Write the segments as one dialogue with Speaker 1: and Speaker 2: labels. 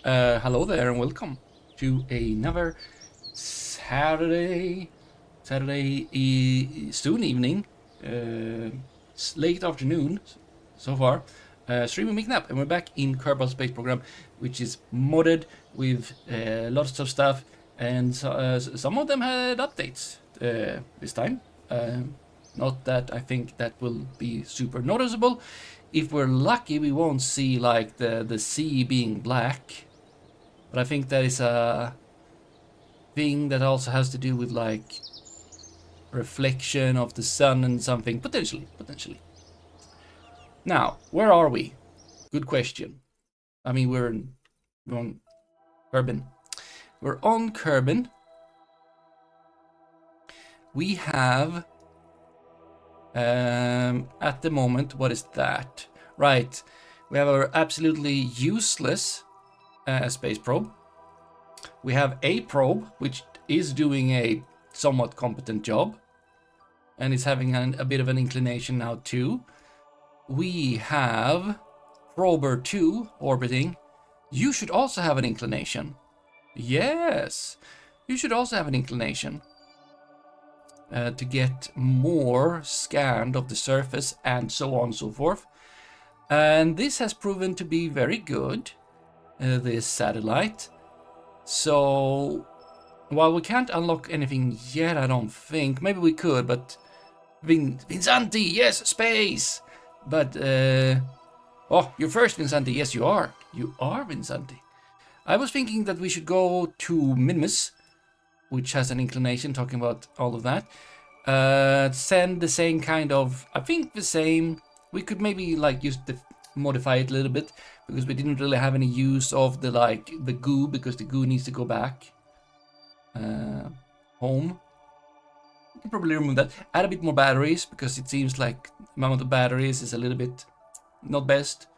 Speaker 1: Hello there and welcome to another Saturday soon evening, late afternoon so far, streaming McNap, and we're back in Kerbal Space Program, which is modded with lots of stuff, and some of them had updates this time. Not that I think that will be super noticeable. If we're lucky, we won't see like the sea being black. But I think that is a thing that also has to do with like reflection of the sun and something, potentially. Now, where are we? Good question. I mean, we're on Kerbin. We're on Kerbin. We have, at the moment, what is that? Right, we have our absolutely useless space probe. We have a probe, which is doing a somewhat competent job, and is having a bit of an inclination now too. We have Prober 2 orbiting. You should also have an inclination. Yes, you should also have an inclination to get more scanned of the surface and so on and so forth. And this has proven to be very good. This satellite. So while we can't unlock anything yet, I don't think. Maybe we could, but Vinsanti, yes, space. But oh, you're first, Vinsanti. Yes, you are. You are Vinsanti. I was thinking that we should go to Minmus, which has an inclination, talking about all of that. Send the same kind of, I think the same. We could maybe like use the modify it a little bit, because we didn't really have any use of the goo, because the goo needs to go back home. We can probably remove that. Add a bit more batteries, because it seems like the amount of batteries is a little bit not best.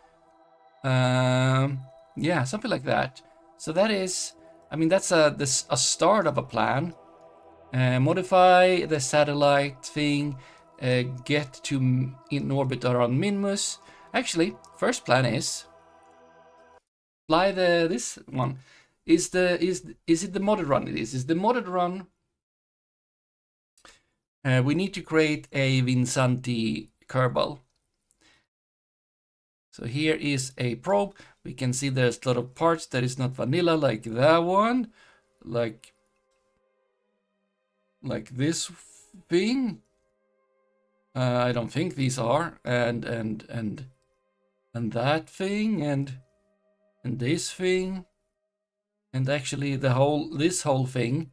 Speaker 1: Yeah, something like that. So that is, I mean, that's a start of a plan. Modify the satellite thing, get to in orbit around Minmus. Actually, first plan is fly this one. Is it the modded run? It is. Is the modded run? We need to create a Vinsanti Kerbal. So here is a probe. We can see there's a lot of parts that is not vanilla, like that one, like this thing. I don't think these are, and that thing, and this thing, and actually this whole thing.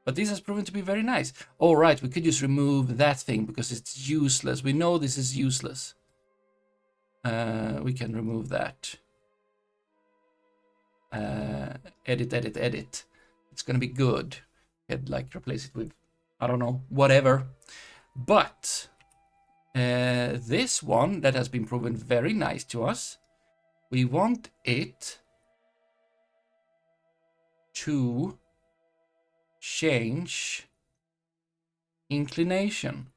Speaker 1: But this has proven to be very nice. Oh right, we could just remove that thing because it's useless. We know this is useless. We can remove that. Edit. It's gonna be good. Could like replace it with, I don't know, whatever. But this one that has been proven very nice to us, we want it to change inclination.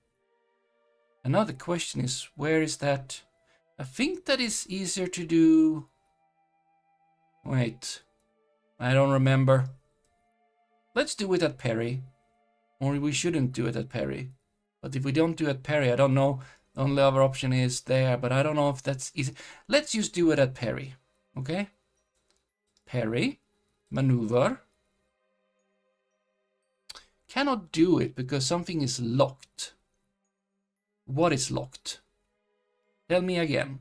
Speaker 1: Another question is, where is that? I think that is easier to do. Wait, I don't remember. Let's do it at Perry. Or we shouldn't do it at Perry. But if we don't do it at Perry, I don't know. The only other option is there, but I don't know if that's easy. Let's just do it at Perry. Okay? Perry. Maneuver. Cannot do it because something is locked. What is locked? Tell me again.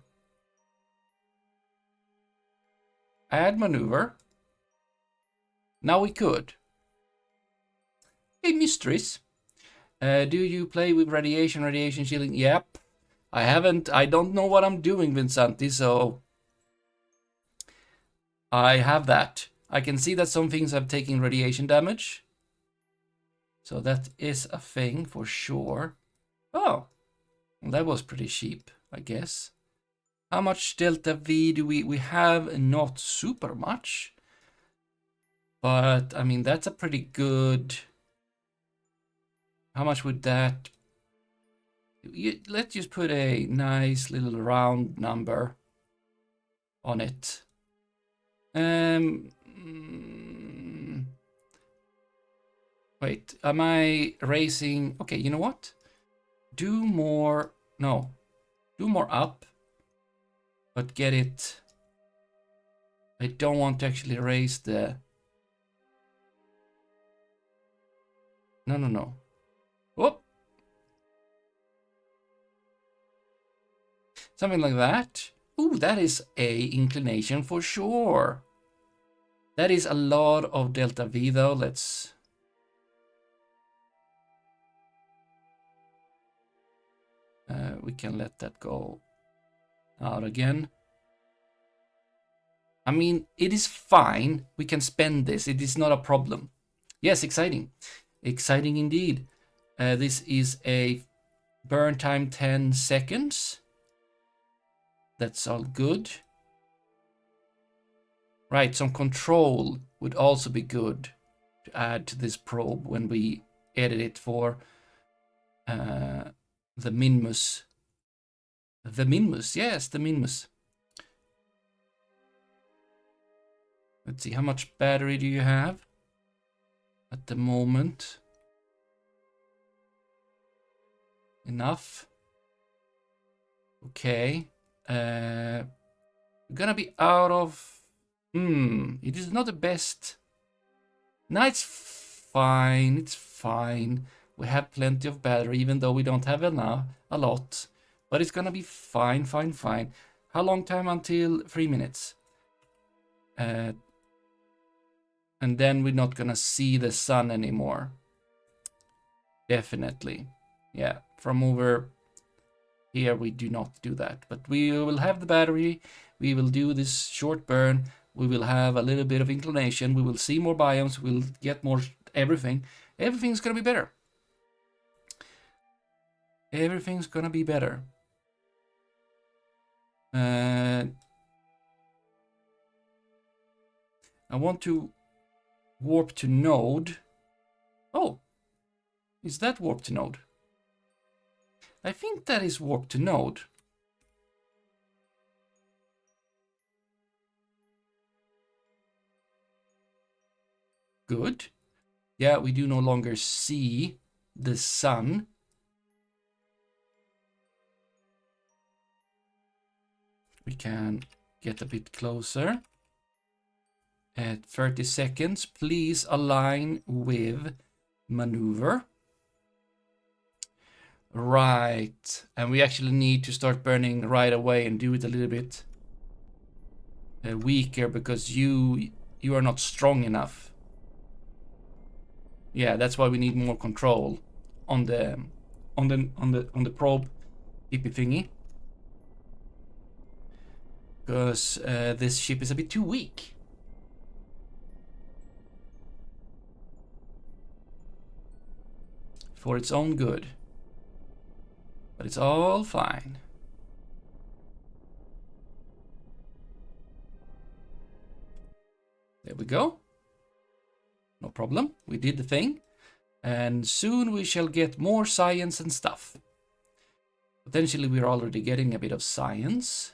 Speaker 1: Add maneuver. Now we could. Hey, mysteries. Do you play with radiation shielding? Yep. I haven't. I don't know what I'm doing, Vinsanti, so I have that. I can see that some things have taken radiation damage. So that is a thing for sure. Oh, that was pretty cheap, I guess. How much delta V do we have? Not super much. But, I mean, that's a pretty good... How much would that... Let's just put a nice little round number on it. Wait, am I raising? Okay, you know what? Do more, no, do more up, but get it. I don't want to actually raise the, no. Whoop. Something like that. Ooh, that is a inclination for sure. That is a lot of delta V though. Let's... we can let that go out again. I mean, it is fine. We can spend this. It is not a problem. Yes, exciting. Exciting indeed. This is a burn time 10 seconds. That's all good. Right, some control would also be good to add to this probe when we edit it for the Minmus. The Minmus, yes, the Minmus. Let's see, how much battery do you have at the moment? Enough. Okay. We're gonna be out of... it is not the best. No, it's fine. It's fine. We have plenty of battery, even though we don't have enough, a lot. But it's gonna be fine, fine, fine. How long time until 3 minutes? And then we're not gonna see the sun anymore. Definitely. Yeah, from over here we do not do that. But we will have the battery. We will do this short burn. We will have a little bit of inclination. We will see more biomes. We'll get more everything. Everything's gonna be better. Everything's gonna be better. I want to warp to node. Oh, is that warp to node? I think that is warp to node. Good. Yeah, we do no longer see the sun. We can get a bit closer. At 30 seconds, please align with maneuver. Right, and we actually need to start burning right away and do it a little bit weaker because you are not strong enough. Yeah, that's why we need more control on the probe hippie thingy. Because this ship is a bit too weak. For its own good. But it's all fine. There we go. No problem. We did the thing. And soon we shall get more science and stuff. Potentially we're already getting a bit of science.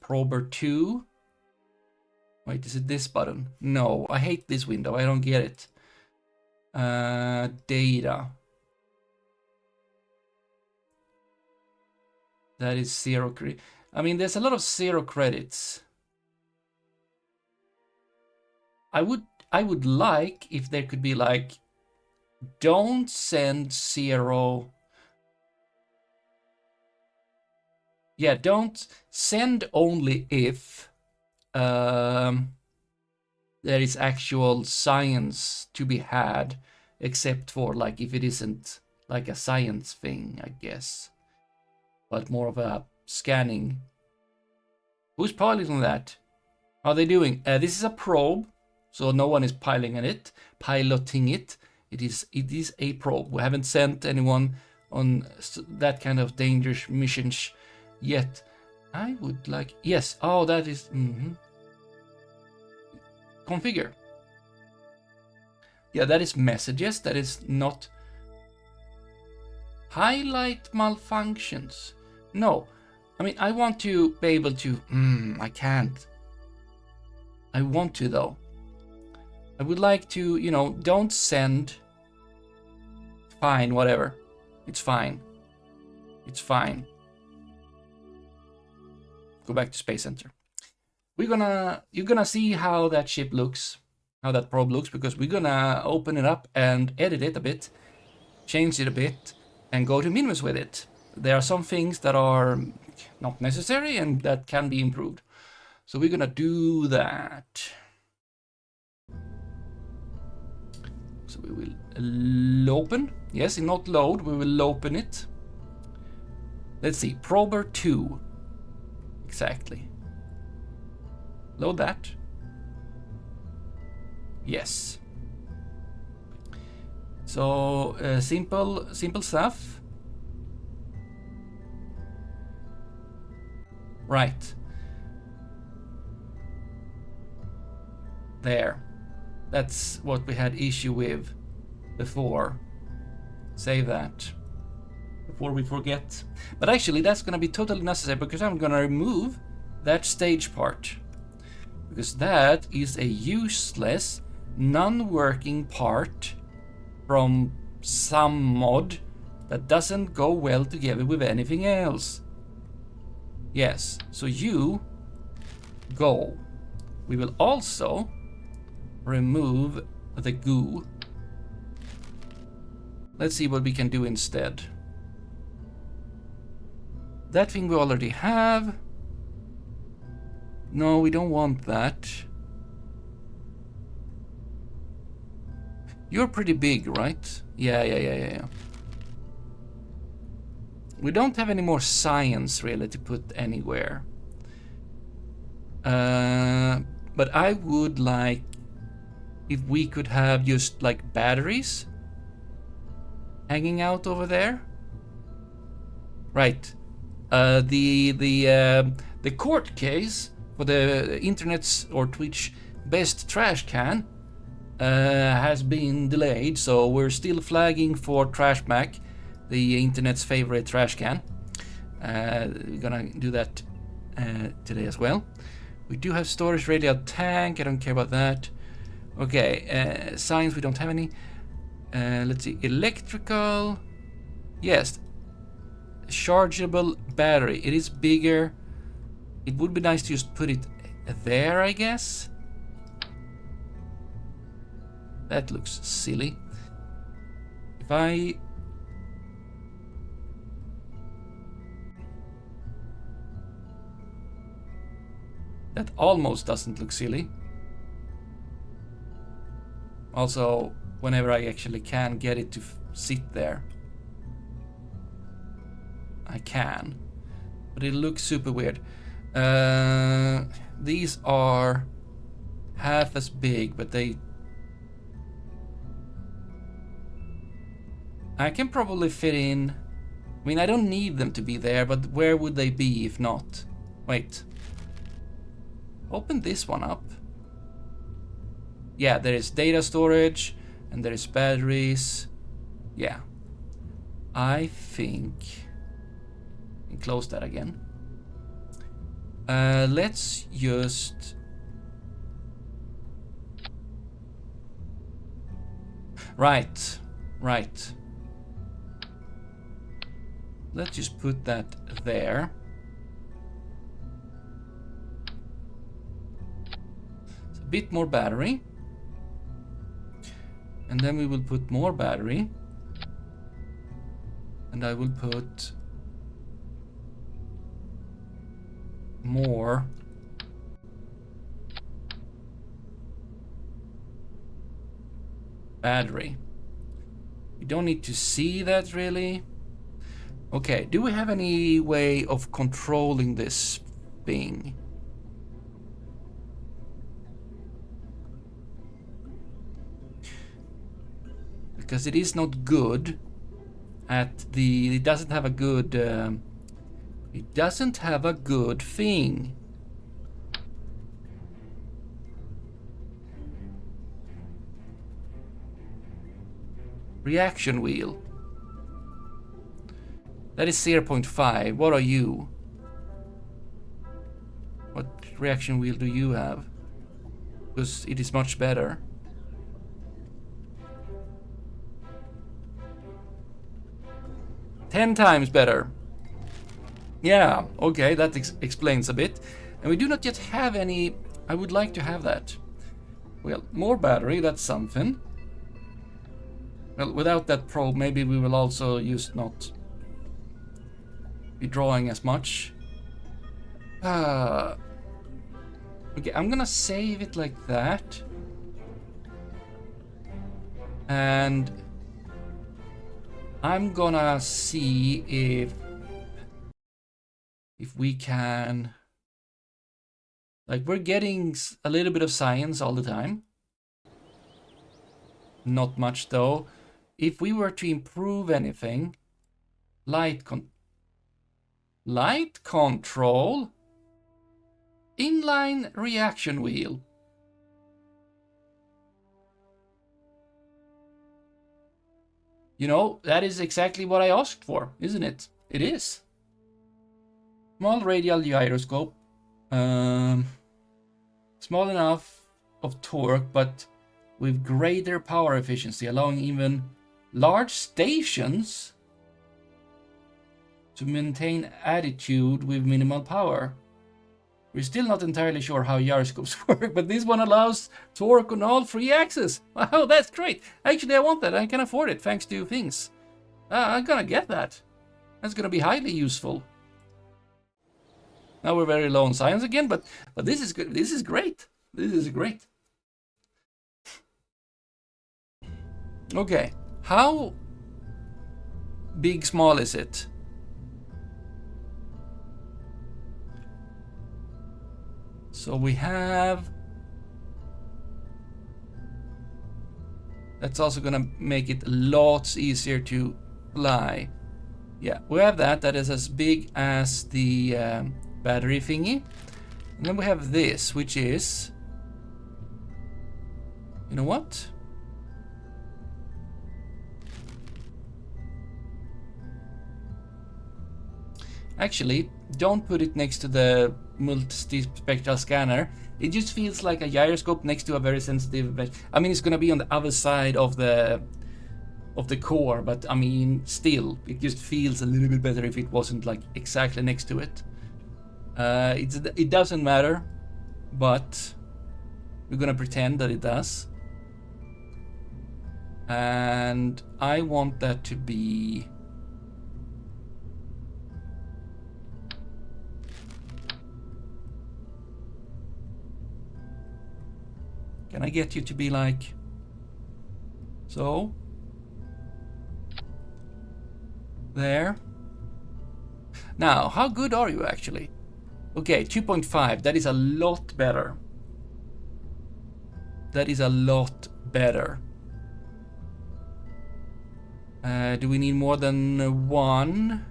Speaker 1: Prober 2. Wait, is it this button? No, I hate this window. I don't get it. Data. That is 0 credit. I mean, there's a lot of 0 credits. I would like if there could be like, don't send 0. Yeah, don't send only if there is actual science to be had, except for like if it isn't like a science thing, I guess, but more of a scanning. Who's piloting that? How are they doing? This is a probe, so no one is piloting it. It is a probe. We haven't sent anyone on that kind of dangerous missions yet. I would like, yes. Oh, that is configure. Yeah, that is messages. That is not highlight malfunctions. No, I mean, I want to be able to... I can't. I want to, though. I would like to, you know, don't send... Fine, whatever. It's fine. It's fine. Go back to Space Center. You're gonna see how that ship looks, how that probe looks, because we're gonna open it up and edit it a bit, change it a bit, and go to minimums with it. There are some things that are not necessary and that can be improved. So we're gonna do that. So we will open. Yes, not load, we will open it. Let's see, prober 2. Exactly. Load that. Yes. So simple stuff. Right. There. That's what we had issue with before. Save that before we forget. But actually that's gonna be totally necessary because I'm gonna remove that stage part. Because that is a useless, non-working part from some mod that doesn't go well together with anything else. Yes, so you go. We will also remove the goo. Let's see what we can do instead. That thing we already have. No, we don't want that. You're pretty big, right? Yeah. We don't have any more science really to put anywhere. But I would like if we could have just like batteries hanging out over there. Right. The court case for the internet's or Twitch best trash can has been delayed, so we're still flagging for TrashMac, the internet's favorite trash can. We're gonna do that today as well. We do have storage radial tank, I don't care about that. Okay, science, we don't have any. Let's see, electrical. Yes, chargeable battery. It is bigger. It would be nice to just put it there, I guess. That looks silly. If I... That almost doesn't look silly. Also, whenever I actually can get it to sit there, I can. But it looks super weird. These are half as big, but they... I can probably fit in... I mean, I don't need them to be there, but where would they be if not? Wait. Open this one up. Yeah, there is data storage, and there is batteries. Yeah. I think... And close that again. Let's just... Right. Let's just put that there. It's a bit more battery. And then we will put more battery. And I will put more battery. You don't need to see that really. Okay, do we have any way of controlling this thing? Because it is not good at the... It doesn't have a good... it doesn't have a good thing. Reaction wheel. That is 0.5. What are you? reaction wheel do you have? Because it is much better. Ten times better. Yeah, okay, that explains a bit. And we do not yet have any. I would like to have that. Well, more battery, that's something. Well, without that probe, maybe we will also not be drawing as much. Okay, I'm gonna save it like that. And I'm gonna see if we can, like, we're getting a little bit of science all the time. Not much though. If we were to improve anything, light control, inline reaction wheel. You know, that is exactly what I asked for, isn't it? It is. Small radial gyroscope. Small enough of torque, but with greater power efficiency, allowing even large stations to maintain attitude with minimal power. We're still not entirely sure how gyroscopes work, but this one allows torque on all 3 axes. Wow, that's great. Actually, I want that. I can afford it thanks to things. I'm gonna get that. That's gonna be highly useful. Now we're very low on science again, but this is good. This is great. This is great. Okay, how big small is it? So we have, that's also gonna make it lots easier to fly. Yeah, we have that is as big as the battery thingy. And then we have this, which is, you know what? Actually, don't put it next to the multi-spectral scanner. It just feels like a gyroscope next to a very sensitive. I mean, it's gonna be on the other side of the core, but I mean, still, it just feels a little bit better if it wasn't like exactly next to it. It doesn't matter, but we're gonna pretend that it does. And I want that to be. Can I get you to be like so? There. Now, how good are you actually? Okay, 2.5. That is a lot better. That is a lot better. Do we need more than one?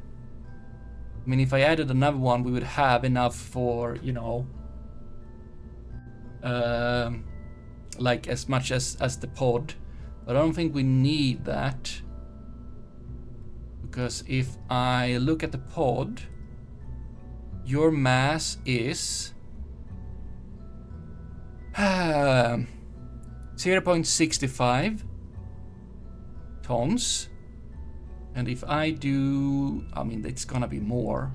Speaker 1: I mean, if I added another one, we would have enough for, you know, like as much as the pod. But I don't think we need that. Because if I look at the pod, your mass is 0.65 tons. And if I do, I mean, it's gonna be more.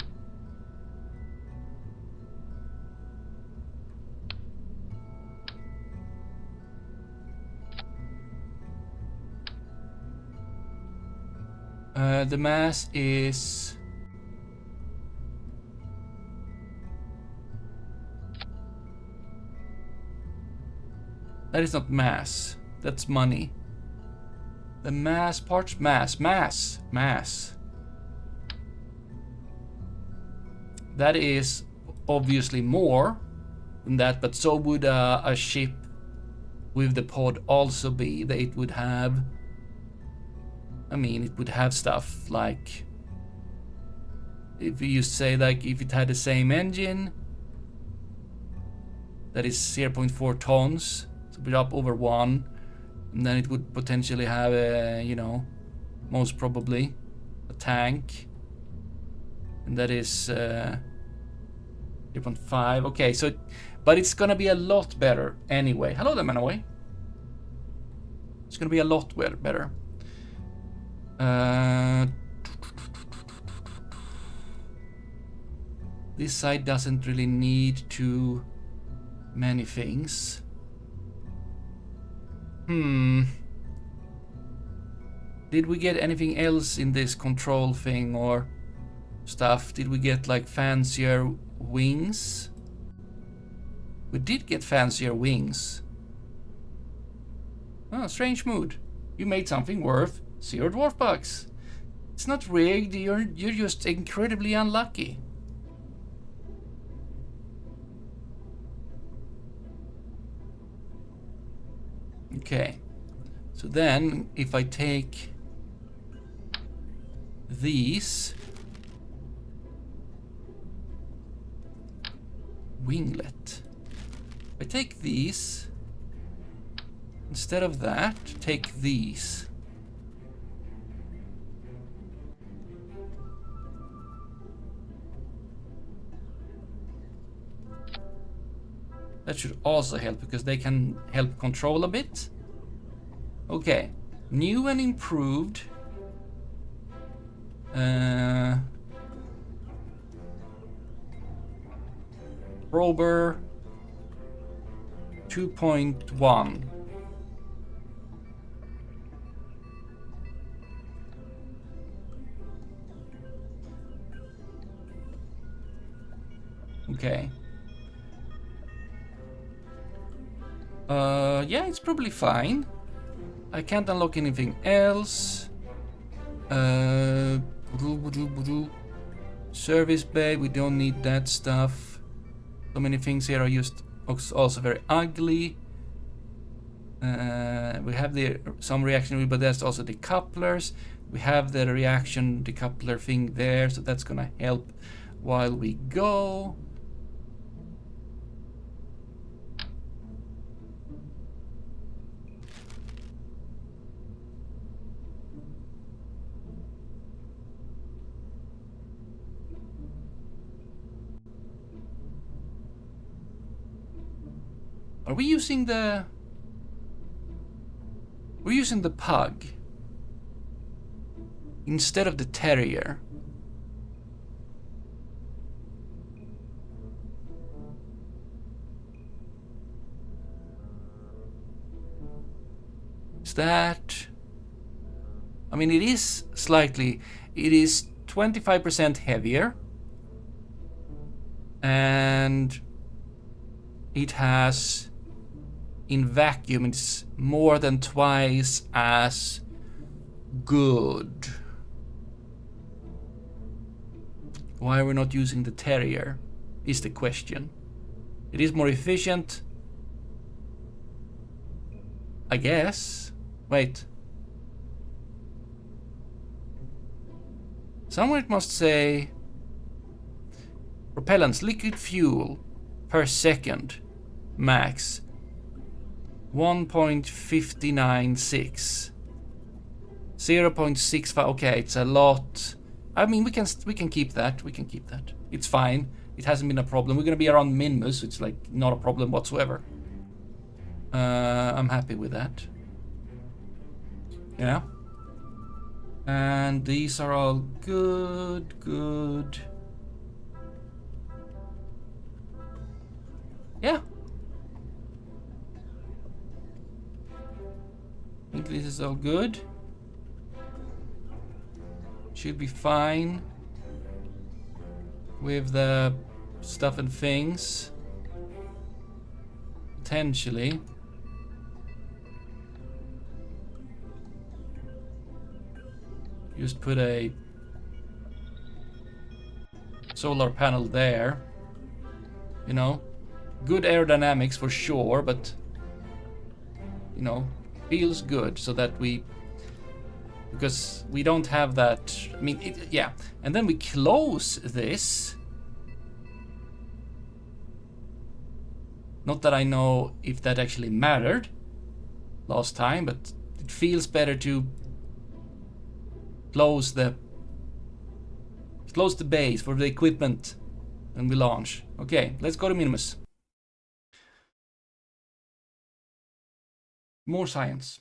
Speaker 1: The mass is that is not mass, that's money. The mass parts, mass. That is obviously more than that, but so would a ship with the pod also be. That it would have, I mean, it would have stuff like, if you say like if it had the same engine, that is 0.4 tons, so put up over 1, and then it would potentially have a, you know, most probably a tank, and that is 3.5. Okay, so, but it's gonna be a lot better anyway. Hello there, Manaway. It's gonna be a lot better. This side doesn't really need too many things. Did we get anything else in this control thing or stuff? Did we get like fancier wings? We did get fancier wings. Oh, strange mood. You made something worth 0 dwarf bucks. It's not rigged, you're just incredibly unlucky. Okay. So then if I take these winglet. If I take these, instead of that, take these. That should also help because they can help control a bit. Okay, new and improved. Prober 2.1. Okay. Yeah, it's probably fine. I can't unlock anything else. Service bay, we don't need that stuff. So many things here are just also very ugly. We have some reaction, but that's also the couplers. We have the reaction decoupler thing there, so that's gonna help while we go. Are we using the... We're using the pug instead of the terrier. Is that... I mean, it is slightly... It is 25% heavier. And it has... In vacuum, it's more than twice as good. Why are we not using the terrier? Is the question. It is more efficient. I guess. Wait. Somewhere it must say propellants, liquid fuel per second max 1.596. 0.65. Okay, it's a lot. I mean, we can keep that. We can keep that. It's fine. It hasn't been a problem. We're gonna be around Minmus. It's like not a problem whatsoever. I'm happy with that. Yeah. And these are all good. Yeah. I think this is all good. Should be fine with the stuff and things. Potentially. Just put a solar panel there. You know, good aerodynamics for sure, but you know, feels good so that because we don't have that. I mean, yeah. And then we close this. Not that I know if that actually mattered last time, but it feels better to close the base for the equipment when we launch. Okay, let's go to Minimus. More science.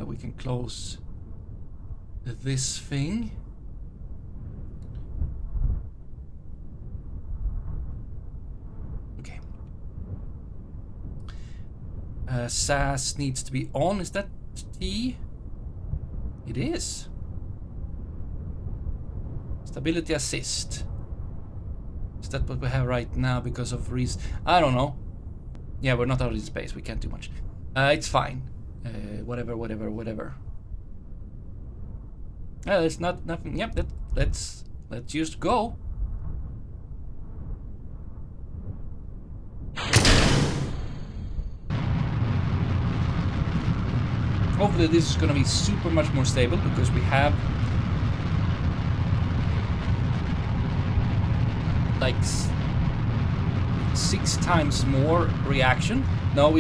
Speaker 1: We can close this thing. Okay. SAS needs to be on. Is that T? It is. Stability assist. Is that what we have right now because of I don't know. Yeah, we're not out in space. We can't do much. It's fine. Whatever. There's nothing. Yep. Let's just go. Hopefully this is gonna be super much more stable because we have like 6 times more reaction. No,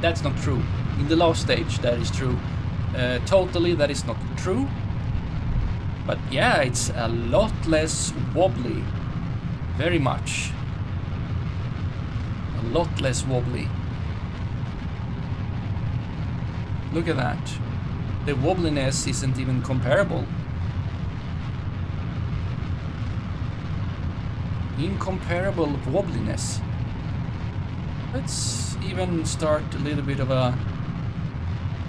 Speaker 1: that's not true. In the last stage, that is true. Totally, that is not true. But yeah, it's a lot less wobbly. Very much. A lot less wobbly. Look at that. The wobbliness isn't even comparable. Incomparable wobbliness. Let's even start a little bit of a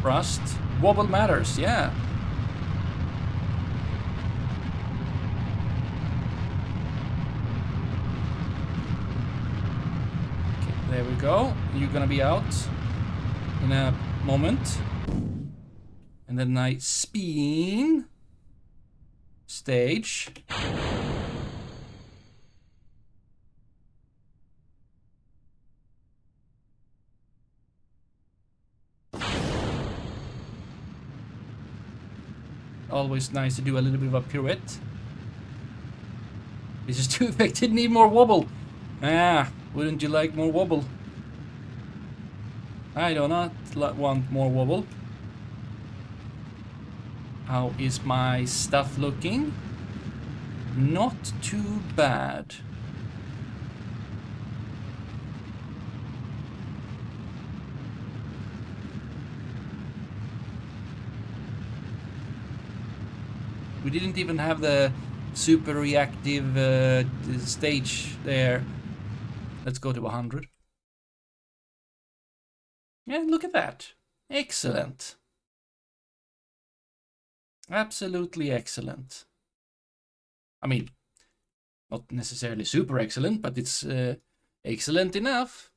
Speaker 1: thrust. Wobble matters, yeah. Okay, there we go. You're gonna be out in a moment. And then I spin stage. Always nice to do a little bit of a pirouette. This is too effective, need more wobble. Ah, wouldn't you like more wobble? I do not want more wobble. How is my stuff looking? Not too bad. We didn't even have the super reactive stage there. Let's go to 100. Yeah, look at that. Excellent. Absolutely excellent. I mean, not necessarily super excellent, but it's excellent enough.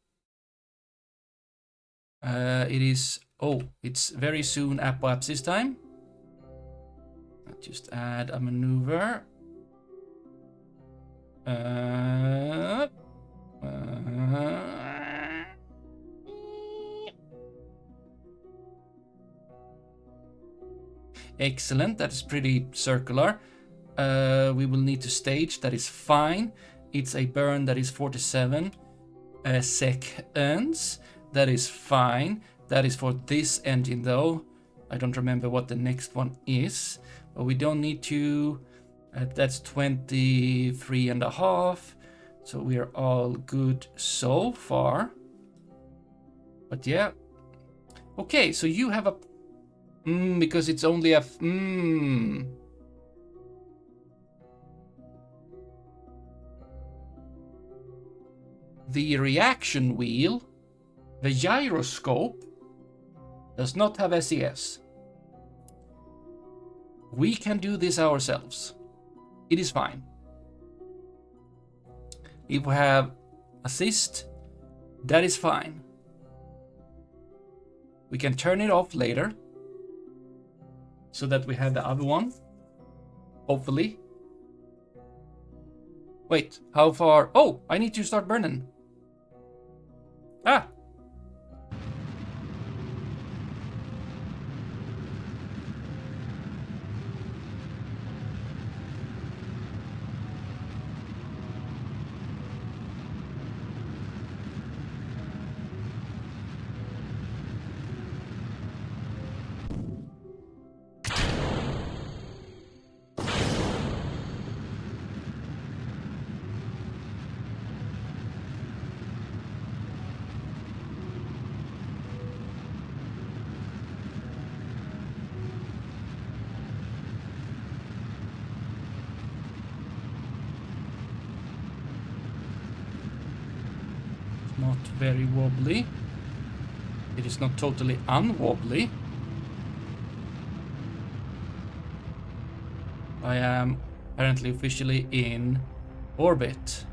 Speaker 1: It is, it's very soon apoapsis time. Just add a maneuver. Excellent, that is pretty circular. We will need to stage, that is fine. It's a burn that is 47 seconds. That is fine. That is for this engine though. I don't remember what the next one is. But we don't need to. That's 23.5. So we are all good so far. But yeah. Okay, so you have a because it's only a The reaction wheel, the gyroscope, does not have SES. We can do this ourselves. It is fine. If we have assist, that is fine. We can turn it off later so that we have the other one, hopefully. Wait, how far? Oh, I need to start burning. Ah. very wobbly. It is not totally unwobbly. I am apparently officially in orbit.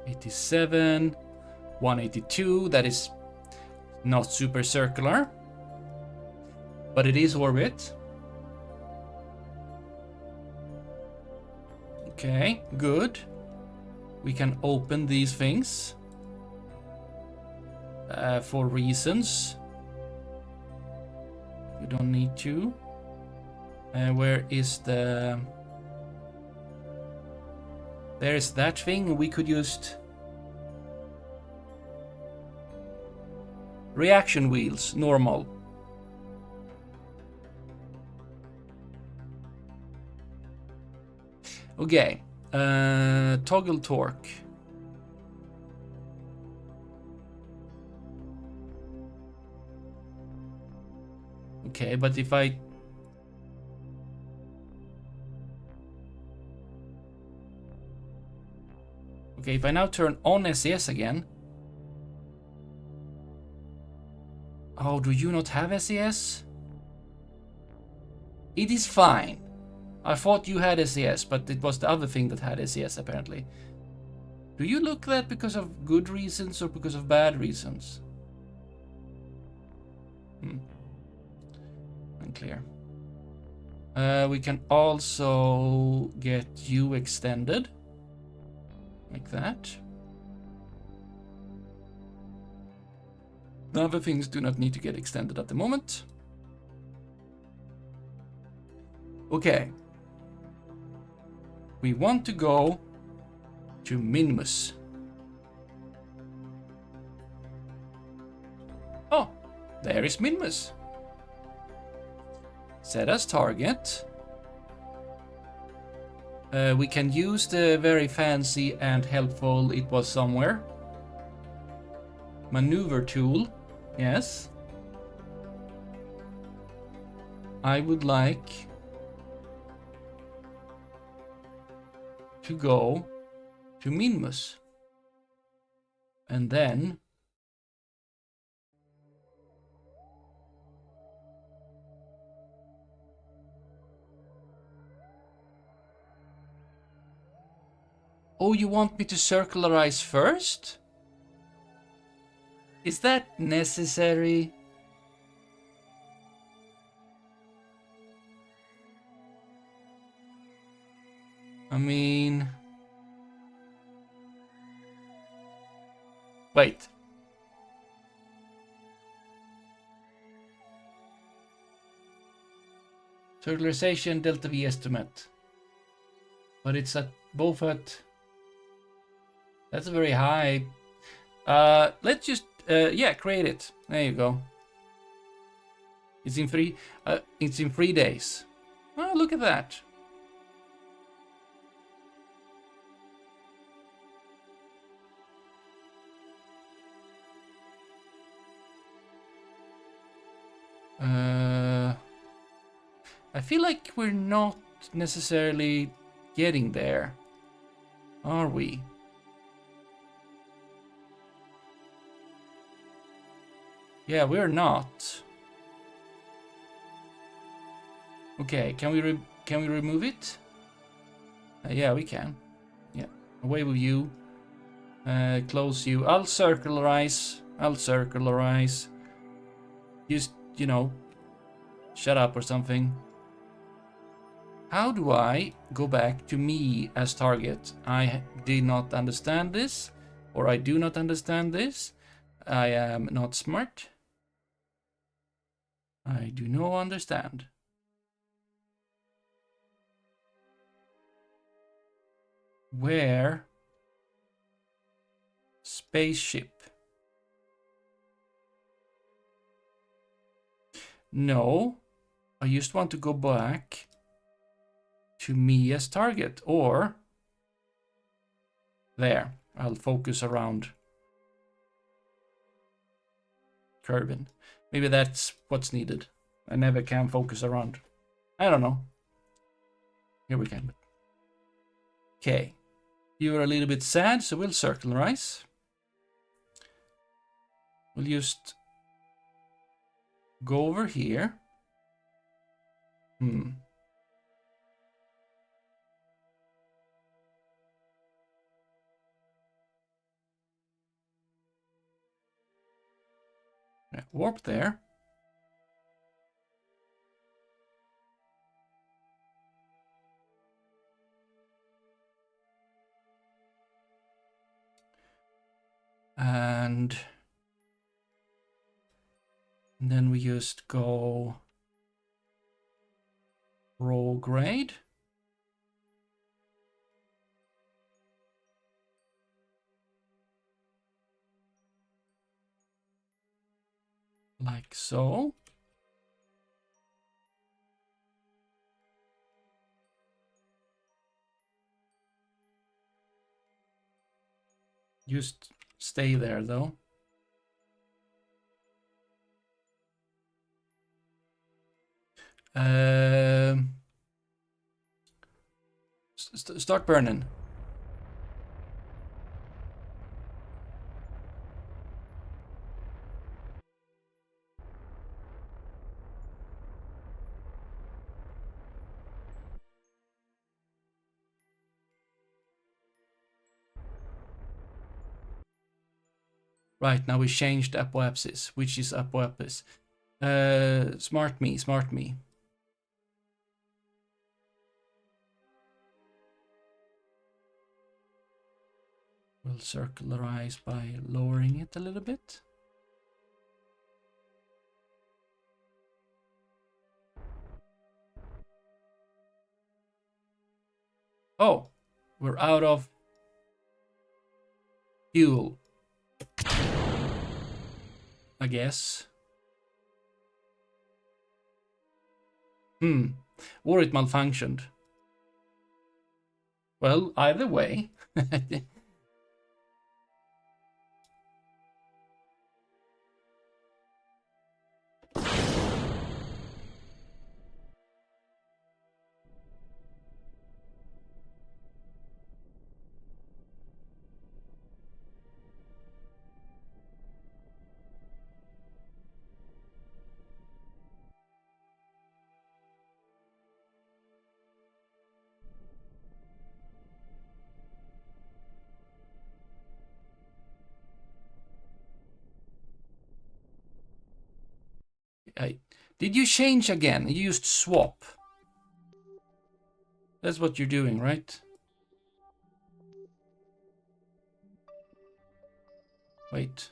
Speaker 1: '87, 182, that is not super circular, but it is orbit. Okay, good. We can open these things for reasons. We don't need to. Where is the... There's that thing. We could just... Reaction wheels, normal. Okay, toggle torque. Okay, but if I... Okay, if I now turn on SES again... Oh, do you not have SES? It is fine. I thought you had SES, but it was the other thing that had SES apparently. Do you look that because of good reasons or because of bad reasons? Unclear. We can also get you extended. Like that. The other things do not need to get extended at the moment. Okay. We want to go to Minmus. Oh, there is Minmus. Set as target. We can use the very fancy and helpful "it was somewhere" maneuver tool. Yes. I would like to go to Minmus. And then oh, you want me to circularize first? Is that necessary? I mean... Wait. Circularization delta V estimate. But it's at both at... That's very high. Let's just... yeah, create it. There you go. It's in 3 days. Oh, look at that. I feel like we're not necessarily getting there, are we? Yeah, we're not. Okay, can we remove it? Yeah, we can. Yeah, away with you. Close you. I'll circularize. Just, you know, shut up or something. How do I go back to me as target? I did not understand this, or I do not understand this. I am not smart. I do not understand. Where? Spaceship. No, I just want to go back to me as target, or there. I'll focus around Kerbin. Maybe that's what's needed. I never can focus around. I don't know. Here we can. Okay, You're a little bit sad, so we'll circularize. We'll just go over here. Yeah, warp there. And then we just go row grade. Like so. Just stay there though. Start burning. Right, now we changed apoapsis. Which is apoapsis? Smart me, smart me. We'll circularize by lowering it a little bit. Oh, we're out of fuel, I guess. Or it malfunctioned. Well, either way. Did you change again? You used swap. That's what you're doing, right? Wait.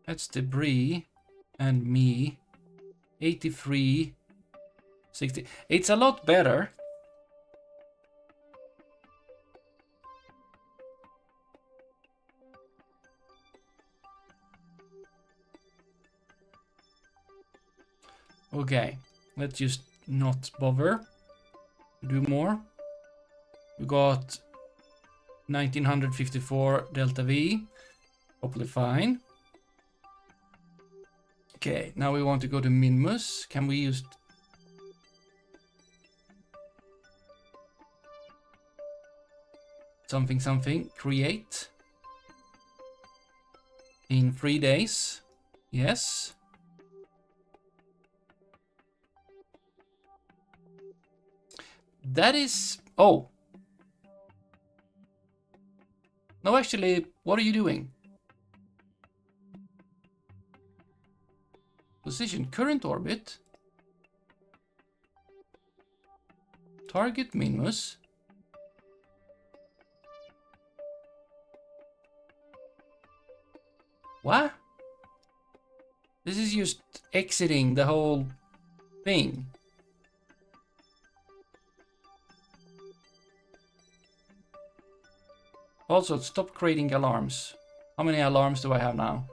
Speaker 1: That's debris and me. 83, 60. It's a lot better. Okay, let's just not bother. Do more. We got 1954 delta V. Hopefully fine. Okay, now we want to go to Minmus. Can we use something, create in 3 days? Yes. That is, oh. No, actually, what are you doing? Position, current orbit. Target Minmus. What? This is just exiting the whole thing. Also, stop creating alarms. How many alarms do I have now?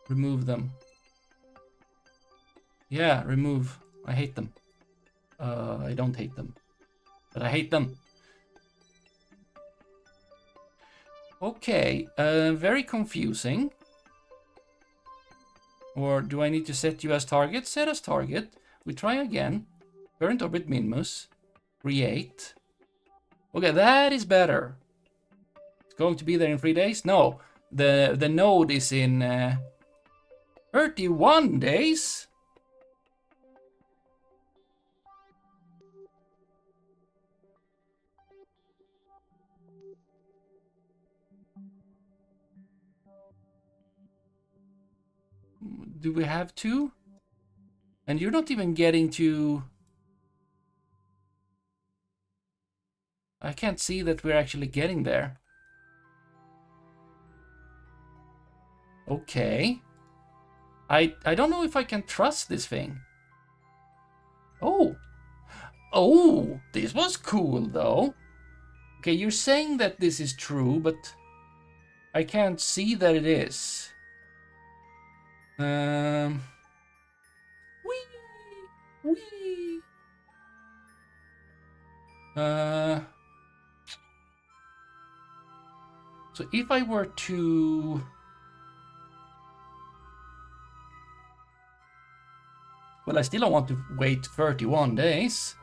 Speaker 1: Remove them. Yeah, remove. I hate them. I don't hate them, but I hate them. Okay, very confusing. Or do I need to set you as target? Set as target. We try again. Current orbit minmus. Create. Okay, that is better. It's going to be there in 3 days? No. The node is in 31 days. Do we have to? And you're not even getting to... I can't see that we're actually getting there. Okay. I don't know if I can trust this thing. Oh. Oh, this was cool though. Okay, you're saying that this is true, but I can't see that it is. Wee. So if I were to... Well, I still don't want to wait 31 days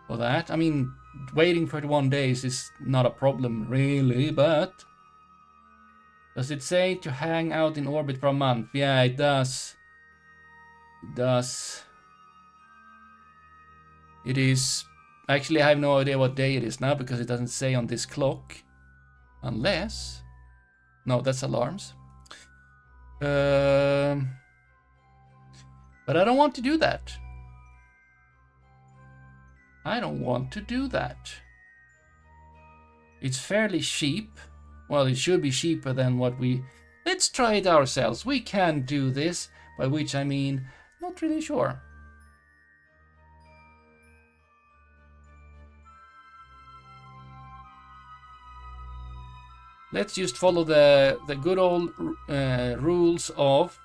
Speaker 1: for that. I mean, waiting 31 days is not a problem really, but... Does it say to hang out in orbit for a month? Yeah, it does. It does. It is... Actually, I have no idea what day it is now because it doesn't say on this clock. Unless... No, that's alarms. But I don't want to do that. I don't want to do that. It's fairly cheap. Well, it should be cheaper than what we... Let's try it ourselves. We can do this, by which I mean, not really sure. Let's just follow the good old rules of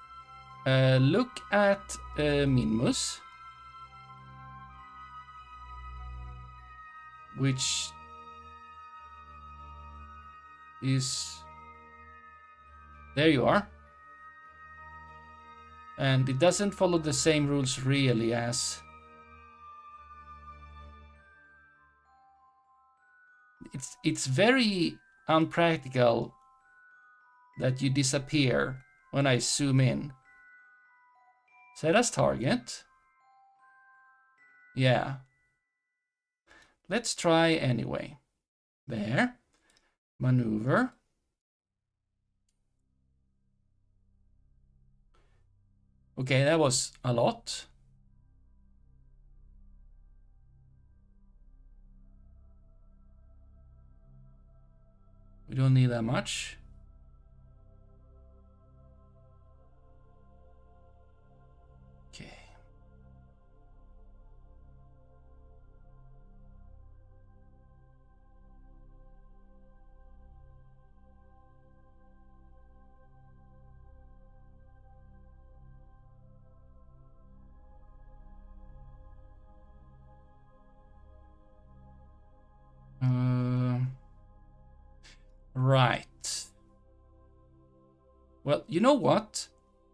Speaker 1: look at minmus, which is... There you are. And it doesn't follow the same rules really as... It's very unpractical that you disappear when I zoom in. Set as target. Yeah. Let's try anyway. There. Maneuver. Okay, that was a lot. We don't need that much. Okay. Right. Well, you know what?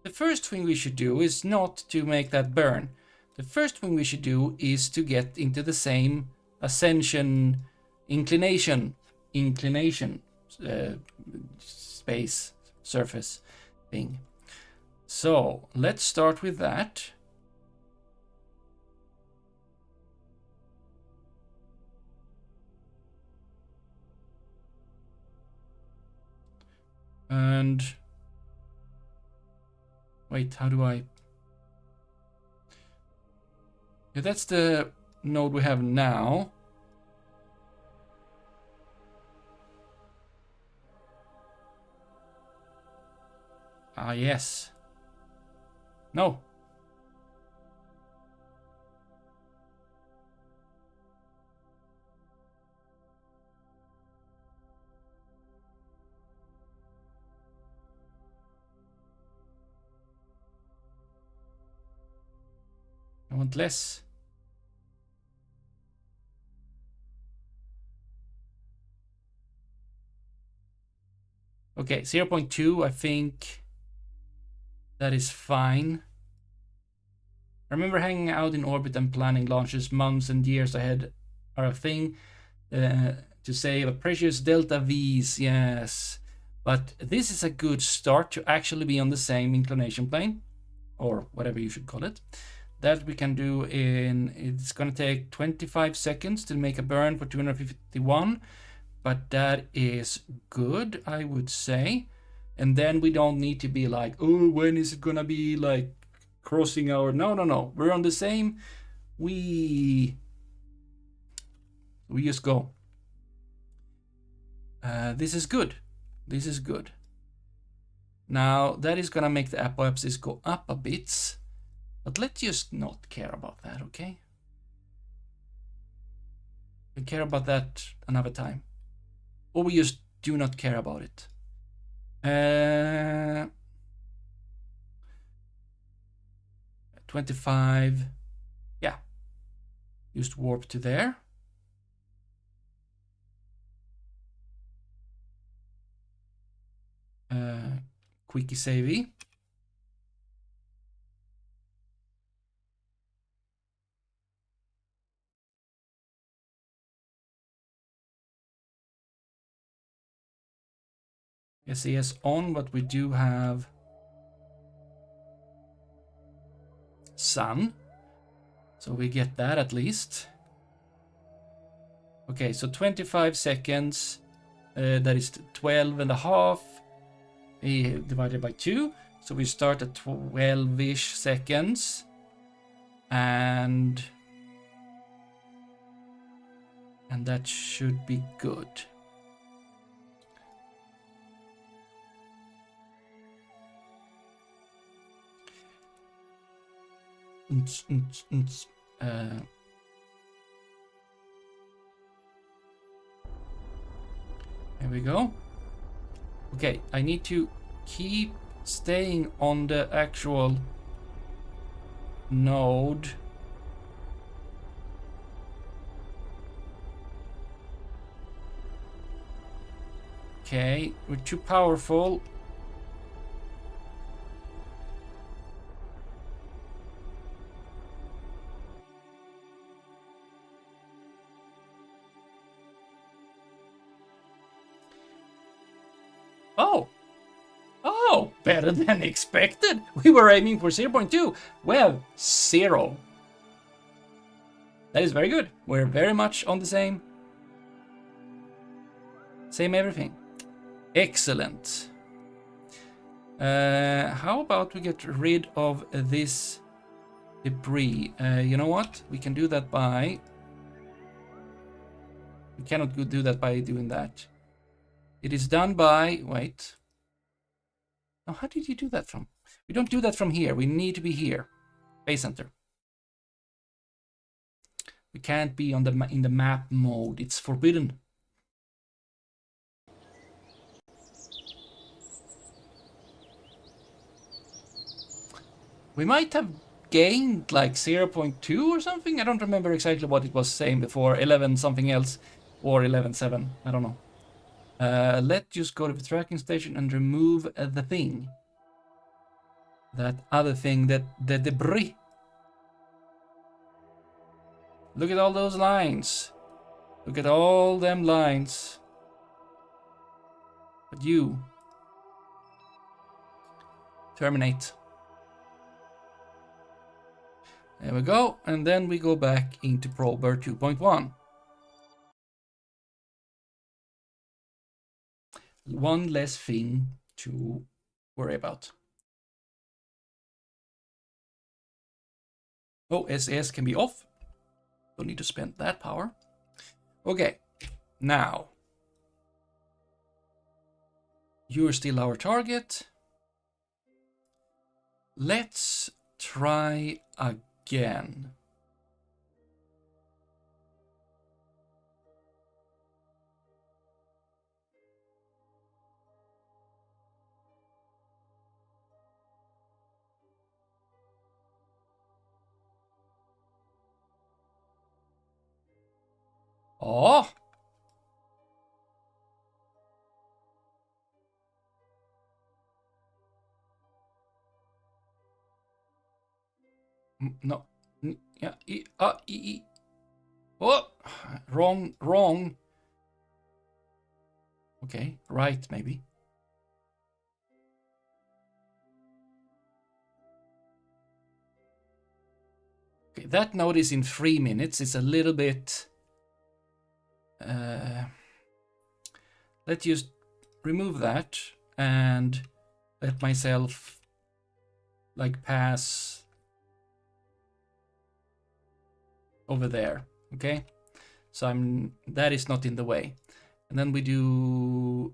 Speaker 1: The first thing we should do is not to make that burn. The first thing we should do is to get into the same ascension inclination space surface thing. So let's start with that. And wait, how do I... Yeah, that's the node we have now. Ah, yes. No. I want less. Okay, 0.2, I think That is fine. I remember hanging out in orbit and planning launches months and years ahead are a thing to save a precious delta V's, yes. But this is a good start to actually be on the same inclination plane, or whatever you should call it. That we can do in, it's gonna take 25 seconds to make a burn for 251, but that is good, I would say. And then we don't need to be like, oh, when is it gonna be like crossing our, no, we're on the same, we just go. This is good. This is good. Now that is gonna make the apoapsis go up a bit, but let's just not care about that, okay? We'll care about that another time, or we just do not care about it. 25, yeah, just warp to there. Quickie savey. SAS on, but we do have sun, so we get that at least. Okay, so 25 seconds, that is 12 and a half divided by 2, so we start at 12-ish seconds, and that should be good. There we go. Okay, I need to keep staying on the actual node. Okay, we're too powerful. Oh, better than expected. We were aiming for 0.2. We have 0. That is very good. We're very much on the same everything. Excellent. How about we get rid of this debris? You know what? We can do that by... We cannot do that by doing that. It is done by... Wait. Now, how did you do that from? We don't do that from here. We need to be here. Base center. We can't be on in the map mode. It's forbidden. We might have gained like 0.2 or something. I don't remember exactly what it was saying before. 11 something else or 11.7. I don't know. Let's just go to the tracking station and remove the thing. That other thing, the debris. Look at all those lines. Look at all them lines. But you. Terminate. There we go. And then we go back into Prober 2.1. One less thing to worry about. Oh, SAS can be off. Don't need to spend that power. Okay, now. You're still our target. Let's try again. Oh! No. Yeah. Oh, wrong. Okay, right, maybe. Okay, that node is in 3 minutes. It's a little bit... let's just remove that and let myself like pass over there. Okay, so that is not in the way. And then we do...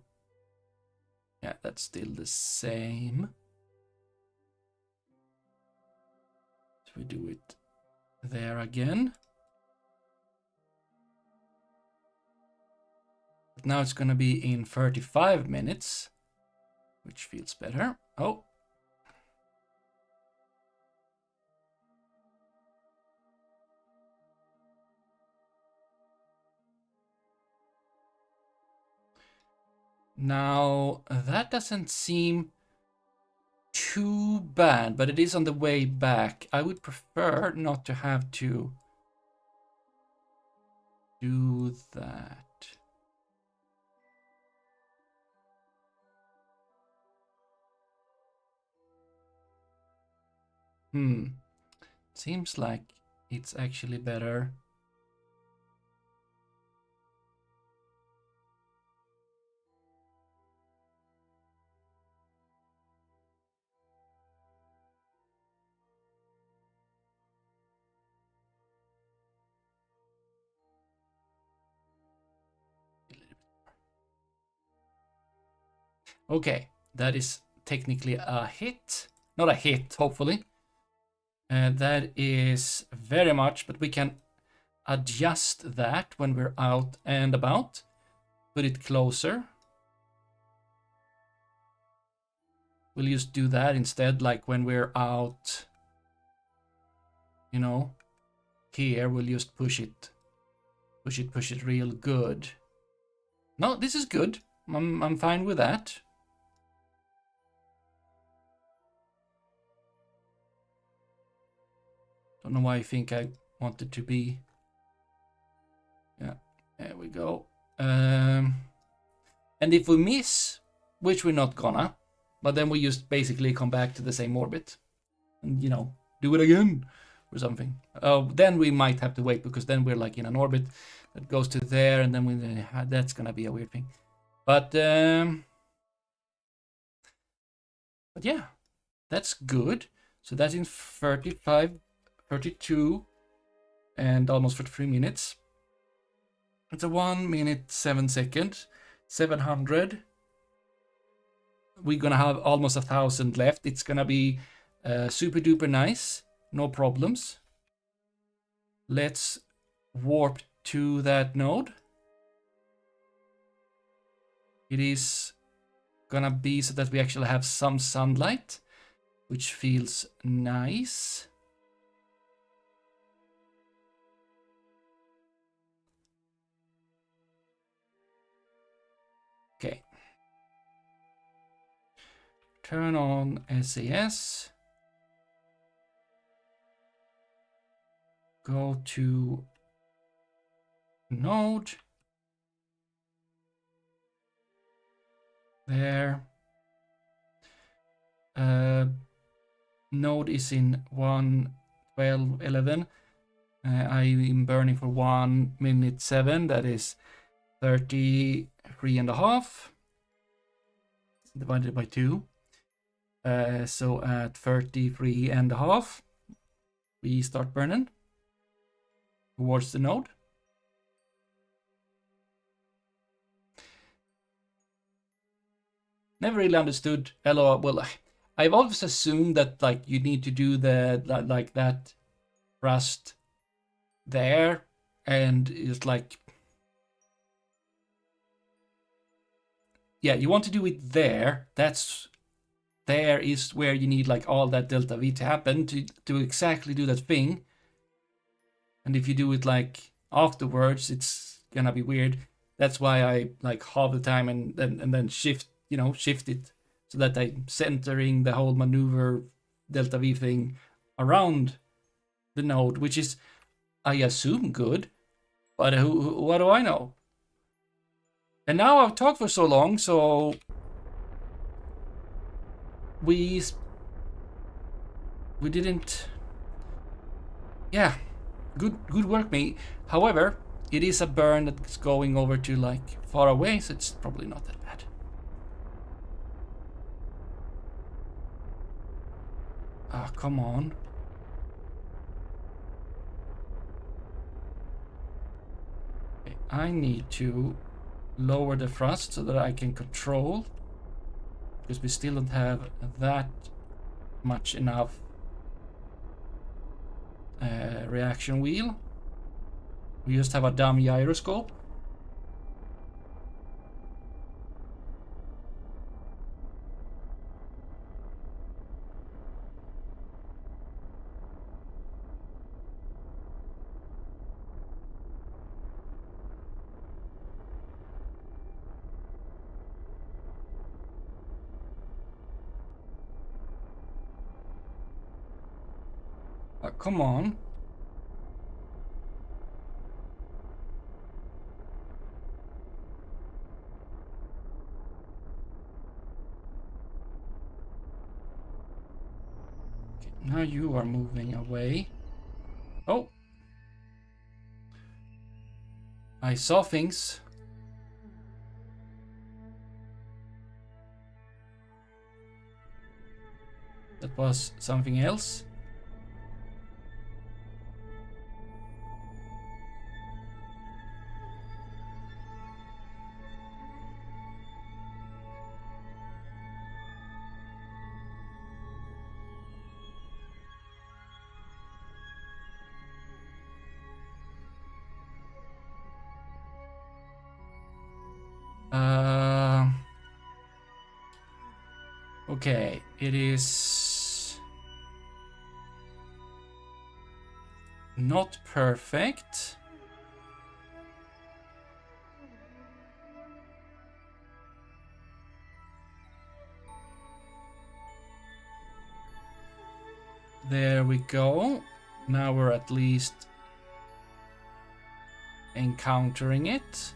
Speaker 1: Yeah, that's still the same. So we do it there again. But now it's going to be in 35 minutes, which feels better. Oh. Now, that doesn't seem too bad, but it is on the way back. I would prefer not to have to do that. Seems like it's actually better. Okay, that is technically a hit. Not a hit, hopefully. That is very much, but we can adjust that when we're out and about. Put it closer. We'll just do that instead, like when we're out, you know, here, we'll just push it real good. No, this is good. I'm fine with that. Don't know why I think I want it to be. Yeah, there we go. And if we miss, which we're not gonna, but then we just basically come back to the same orbit and, you know, do it again or something. Then we might have to wait, because then we're like in an orbit that goes to there, and then that's gonna be a weird thing. But yeah, that's good. So that's in 35, 32, and almost 43 minutes. It's a 1 minute 7 seconds, 700. We're gonna have almost 1,000 left. It's gonna be super duper nice, no problems. Let's warp to that node. It is gonna be so that we actually have some sunlight, which feels nice. Okay. Turn on SAS. Go to node. There. Node is in 1:12:11. I'm burning for 1 minute 7. That is 33.5 divided by 2. So at 33.5, we start burning towards the node. Never really understood LOR. Well, I've always assumed that like you need to do the like that thrust there, and it's like, yeah, you want to do it there. There is where you need like all that delta V to happen to exactly do that thing. And if you do it like afterwards, it's gonna be weird. That's why I like half the time and then shift it so that I'm centering the whole maneuver delta V thing around the node, which is, I assume, good. But what do I know? And now I've talked for so long, so we didn't. Yeah, good work, mate. However, it is a burn that's going over to like far away, so it's probably not that bad. Ah, come on. Okay, I need to lower the thrust so that I can control, because we still don't have that much enough reaction wheel. We just have a dumb gyroscope. Come on. Okay, now you are moving away. Oh. I saw things. That was something else. Okay, it is not perfect. There we go. Now we're at least encountering it.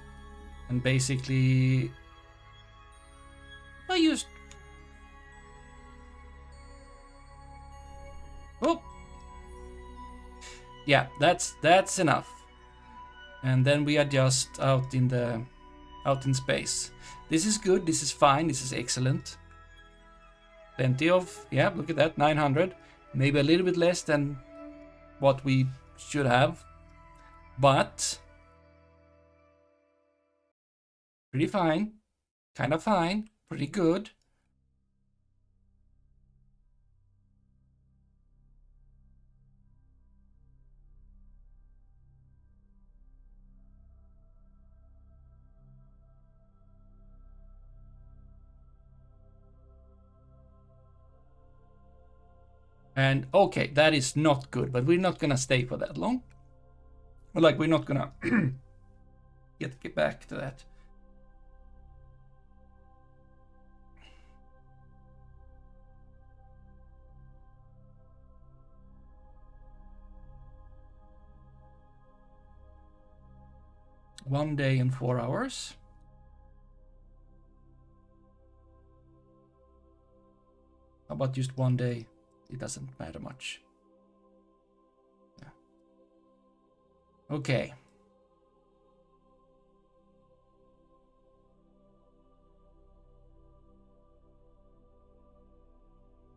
Speaker 1: And basically, I used... Oh! Yeah, that's enough. And then we adjust out in space. This is good, this is fine, this is excellent. Plenty of, yeah, look at that, 900. Maybe a little bit less than what we should have. But pretty fine. Kind of fine. Pretty good. And okay, that is not good, but we're not gonna stay for that long. Like, we're not gonna get back to that. One day and 4 hours. How about just one day? It doesn't matter much. Yeah. Okay.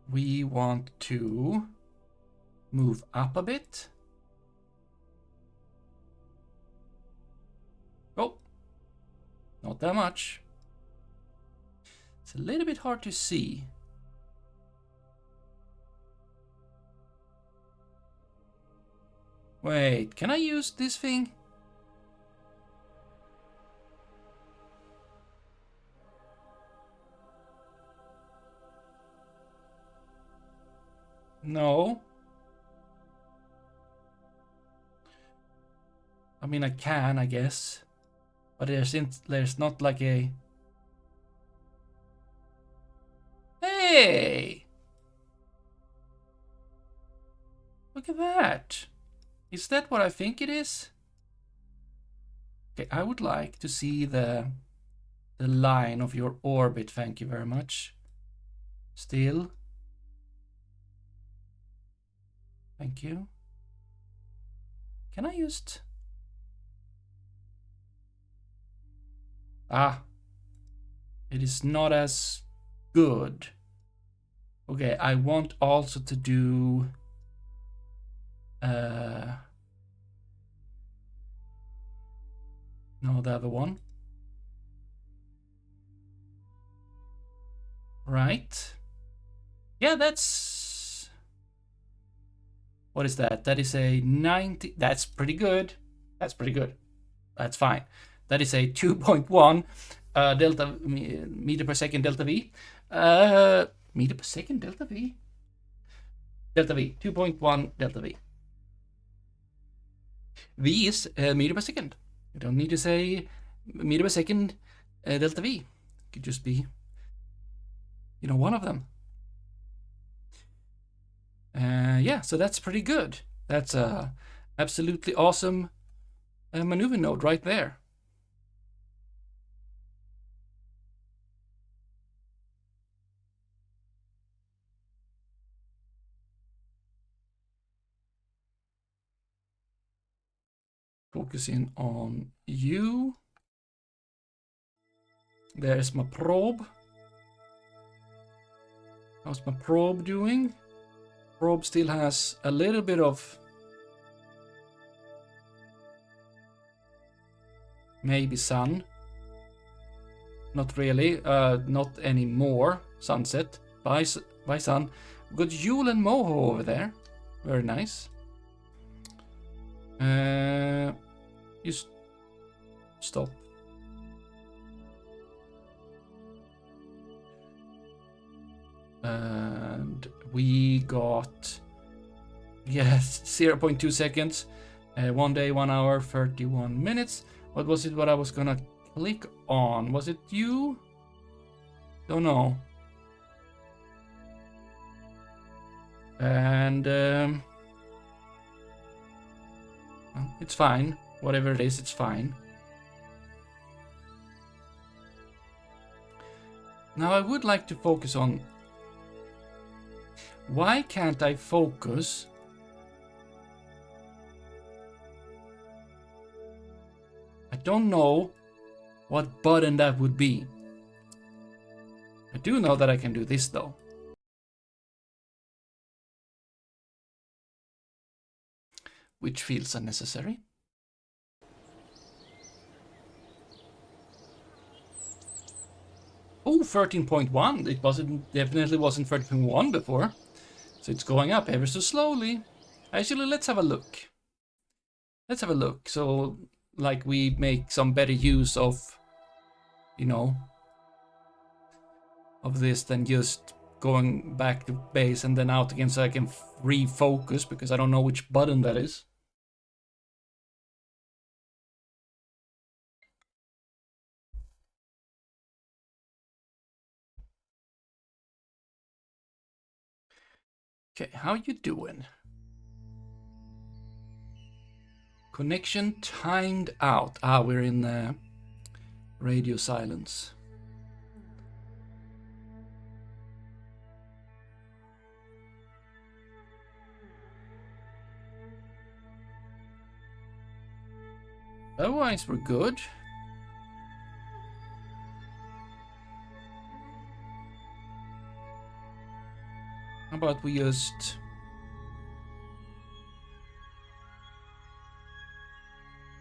Speaker 1: We want to move up a bit. Oh, not that much. It's a little bit hard to see. Wait, can I use this thing? No. I mean, I can, I guess. But there's not like a... Hey! Look at that. Is that what I think it is? Okay, I would like to see the line of your orbit. Thank you very much. Still. Thank you. Can I just... Ah. It is not as good. Okay, I want also to do... no, the other one. Right. Yeah, that's... What is that? That is a 90... That's pretty good. That's pretty good. That's fine. That is a 2.1 delta meter per second delta V. Meter per second delta V? Delta V. 2.1 delta V. V is meter per second. You don't need to say meter per second delta V. It could just be, you know, one of them. Yeah, so that's pretty good. That's a absolutely awesome maneuver node right there. Focusing on you. There's my probe. How's my probe doing? Probe still has a little bit of maybe sun. Not really, not anymore. Sunset by sun. We've got Yule and Moho over there. Very nice. Just stop. And we got, yes, 0.2 seconds. 1 day, 1 hour, 31 minutes. What was it what I was gonna click on? Was it you? Don't know. And it's fine. Whatever it is, it's fine. Now I would like to focus on... Why can't I focus I don't know what button that would be. I do know that I can do this though. Which feels unnecessary. Oh, 13.1. It definitely wasn't 13.1 before. So it's going up ever so slowly. Actually, let's have a look. Let's have a look. So, like, we make some better use of, you know, of this than just going back to base and then out again so I can refocus, because I don't know which button that is. Okay, how you doing? Connection timed out. Ah, we're in radio silence. Otherwise, we're good. How about we just...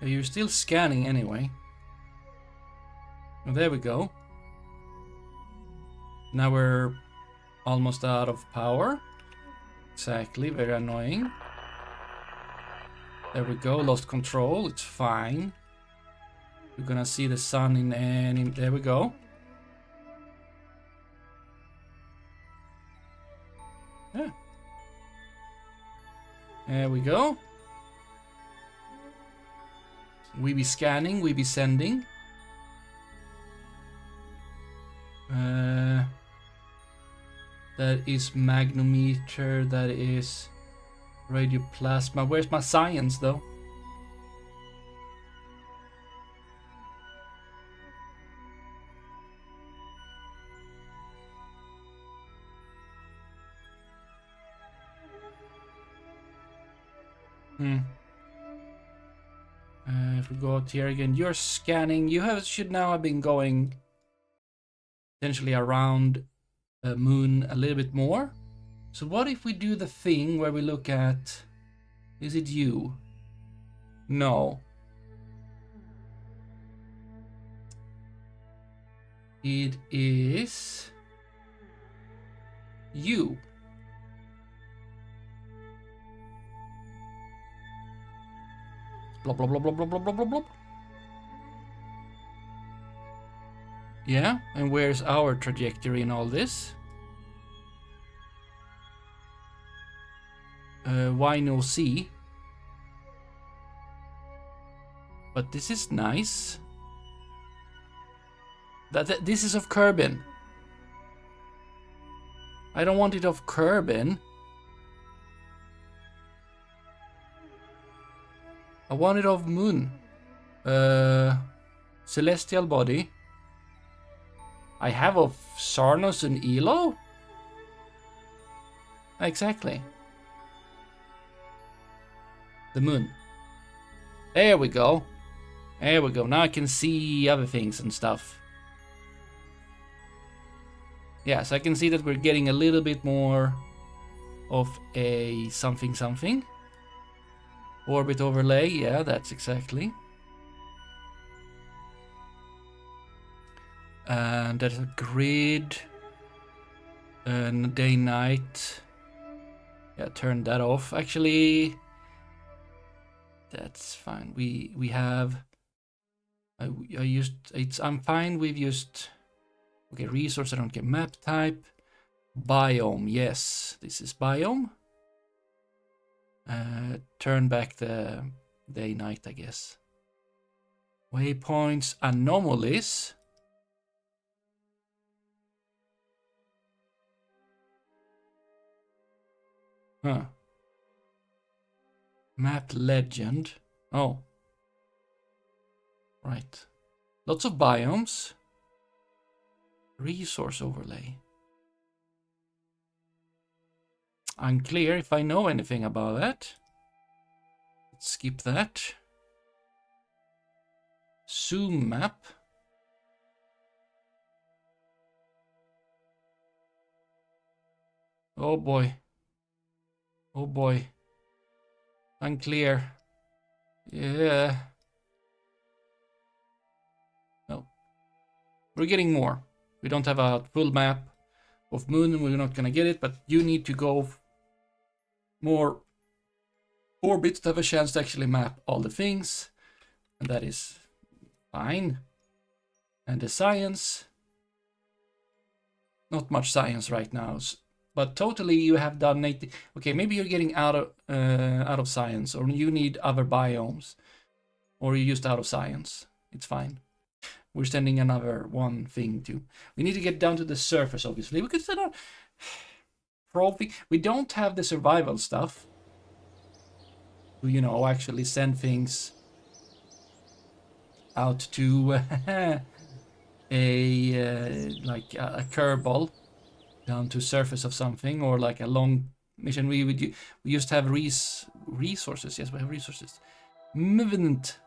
Speaker 1: You're still scanning anyway. Oh, there we go. Now we're almost out of power. Exactly, very annoying. There we go, lost control, it's fine. We're gonna see the sun in any... There we go. Yeah. There we go. We be scanning, we be sending. That is magnometer, that is Radioplasma. Where's my science though? If we go out here again, you're scanning. You should now have been going potentially around the moon a little bit more. So what if we do the thing where we look at, is it you? No. It is you. Blah, blah, blah, blah, blah, blah, blah, blah, blah. Yeah, and where's our trajectory in all this? Why no C? But this is nice. This is of Kerbin. I don't want it of Kerbin. I want it of Moon. Celestial body. I have of Sarnos and Elo? Exactly. The moon. There we go. There we go. Now I can see other things and stuff. Yeah, so I can see that we're getting a little bit more of a something something. Orbit overlay, yeah, that's exactly. And there's a grid. And day night. Yeah, turn that off. Actually, that's fine. We have. I used it's. I'm fine. We've used. Okay, resource. I don't get map type. Biome. Yes, this is biome. Turn back the day night, I guess. Waypoints, anomalies. Huh. Map legend. Oh. Right. Lots of biomes. Resource overlay. Unclear if I know anything about that. Let's skip that. Zoom map. Oh boy. Oh boy. Unclear. Yeah. No. We're getting more. We don't have a full map of moon and we're not gonna get it, but you need to go more orbits to have a chance to actually map all the things. And that is fine. And the science. Not much science right now. But totally you have done 80. Okay, maybe you're getting out of science, or you need other biomes, or you're just out of science. It's fine. We're sending another one thing too. We need to get down to the surface, obviously. We could send out probing. We don't have the survival stuff. You know, actually send things out to like a Kerbal. Down to surface of something, or like a long mission. We used to have resources. Yes, we have resources. Movement.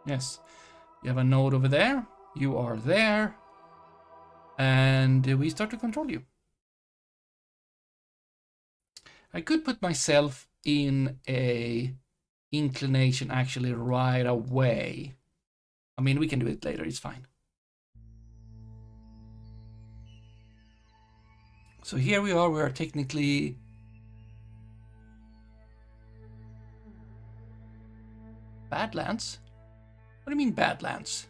Speaker 1: Yes, you have a node over there. You are there, and we start to control you. I could put myself in a inclination actually right away. I mean, we can do it later, it's fine. So here we are technically Badlands? What do you mean Badlands?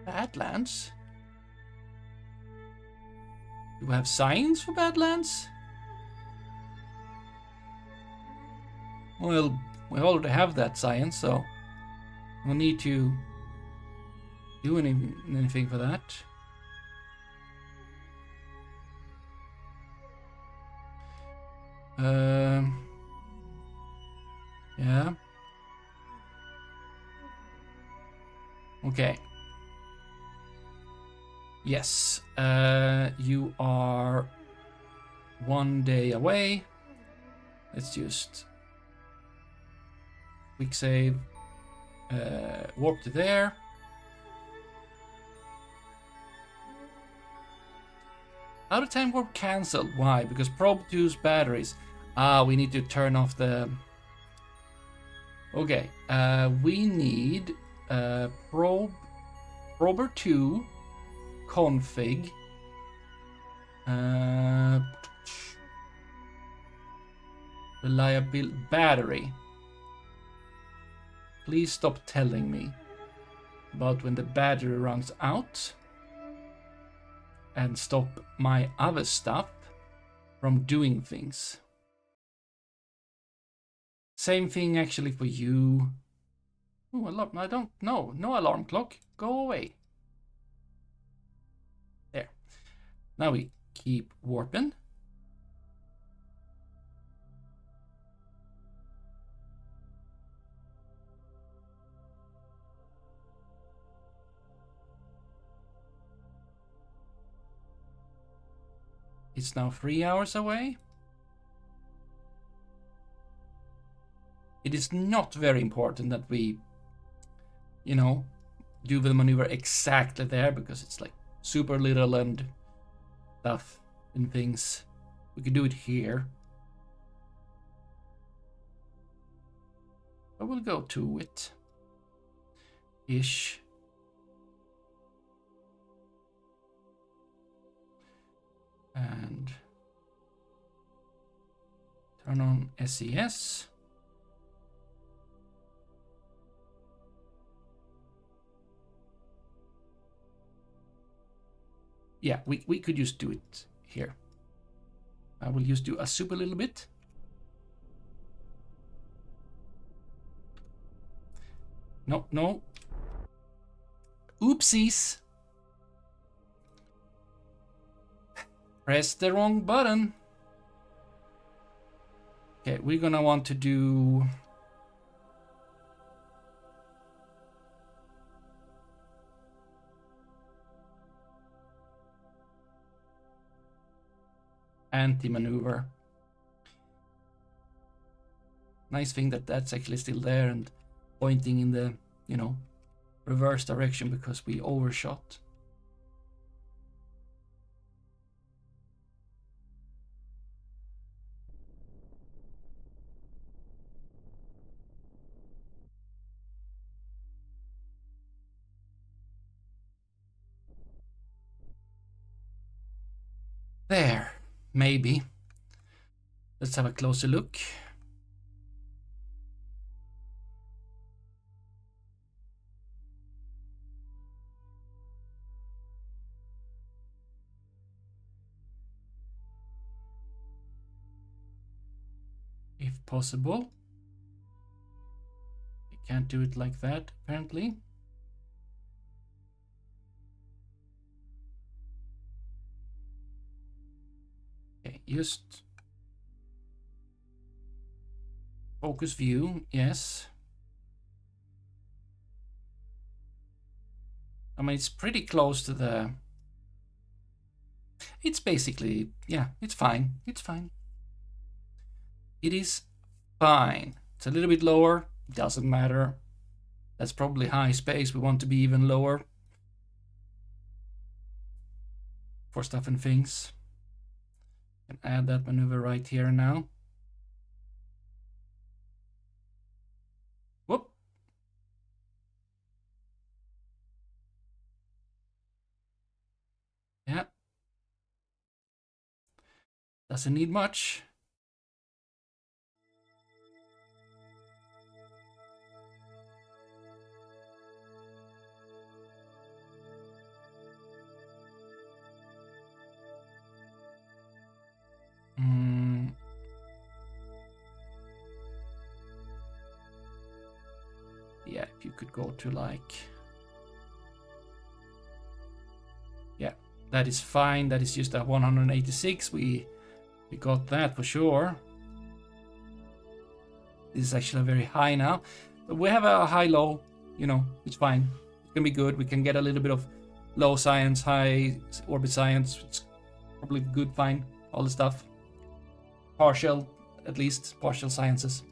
Speaker 1: Badlands? Do we have signs for Badlands? Well, we already have that science, so we'll need to do anything for that. Yeah. Okay. Yes. You are 1 day away. Let's just quick save. Warp to there. Out of time warp cancelled. Why? Because probe 2's batteries. We need to turn off the... Okay, we need prober 2 config. Reliability battery. Please stop telling me about when the battery runs out and stop my other stuff from doing things. Same thing actually for you. Oh, alarm! I don't know. No alarm clock. Go away. There. Now we keep warping. It's now 3 hours away. It is not very important that we, you know, do the maneuver exactly there because it's like super little and stuff and things. We could do it here. I will go to it. Ish. And turn on SES. Yeah, we could just do it here. I will just do a super little bit. No, no. Oopsies. Press the wrong button. Okay, we're gonna want to do... anti-maneuver. Nice thing that that's actually still there and pointing in the, you know, reverse direction because we overshot. There, maybe. Let's have a closer look. If possible. We can't do it like that, apparently. Okay, just focus view, yes. I mean, it's pretty close to the... It's basically, yeah, it's fine. It's fine. It is fine. It's a little bit lower, doesn't matter. That's probably high space. We want to be even lower for stuff and things. And add that maneuver right here now. Whoop. Yeah. Doesn't need much. Yeah, if you could go to like That is fine. That is just a 186. We got that for sure. This is actually very high now. But we have a high-low, you know, it's fine. It's gonna be good. We can get a little bit of low science, high orbit science. It's probably good, fine, all the stuff. Partial, at least, partial sciences.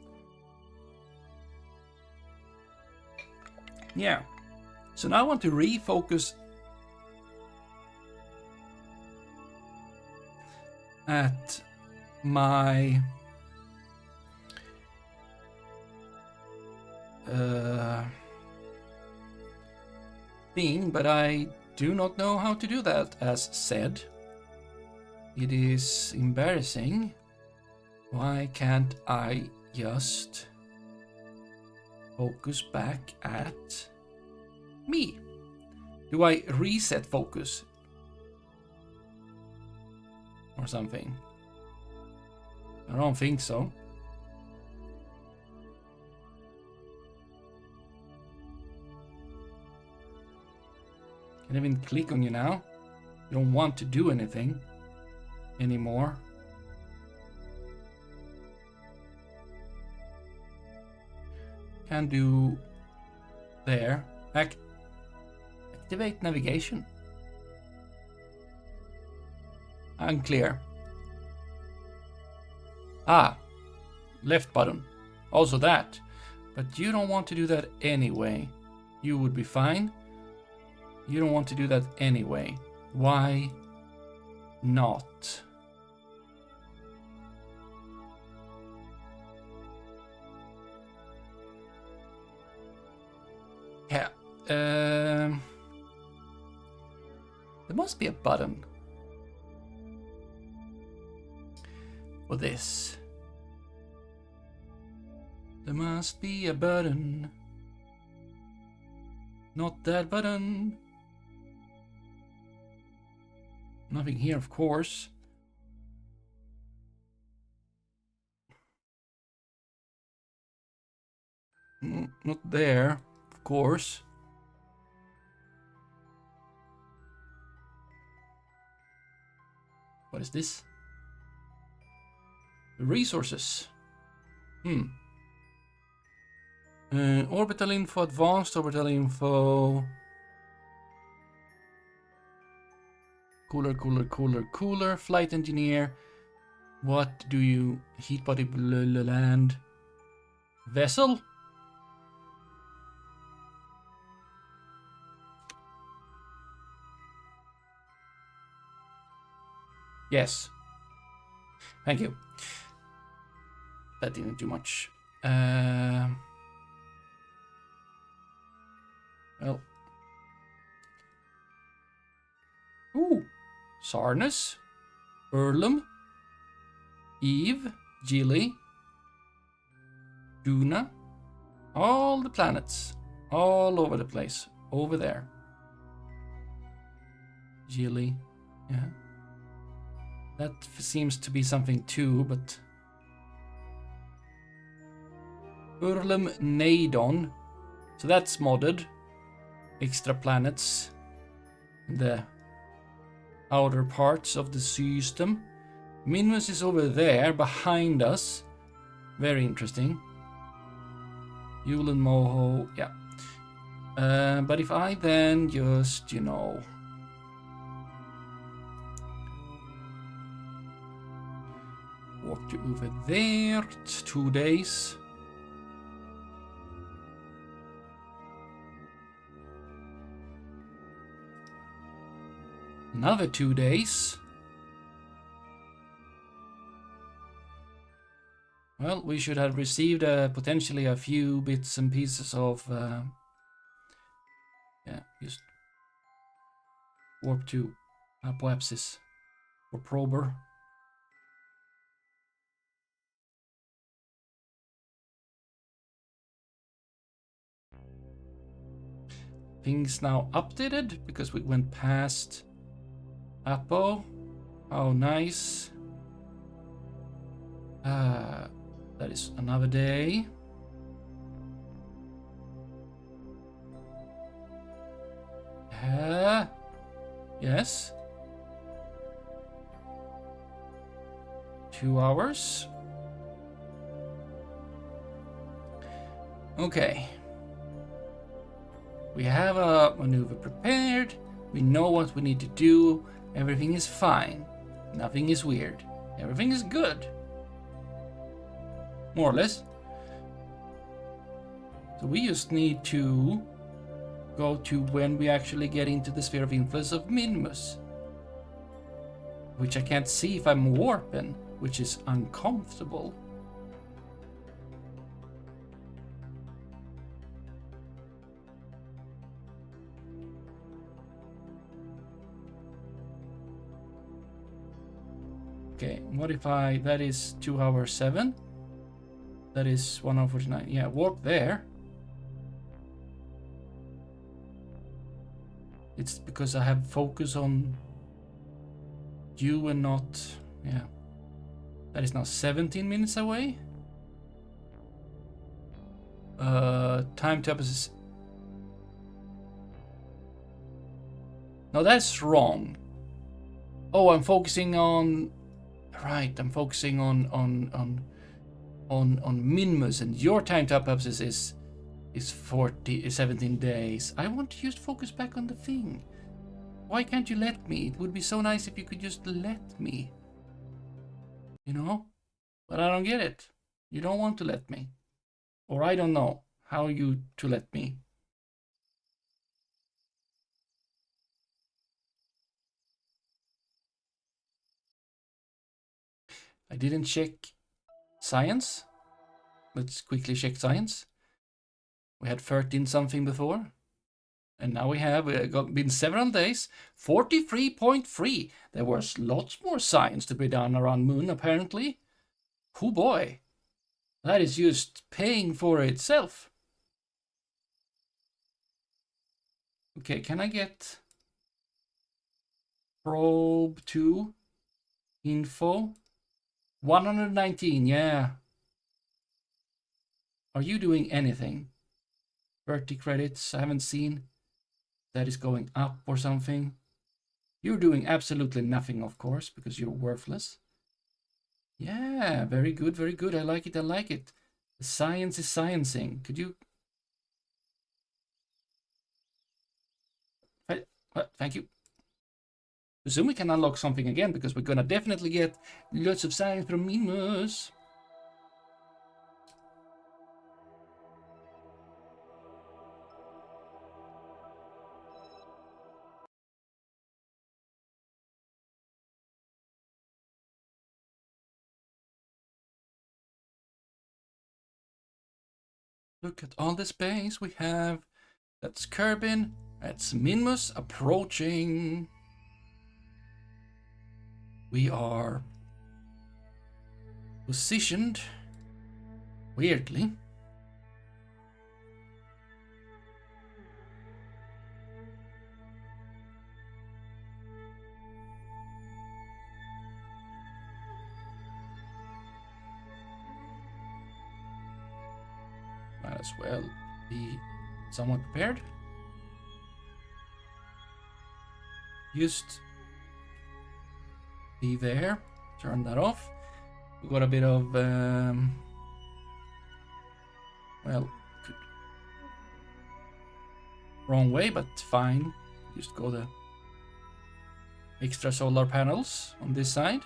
Speaker 1: Yeah. So now I want to refocus at my thing, but I do not know how to do that, as said. It is embarrassing. Why can't I just focus back at me? Do I reset focus or something? I don't think so. Can't even click on you now. You don't want to do anything anymore. Can do there. Activate navigation. Unclear. Ah, left button. Also that. But you don't want to do that anyway. You would be fine. You don't want to do that anyway. Why not? Yeah. There must be a button for this. There must be a button. Not that button. Nothing here, of course. Not there, of course. What is this? Resources. Orbital info, advanced orbital info. Cooler. Flight engineer. What do you... Heat body land. Vessel? Yes. Thank you. That didn't do much. Well. Ooh. Sarnus. Erlum. Eve. Gilly. Duna. All the planets. All over the place. Over there. Gilly. Yeah. That seems to be something too, but... Urlum Nadon. So that's modded. Extra planets in the outer parts of the system. Minmus is over there, behind us. Very interesting. Yule and Moho, yeah. But if I then just, you know... walk you over there, it's 2 days. Another 2 days. Well, we should have received potentially a few bits and pieces of... yeah, just warp to Apoapsis or Prober. Things now updated because we went past Apo. Oh, nice. That is another day. Yes. 2 hours. Okay. We have a maneuver prepared. We know what we need to do. Everything is fine. Nothing is weird. Everything is good. More or less. So we just need to go to when we actually get into the sphere of influence of Minmus. Which I can't see if I'm warping, which is uncomfortable. Okay, what if that is 2 hours 7? That is 1 hour 49. Yeah, warp there. It's because I have focus on you and not, yeah. That is now 17 minutes away. Time to is. No, that's wrong. Oh, I'm focusing on. Right, I'm focusing on Minmus, and your time to purposes is 17 days. I want to just focus back on the thing. Why can't you let me? It would be so nice if you could just let me. You know? But I don't get it. You don't want to let me. Or I don't know how you to let me. I didn't check science. Let's quickly check science. We had 13 something before. And now we have been several days. 43.3. There was lots more science to be done around Moon, apparently. Oh boy. That is just paying for itself. Okay, can I get probe 2 info? 119, yeah. Are you doing anything? 30 credits, I haven't seen. That is going up or something. You're doing absolutely nothing, of course, because you're worthless. Yeah, very good, very good. I like it, I like it. The science is sciencing. Could you... Thank you. Assume we can unlock something again, because we're gonna definitely get lots of science from Minmus. Look at all the space we have. That's Kerbin. That's Minmus approaching. We are positioned weirdly. Might as well be somewhat prepared. Just be there. Turn that off. We got a bit of well, wrong way, but fine. Just go the extra solar panels on this side.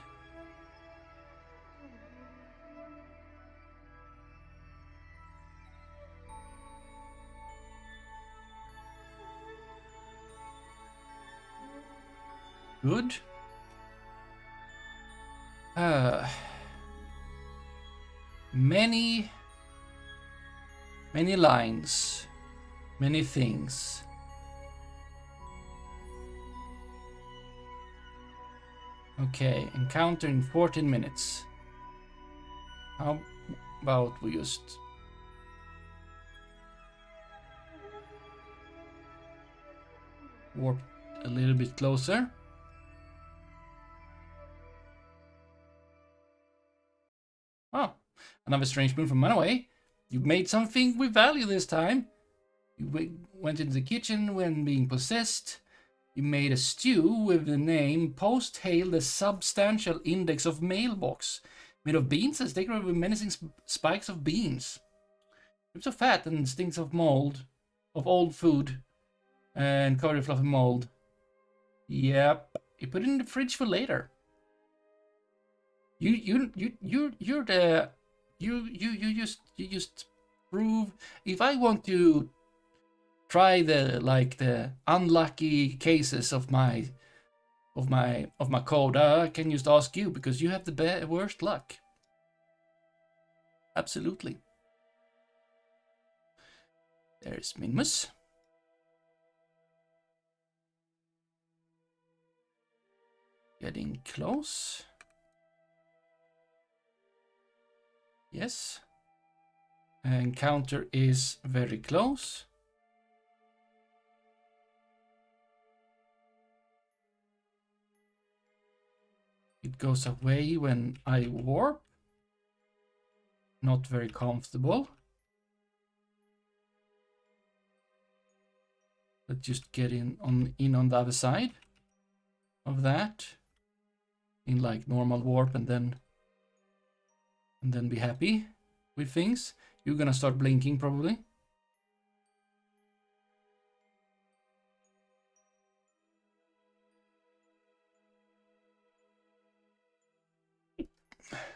Speaker 1: Good. Many lines, many things. Okay, encounter in 14 minutes. How about we just warp a little bit closer? Oh, another strange moon from Manaway. You made something with value this time. You went into the kitchen when being possessed. You made a stew with the name Post Hail the Substantial Index of Mailbox. Made of beans and decorated with menacing spikes of beans. It's so fat and stinks of mold, of old food, and covered in fluffy mold. Yep, you put it in the fridge for later. You just prove. If I want to try the unlucky cases of my code, I can just ask you because you have the worst luck. Absolutely. There's Minmus. Getting close. Yes. And counter is very close. It goes away when I warp. Not very comfortable. Let's just get in on the other side of that. In like normal warp and then be happy with things. You're gonna start blinking probably.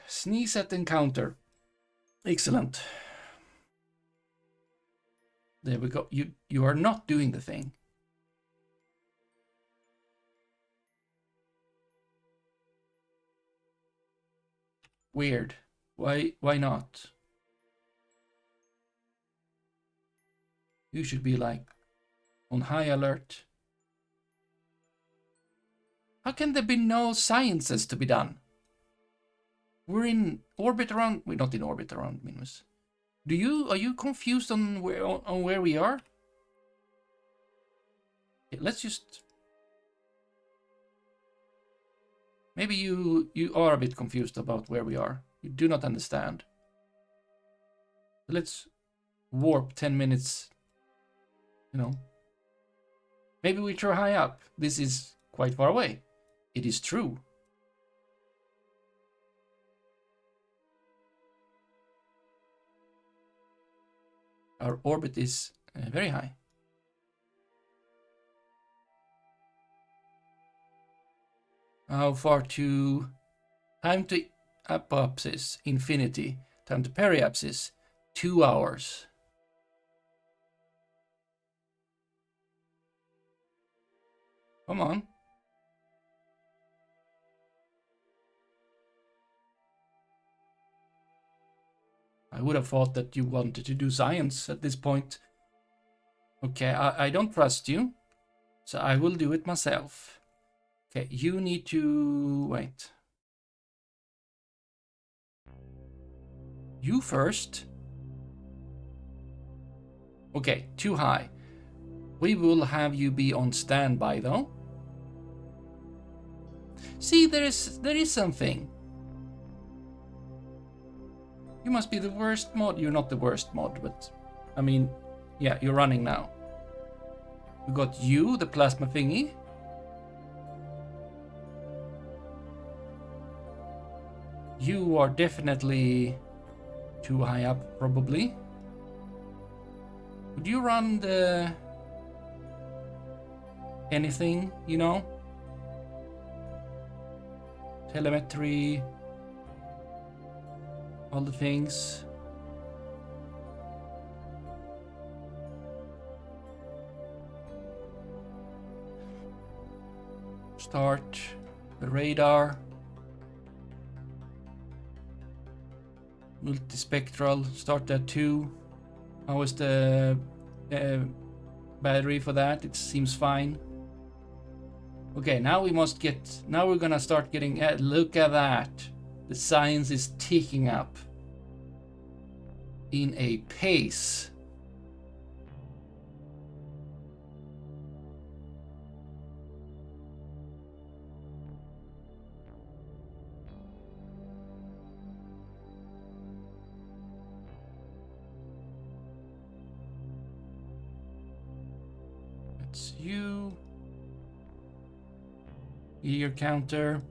Speaker 1: Sneeze at encounter. Excellent. There we go. You are not doing the thing. Weird. Why not? You should be like on high alert. How can there be no sciences to be done? We're in orbit around. We're not in orbit around Minus. Are you confused on where we are? Okay, let's just. Maybe you are a bit confused about where we are. You do not understand. Let's warp 10 minutes. You know. Maybe we throw high up. This is quite far away. It is true. Our orbit is very high. How far to time to apopsis infinity? Time to periapsis 2 hours. Come on. I would have thought that you wanted to do science at this point. Okay, I don't trust you, so I will do it myself. Okay, you need to wait. You first. Okay, too high. We will have you be on standby though. See, there is something. You must be the worst mod. You're not the worst mod, but I mean, yeah, you're running now. We got you, the plasma thingy. You are definitely too high up, probably. Would you run the anything, you know? Telemetry, all the things. Start the radar. Multispectral, start that too. How is the battery for that? It seems fine. Okay, now we must get, now we're gonna start getting, look at that. The science is ticking up in a pace. That's you. Year counter.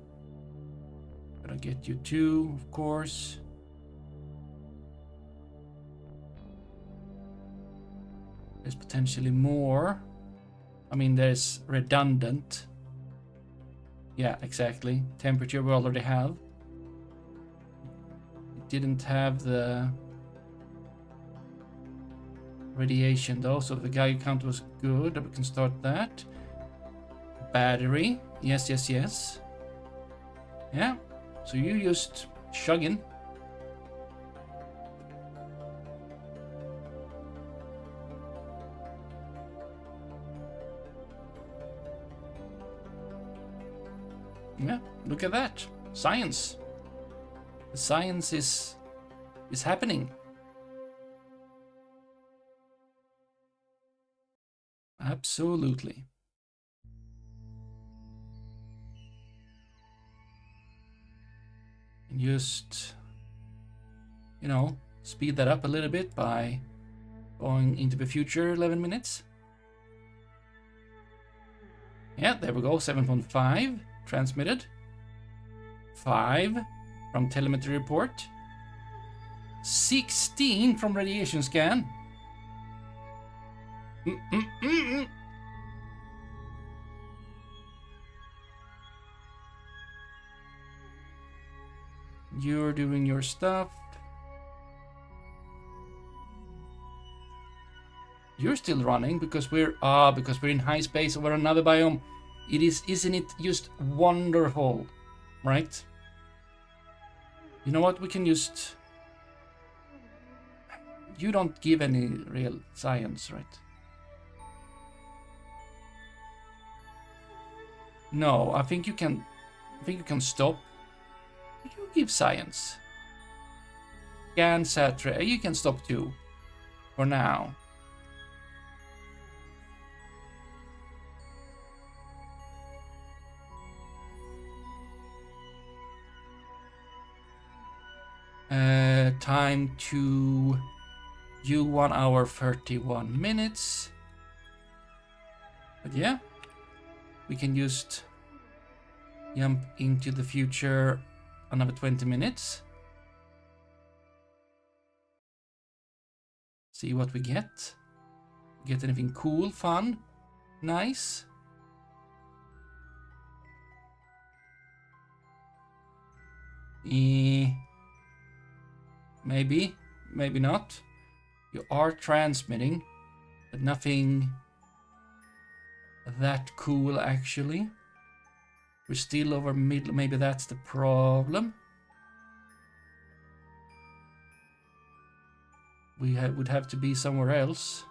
Speaker 1: Gonna get you too, of course. There's potentially more. I mean, there's redundant. Yeah, exactly. Temperature we already have. It didn't have the radiation though, so the Geiger count was good. We can start that. Battery. Yes, yes, yes. Yeah. So you just chugging. Yeah, look at that. Science. The science is happening. Absolutely. And just, you know, speed that up a little bit by going into the future 11 minutes. Yeah, there we go. 7.5 transmitted. 5 from telemetry report. 16 from radiation scan. You're doing your stuff. You're still running because we're in high space over another biome. Isn't it just wonderful, right? You know what? We can just. You don't give any real science, right? No, I think you can. I think you can stop. You give science. Scan Satra. You can stop too. For now. Time to you 1 hour 31 minutes. But yeah, we can just jump into the future another 20 minutes. See what we get. Get anything cool, fun, nice. Maybe, maybe not. You are transmitting, but nothing that cool actually. We're still over middle, maybe that's the problem. We would have to be somewhere else.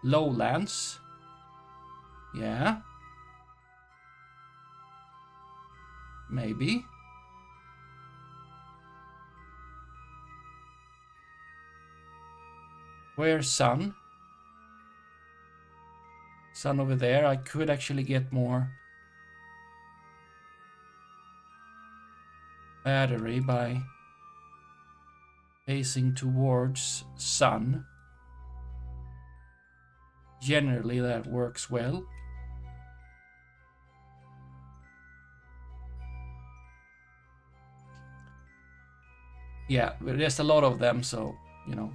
Speaker 1: Lowlands. Yeah. Maybe. Where's sun? Sun over there. I could actually get more battery by facing towards sun. Generally that works well. Yeah, there's a lot of them, so, you know.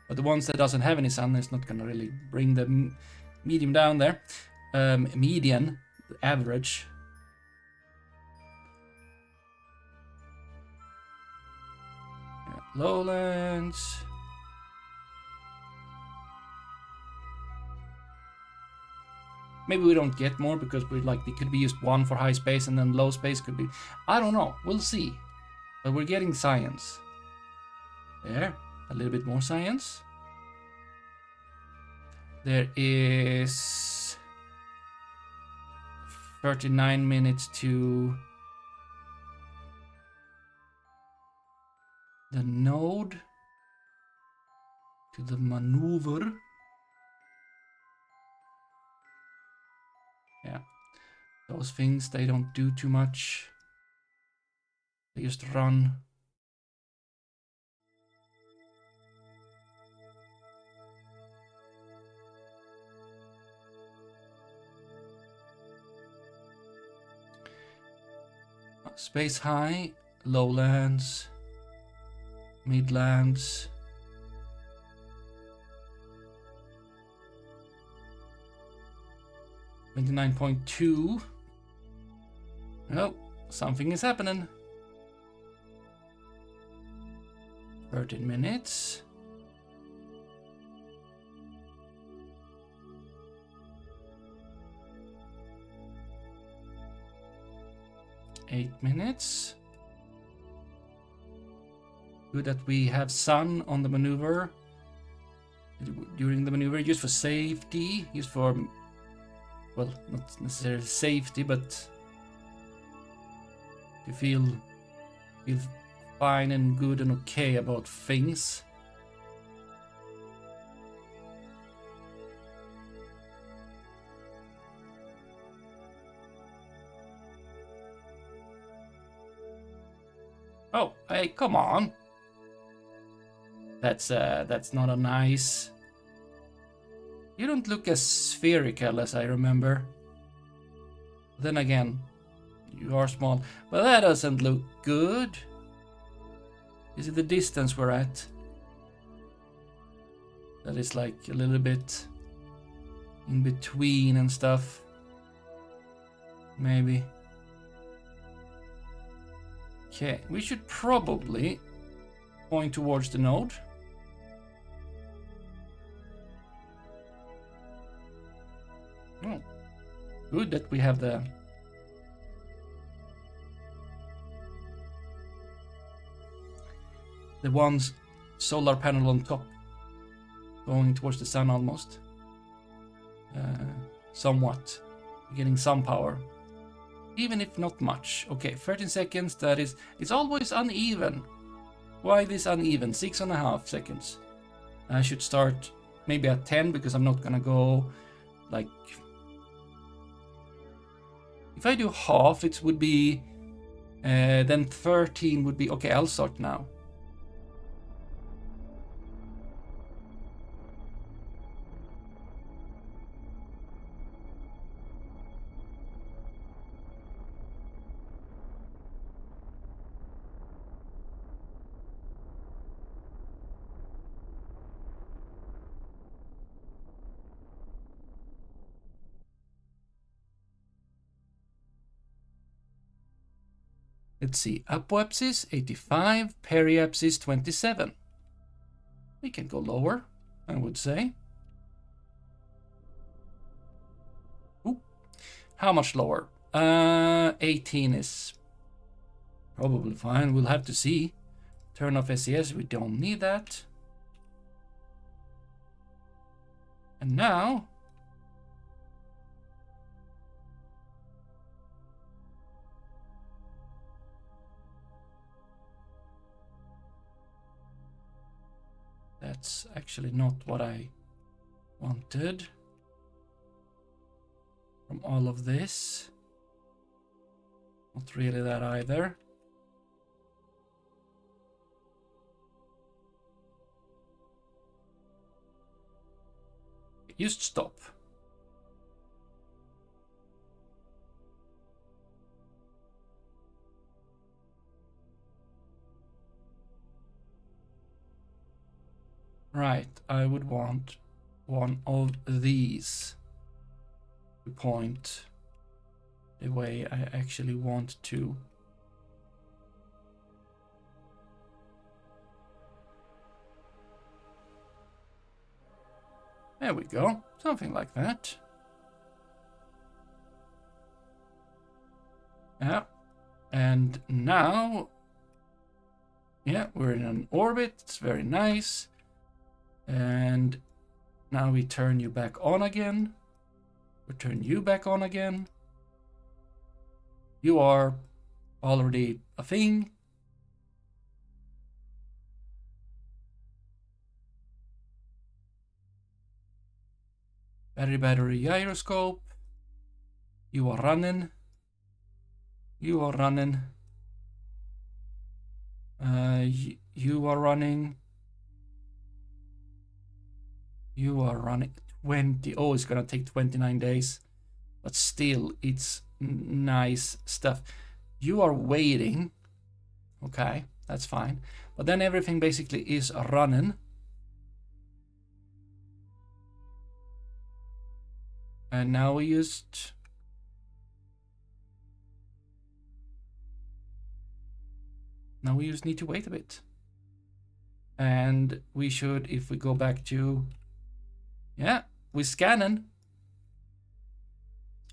Speaker 1: But the ones that doesn't have any sun is not gonna really bring the medium down there. Median, average. Yeah, lowlands. Maybe we don't get more because we're like, it could be just 1 for high space and then low space could be, I don't know, we'll see. But we're getting science. There, a little bit more science. There is 39 minutes to the node, to the maneuver. Yeah, those things, they don't do too much. They just run. Space high, lowlands, midlands. $29.2. Well, something is happening. 13 minutes. Eight minutes. Good that we have sun on the maneuver. During the maneuver, used for safety, used for, well, not necessarily safety, but to feel fine and good and okay about things. Oh, hey, come on. That's not a nice. You don't look as spherical as I remember. Then again, you are small, but that doesn't look good. Is it the distance we're at? That is like a little bit in between and stuff. Maybe. Okay, we should probably point towards the node. Oh, good that we have the one solar panel on top, going towards the sun almost. Somewhat, getting some power, even if not much. Okay, 13 seconds. That is, it's always uneven. Why this uneven? 6.5 seconds. I should start maybe at 10 because I'm not gonna go like. If I do half, it would be then 13 would be okay. I'll start now. Let's see, apoapsis 85, periapsis 27. We can go lower, I would say. Ooh. How much lower? 18 is probably fine. We'll have to see. Turn off SES, we don't need that. And now, that's actually not what I wanted from all of this. Not really that either. Just stop. Right, I would want one of these to point the way I actually want to. There we go, something like that. Yeah, and now, yeah, we're in an orbit, it's very nice. And now we turn you back on again. We turn you back on again. You are already a thing. Battery gyroscope. You are running. You are running. You are running. You are running 20. Oh, it's gonna take 29 days. But still, it's nice stuff. You are waiting. Okay, that's fine. But then everything basically is running. And now we just... Now we just need to wait a bit. And we should, if we go back to... Yeah, we're scanning.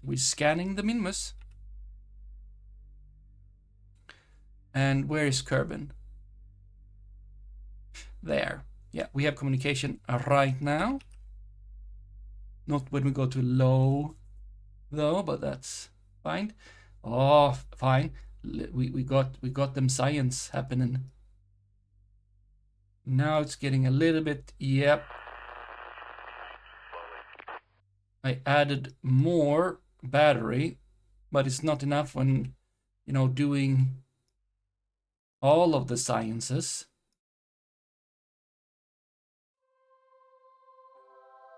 Speaker 1: We're scanning the Minmus. And where is Kerbin? There. Yeah, we have communication right now. Not when we go to low, though, but that's fine. Oh, fine. We got them science happening. Now it's getting a little bit. Yep. I added more battery, but it's not enough when, you know, doing all of the sciences.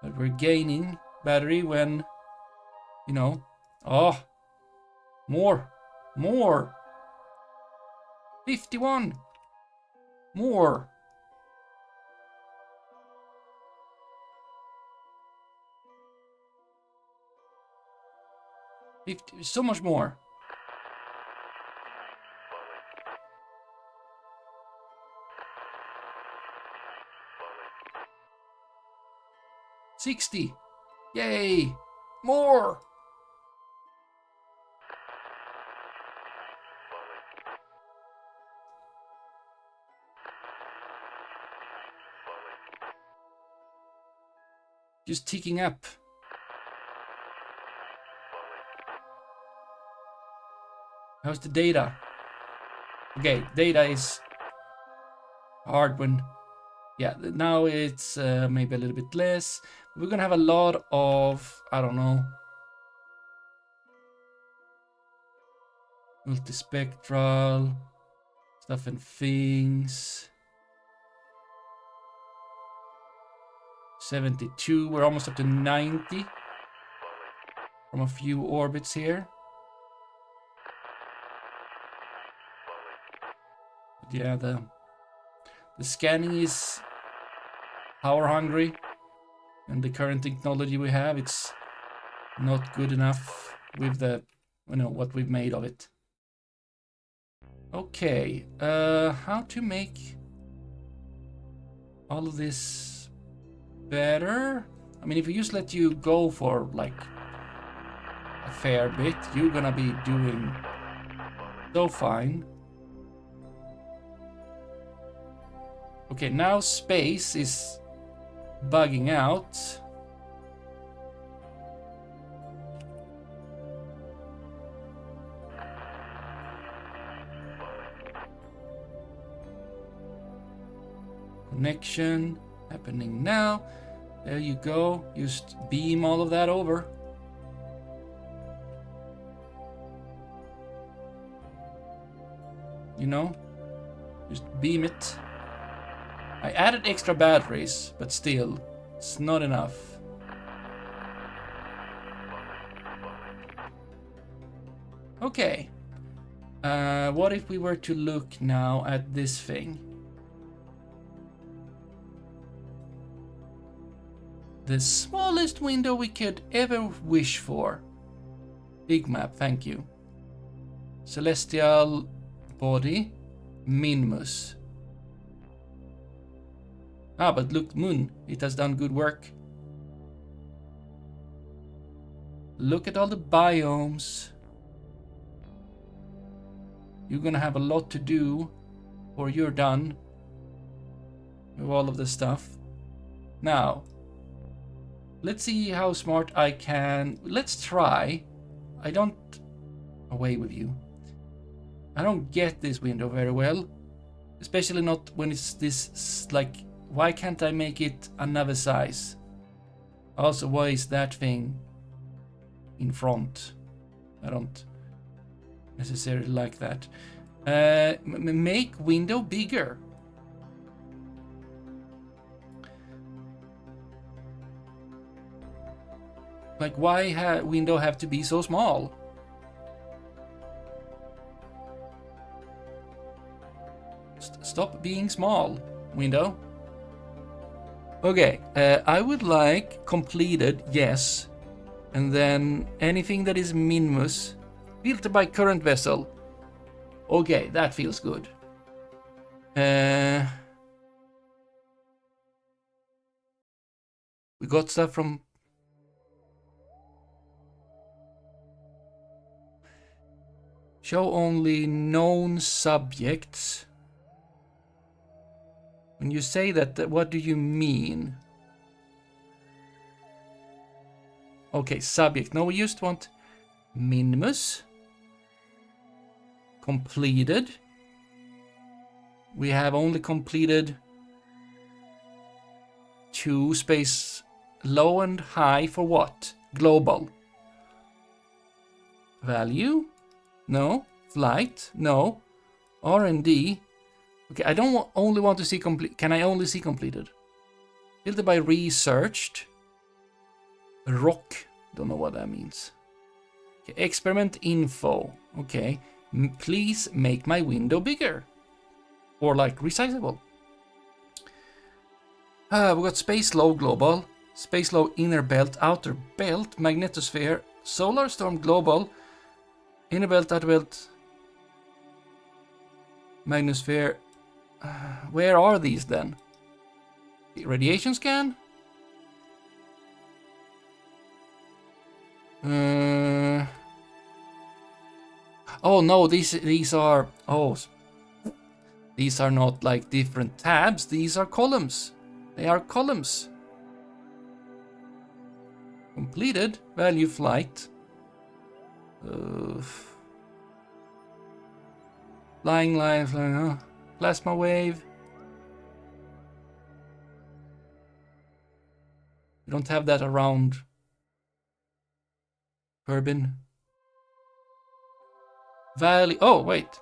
Speaker 1: But we're gaining battery when, you know, oh, more. 51, more. 50, so much more. $60, yay, more. Just ticking up. How's the data? Okay, data is hard when... Yeah, now it's maybe a little bit less. We're gonna have a lot of, I don't know, multispectral stuff and things. 72, we're almost up to 90 from a few orbits here. But yeah, the scanning is power hungry, and the current technology we have, it's not good enough with the, you know, what we've made of it. Okay, how to make all of this better? I mean, if we just let you go for like a fair bit, you're gonna be doing so fine. Okay, now space is bugging out. Connection happening now. There you go. Just beam all of that over. You know, just beam it. I added extra batteries, but still, it's not enough. Okay. What if we were to look now at this thing? The smallest window we could ever wish for. Big map, thank you. Celestial body, Minmus. Ah, but look, Moon, it has done good work. Look at all the biomes. You're gonna have a lot to do before you're done with all of the stuff. Now, let's see how smart I can. Let's try. I don't... Away with you. I don't get this window very well. Especially not when it's this, like... Why can't I make it another size? Also, why is that thing in front? I don't necessarily like that. Make window bigger. Like, why window have to be so small? Just stop being small, window. Okay, I would like completed, yes. And then anything that is minimus, filter by current vessel. Okay, that feels good. We got stuff from... Show only known subjects. When you say that, what do you mean? Okay, subject. No, we just want minimus. Completed. We have only completed 2 space low and high for what? Global. Value? No. Flight? No. R&D? Okay, I don't only want to see complete. Can I only see completed? Filter by researched. Rock. Don't know what that means. Okay, experiment info. Okay. Please make my window bigger. Or like resizable. We got space low global. Space low inner belt, outer belt, magnetosphere, solar storm global, inner belt, outer belt, magnetosphere. Where are these then? Radiation scan? Oh no, these are... Oh, these are not like different tabs. These are columns. They are columns. Completed. Value flight. Flying line, flying, plasma wave. We don't have that around Kerbin. Value. Oh, wait.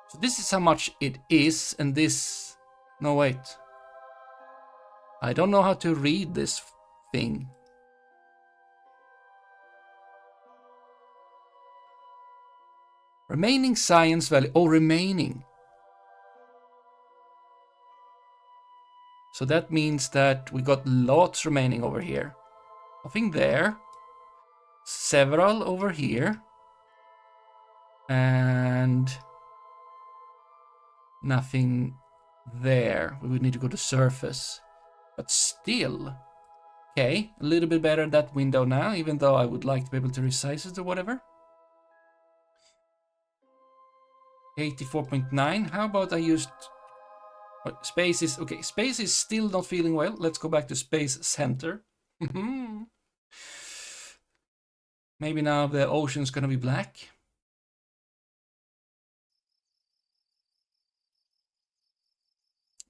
Speaker 1: So this is how much it is, and this... No, wait. I don't know how to read this thing. Remaining science value. Oh, remaining. So that means that we got lots remaining over here. Nothing there. Several over here. And nothing there. We would need to go to surface. But still. Okay, a little bit better that window now, even though I would like to be able to resize it or whatever. 84.9. How about I used... Space is... Okay, space is still not feeling well. Let's go back to space center. Maybe now the ocean's gonna be black.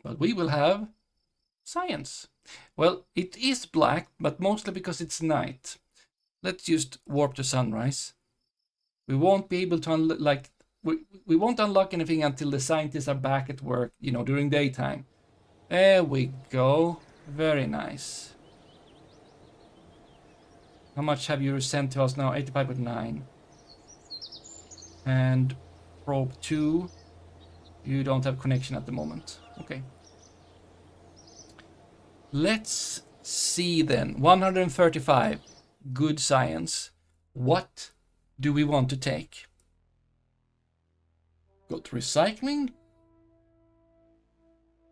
Speaker 1: But we will have science. Well, it is black, but mostly because it's night. Let's just warp to sunrise. We won't be able to we won't unlock anything until the scientists are back at work, you know, during daytime. There we go. Very nice. How much have you sent to us now? 85.9. And probe 2. You don't have connection at the moment. Okay. Let's see then. 135. Good science. What do we want to take? Got recycling.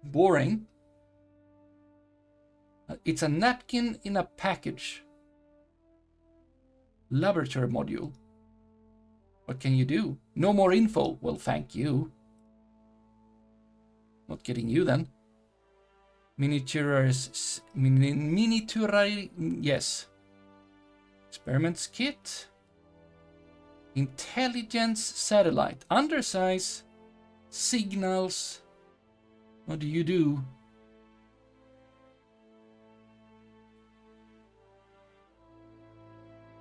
Speaker 1: Boring. It's a napkin in a package. Laboratory module. What can you do? No more info. Well, thank you. Not getting you then. Miniaturize. Yes. Experiments kit. Intelligence satellite. Undersize. Signals. What do you do?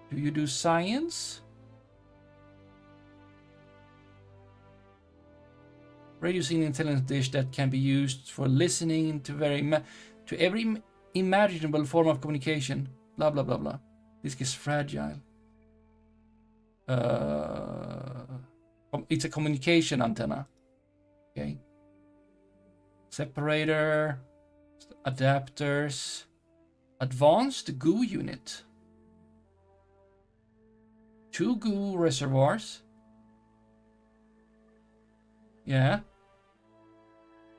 Speaker 1: Do you do science? Radio signal intelligence dish that can be used for listening to every imaginable form of communication. Blah blah blah blah. This is fragile. It's a communication antenna. Okay. separator, adapters, advanced goo unit, 2 goo reservoirs. Yeah.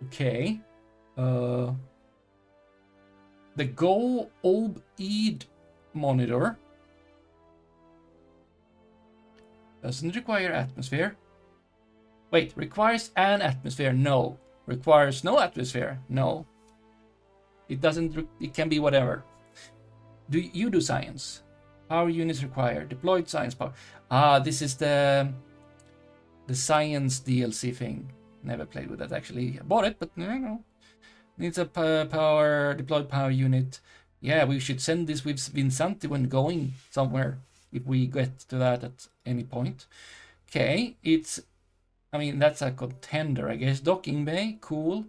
Speaker 1: Okay. The Go OB-ED monitor doesn't require atmosphere. Wait, requires an atmosphere? No. Requires no atmosphere? No. It doesn't. It can be whatever. Do you do science? Power units required. Deployed science power. Ah, this is the science DLC thing. Never played with that actually. I bought it, but no. Needs a deployed power unit. Yeah, we should send this with Vincenti when going somewhere, if we get to that at any point. Okay, I mean, that's a contender, I guess. Docking bay, cool.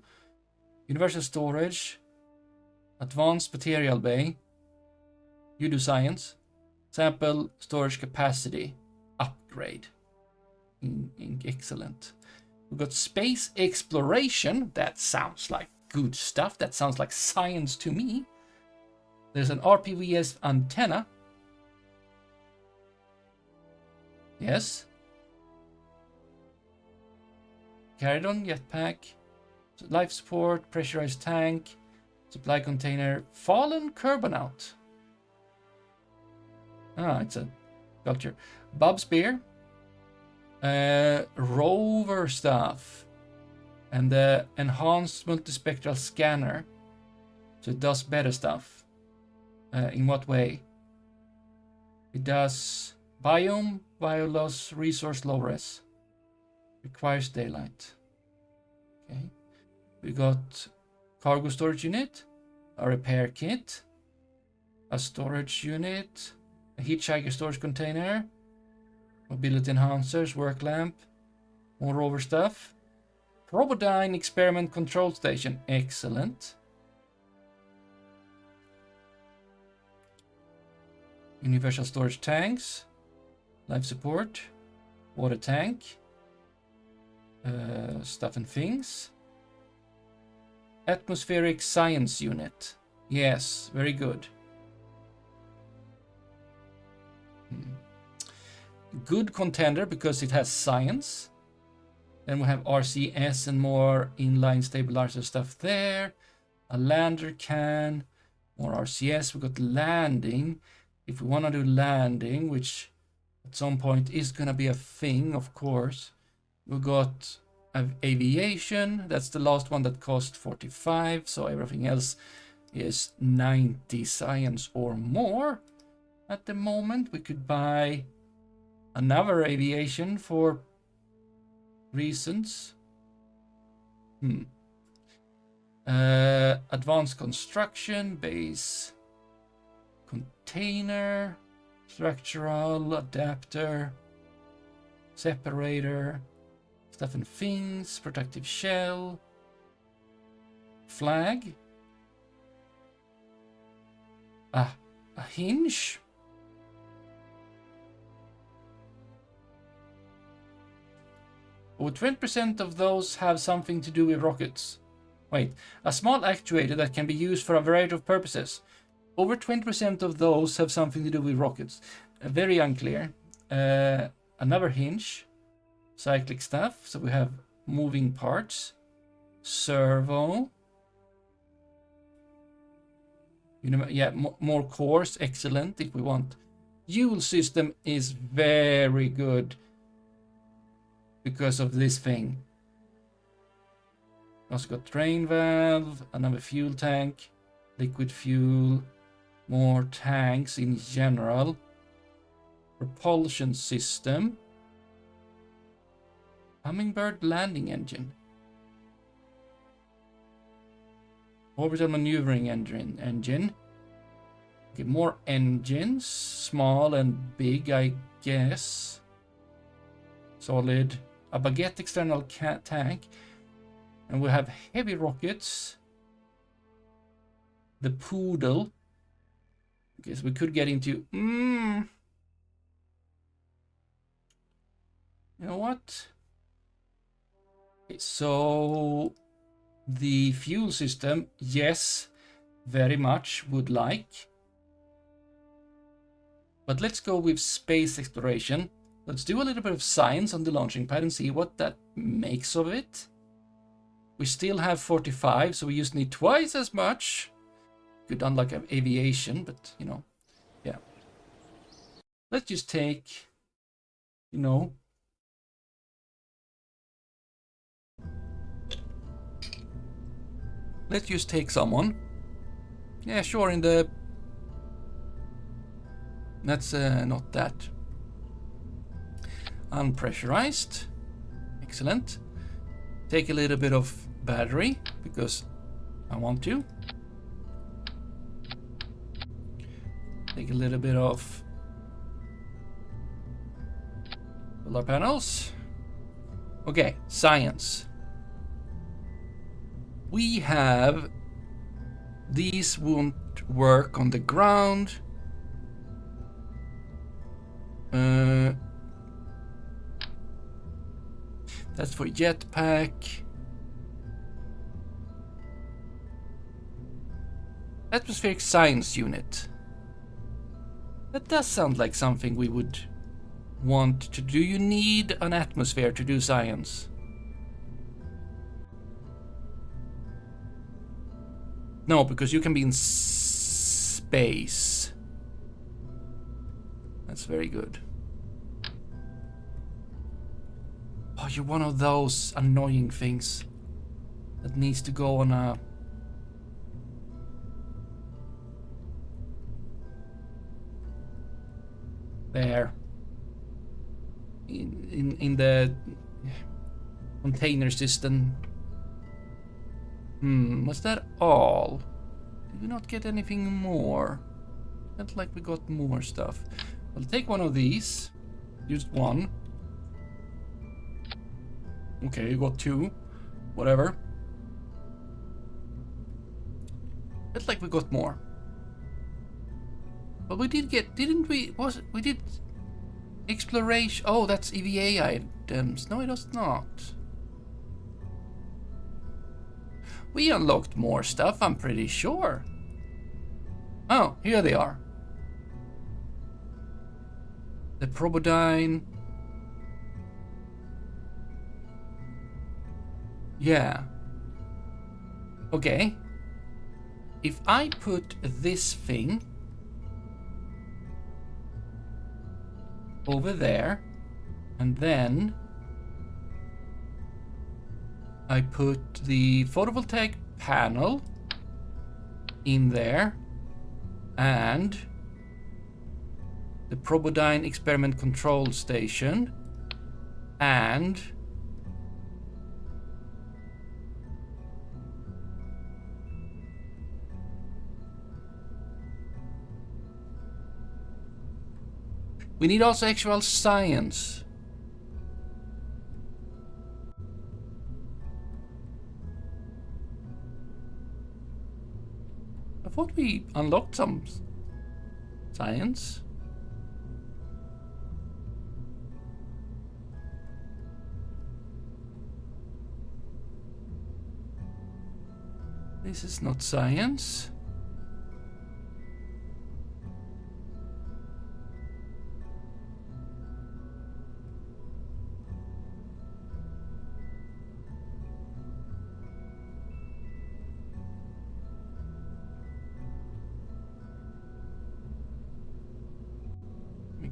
Speaker 1: Universal storage. Advanced material bay. You do science. Sample storage capacity. Upgrade. Excellent. We've got space exploration. That sounds like good stuff. That sounds like science to me. There's an RPVS antenna. Yes. Carried on jetpack. Life support, pressurized tank, supply container, fallen Kerbanaut. Ah, it's a sculpture. Bob Spear. Rover stuff. And the enhanced multispectral scanner. So it does better stuff. In what way? It does biome, bioloss, resource low res. Requires daylight. Okay. We got cargo storage unit, a repair kit, a storage unit, a hitchhiker storage container, mobility enhancers, work lamp, more rover stuff. Robodyne experiment control station. Excellent. Universal storage tanks, life support, water tank, stuff and things. Atmospheric science unit. Yes, very good. Good contender because it has science. Then we have RCS and more inline stabilizer stuff there. A lander can, more RCS. We got landing. If we want to do landing, which at some point is going to be a thing, of course. We got aviation. That's the last one that cost 45. So everything else is 90 science or more. At the moment, we could buy another aviation for reasons. Advanced construction, base, container, structural, adapter, separator, stuff and things, protective shell, flag, a hinge. Over 20% of those have something to do with rockets. Wait, a small actuator that can be used for a variety of purposes. Over 20% of those have something to do with rockets. Very unclear. Another hinge. Cyclic stuff. So we have moving parts. Servo. Yeah, more cores. Excellent if we want. Fuel system is very good because of this thing. Also got drain valve, another fuel tank, liquid fuel, more tanks in general, propulsion system, hummingbird landing engine, orbital maneuvering engine. Okay, more engines, small and big, I guess. Solid. A baguette external tank. And we have heavy rockets. The poodle. Okay, so we could get into... You know what? Okay, so... The fuel system, yes, very much would like. But let's go with space exploration. Let's do a little bit of science on the launching pad and see what that makes of it. We still have 45, so we just need twice as much. Could unlock aviation, but you know, yeah. Let's just take, you know, let's just take someone. Yeah, sure, in the... That's not that. Unpressurized. Excellent. Take a little bit of battery, because I want to. Take a little bit of solar panels. Okay, science. We have... These won't work on the ground. That's for jetpack. Atmospheric science unit. That does sound like something we would want to do. You need an atmosphere to do science. No, because you can be in space. That's very good. Oh, you're one of those annoying things that needs to go on a... There. In the container system. Was that all? Did we not get anything more? Felt like we got more stuff. I'll take one of these. Just one. Okay, you got two. Whatever. Felt like we got more. But we did get, didn't we? We did exploration. Oh, that's EVA items. No, it was not. We unlocked more stuff, I'm pretty sure. Oh, here they are. The Probodyne. Yeah. Okay. If I put this thing over there, and then I put the photovoltaic panel in there, and the Probodyne experiment control station, and we need also actual science. I thought we unlocked some science. This is not science.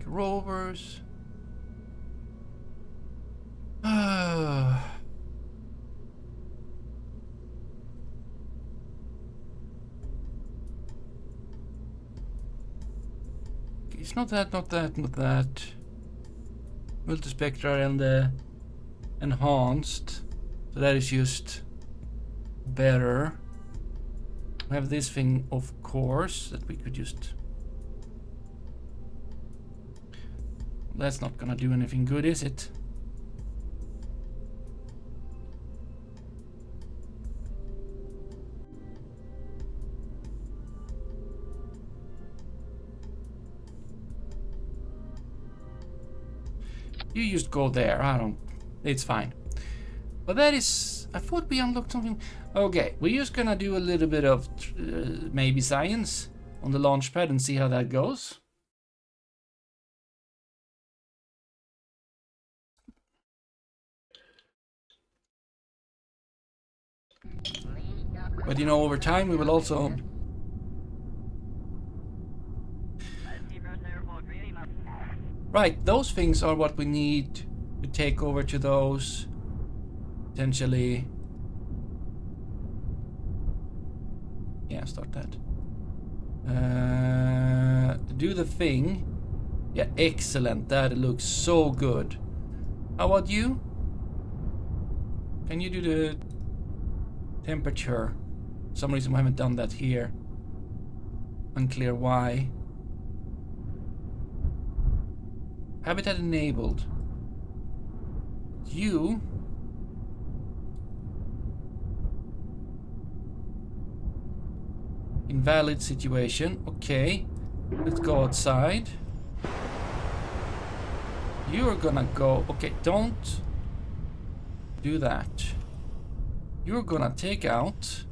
Speaker 1: Rovers. It's not that, not that, not that. Multispectral and the enhanced. So that is just better. We have this thing, of course, that we could just... That's not gonna do anything good, is it? You just go there. I don't... It's fine. But that is... I thought we unlocked something. Okay, we're just gonna do a little bit of maybe science on the launch pad and see how that goes. But you know, over time we will also... Right, those things are what we need to take over to those. Potentially... Yeah, start that. Do the thing. Yeah, excellent. That looks so good. How about you? Can you do the temperature? For some reason we haven't done that here. Unclear why. Habitat enabled. You... Invalid situation. Okay. Let's go outside. You're gonna go... Okay, don't do that. You're gonna take out...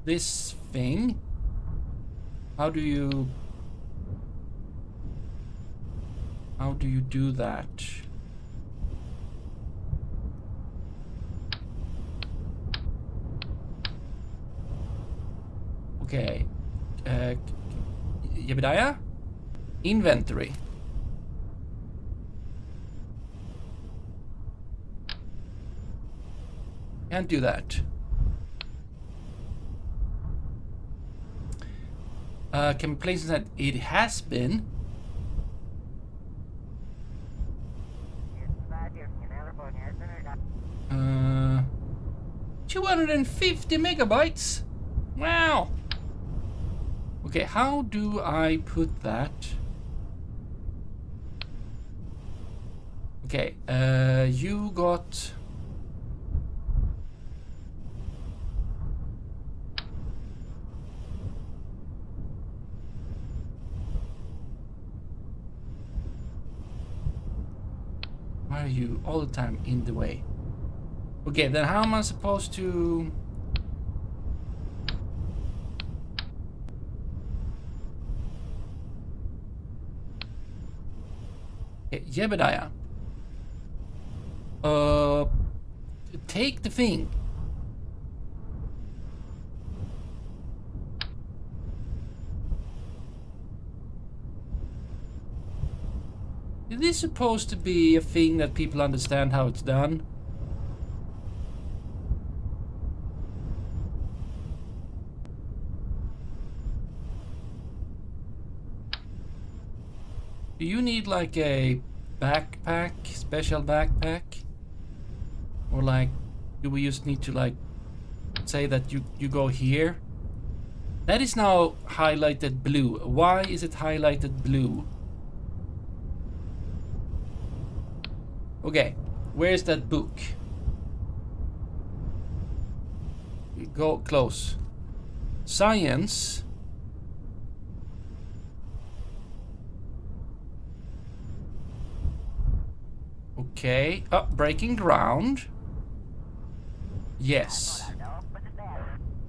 Speaker 1: this thing. How do you do that? Okay. Jebediah? Inventory. Can't do that. Can we place that it has been? Uh, 250 megabytes? Wow! Okay, how do I put that? Okay, you got... Why are you all the time in the way? Okay, then how am I supposed to... Okay, Jebediah. Take the thing. Is this supposed to be a thing that people understand how it's done? Do you need like a backpack, special backpack? Or like, do we just need to like say that you go here? That is now highlighted blue. Why is it highlighted blue? Okay, where's that book? We go close. Science. Okay. Oh, breaking ground. Yes.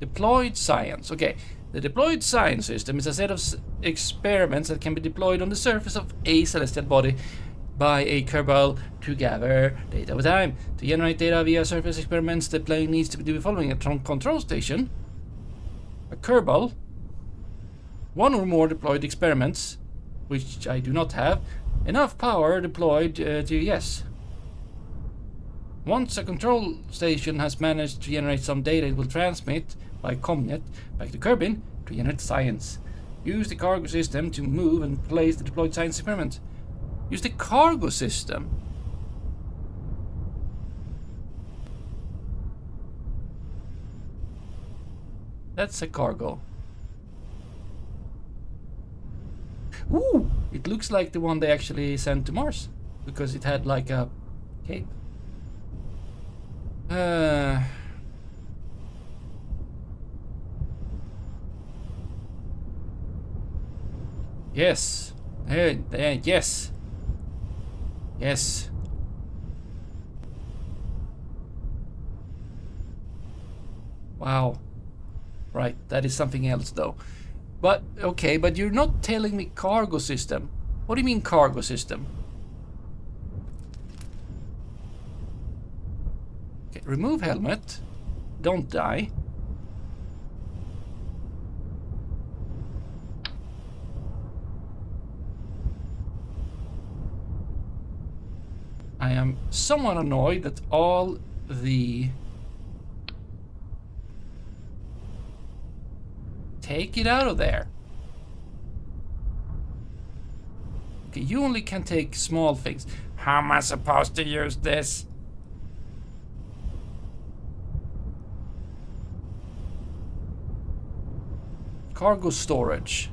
Speaker 1: Deployed science. Okay. The deployed science system is a set of experiments that can be deployed on the surface of a celestial body by a Kerbal to gather data over time. To generate data via surface experiments, the plane needs to do the following: a control station, a Kerbal, one or more deployed experiments, which I do not have, enough power deployed to yes. Once a control station has managed to generate some data, it will transmit by ComNet back to Kerbin to generate science. Use the cargo system to move and place the deployed science experiment. Use the cargo system. That's a cargo. Ooh! It looks like the one they actually sent to Mars, because it had like a cape. Yes. Yes. Yes. Wow. Right, that is something else though. But, okay, but you're not telling me cargo system. What do you mean cargo system? Okay, remove helmet. Don't die. I am somewhat annoyed that all the... Take it out of there. Okay, you only can take small things. How am I supposed to use this? Cargo storage.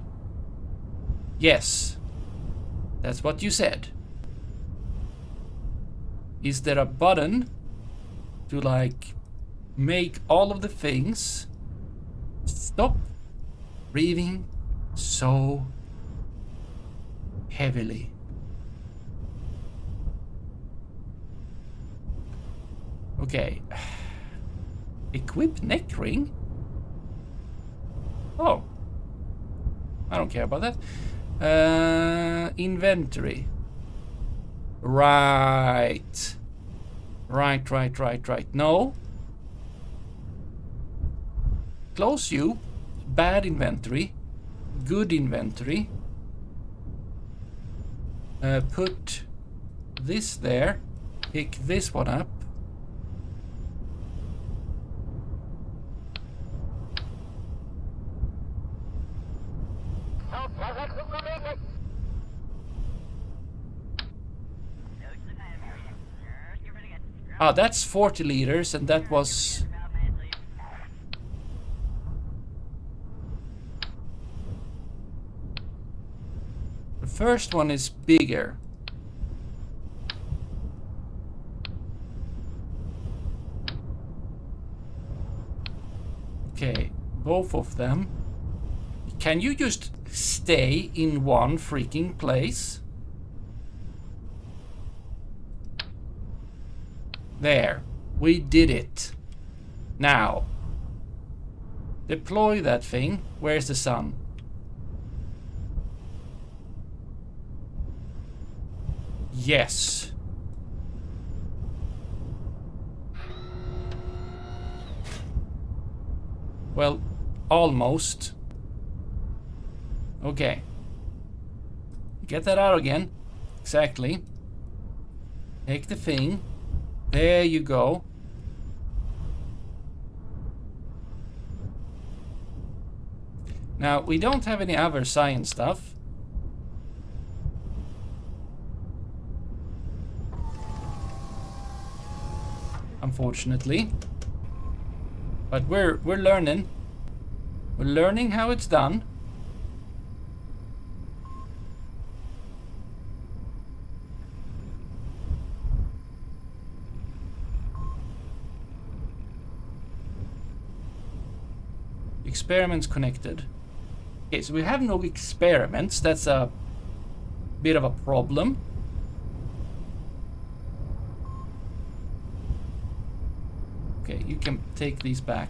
Speaker 1: Yes. That's what you said. Is there a button to like make all of the things stop breathing so heavily? Okay. Equip neck ring? Oh. I don't care about that. Inventory. Right. Right. No. Close you. Bad inventory. Good inventory. Put this there. Pick this one up. Ah, that's 40 liters, and that was... The first one is bigger. Okay, both of them. Can you just stay in one freaking place? There, we did it. Now, deploy that thing. Where's the sun? Yes. Well, almost. Okay. Get that out again. Exactly. Take the thing. There you go. Now, we don't have any other science stuff. Unfortunately. But we're learning. We're learning how it's done. Experiments connected. Okay, so we have no experiments. That's a bit of a problem. Okay, you can take these back.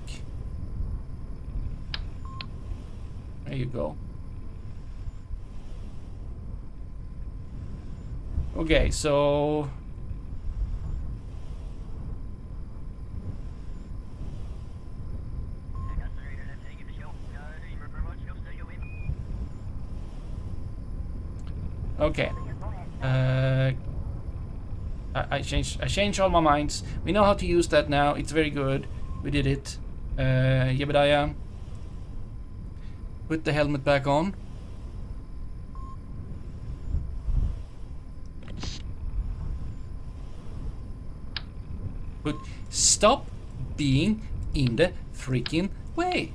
Speaker 1: There you go. Okay, so... Okay. I changed all my minds. We know how to use that now. It's very good. We did it. Yebediah. Put the helmet back on. But stop being in the freaking way.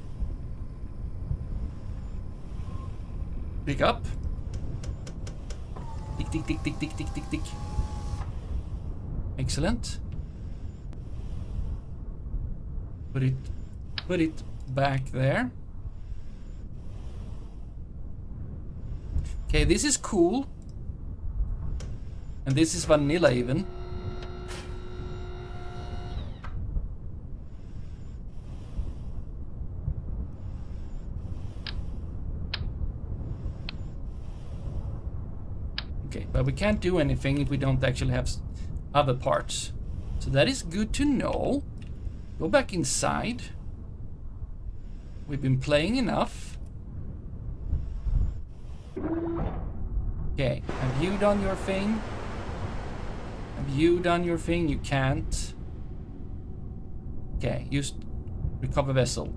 Speaker 1: Pick up. Tick, tick, tick, tick, tick, tick, tick, tick. Excellent. Put it back there. Okay, this is cool. And this is vanilla even. Okay, but we can't do anything if we don't actually have other parts. So that is good to know. Go back inside. We've been playing enough. Okay, have you done your thing? Have you done your thing? You can't. Okay, use recover vessel.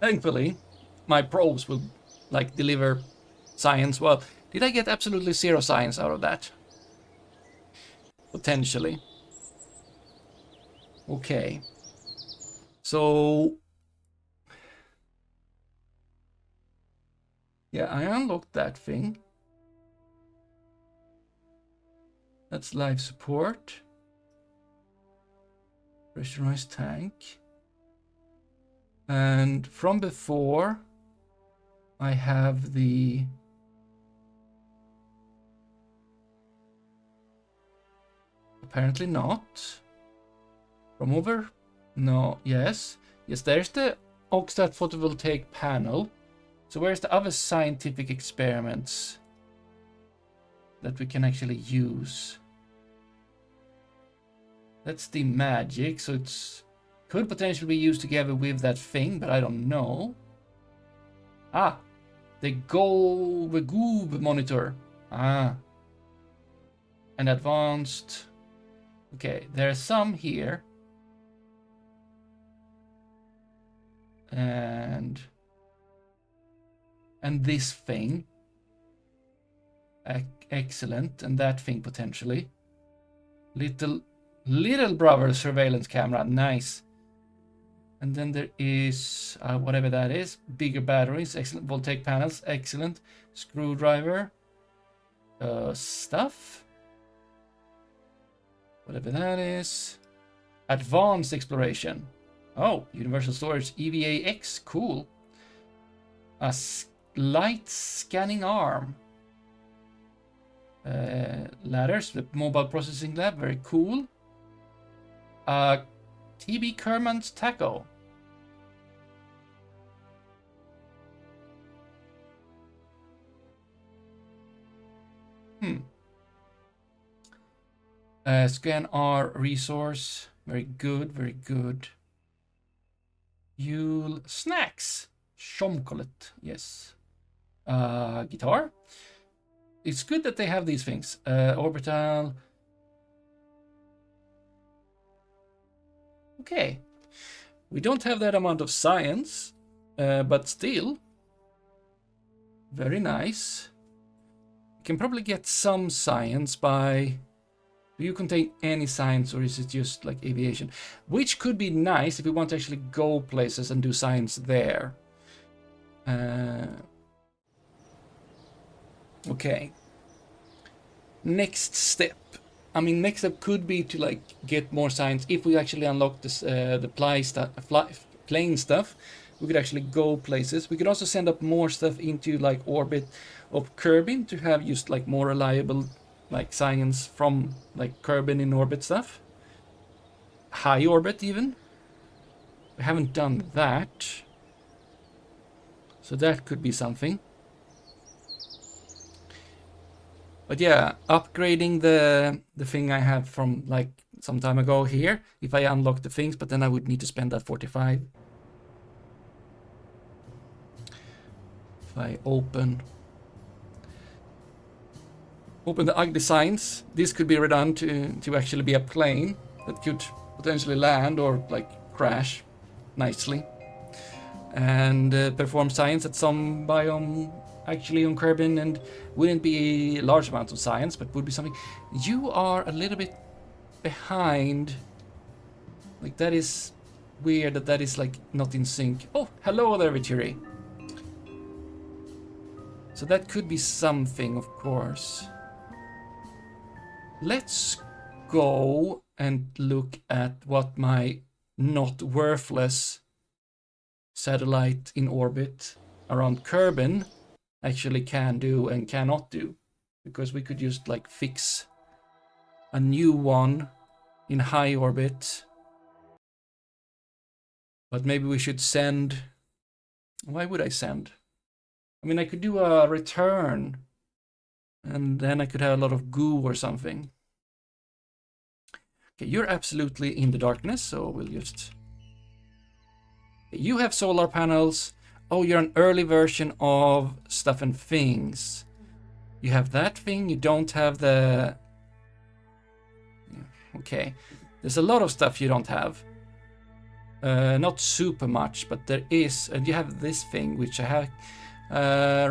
Speaker 1: Thankfully, my probes will like deliver science. Well, did I get absolutely 0 science out of that? Potentially. Okay. So yeah, I unlocked that thing. That's life support. Pressurized tank. And from before, I have the apparently not. From over? No, yes. Yes, there's the Oxtat photovoltaic panel. So where's the other scientific experiments that we can actually use? That's the magic, so it's could potentially be used together with that thing, but I don't know. Ah, the Goob monitor. Ah, and advanced. Okay, there are some here. And this thing. Excellent, and that thing potentially. Little brother surveillance camera, nice. And then there is whatever that is, bigger batteries, excellent. Voltaic panels, excellent. Screwdriver, stuff, whatever that is. Advanced exploration. Oh, universal storage, EVA-X, cool. A light scanning arm. Ladders, the mobile processing lab, very cool. TB Kerman's tackle. Scan R resource, very good, very good. Yule snacks, Shomkolet, yes. Guitar. It's good that they have these things. Orbital. Okay. We don't have that amount of science, but still. Very nice. We can probably get some science by... Do you contain any science, or is it just like aviation? Which could be nice if we want to actually go places and do science there. Okay. Next step. I mean, next step could be to like get more science. If we actually unlock this, the plane stuff, we could actually go places. We could also send up more stuff into like orbit of Kerbin to have just like more reliable like science from like Kerbin in orbit stuff. High orbit even. We haven't done that. So that could be something. But yeah, upgrading the thing I have from like some time ago here, if I unlock the things, but then I would need to spend that 45. If I open the ugly signs, this could be redone to actually be a plane that could potentially land or like crash nicely. And perform science at some biome actually on Kerbin, and wouldn't be large amounts of science, but would be something. You are a little bit behind. Like that is weird that is like not in sync. Oh, hello there, Vituri. So that could be something, of course. Let's go and look at what my not worthless satellite in orbit around Kerbin actually can do and cannot do. Because we could just like fix a new one in high orbit. But maybe we should send... Why would I send? I mean, I could do a return. And then I could have a lot of goo or something. Okay, you're absolutely in the darkness, so we'll just... You have solar panels. Oh, you're an early version of Stuff and Things. You have that thing, you don't have the... Okay, there's a lot of stuff you don't have. Not super much, but there is. And you have this thing, which I have...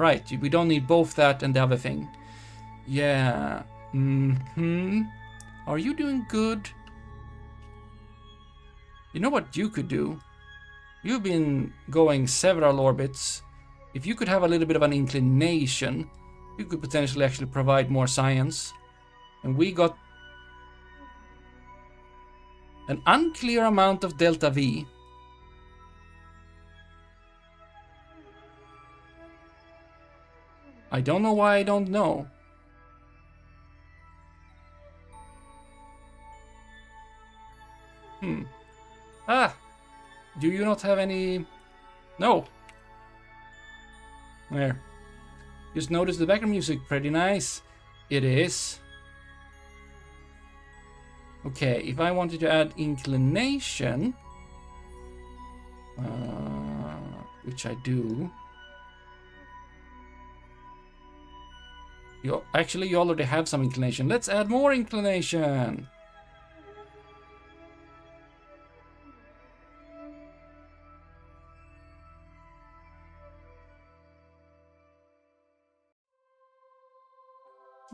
Speaker 1: right, we don't need both that and the other thing. Yeah. Are you doing good? You know what you could do? You've been going several orbits. If you could have a little bit of an inclination, you could potentially actually provide more science. And we got an unclear amount of delta V. I don't know why I don't know. Ah! Do you not have any... No. There. Just notice the background music, pretty nice. It is. Okay, if I wanted to add inclination, which I do. You already have some inclination. Let's add more inclination.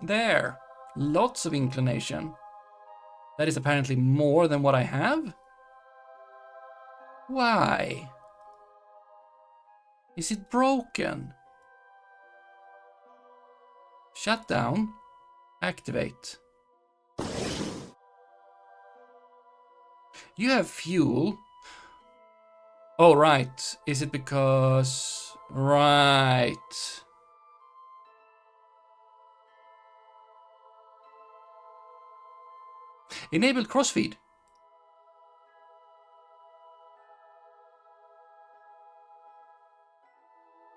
Speaker 1: There. Lots of inclination. That is apparently more than what I have. Why? Is it broken? Shut down. Activate. You have fuel. Oh, right. Is it because... Right. Enable crossfeed.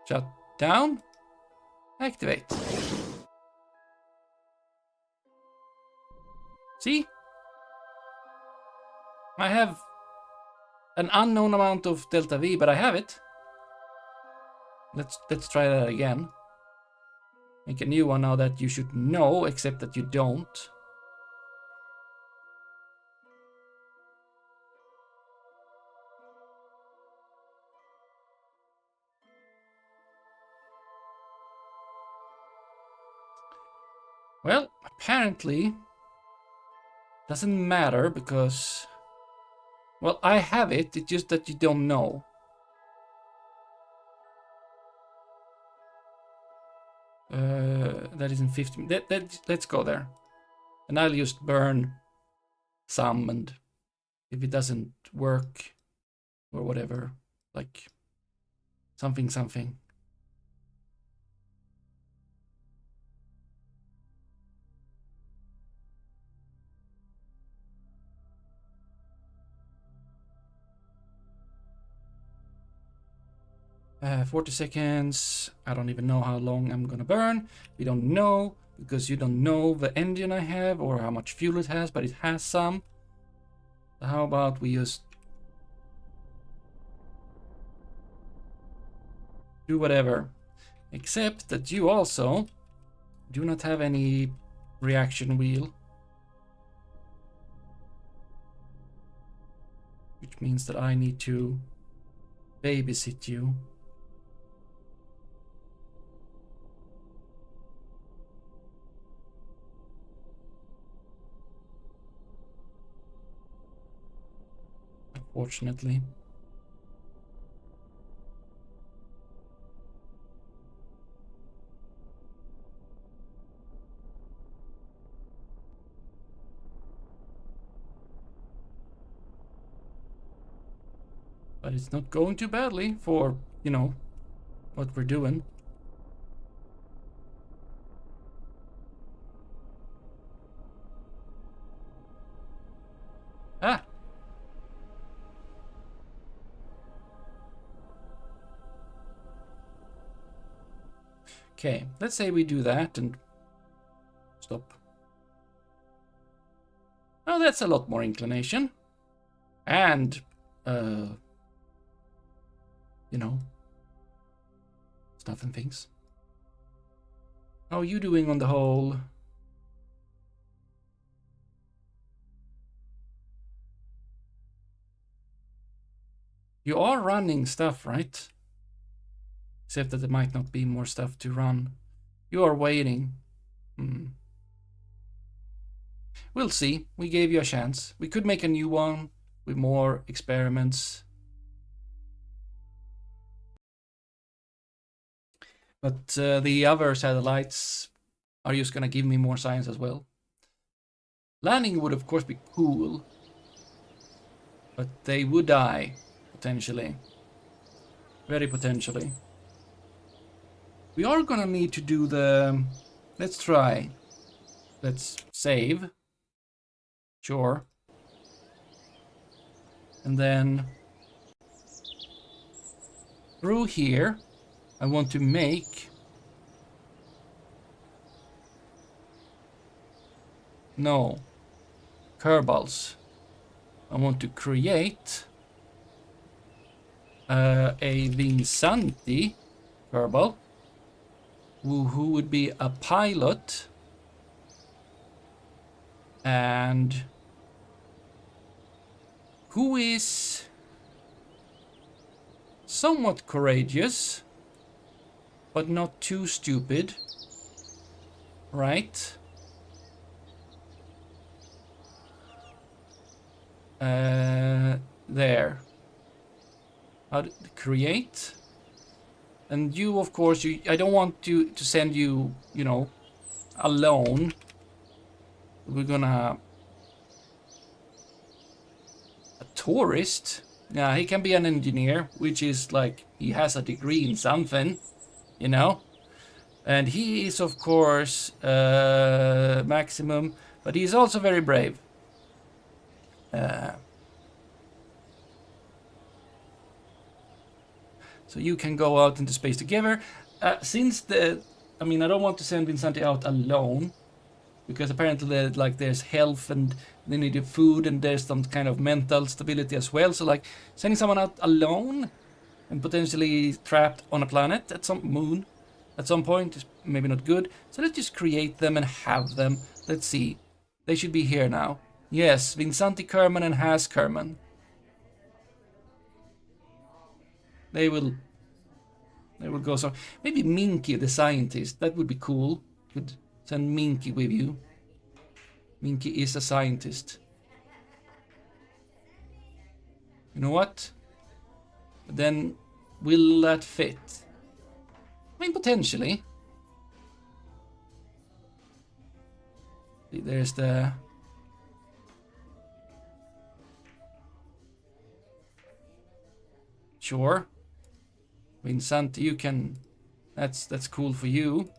Speaker 1: Shut down. Activate. See? I have an unknown amount of delta V, but I have it. Let's try that again. Make a new one now that you should know, except that you don't. Well, apparently doesn't matter because, well, I have it. It's just that you don't know. That isn't 50. Let's go there, and I'll just burn some, and if it doesn't work or whatever, like something. 40 seconds. I don't even know how long I'm gonna burn. We don't know because you don't know the engine I have or how much fuel it has, but it has some. So how about we just do whatever, except that you also do not have any reaction wheel, which means that I need to babysit you. Unfortunately. But it's not going too badly for, you know, what we're doing. Ah! Okay, let's say we do that and stop. Oh, that's a lot more inclination. And, you know, stuff and things. How are you doing on the whole? You are running stuff, right? Except that there might not be more stuff to run. You are waiting. We'll see. We gave you a chance. We could make a new one with more experiments. But the other satellites are just gonna give me more science as well. Landing would of course be cool, but they would die, potentially. Very potentially. We are gonna need to do the... Let's try. Let's save. Sure. And then through here, I want to make... No. Kerbals. I want to create a Vinsanti Kerbal, who would be a pilot and who is somewhat courageous but not too stupid, right? There. How to create? And you, of course, I don't want to send you, you know, alone. We're gonna... A tourist? Yeah, he can be an engineer, which is like, he has a degree in something, you know? And he is, of course, maximum, but he's also very brave. So you can go out into space together. Since the... I mean, I don't want to send Vinsanti out alone, because apparently like there's health and they need food and there's some kind of mental stability as well. So like sending someone out alone and potentially trapped on a planet at some moon at some point is maybe not good. So let's just create them and have them. Let's see. They should be here now. Yes, Vinsanti Kerman and Has Kerman. They will go. So maybe Minky the scientist. That would be cool. Could send Minky with you. Minky is a scientist. You know what? But then will that fit? I mean, potentially. There's the... Sure. Vinsanti, you can... That's cool for you.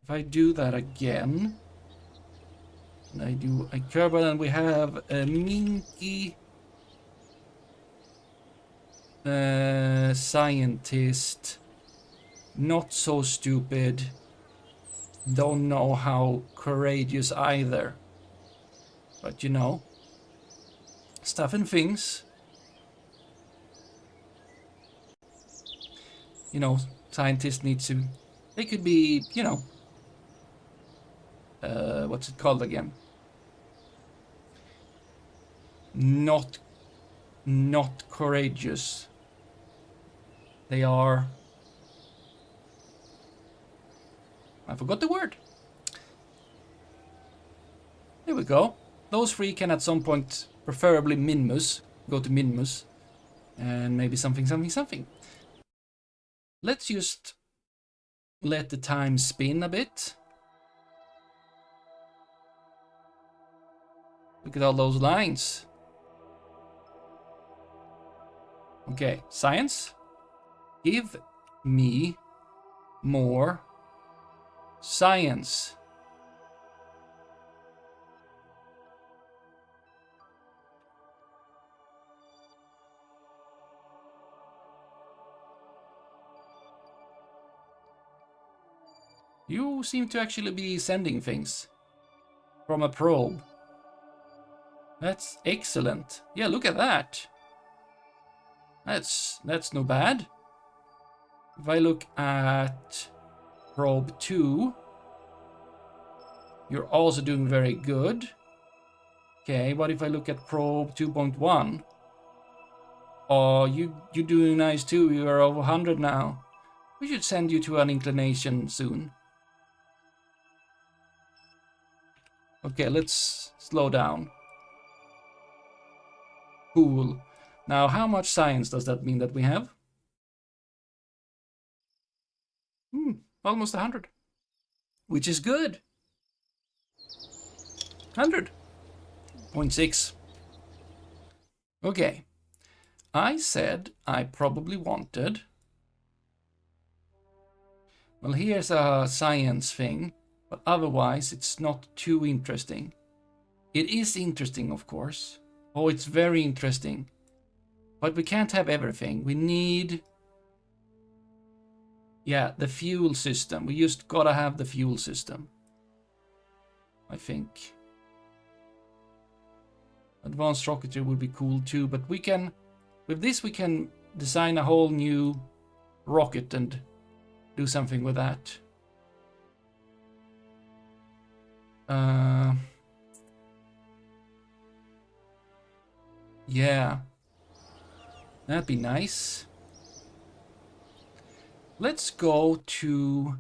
Speaker 1: If I do that again... And I do a Kerbal and we have a Minky... scientist. Not so stupid. Don't know how courageous either. But you know... Stuff and things. You know, scientists need to... They could be, you know... what's it called again? Not courageous. They are... I forgot the word. There we go. Those three can at some point, preferably Minmus, go to Minmus. And maybe something. Let's just let the time spin a bit. Look at all those lines. Okay, science. Give me more science. You seem to actually be sending things from a probe. That's excellent. Yeah, look at that. That's no bad. If I look at probe 2, you're also doing very good. Okay, what if I look at probe 2.1? Oh, you're doing nice too. You are over 100 now. We should send you to an inclination soon. Okay, let's slow down. Cool. Now, how much science does that mean that we have? Almost 100. Which is good. 100.6. Okay. I said I probably wanted... Well, here's a science thing, but otherwise it's not too interesting. It is interesting, of course. Oh, it's very interesting. But we can't have everything. We need... Yeah, the fuel system. We just gotta have the fuel system, I think. Advanced rocketry would be cool too, but we can... With this we can design a whole new rocket and do something with that. Yeah. That'd be nice. Let's go to...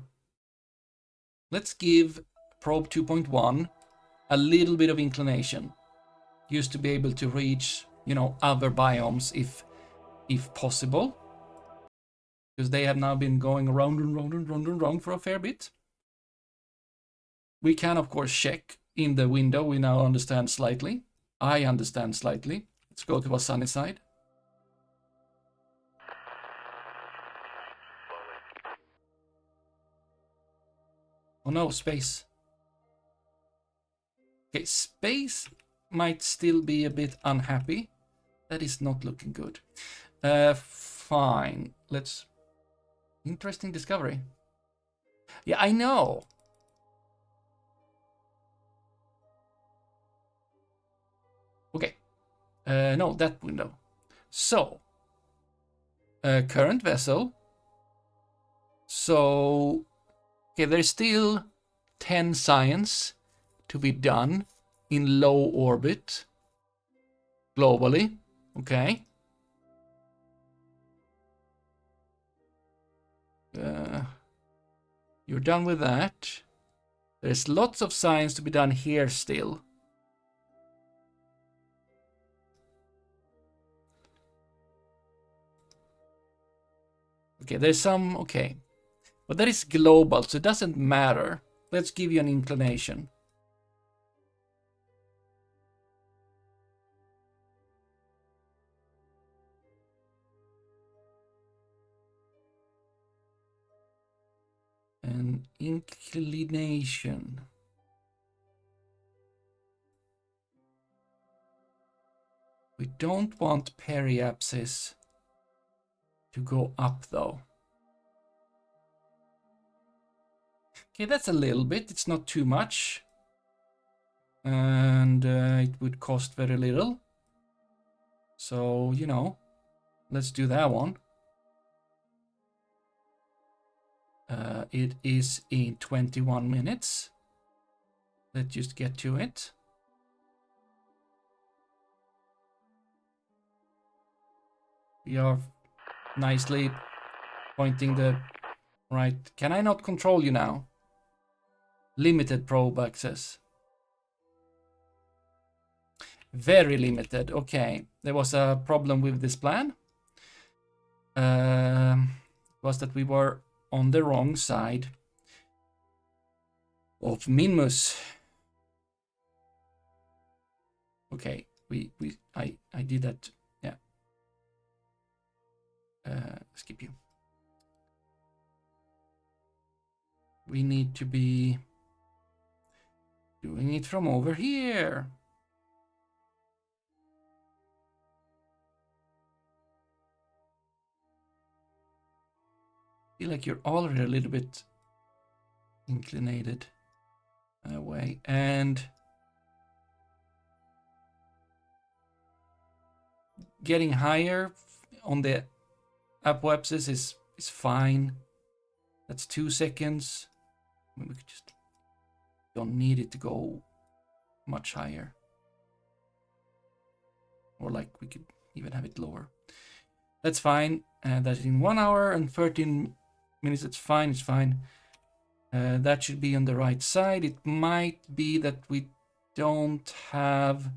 Speaker 1: Let's give probe 2.1 a little bit of inclination. Just to be able to reach, you know, other biomes if possible. Because they have now been going around and round and round and round for a fair bit. We can, of course, check in the window. We now understand slightly. I understand slightly. Let's go to a sunny side. Oh no, space. Okay, space might still be a bit unhappy. That is not looking good. Fine. Let's... Interesting discovery. Yeah, I know. Okay. No, that window. So. Current vessel. So. Okay, there's still 10 science to be done in low orbit. Globally. Okay. You're done with that. There's lots of science to be done here still. Okay, there's some... Okay. But that is global, so it doesn't matter. Let's give you an inclination. An inclination. We don't want periapsis to go up though. Okay, that's a little bit. It's not too much. And it would cost very little. So, you know, let's do that one. It is in 21 minutes. Let's just get to it. We are nicely pointing the right. Can I not control you now? Limited probe access. Very limited. Okay, there was a problem with this plan. Was that we were on the wrong side of Minmus. Okay, I did that. Yeah. skip you. We need to be doing it from over here. I feel like you're already a little bit inclinated away, and getting higher on the apoapsis is fine. That's 2 seconds. I mean, we could just don't need it to go much higher, or like we could even have it lower. That's fine. That's in 1 hour and 13 minutes. It's fine. It's fine. That should be on the right side. It might be that we don't have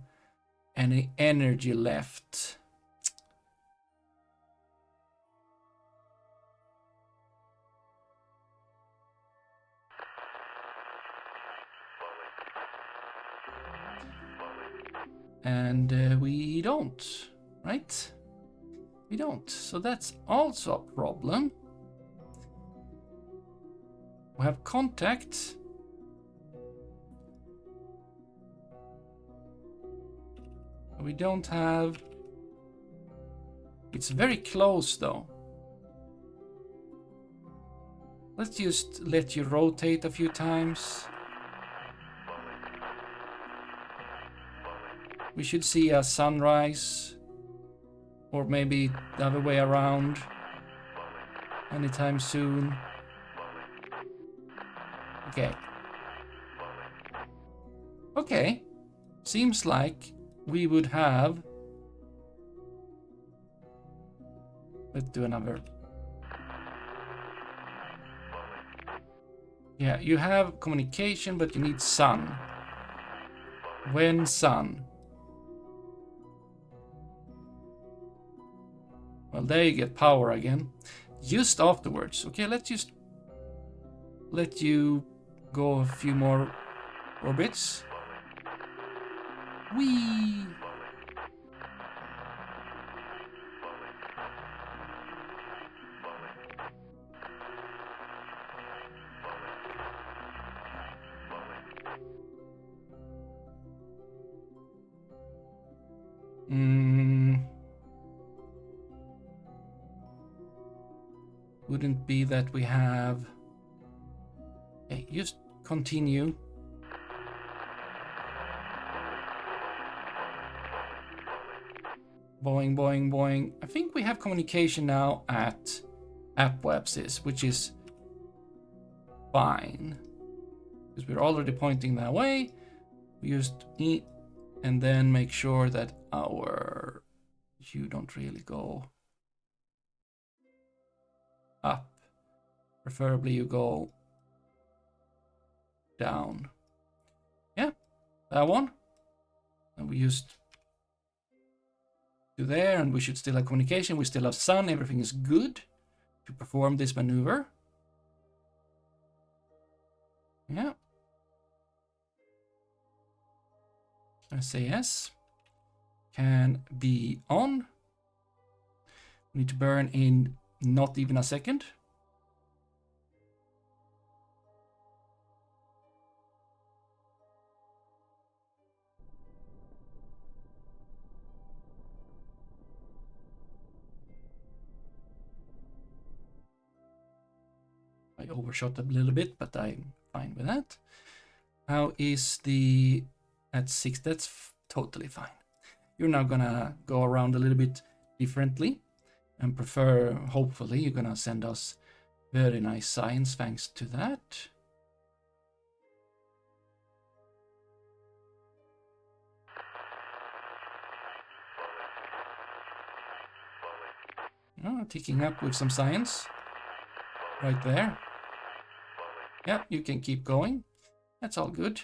Speaker 1: any energy left. And we don't, right? We don't. So that's also a problem. We have contact. We don't have... It's very close though. Let's just let you rotate a few times. We should see a sunrise, or maybe the other way around, anytime soon. Okay. Okay. Seems like we would have... Let's do another. Yeah, you have communication, but you need sun. When sun? Well, there you get power again. Just afterwards. Okay, let's just let you go a few more orbits. Whee! Wouldn't be that we have... Okay, just continue. Boing, boing, boing. I think we have communication now at apoapsis, which is fine. Because we're already pointing that way. We just eat and then make sure that our... You don't really go up. Preferably you go down. Yeah, that one. And we just do there, and we should still have communication. We still have sun. Everything is good to perform this maneuver. Yeah. SAS can be on. We need to burn in not even a second. I overshot a little bit, but I'm fine with that. How is the... At 6, that's totally fine. You're now gonna go around a little bit differently and prefer, hopefully, you're gonna send us very nice science thanks to that. Oh, ticking up with some science. Right there. Yeah, you can keep going. That's all good.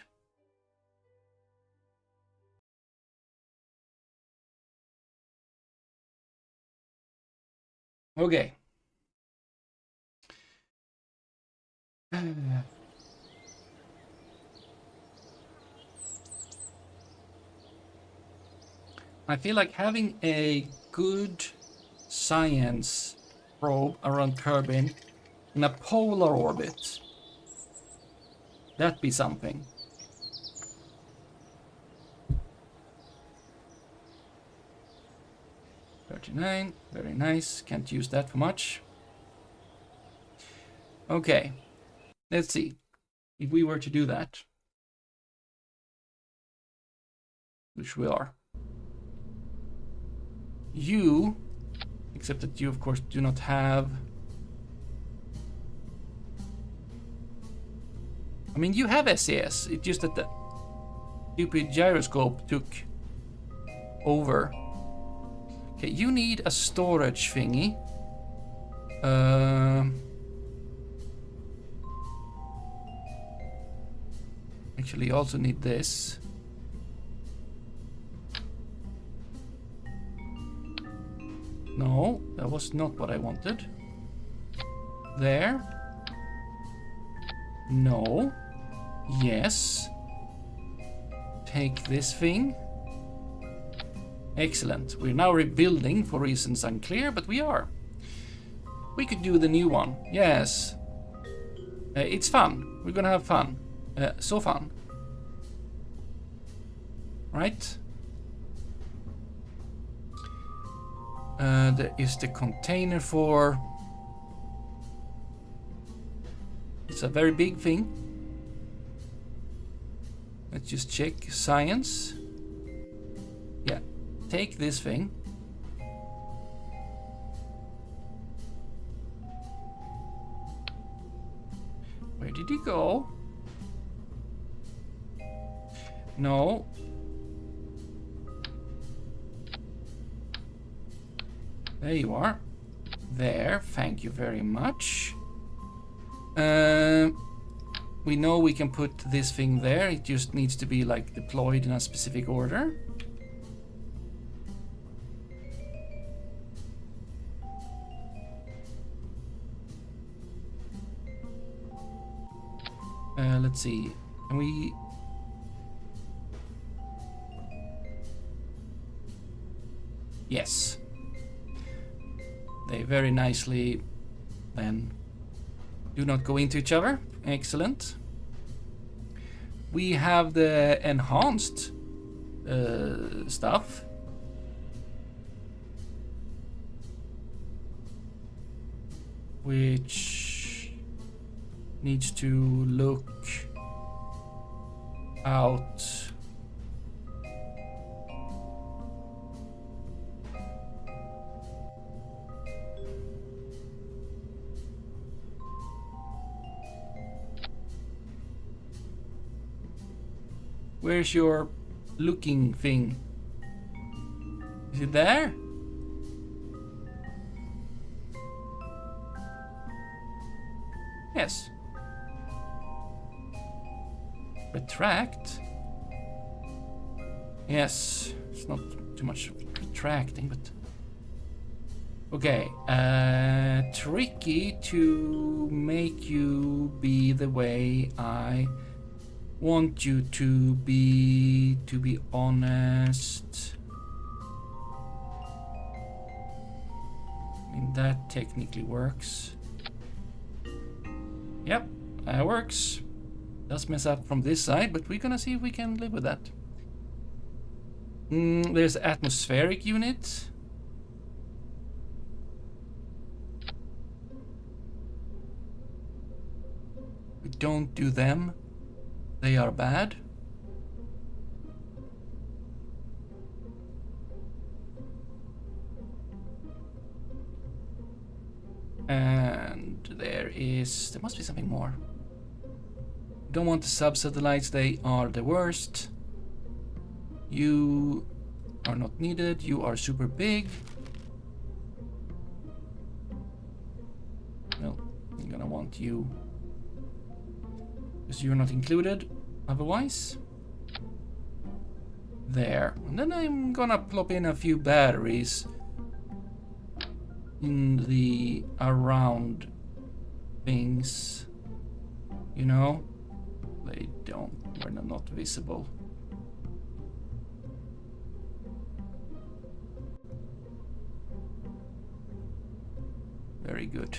Speaker 1: Okay. I feel like having a good science probe around Kerbin in a polar orbit. That'd be something. $39, very nice. Can't use that for much. Okay, let's see. If we were to do that, which we are. You, except that you of course do not have. I mean, you have SES. It's just that the stupid gyroscope took over. Okay, you need a storage thingy. Actually, you also need this. No, that was not what I wanted. There. No. Yes. Take this thing. Excellent. We're now rebuilding for reasons unclear, but we are. We could do the new one. Yes. It's fun. We're gonna have fun. So fun. Right? There is the container for... It's a very big thing. Let's just check science. Yeah, take this thing. Where did he go? No. There you are. There, thank you very much. We know we can put this thing there. It just needs to be like deployed in a specific order. Let's see. Can we... Yes. They very nicely then do not go into each other. Excellent. We have the enhanced stuff. Which needs to look out. Where's your looking thing? Is it there? Yes. Retract? Yes. It's not too much retracting, but... Okay. Tricky to make you be the way I want you to be honest. I mean, that technically works. Yep, that works. Does mess up from this side, but we're gonna see if we can live with that. There's atmospheric unit. We don't do them. They are bad. And there must be something more. Don't want the sub-satellites, they are the worst. You are not needed, you are super big. Well, I'm gonna want you. Because you're not included otherwise. There. And then I'm gonna plop in a few batteries in the around things. You know? We're not visible. Very good.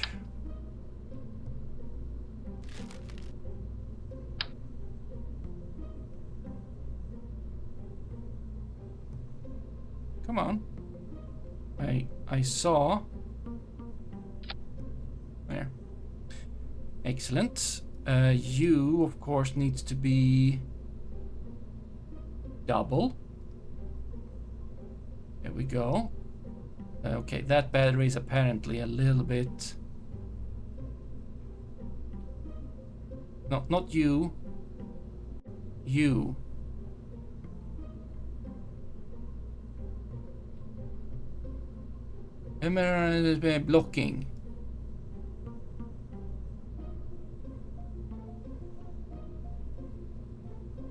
Speaker 1: Come on. I saw. There. Excellent. You, of course, needs to be double. There we go. Okay, that battery is apparently a little bit... No, not you. You. Blocking.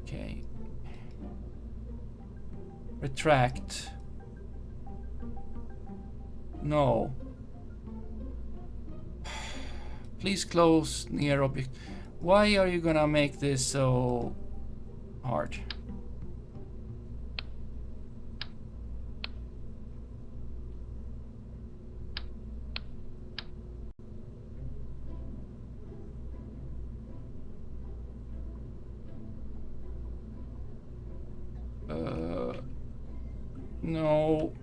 Speaker 1: Okay. Retract. No. Please close near object. Why are you gonna make this so hard? No.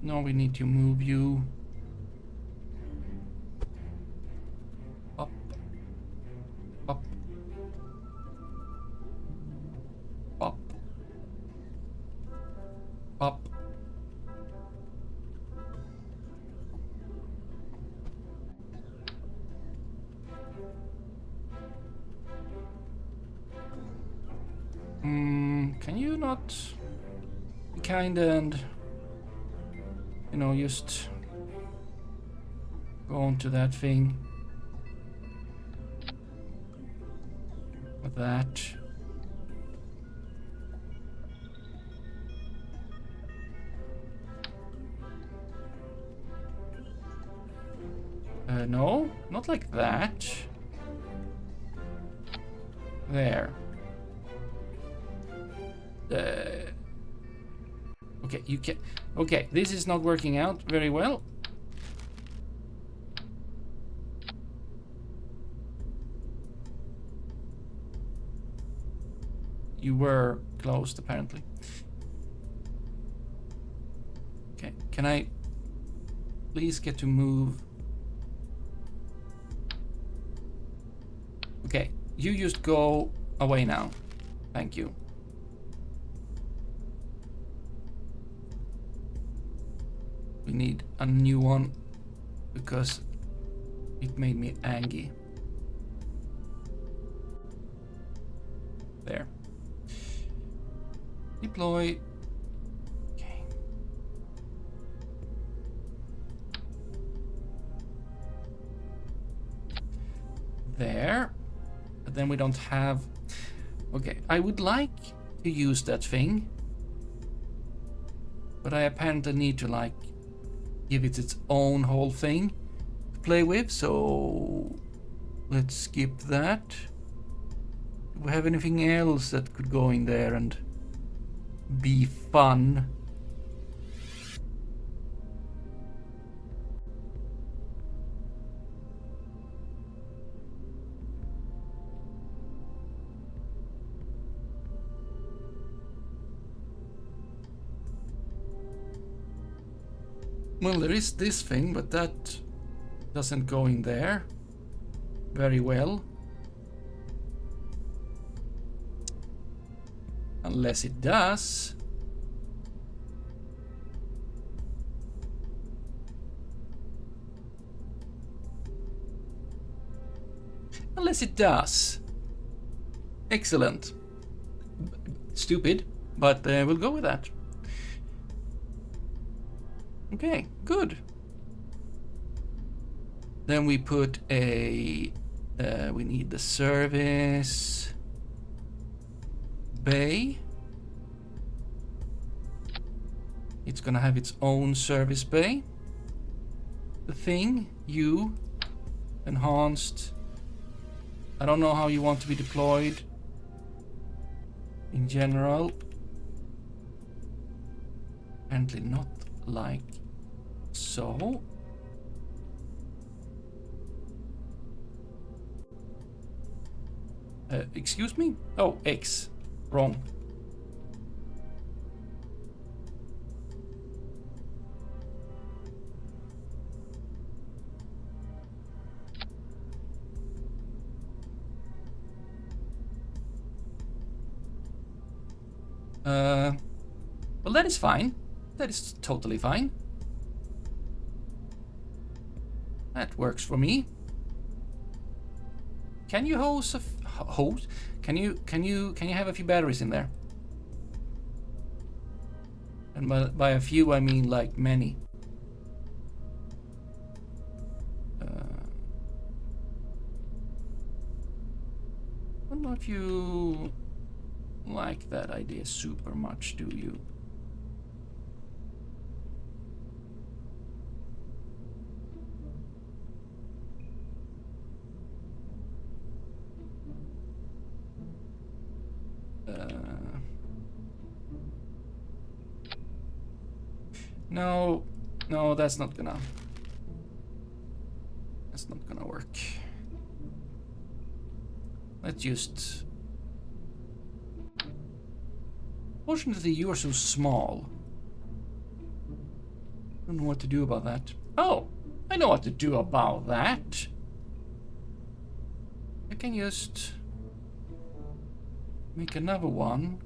Speaker 1: No, we need to move you up, up, up, up. Can you not be kind and, you know, just go onto that thing with that? No, not like that. There. Okay, you can. Okay, this is not working out very well. You were closed, apparently. Okay, can I please get to move? Okay, you just go away now. Thank you. We need a new one because it made me angry. There. Deploy. Okay. There. But then we don't have... Okay, I would like to use that thing. But I apparently need to, like, give it its own whole thing to play with, so let's skip that. Do we have anything else that could go in there and be fun? Well, there is this thing, but that doesn't go in there very well. Unless it does. Unless it does. Excellent. Stupid, but we'll go with that. Okay, good. Then we put a... we need the service bay. It's gonna have its own service bay. The thing, you, enhanced. I don't know how you want to be deployed. in general. Apparently not like so. Excuse me? Oh, X. Wrong. Well, that is fine. That is totally fine. That works for me. Can you hose a hose? Can you have a few batteries in there? And by a few I mean like many. I don't know if you like that idea super much, do you? No, that's not gonna work. Let's just... Fortunately, you are so small. I don't know what to do about that. Oh, I know what to do about that. I can just make another one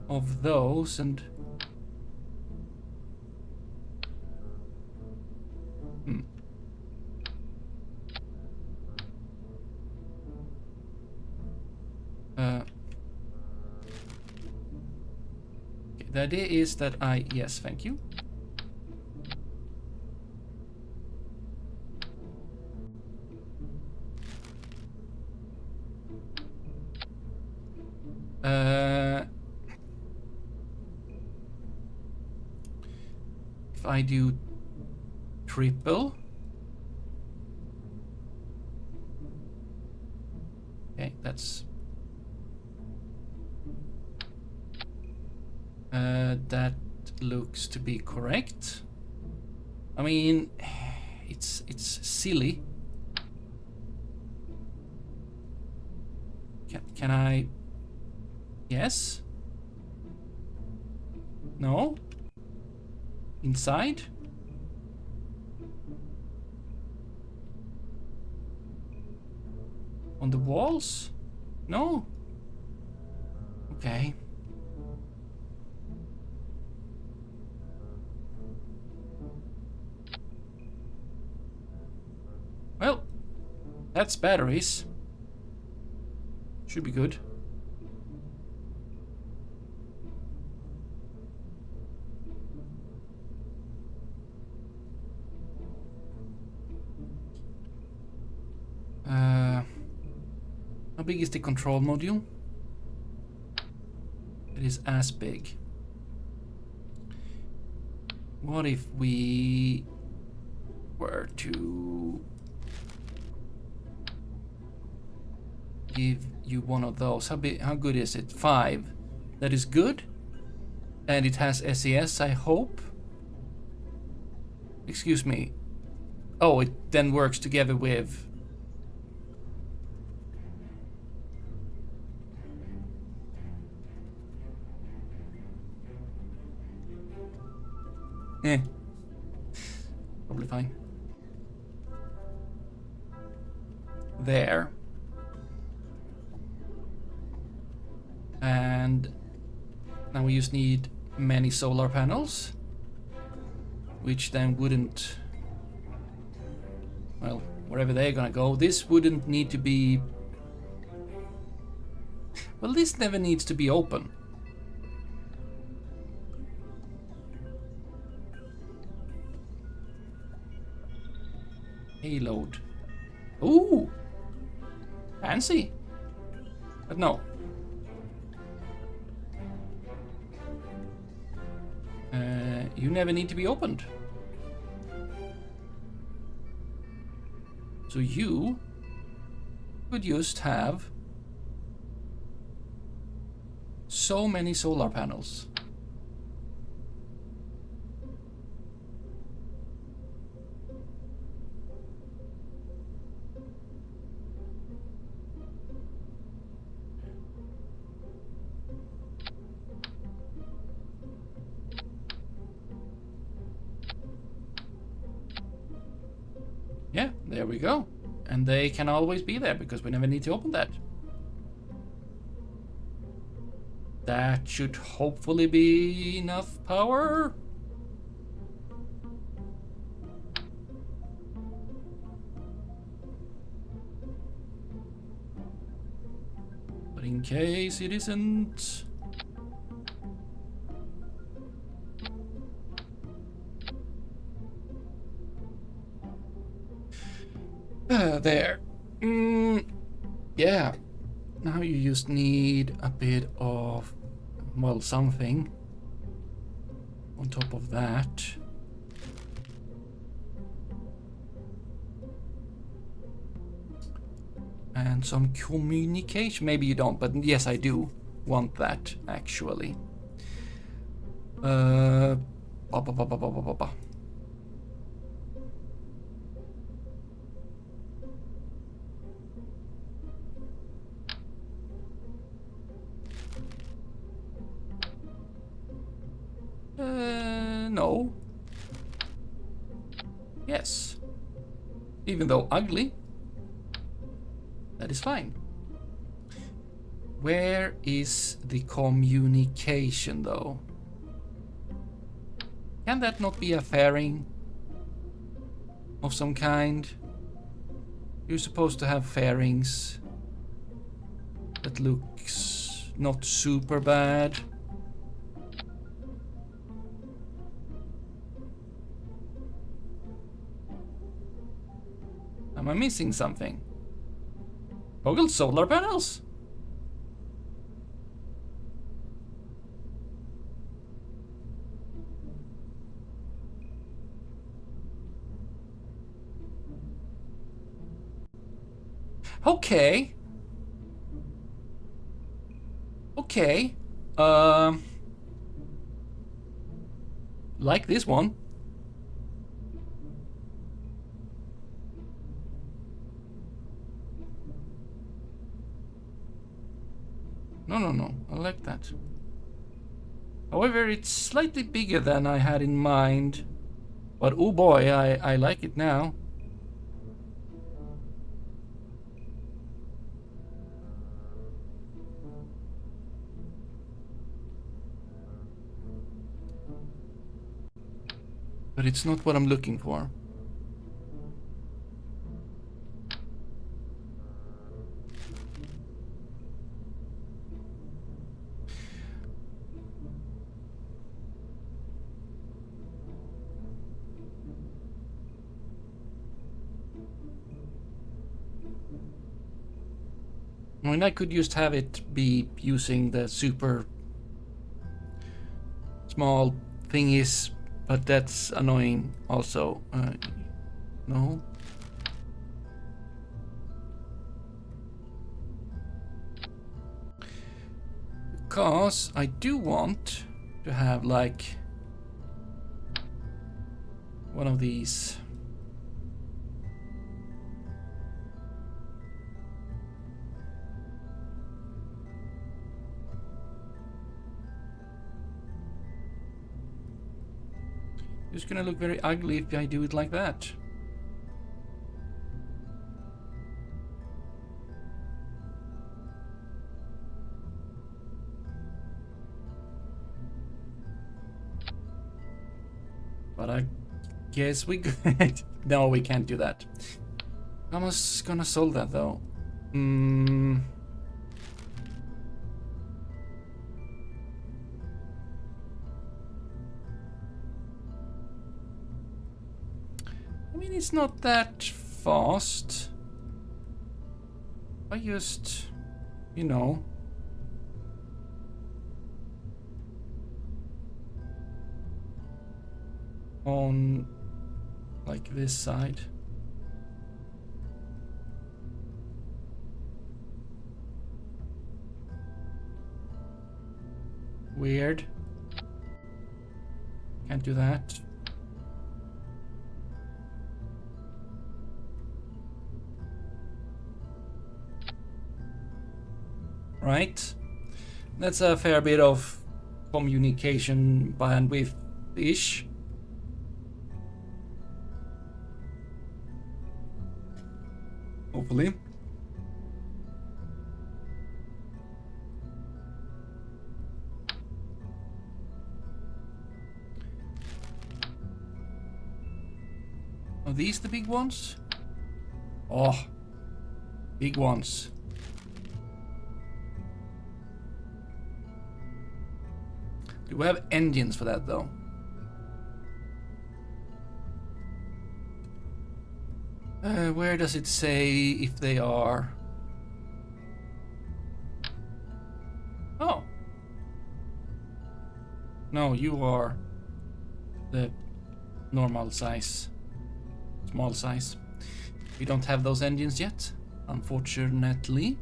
Speaker 1: of those and... Okay, the idea is that I... Yes, thank you. If I do triple... Okay, that's... that looks to be correct. I mean, it's silly. Can I... Yes? No? Inside? On the walls? No? Okay. Well, that's batteries. Should be good. How big is the control module? It is as big. What if we were to give you one of those? How good is it? 5. That is good. And it has SES, I hope. Excuse me. Oh, it then works together with... Probably fine. There. And now we just need many solar panels, which then wouldn't... Well, wherever they're gonna go, this wouldn't need to be... Well, this never needs to be open. Payload. Ooh! Fancy! But no. You never need to be opened. So you could just have so many solar panels. Yeah, there we go. And they can always be there because we never need to open that. That should hopefully be enough power. But in case it isn't... there. Yeah. Now you just need a bit of, well, something on top of that. And some communication. Maybe you don't, but yes, I do want that, actually. No. Yes. Even though ugly, that is fine. Where is the communication, though? Can that not be a fairing of some kind? You're supposed to have fairings that looks not super bad. Am I missing something? Toggle solar panels? Okay. Okay. Like this one. No. I like that. However, it's slightly bigger than I had in mind. But oh boy, I like it now. But it's not what I'm looking for. I mean, I could just have it be using the super small thingies, but that's annoying also. No. Because I do want to have like one of these. It's gonna look very ugly if I do it like that. But I guess we could. No, we can't do that. How am I gonna solve that though? I mean, it's not that fast. I just, you know. On like this side. Weird. Can't do that. Right. That's a fair bit of communication bandwidth-ish. Hopefully. Are these the big ones? Oh, big ones. Do we have engines for that though? Where does it say if they are? Oh. No, you are the normal size. Small size. We don't have those engines yet, unfortunately.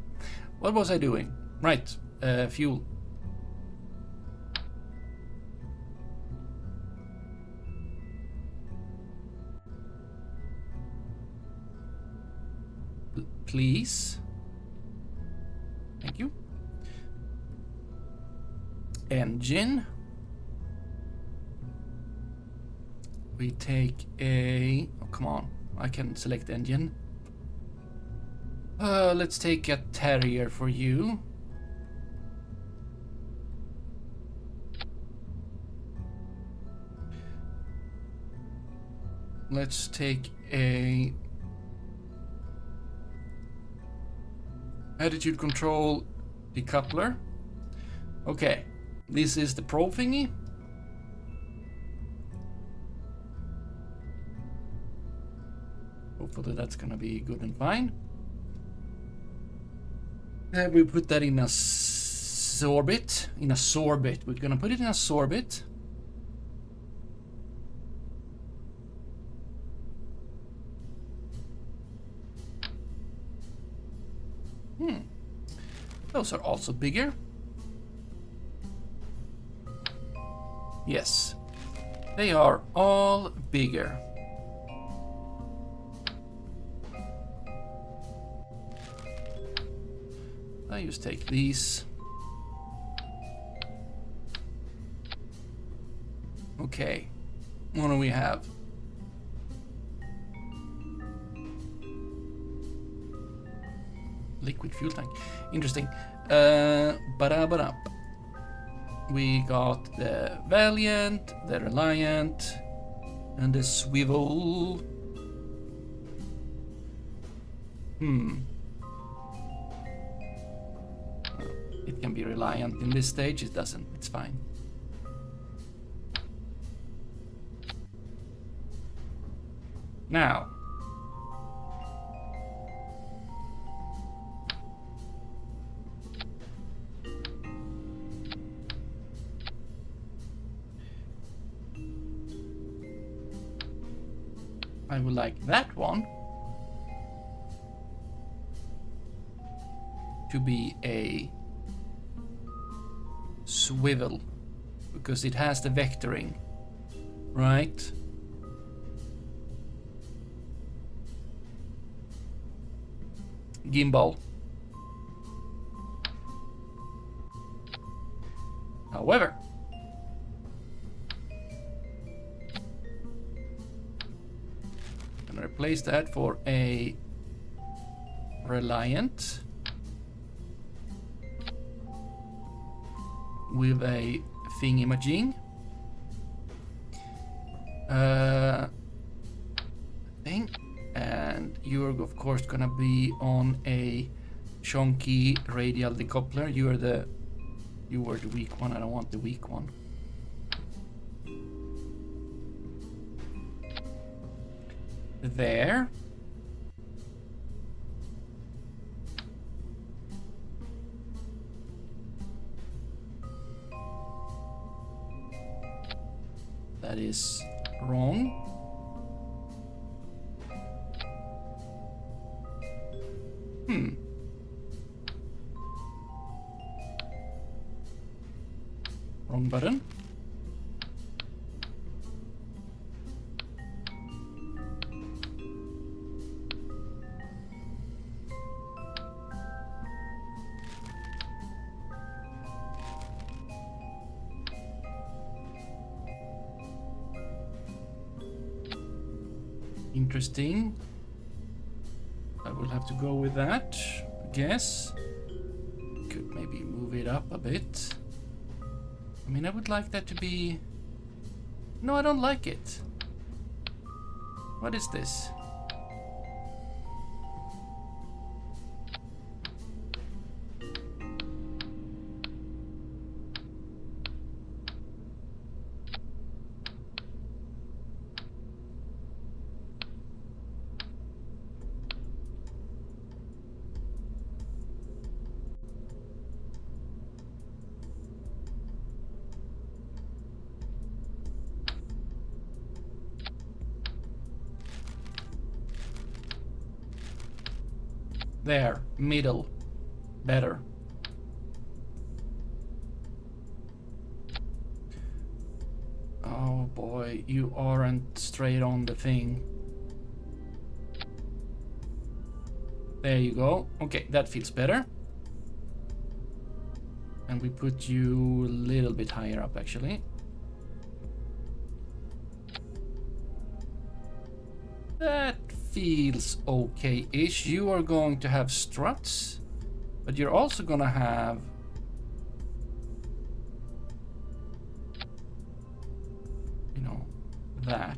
Speaker 1: What was I doing? Right, fuel. Please. Thank you. Engine. We take a... Oh, come on. I can select engine. Let's take a Terrier for you. Let's take a... Attitude control decoupler. Okay, this is the probe thingy. Hopefully that's gonna be good and fine. We put that in a sorbit. In a sorbit. We're gonna put it in a sorbit. Those are also bigger. Yes, they are all bigger. I just take these. Okay, what do we have? Liquid fuel tank. Interesting. We got the Valiant, the Reliant, and the Swivel. It can be Reliant in this stage. It doesn't. It's fine. Now. I would like that one to be a swivel because it has the vectoring, right? Gimbal. However, replace that for a Reliant with a thingamajig thing, and you're of course gonna be on a chunky radial decoupler. You were the weak one. I don't want the weak one. There. That is wrong. Wrong wrong button. Interesting. I will have to go with that, I guess. Could maybe move it up a bit. I mean, I would like that to be... No, I don't like it. What is this? There, middle, better. Oh boy, you aren't straight on the thing. There you go. Okay, that feels better. And we put you a little bit higher up, actually. That feels okay-ish. You are going to have struts, but you're also gonna have that.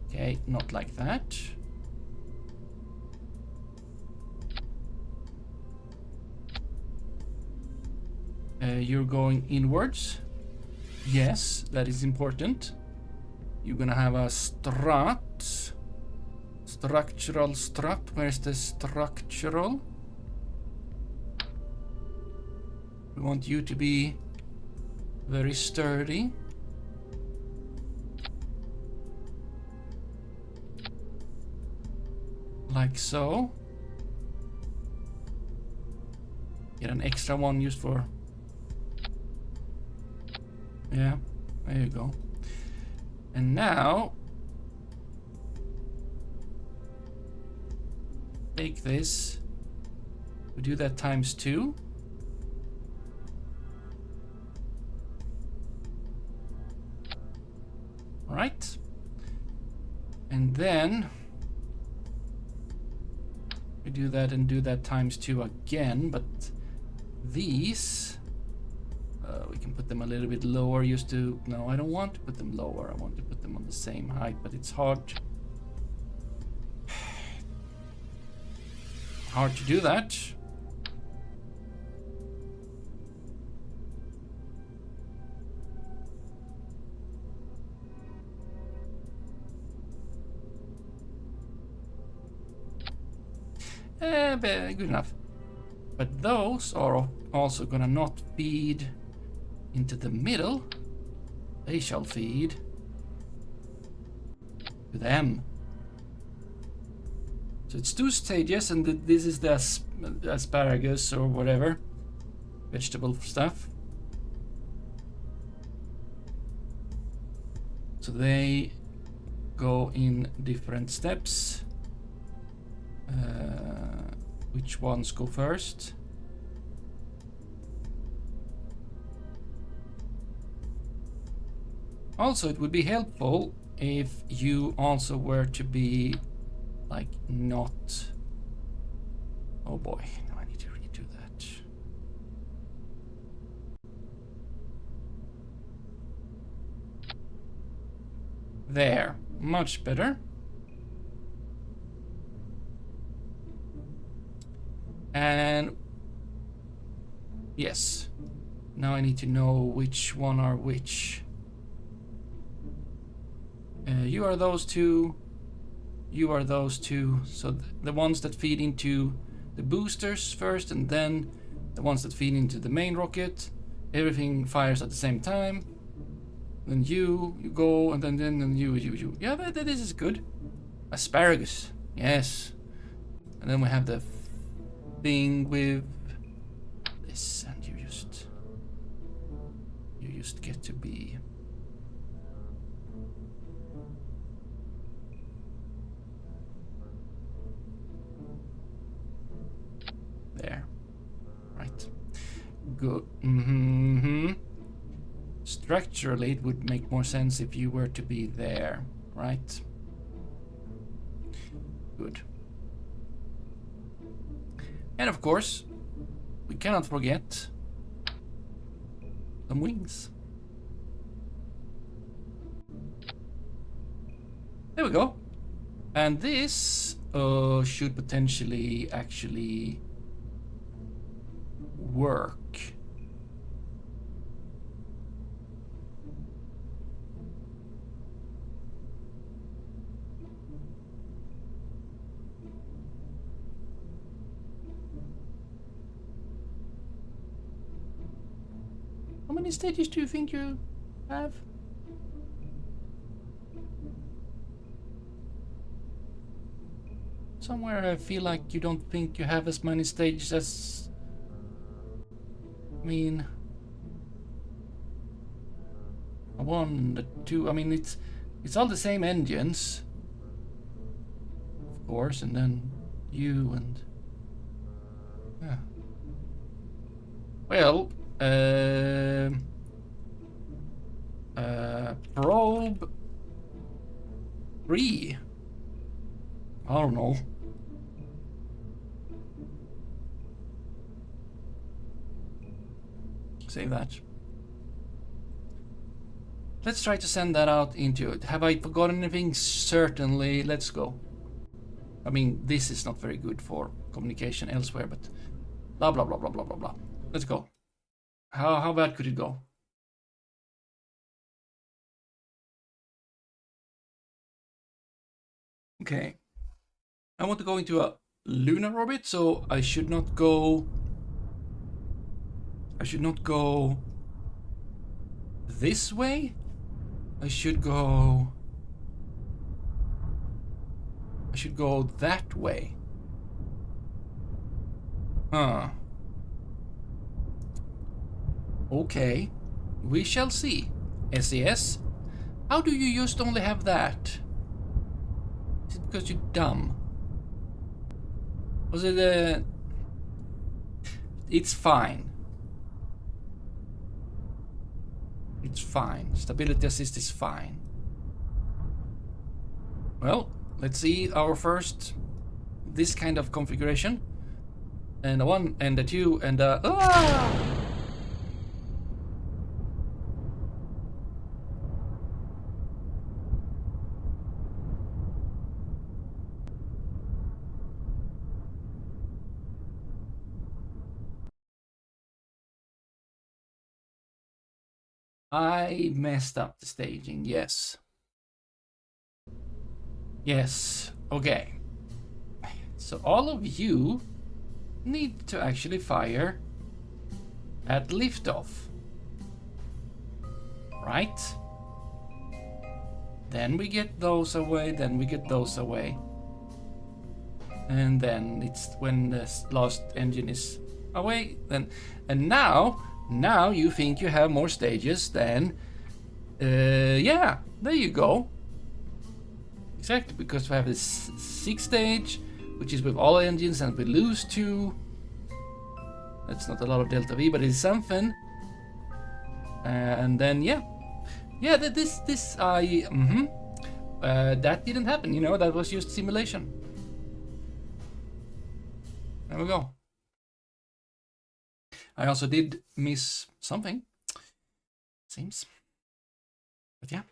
Speaker 1: Okay, not like that. You're going inwards. Yes, that is important. You're gonna have a strut. Structural strut. Where's the structural? We want you to be very sturdy. Like so. Get an extra one used for... Yeah, there you go. And now... take this. We do that times 2. Right. And then... we do that and do that times 2 again, but these we can put them a little bit lower used to... No, I don't want to put them lower. I want to put them on the same height, but it's hard to do that. But good enough. But those are also gonna not feed into the middle. They shall feed to them. So it's 2 stages, and this is the asparagus or whatever vegetable stuff. So they go in different steps. Which ones go first? Also, it would be helpful if you also were to be like not... Oh boy, now I need to redo that. There, much better. And yes, now I need to know which one are which. You are those two, you are those two. So the ones that feed into the boosters first, and then the ones that feed into the main rocket. Everything fires at the same time. Then you go, and then you. Yeah, this is good. Asparagus, yes. And then we have the thing with this, and you just get to be? There. Right. Good. Structurally, it would make more sense if you were to be there, right? Good. And of course, we cannot forget some wings. There we go. And this should potentially actually work. How many stages do you think you have? Somewhere I feel like you don't think you have as many stages as... I mean... one, the two... I mean, it's all the same engines. Of course, and then you and... Yeah. Well... probe 3. I don't know. Save that. Let's try to send that out into it. Have I forgotten anything? Certainly. Let's go. I mean, this is not very good for communication elsewhere, but blah blah blah blah blah blah blah. Let's go. How bad could it go? Okay. I want to go into a lunar orbit, so I should not go this way. I should go that way. Huh. Okay. We shall see. SES? How do you just only have that? Is it because you're dumb? Was it It's fine. It's fine. Stability assist is fine. Well, let's see our first this kind of configuration. And a 1 and a 2 and a... Ah! I messed up the staging, yes. Yes, okay. So all of you need to actually fire at liftoff. Right? Then we get those away, then we get those away. And then it's when the last engine is away, then... And now you think you have more stages than... yeah, there you go. Exactly, because we have this 6th stage, which is with all engines, and we lose 2. That's not a lot of delta V, but it's something. And then, yeah. Yeah, that didn't happen, you know, that was just simulation. There we go. I also did miss something, seems. But yeah.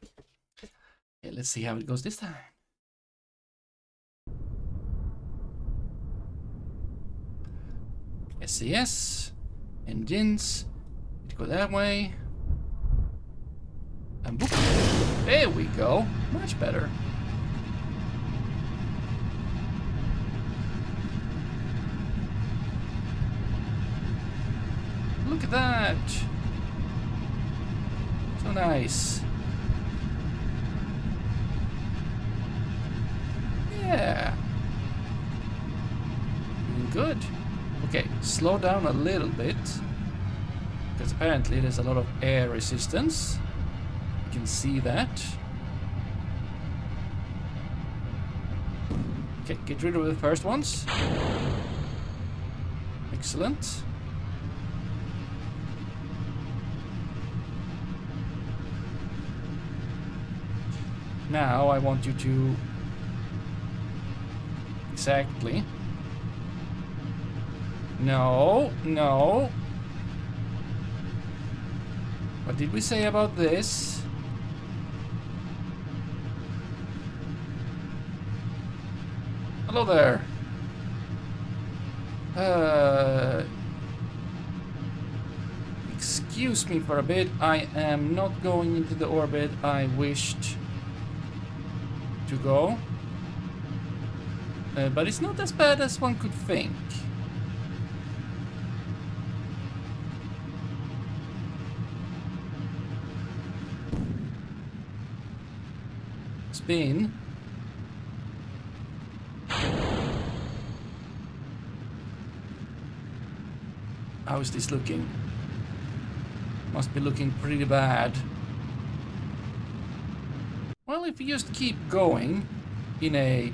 Speaker 1: Okay, let's see how it goes this time. SES, engines, it go that way. And boop. There we go. Much better. Look at that. So nice. Yeah. Good. Okay, slow down a little bit. because apparently there's a lot of air resistance. You can see that. Okay, get rid of the first ones. Excellent. Now I want you to... Exactly. No, no. What did we say about this? Hello there. Excuse me for a bit. I am not going into the orbit I wished to go. But it's not as bad as one could think. Spin. How is this looking? Must be looking pretty bad. Well, if you just keep going in a...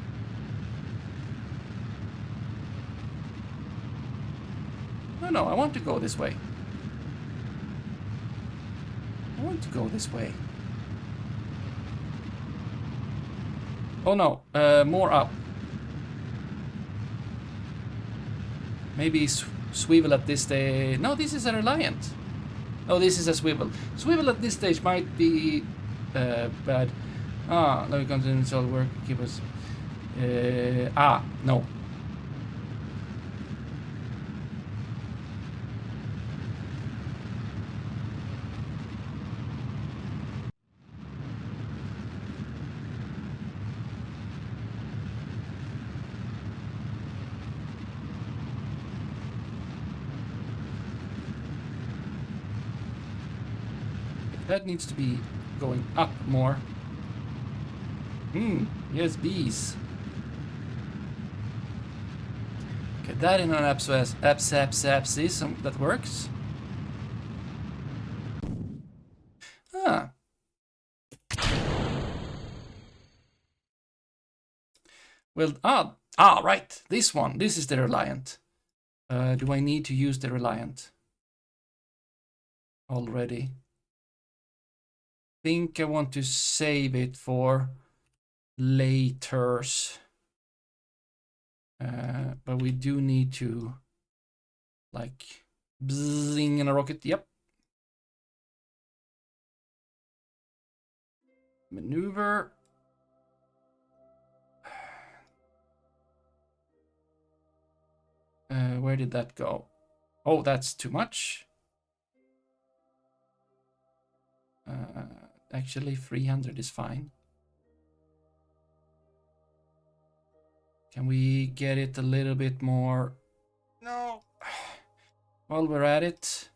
Speaker 1: No, I want to go this way. I want to go this way. Oh no, more up. Maybe swivel at this stage. No, this is a reliant. Oh, this is a swivel. Swivel at this stage might be bad. Ah, let me continue to all work. Keep us. No. That needs to be going up more. Yes, bees. Okay, that in an abscess that works. Ah. Well, right. This one. This is the reliant. Do I need to use the reliant already? Think I want to save it for laters. But we do need to, like, bzzing in a rocket. Yep. Maneuver. Where did that go? Oh, that's too much. Actually, 300 is fine. Can we get it a little bit more? No. While we're at it.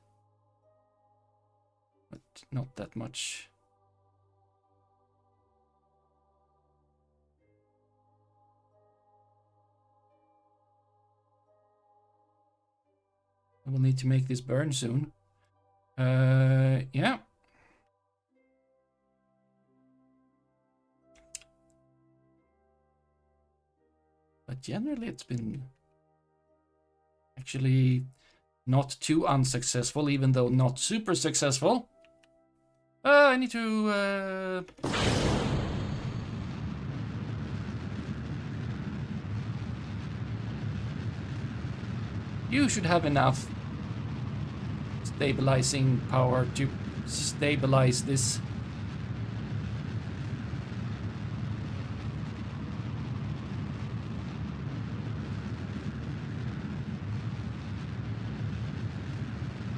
Speaker 1: But not that much. I will need to make this burn soon. Yeah. But generally it's been actually not too unsuccessful, even though not super successful. I need to... You should have enough stabilizing power to stabilize this.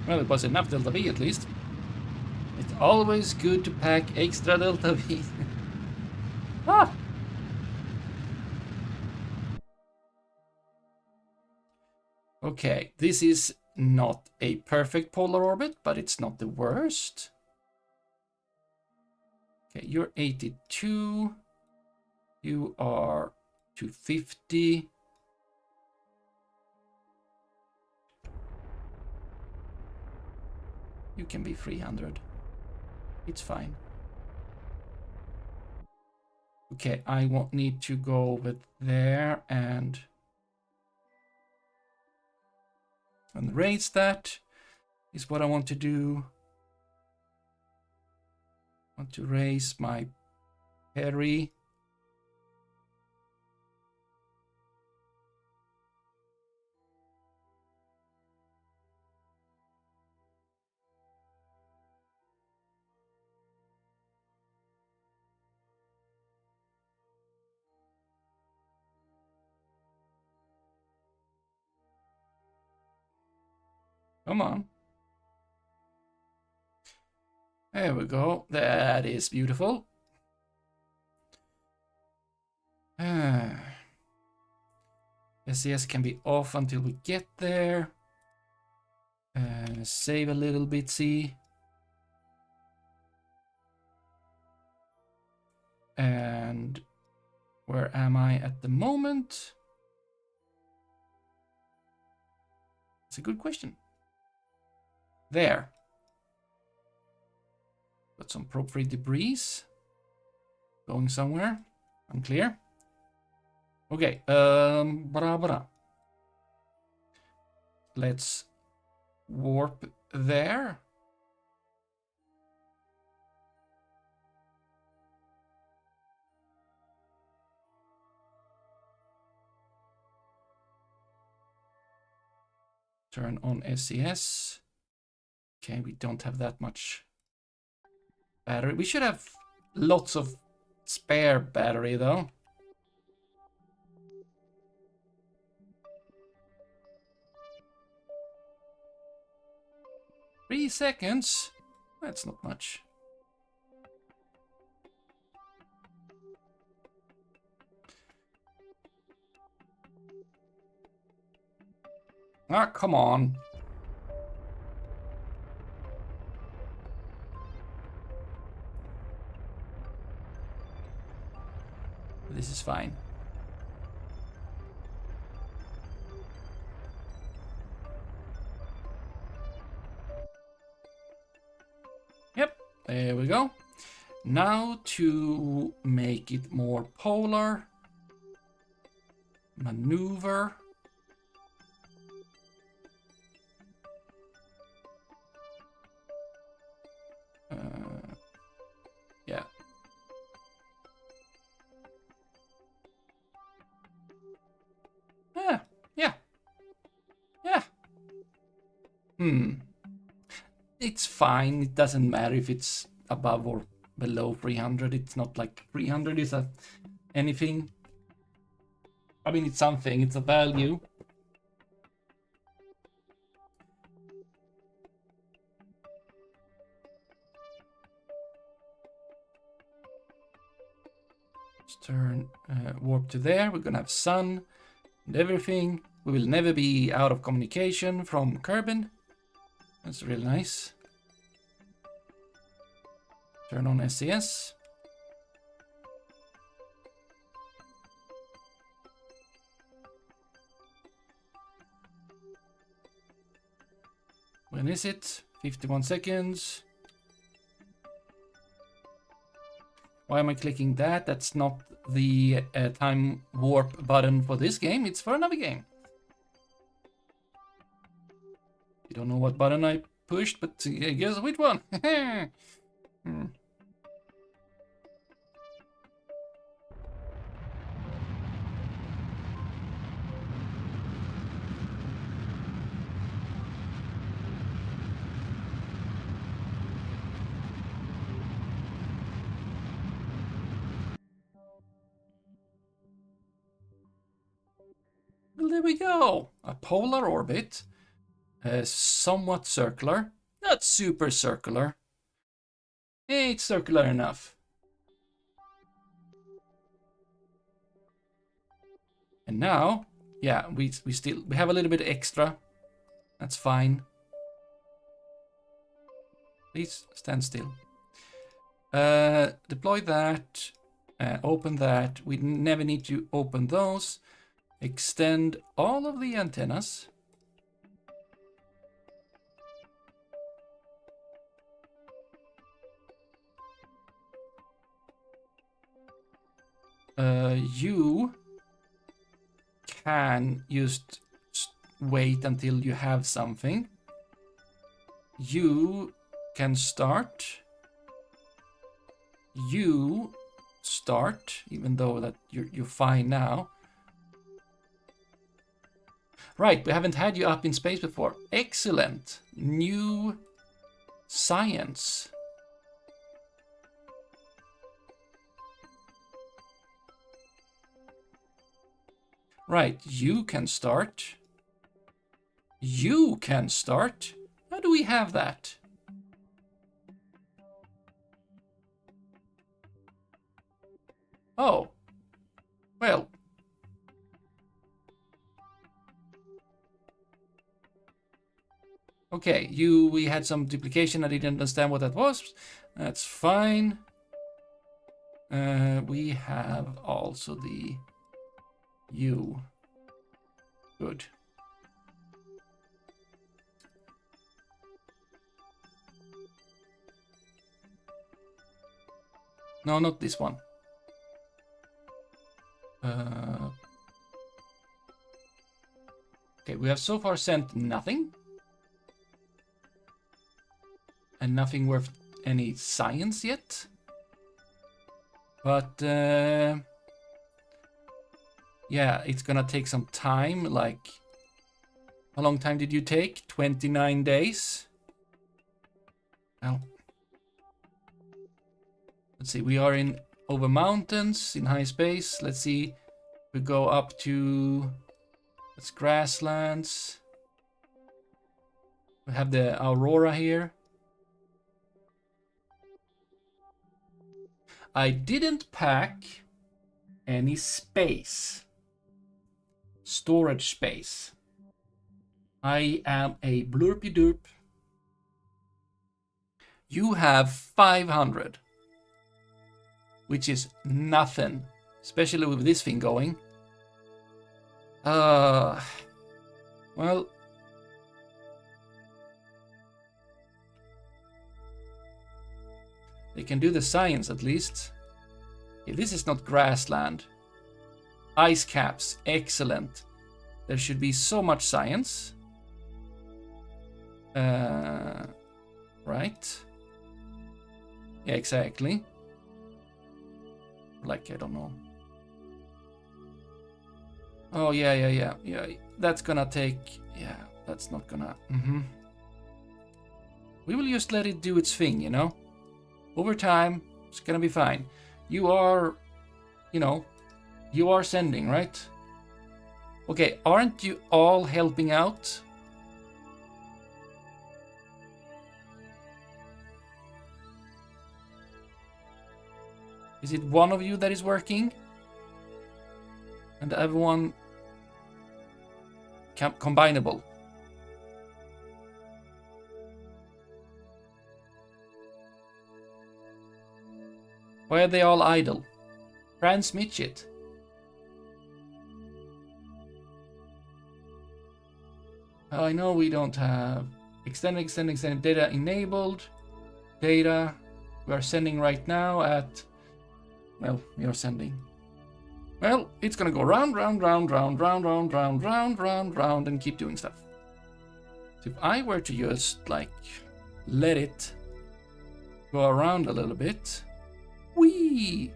Speaker 1: Well, it was enough Delta V at least. It's always good to pack extra Delta V. Ah! Okay, this is not a perfect polar orbit, but it's not the worst. Okay, you're 82. You are 250. You can be 300. It's fine. Okay, I won't need to go over there and raise that is what I want to do. I want to raise my Perry. Come on. There we go. That is beautiful. SES can be off until we get there. Save a little bit, see. And where am I at the moment? It's a good question. There. Got some probe-free debris going somewhere. Unclear. Okay. Let's warp there. Turn on SES. Okay, we don't have that much battery. We should have lots of spare battery though. Three seconds? That's not much. Ah, come on. This is fine. Yep, there we go. Now to make it more polar. Maneuver. Yeah. Yeah. It's fine. It doesn't matter if it's above or below 300. It's not like 300 is anything. I mean, it's something. It's a value. Let's turn warp to there. We're gonna have sun and everything. We will never be out of communication from Kerbin. That's really nice. Turn on SES. When is it? 51 seconds. Why am I clicking that? That's not the time warp button for this game. It's for another game. You don't know what button I pushed, but guess which one? Well, there we go. A polar orbit. Somewhat circular. Not super circular. It's circular enough. And now, yeah, we have a little bit extra. That's fine. Please stand still. Deploy that. Open that. We never need to open those. Extend all of the antennas. you can just wait until you have something. You can start. You start, even though that you're fine now. Right, we haven't had you up in space before. Excellent. New science. Right, you can start. You can start. How do we have that? Oh, well. Okay, we had some duplication. I didn't understand what that was. That's fine. We have also the U. Good. No, not this one. Okay, we have so far sent nothing. And nothing worth any science yet. But, yeah, it's gonna take some time. Like, how long time did you take? 29 days? Well, let's see, we are in over mountains, in high space. Let's see, we go up to, that's grasslands. We have the Aurora here. I didn't pack any space. Storage space. I am a blurpy derp. You have 500. Which is nothing. Especially with this thing going. Well. They can do the science at least. Okay, this is not grassland. Ice caps, excellent. There should be so much science. Right. Yeah, exactly. Like, I don't know. Oh, yeah. That's gonna take... Yeah, that's not gonna... We will just let it do its thing, you know? Over time, it's gonna be fine. You are, you are sending, right? Okay, aren't you all helping out? Is it one of you that is working? And everyone combinable? Why are they all idle? Transmit it. I know we don't have extended data enabled. Data we are sending right now at, well, we are sending. Well, it's gonna go round and keep doing stuff. So if I were to just like let it go around a little bit. Whee!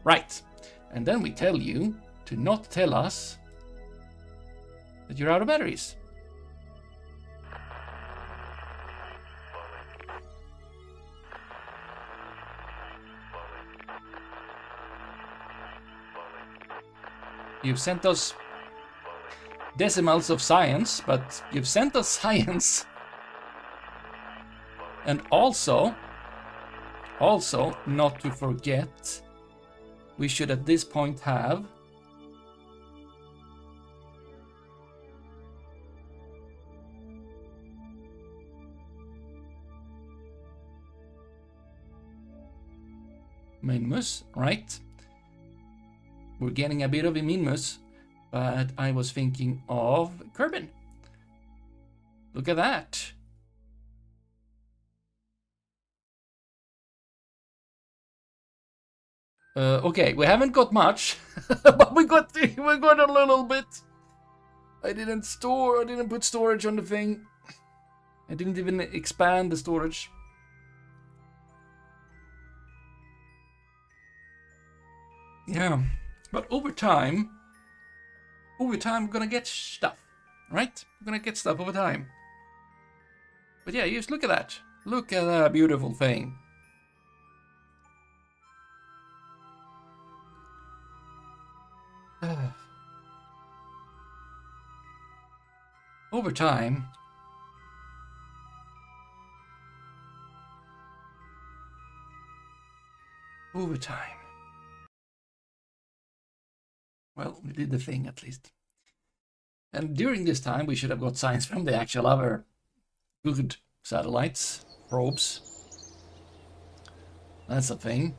Speaker 1: Right. And then we tell you to not tell us that you're out of batteries. You've sent us decimals of science, but you've sent us science. And also, not to forget, we should at this point have Minmus, right? We're getting a bit of a Minmus, but I was thinking of Kerbal. Look at that. Okay, we haven't got much, but we got a little bit. I didn't put storage on the thing. I didn't even expand the storage. Yeah, but over time, we're gonna get stuff, right? We're gonna get stuff over time. But yeah, just look at that. Look at that beautiful thing. Over time. Over time. Well, we did the thing at least. And during this time, we should have got science from the actual other good satellites, probes. That's a thing.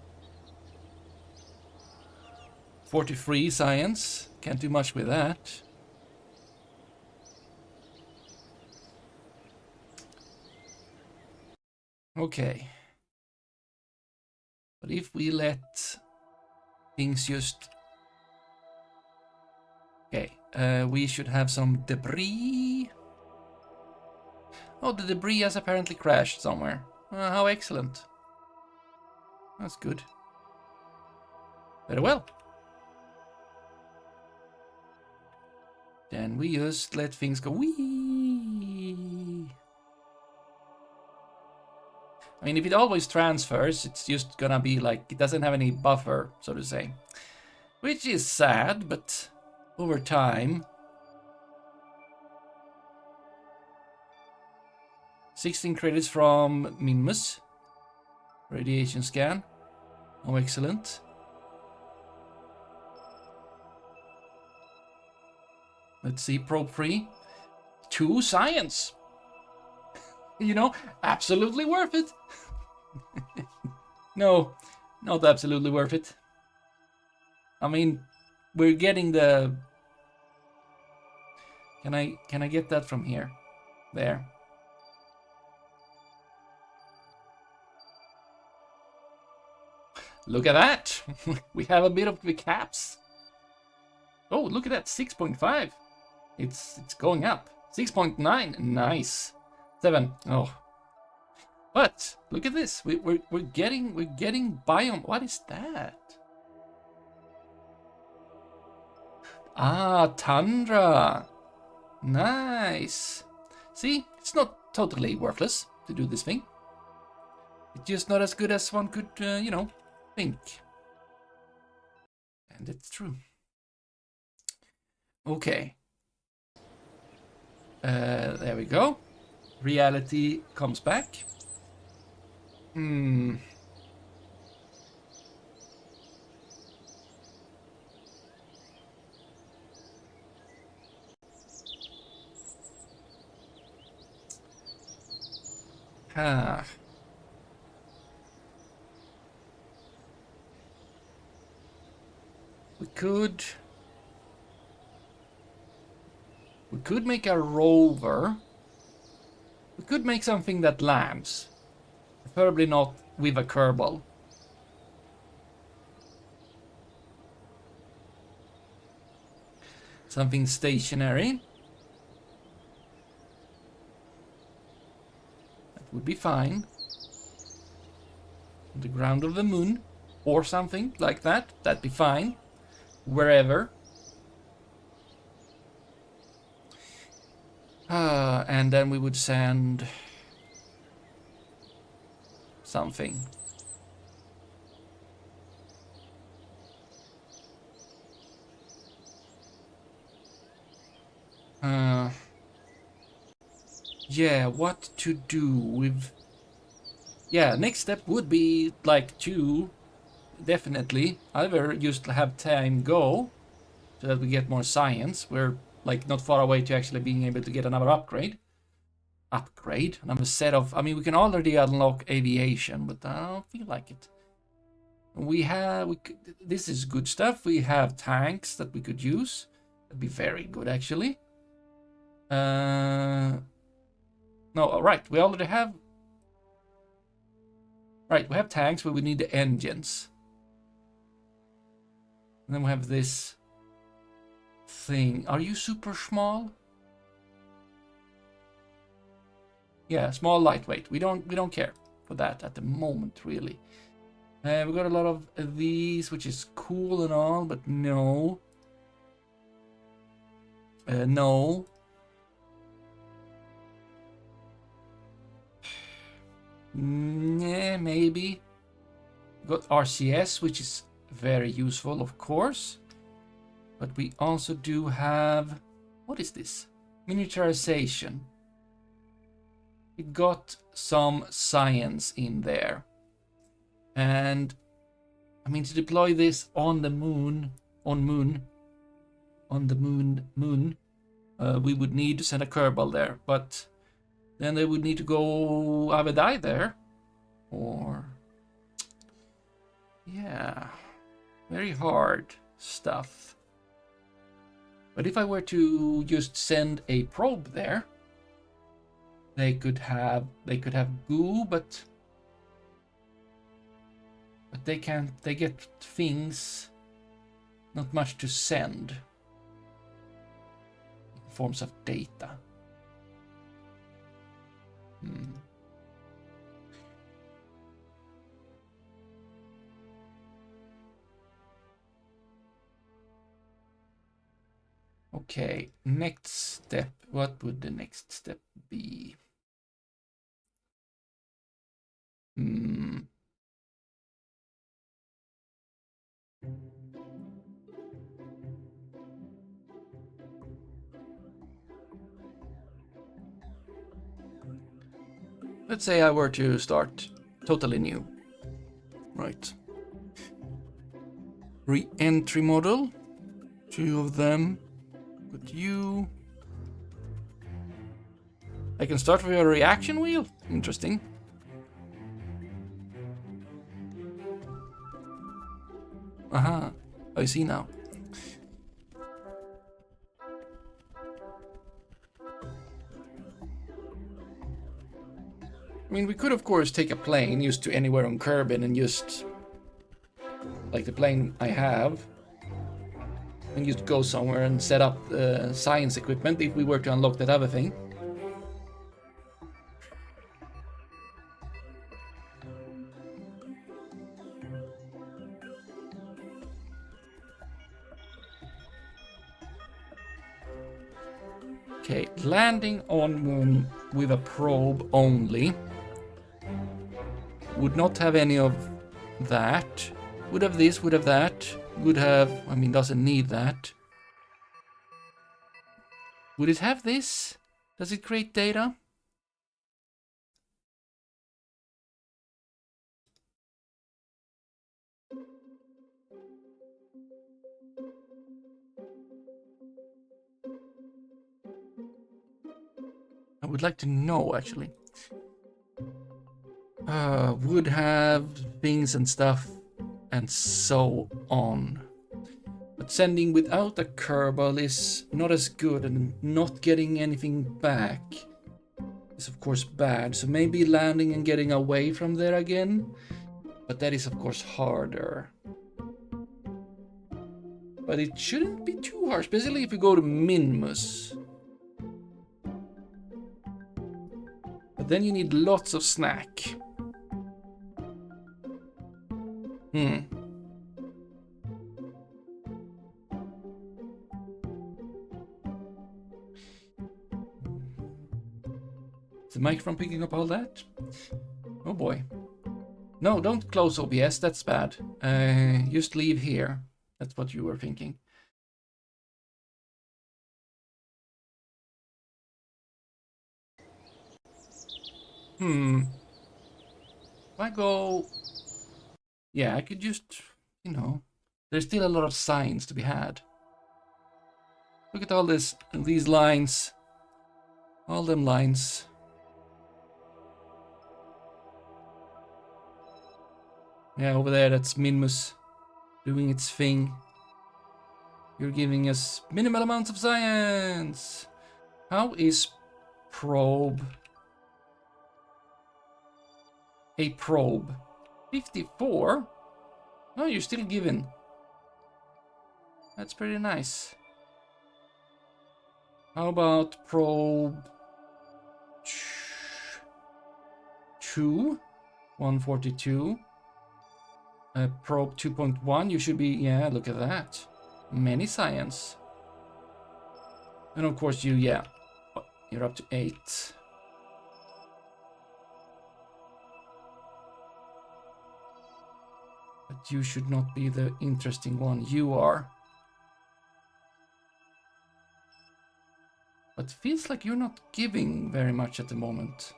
Speaker 1: 43 science. Can't do much with that. Okay. But if we let things just... Okay, we should have some debris. Oh, the debris has apparently crashed somewhere. How excellent. That's good. Very well. Then we just let things go. Whee! I mean, if it always transfers, it's just gonna be like, it doesn't have any buffer, so to say. Which is sad, but over time... 16 credits from Minmus. Radiation scan. Oh, excellent. Let's see, probe 3. 2 science. You know, absolutely worth it. No, not absolutely worth it. I mean, we're getting the... Can I get that from here? There. Look at that. We have a bit of the caps. Oh, look at that, 6.5. It's going up. 6.9, nice. 7, oh. But look at this. We're getting biome. What is that? Ah, tundra. Nice. See, it's not totally worthless to do this thing. It's just not as good as one could, you know, think. And it's true. Okay. There we go. Reality comes back. Ah. We could make a rover. We could make something that lands. Preferably not with a Kerbal. Something stationary. That would be fine. On the ground of the moon. Or something like that. That'd be fine. Wherever. And then we would send something. Yeah, what to do with... Yeah, next step would be like to definitely either just have time go so that we get more science. We're like not far away to actually being able to get another upgrade. Another set of... I mean, we can already unlock aviation, but I don't feel like it. This is good stuff. We have tanks that we could use. That'd be very good, actually. No, right. We already have... Right, we have tanks, but we need the engines. And then we have this thing. Are you super small? Yeah, small, lightweight. We don't care for that at the moment, really. We got a lot of these, which is cool and all, but no. No. Yeah, maybe. Got RCS, which is very useful, of course. But we also do have... What is this? Miniaturization. We got some science in there. And... I mean, to deploy this on the moon... we would need to send a Kerbal there. But then they would need to go either die there, or... Yeah, very hard stuff. But if I were to just send a probe there, they could have goo, but they can't. They get things, not much to send in forms of data. Okay, next step. What would the next step be? Let's say I were to start totally new. Right. Re-entry model. 2 of them. Put you. I can start with a reaction wheel. Interesting. Aha. I see now. I mean, we could of course take a plane used to anywhere on Kerbin and just, like the plane I have, and just go somewhere and set up science equipment if we were to unlock that other thing. Okay, landing on moon with a probe only. Would not have any of that. Would have this, would have that. Would have, I mean, doesn't need that. Would it have this? Does it create data? I would like to know, actually. Would have things and stuff and so on. But sending without a Kerbal is not as good, and not getting anything back is of course bad. So maybe landing and getting away from there again. But that is of course harder. But it shouldn't be too hard, especially if you go to Minmus. But then you need lots of snack. Is the microphone picking up all that? Oh boy. No, don't close OBS, that's bad. Just leave here. That's what you were thinking. If I go... Yeah, I could just, you know, there's still a lot of science to be had. Look at all these lines. All them lines. Yeah, over there, that's Minmus doing its thing. You're giving us minimal amounts of science. How is probe? A probe. 54? Oh, you're still giving. That's pretty nice. How about probe 2, 142? Probe 2.1, you should be, yeah, look at that. Many science. And of course you, yeah, you're up to 8. But you should not be the interesting one. You are. But feels like you're not giving very much at the moment.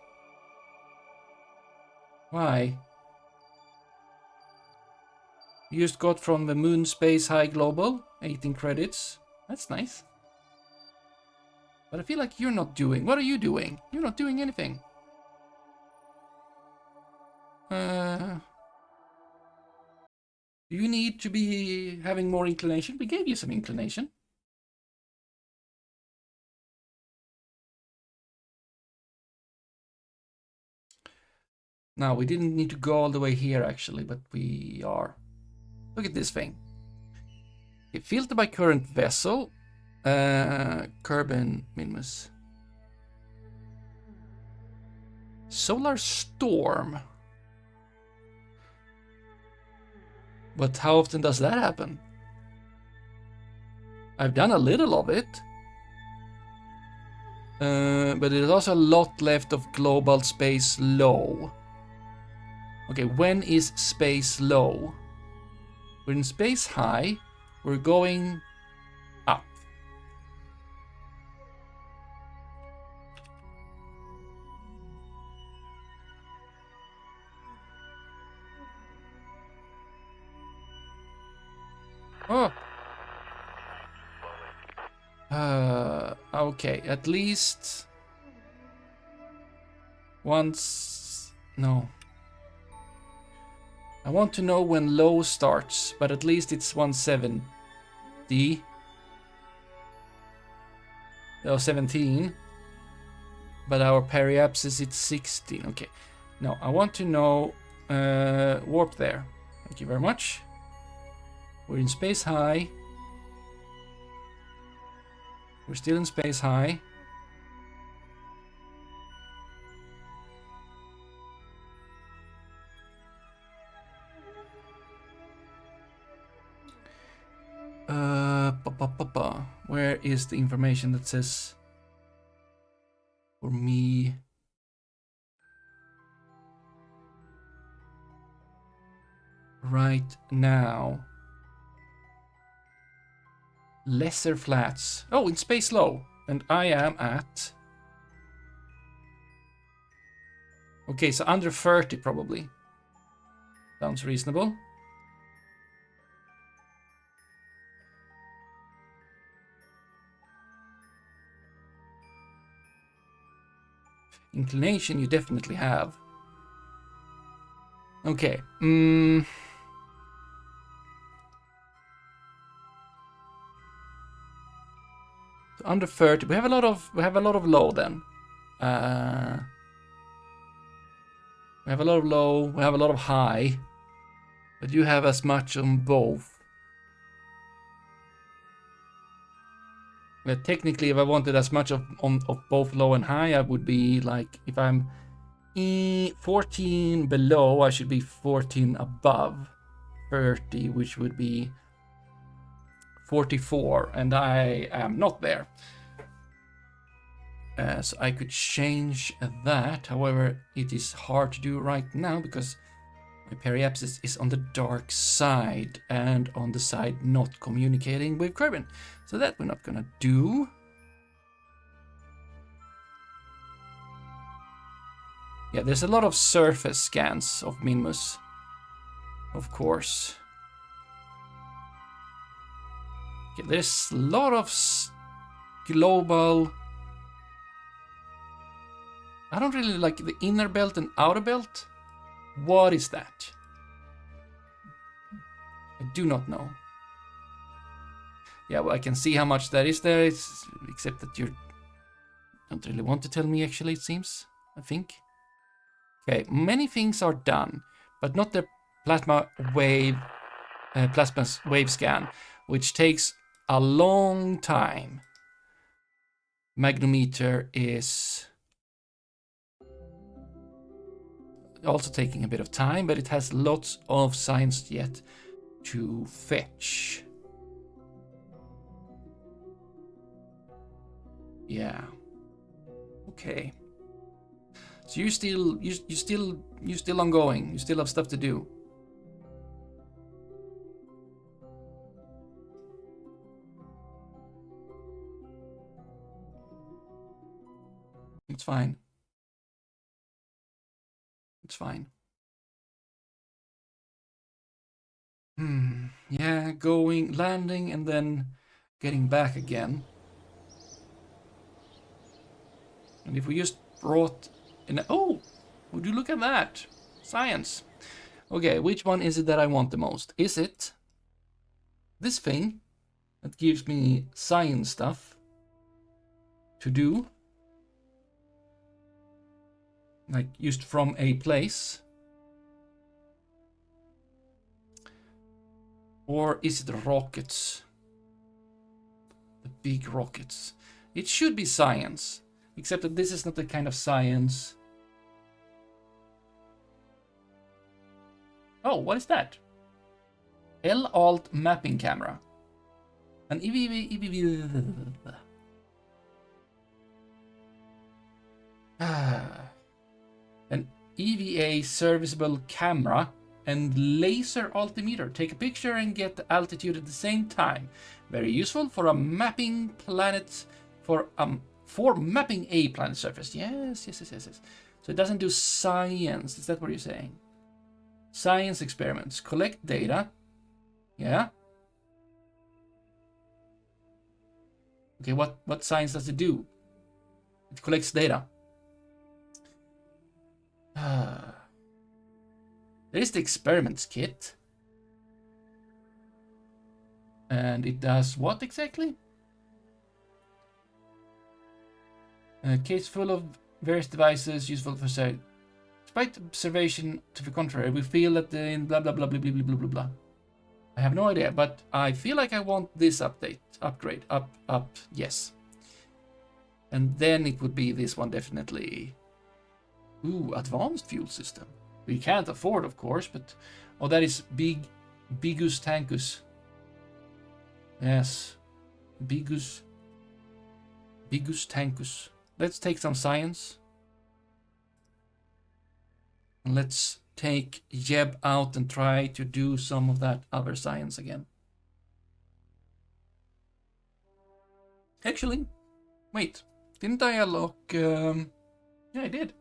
Speaker 1: Why? You just got from the Moon Space High Global 18 credits. That's nice. But I feel like you're not doing. What are you doing? You're not doing anything. Do you need to be having more inclination? We gave you some inclination. Now, we didn't need to go all the way here actually, but we are. Look at this thing. Okay, filter by current vessel. Kerbin Minmus. Solar storm. But how often does that happen? I've done a little of it. But there's also a lot left of global space low. Okay, when is space low? We're in space high. We're going up. Oh. Okay, at least once. No. I want to know when low starts, but at least it's 170. Oh, 17. But our periapsis it's 16. Okay. No, I want to know warp there. Thank you very much. We're in space high. We're still in space high. Where is the information that says for me? Right now. Lesser flats. Oh, in space low. And I am at. Okay, so under 30 probably. Sounds reasonable. Inclination you definitely have. Okay. So under 30. We have a lot of low then. We have a lot of low, we have a lot of high. But you have as much on both. But technically, if I wanted as much of both low and high, I would be like, if I'm 14 below, I should be 14 above 30, which would be 44, and I am not there. So I could change that. However, it is hard to do right now because my periapsis is on the dark side and on the side not communicating with Kerbin. So that we're not gonna do. Yeah, there's a lot of surface scans of Minmus, of course. Okay, there's a lot of global. I don't really like the inner belt and outer belt. What is that? I do not know. Yeah, well, I can see how much that is there, except that you don't really want to tell me, actually, it seems, I think. Okay, many things are done, but not the plasma wave scan, which takes a long time. Magnometer is also taking a bit of time, but it has lots of science yet to fetch. Yeah. Okay. So you're still ongoing. You still have stuff to do. It's fine. It's fine. Yeah, going, landing, and then getting back again. And if we just brought in... Oh! Would you look at that? Science. Okay, which one is it that I want the most? Is it this thing that gives me science stuff to do? Like, just from a place? Or is it the rockets? The big rockets. It should be science. Except that this is not the kind of science. Oh, what is that? L-Alt mapping camera. An an EVA serviceable camera and laser altimeter. Take a picture and get the altitude at the same time. Very useful for a mapping planet, for mapping a planet surface. Yes. So it doesn't do science. Is that what you're saying? Science experiments. Collect data. Yeah. Okay, what science does it do? It collects data. There is the experiments kit. And it does what exactly? A case full of various devices useful for sale. Despite observation to the contrary, we feel that the blah blah blah blah blah blah blah blah. I have no idea, but I feel like I want this upgrade, yes. And then it would be this one definitely. Ooh, advanced fuel system. We can't afford, of course, but oh, that is Bigus Tankus. Yes, Bigus Tankus. Let's take some science. And let's take Jeb out and try to do some of that other science again. Actually, wait, didn't I unlock? Yeah, I did.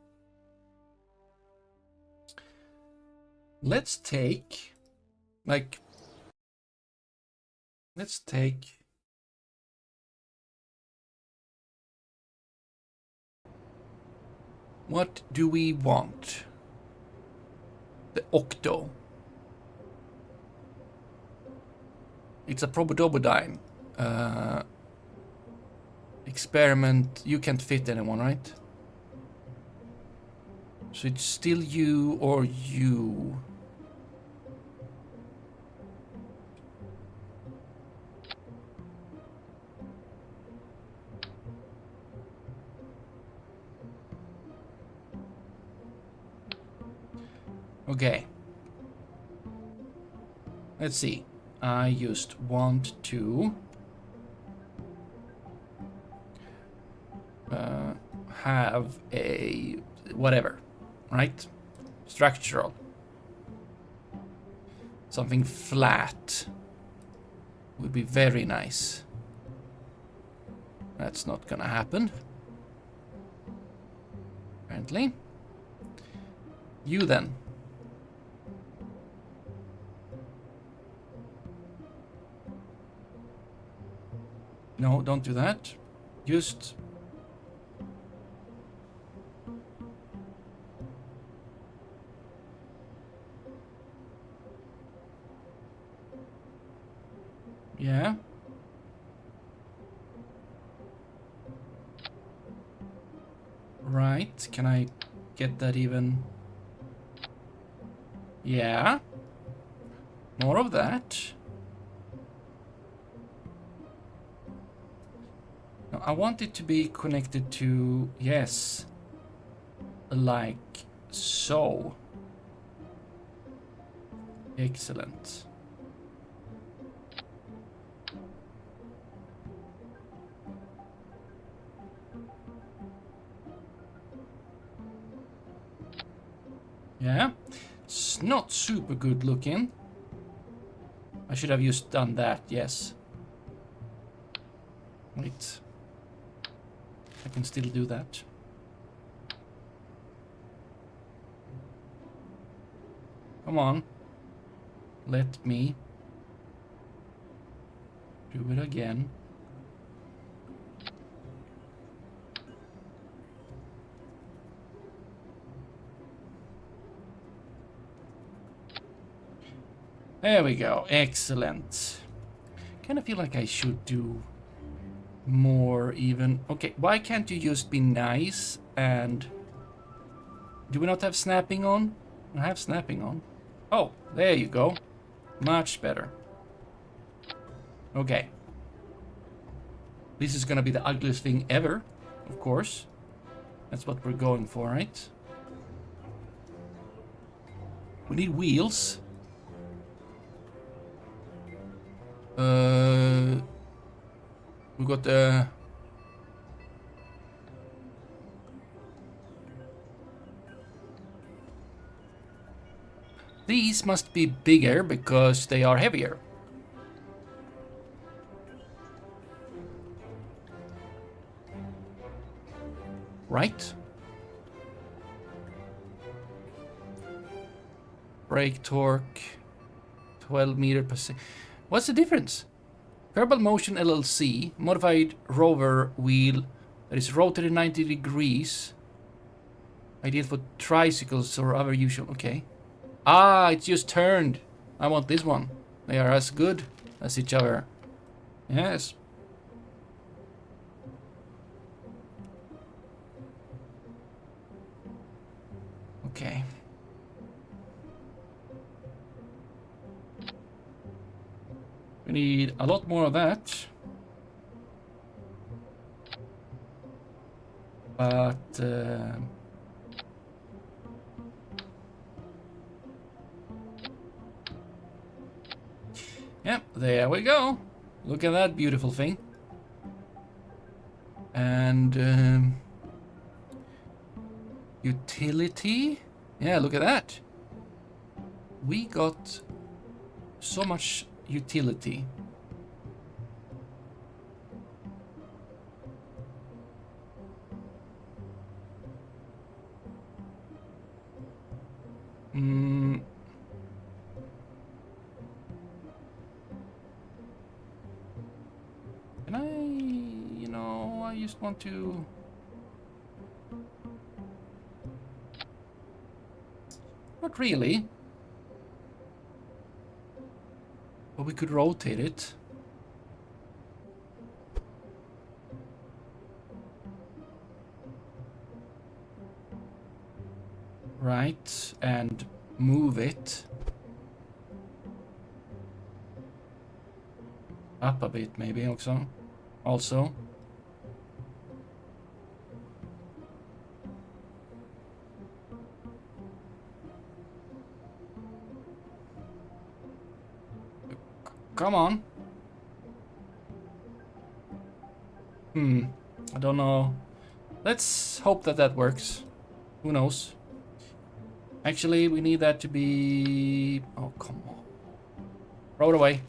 Speaker 1: Let's take, what do we want? The Octo. It's a Probodobodyne. Experiment. You can't fit anyone, right? So it's still you or you. Okay. Let's see. I just want to have a whatever, right? Structural. Something flat would be very nice. That's not gonna happen. Apparently. You then. No, don't do that. Just... Yeah. Right, can I get that even? Yeah. More of that. I want it to be connected to, yes, like so. Excellent. Yeah, it's not super good looking. I should have just done that, yes. Wait. I can still do that. Come on. Let me do it again. There we go. Excellent. Kind of feel like I should do more even. Okay, why can't you just be nice and... Do we not have snapping on? I have snapping on. Oh, there you go. Much better. Okay. This is gonna be the ugliest thing ever, of course. That's what we're going for, right? We need wheels. We got these must be bigger because they are heavier. Right? Brake torque 12 meters per second. What's the difference? Kerbal Motion LLC, modified rover wheel that is rotated 90 degrees. Ideal for tricycles or other usual. Okay. Ah, it's just turned. I want this one. They are as good as each other. Yes. Okay. We need a lot more of that. But yeah, there we go. Look at that beautiful thing. And utility. Yeah, look at that. We got so much utility. Can I, I just want to... Not really. But we could rotate it. Right, and move it up a bit, maybe also. Come on. I don't know. Let's hope that works. Who knows? Actually, we need that to be... Oh, come on. Throw it away.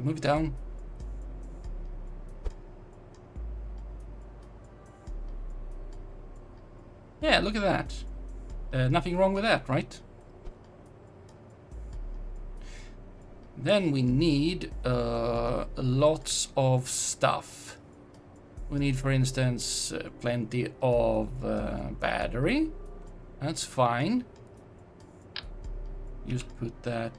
Speaker 1: Move it down. Yeah, look at that. Nothing wrong with that, right? Then we need lots of stuff. We need, for instance, plenty of battery. That's fine. Just put that...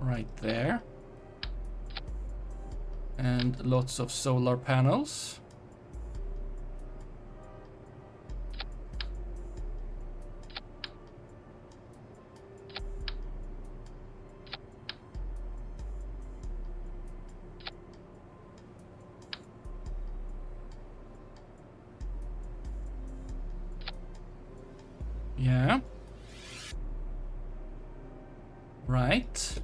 Speaker 1: right there. And lots of solar panels. Yeah. Right.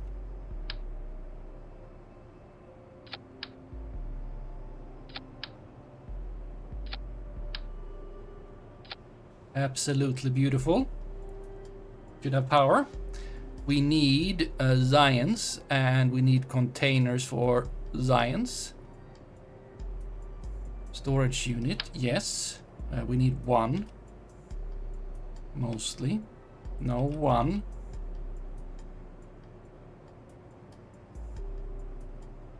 Speaker 1: Absolutely beautiful. Should have power. We need Zions, and we need containers for Zions. Storage unit, yes. We need one. Mostly. No, one.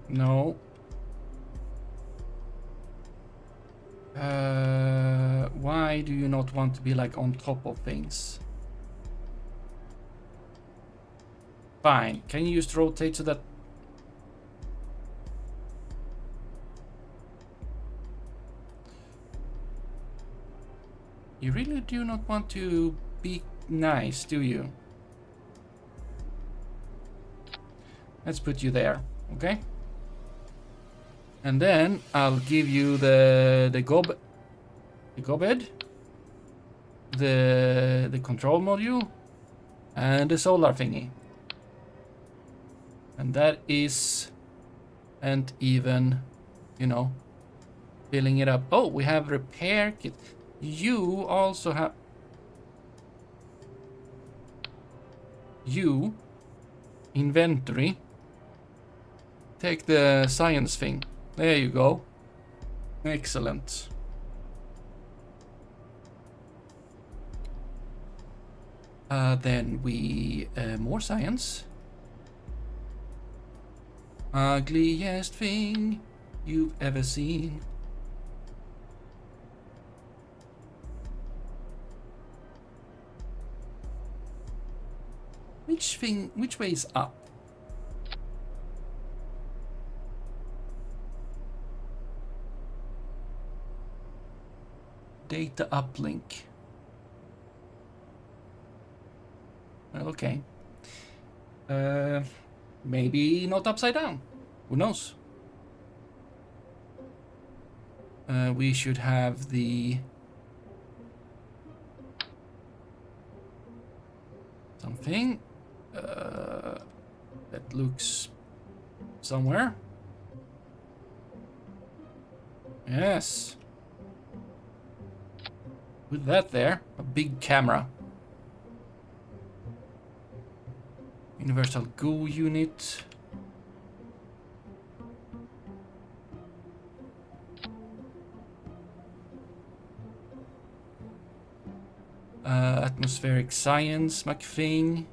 Speaker 1: No. Why do you not want to be like on top of things? Fine. Can you just rotate so that... You really do not want to be nice, do you? Let's put you there, okay? And then I'll give you the gobed, the control module, and the solar thingy. And that is, and even, you know, filling it up. Oh, we have repair kit. You also have... You, inventory. Take the science thing. There you go. Excellent. Then we... more science. Ugliest thing you've ever seen. Which way is up? Data uplink. Well, okay. Maybe not upside down. Who knows? We should have the... something. That looks somewhere. Yes. With that there, a big camera. Universal GUI unit. Atmospheric science, McThing.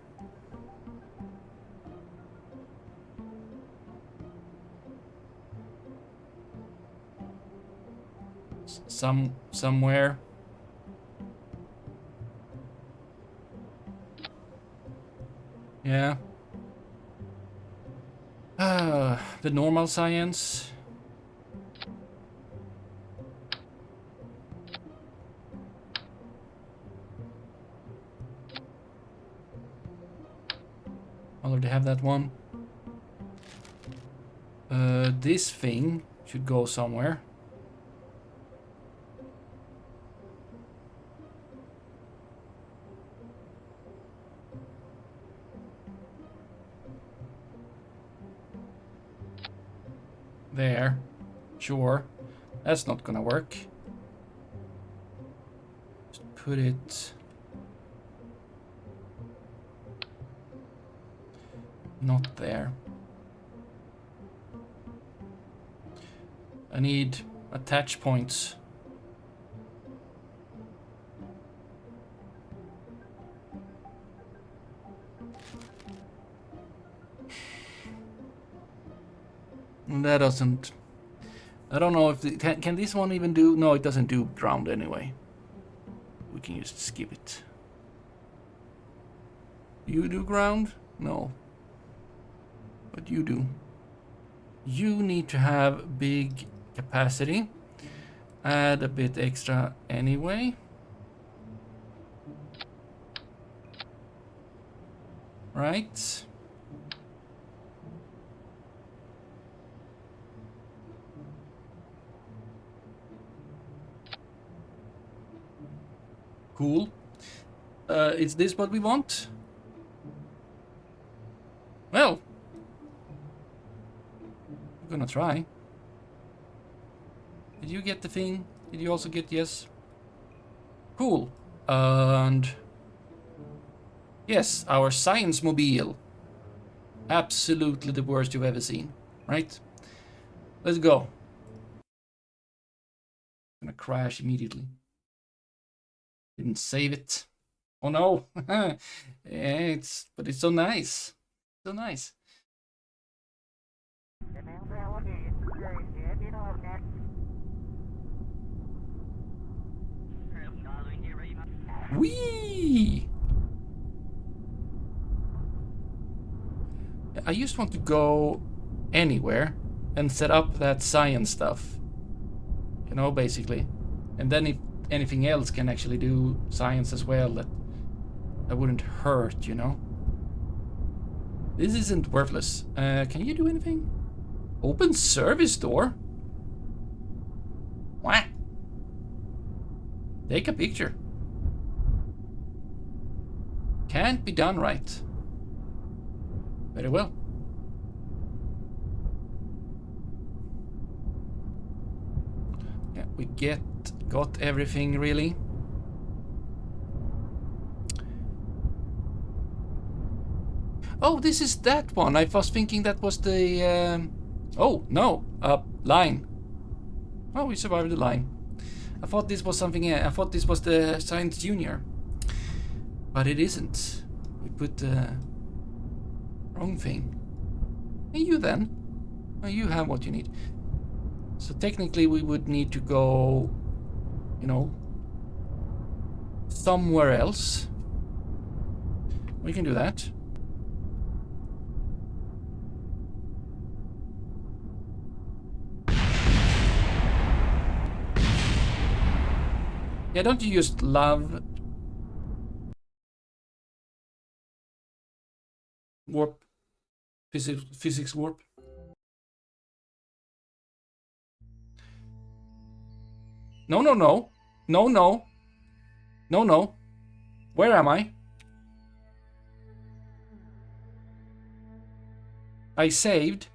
Speaker 1: Somewhere. Yeah. The normal science. Already have that one. This thing should go somewhere. There. Sure. That's not gonna work. Just put it... not there. I need attach points. That doesn't... I don't know if... can this one even do... No, it doesn't do ground anyway. We can just skip it. You do ground? No. What you do? You need to have big capacity. Add a bit extra anyway. Right. Cool. Is this what we want? Well, we're gonna try. Did you get the thing? Did you also get yes? Cool. And yes, our science mobile. Absolutely the worst you've ever seen, right? Let's go. Gonna crash immediately. Didn't save it. Oh no. But it's so nice. So nice. Whee! I just want to go anywhere and set up that science stuff. You know, basically. And then if anything else can actually do science as well, that wouldn't hurt, you know? This isn't worthless. Can you do anything? Open service door? What? Take a picture. Can't be done right. Very well. Yeah, we got everything really. Oh, this is that one. I was thinking that was the oh no, line. Oh, we survived the line. I thought this was something. I thought this was the Science Junior, but it isn't. We put the wrong thing. And you then? Oh, you have what you need. So technically, we would need to go, you know, somewhere else. We can do that. Yeah, don't you just love warp? Physics warp? No, no, no. No, no. No, no. Where am I? I saved.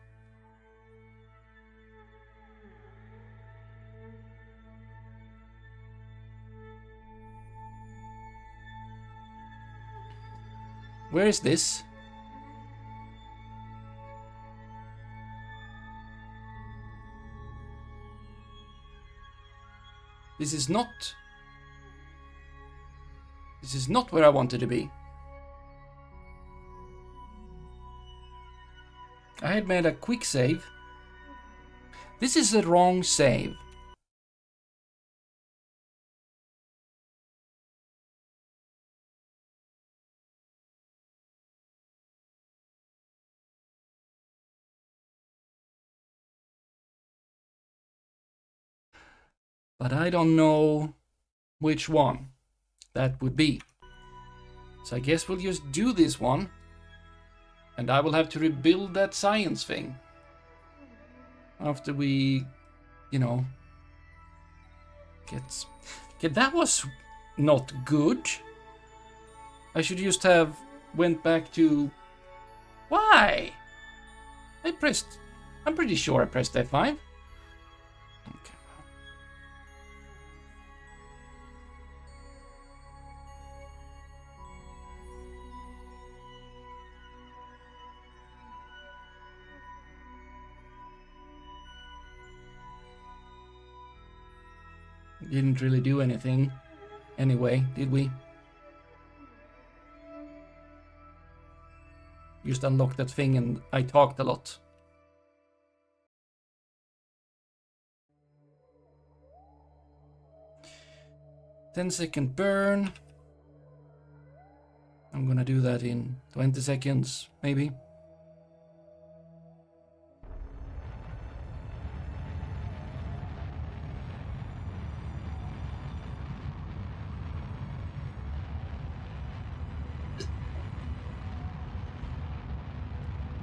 Speaker 1: Where is this? This is not where I wanted to be. I had made a quick save. This is the wrong save. But I don't know which one that would be. So I guess we'll just do this one. And I will have to rebuild that science thing. After we, you know, get... Okay, that was not good. I should just have went back to... Why? I'm pretty sure I pressed F5. Okay. Didn't really do anything anyway, did we? Just unlocked that thing and I talked a lot. $10-second burn. I'm gonna do that in 20 seconds, maybe.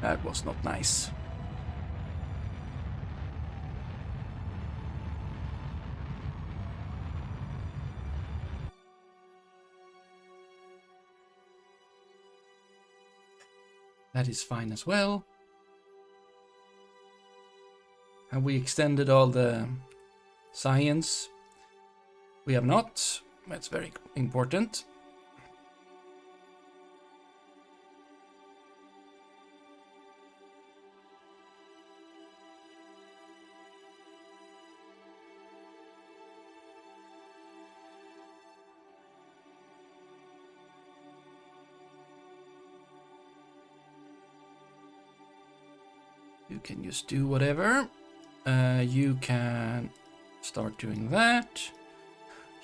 Speaker 1: That was not nice. That is fine as well. Have we extended all the science? We have not. That's very important. You can just do whatever. You can start doing that.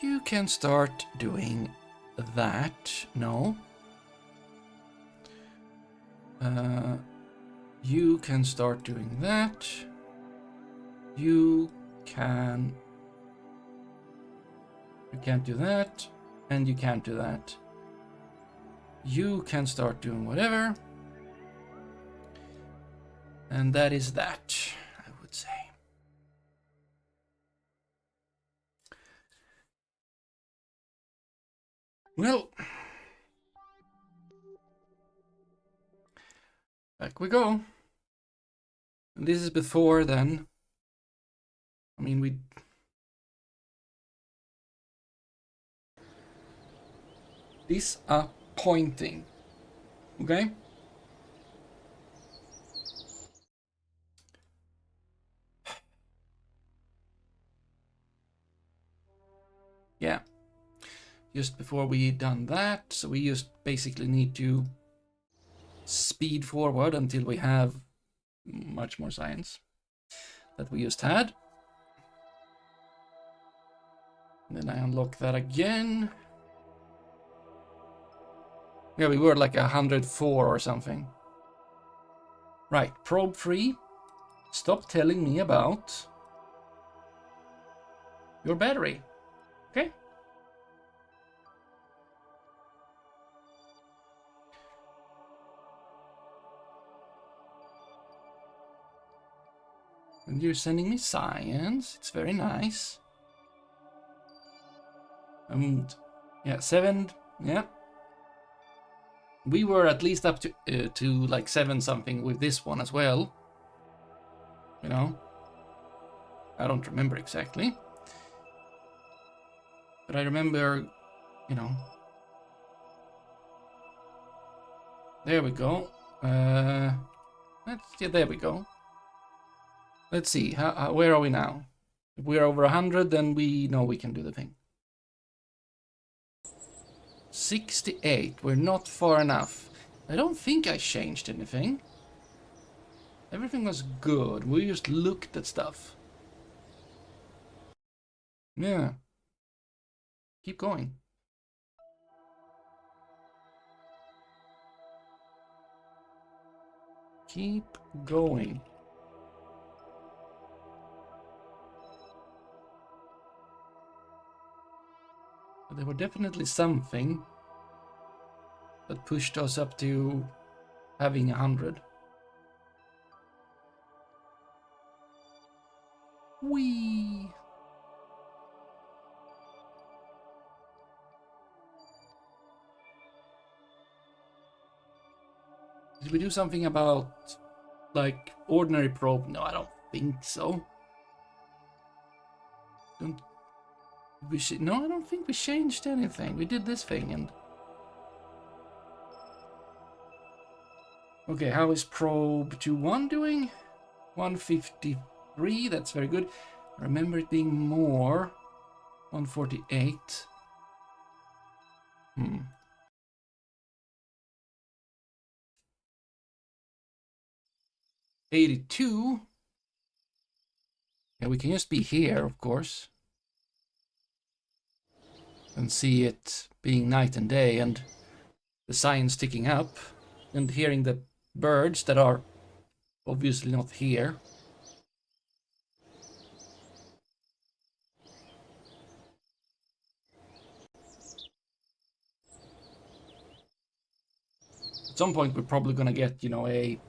Speaker 1: You can start doing that. No. You can start doing that. You can't do that. And you can't do that. You can start doing whatever. And that is that, I would say. Well, back we go. And this is before then. I mean, we... Disappointing. Okay? Yeah. Just before we done that, so we just basically need to speed forward until we have much more science that we just had. And then I unlock that again. Yeah, we were like 104 or something. Right, probe 3. Stop telling me about your battery. Okay? And you're sending me science. It's very nice. And yeah, 7. Yeah. We were at least up to like 7 something with this one as well. You know, I don't remember exactly, but I remember, you know. There we go. Yeah, there we go. Let's see. Where are we now? If we're over 100, then we know we can do the thing. 68. We're not far enough. I don't think I changed anything. Everything was good. We just looked at stuff. Yeah. Keep going. Keep going. But there were definitely something that pushed us up to having 100. Whee! Did we do something about, like, ordinary probe? No, I don't think so. No, I don't think we changed anything. We did this thing and... Okay, how is probe 2-1 doing? 153, that's very good. I remember it being more. 148. 82. Yeah, we can just be here, of course. And see it being night and day and the science ticking up. And hearing the birds that are obviously not here. At some point we're probably gonna get, you know, a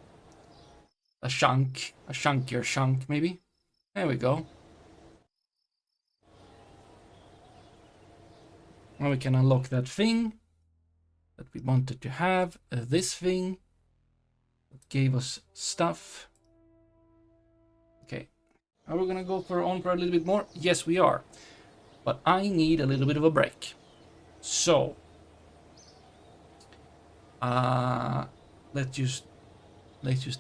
Speaker 1: a chunkier chunk maybe. There we go. Now we can unlock that thing that we wanted to have. This thing that gave us stuff. Okay, are we gonna go on for a little bit more? Yes, we are. But I need a little bit of a break. So, let's just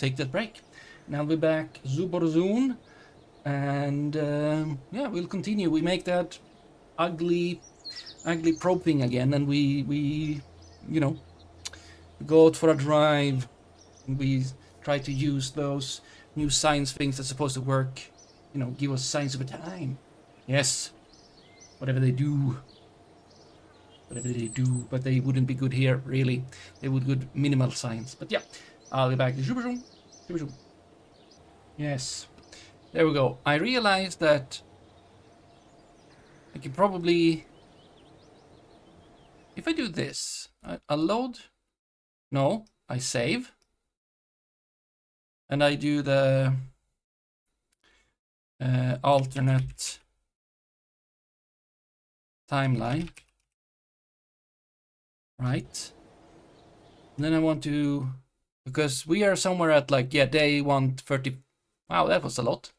Speaker 1: take that break. Now we'll be back super soon, and yeah, we'll continue. We make that ugly probe thing again, and we you know, go out for a drive. And we try to use those new science things that's supposed to work. You know, give us signs of a time. Yes, whatever they do. But they wouldn't be good here, really. They would good minimal science. But yeah, I'll be back. Yes, there we go. I realized that I can probably, if I do this, I'll load. No, I save, and I do the alternate timeline. Right. And then I want to, because we are somewhere at like, yeah, day 130. Wow, that was a lot.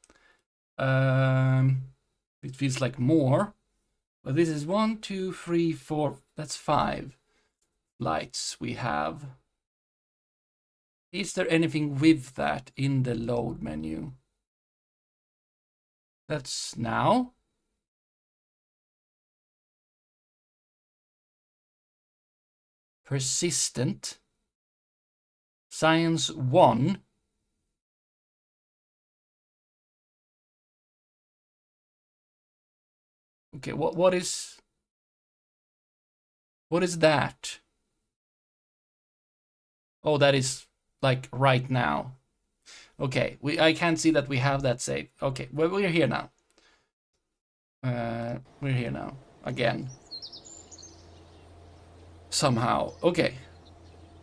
Speaker 1: It feels like more, but this is 1, 2, 3, 4. That's 5 lights we have. Is there anything with that in the load menu? That's now. Persistent. Science 1. Okay, what is that? Oh, that is like right now. Okay, I can't see that we have that saved. Okay, well, we're here now. We're here now again. Somehow. Okay.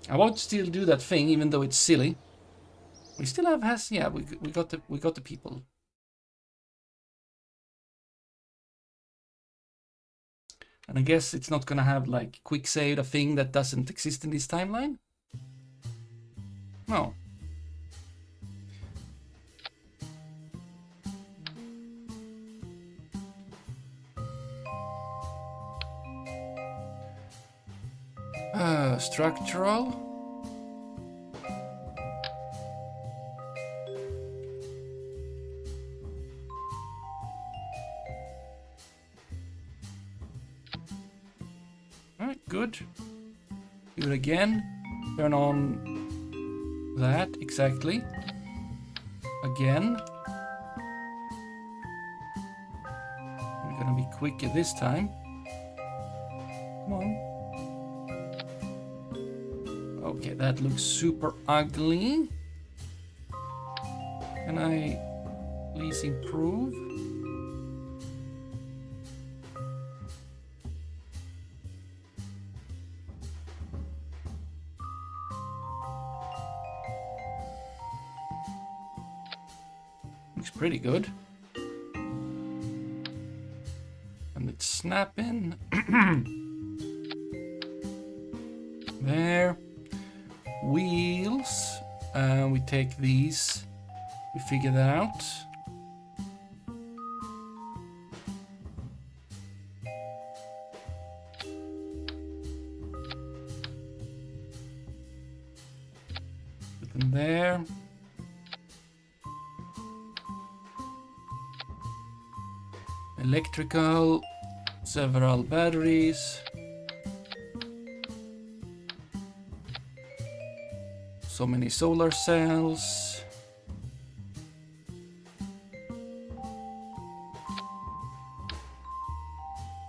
Speaker 1: I won't still do that thing, even though it's silly. We still have yeah, we got the people. And I guess it's not gonna have like quick save, a thing that doesn't exist in this timeline. No. Structural. Alright, good. Do it again. Turn on that, exactly. Again. We're gonna be quicker this time. Come on. Okay, that looks super ugly. Can I please improve? Looks pretty good. And it's snapping. There. Wheels. We take these. We figure that out. Put them there. Electrical. Several batteries. So many solar cells.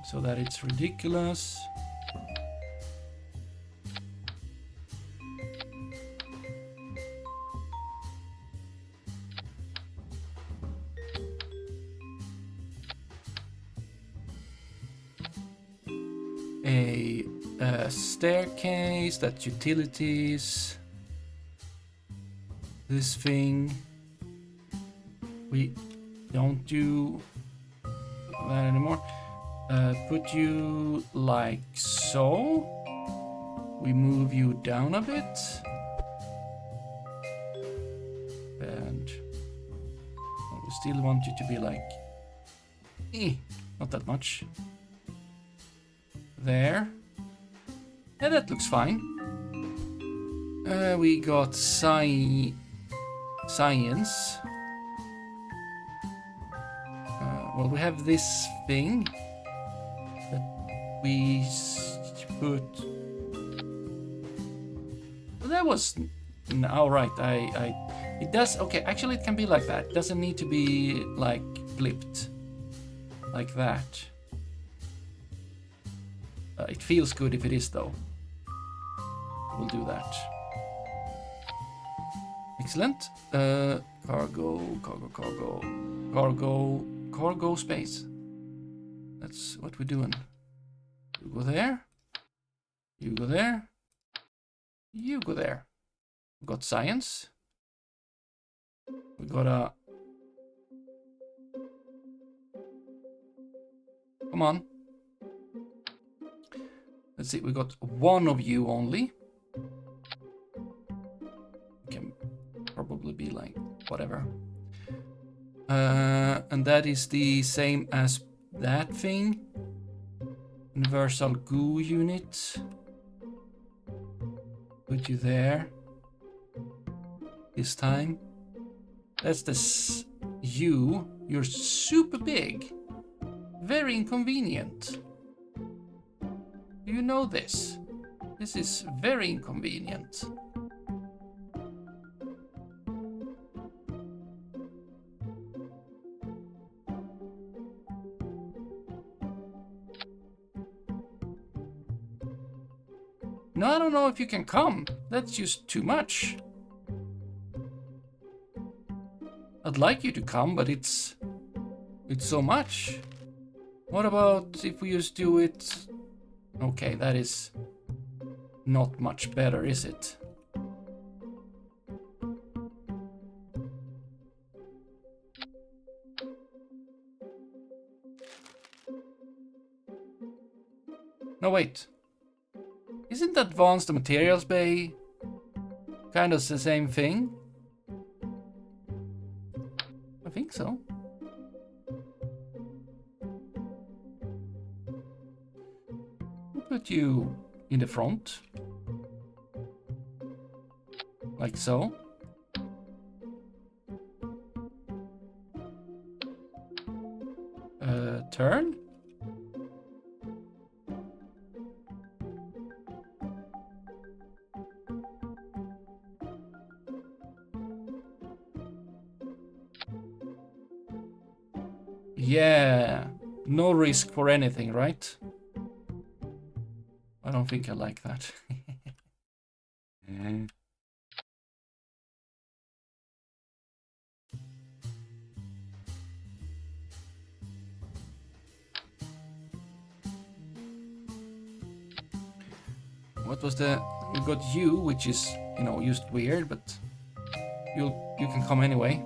Speaker 1: So that it's ridiculous. A staircase, that's utilities. this thing. We don't do that anymore. Put you like so. We move you down a bit. And we still want you to be like, not that much. There. Yeah, that looks fine. We got science. Well, we have this thing that we put. Well, that was all right. It does. Okay, actually, it can be like that. It doesn't need to be like flipped like that. It feels good if it is, though. We'll do that. Excellent. Cargo space. That's what we're doing. You go there. You go there. You go there. We got science. We got a... Come on. Let's see, we got one of you only. Can probably be like whatever. And that is the same as that thing. Universal goo unit. Put you there. This time. That's the you. You're super big. Very inconvenient. Do you know this? This is very inconvenient. No, I don't know if you can come. That's just too much. I'd like you to come, but it's so much. What about if we just do it? Okay, that is not much better, is it? No, wait. Isn't Advanced Materials Bay kind of the same thing? I think so. We'll put you in the front. Like so. Turn. Yeah, no risk for anything, right? I don't think I like that. What was the... We got you, which is, you know, just weird, but you can come anyway.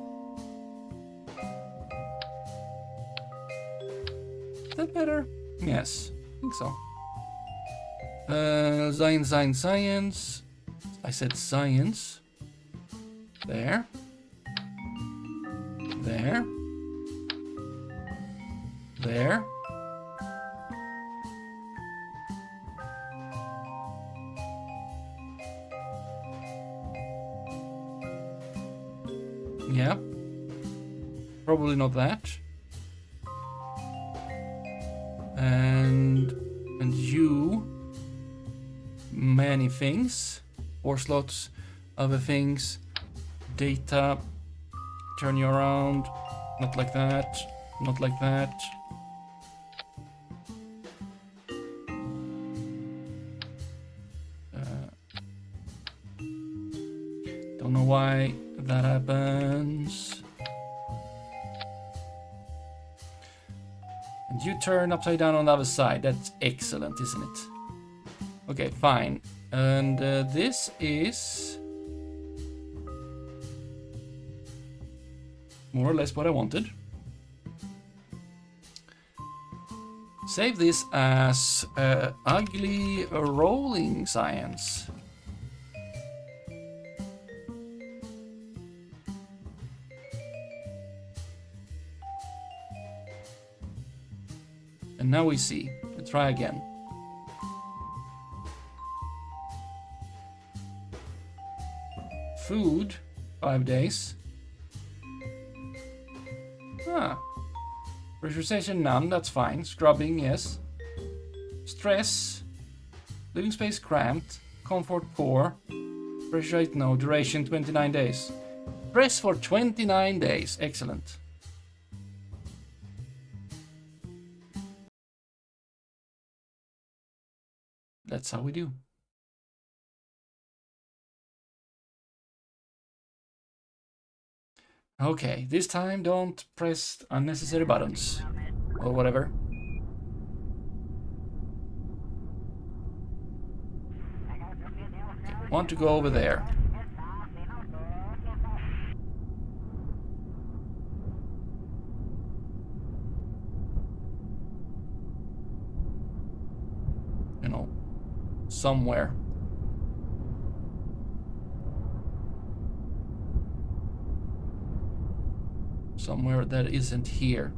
Speaker 1: Is that better? Yes, I think so. Science. I said science. There. There. There. Yeah. Probably not that. And you, many things, 4 slots, other things, data, turn you around, not like that, not like that. Don't know why that happens. And you turn upside down on the other side. That's excellent, isn't it? Okay, fine. And this is... more or less what I wanted. Save this as ugly rolling science. And now we see. Let's try again. Food, 5 days. Ah. Pressurization, none, that's fine. Scrubbing, yes. Stress. Living space cramped. Comfort poor. Pressurized, no. Duration, 29 days. Stress for 29 days. Excellent. That's how we do. Okay, this time don't press unnecessary buttons. Or whatever. Okay, want to go over there. You know, somewhere. Somewhere that isn't here.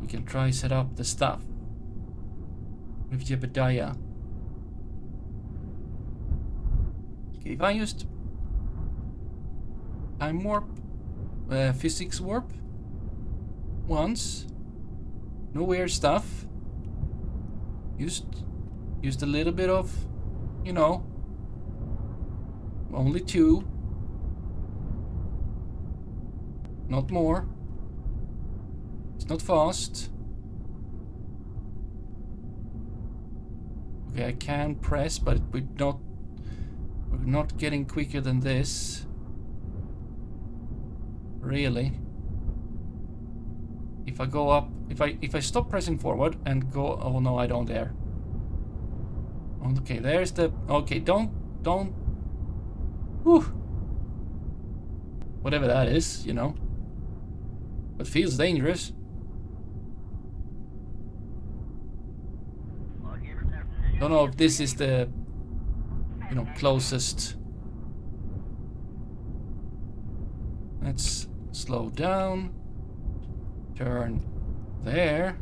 Speaker 1: We can try set up the stuff with Jebediah. Okay, if I used time warp, physics warp once, no weird stuff. Used a little bit of, you know, only 2, not more. It's not fast. Okay, I can press, but we're not getting quicker than this. Really. If I go up, if I stop pressing forward and go, oh no, I don't dare. Okay, there's the, okay, don't, whew. Whatever that is, you know. But feels dangerous. Don't know if this is the, you know, closest. Let's slow down. Turn there.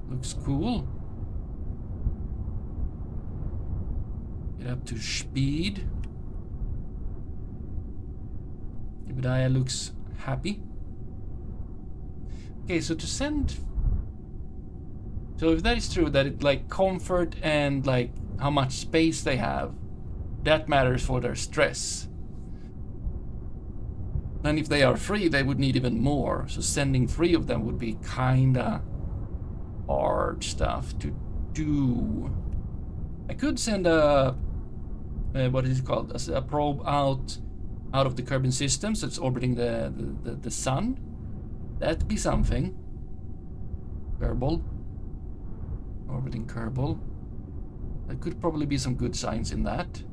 Speaker 1: Looks cool. Get up to speed. Jebediah looks happy. Okay, so to send... So if that is true, that it like comfort and like how much space they have, that matters for their stress. Then if they are free, they would need even more. So sending 3 of them would be kinda hard stuff to do. I could send a what is it called? A probe out of the Kerbin system, so it's orbiting the sun. That'd be something. Kerbal. Orbiting Kerbal. There could probably be some good science in that.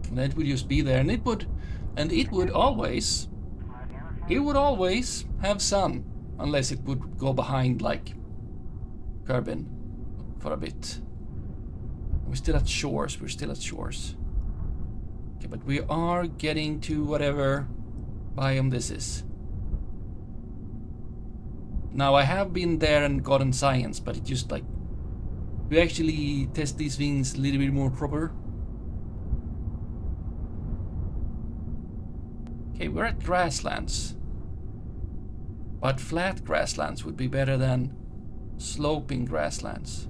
Speaker 1: And that would just be there, and it would always have sun, unless it would go behind like Kerbin for a bit. We're still at shores. Okay, but we are getting to whatever biome this is. Now I have been there and gotten science, but it just like, we actually test these things a little bit more proper. Okay, we're at grasslands. But flat grasslands would be better than sloping grasslands.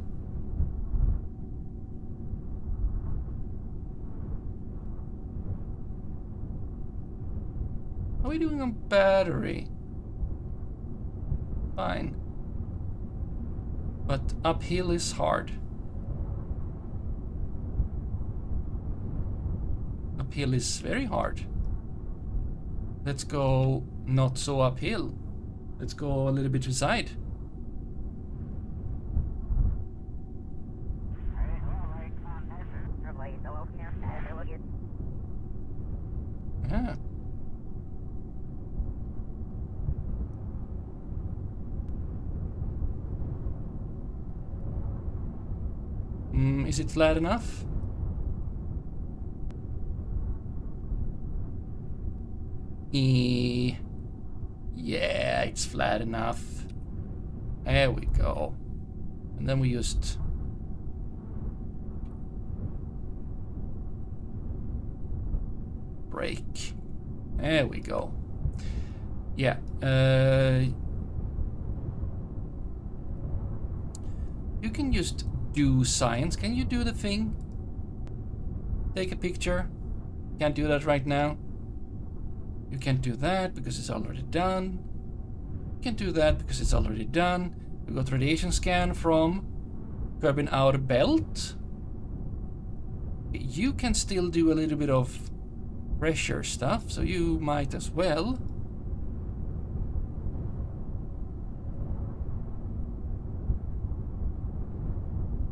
Speaker 1: How are we doing on battery? Fine. But uphill is hard. Uphill is very hard. Let's go not so uphill. Let's go a little bit to the side. Yeah. Is it flat enough? Yeah, it's flat enough. There we go. And then we just break. There we go. Yeah. You can just do science. Can you do the thing? Take a picture. Can't do that right now. You can't do that because it's already done. You can't do that because it's already done. We got radiation scan from Kerbin outer belt. You can still do a little bit of pressure stuff, so you might as well.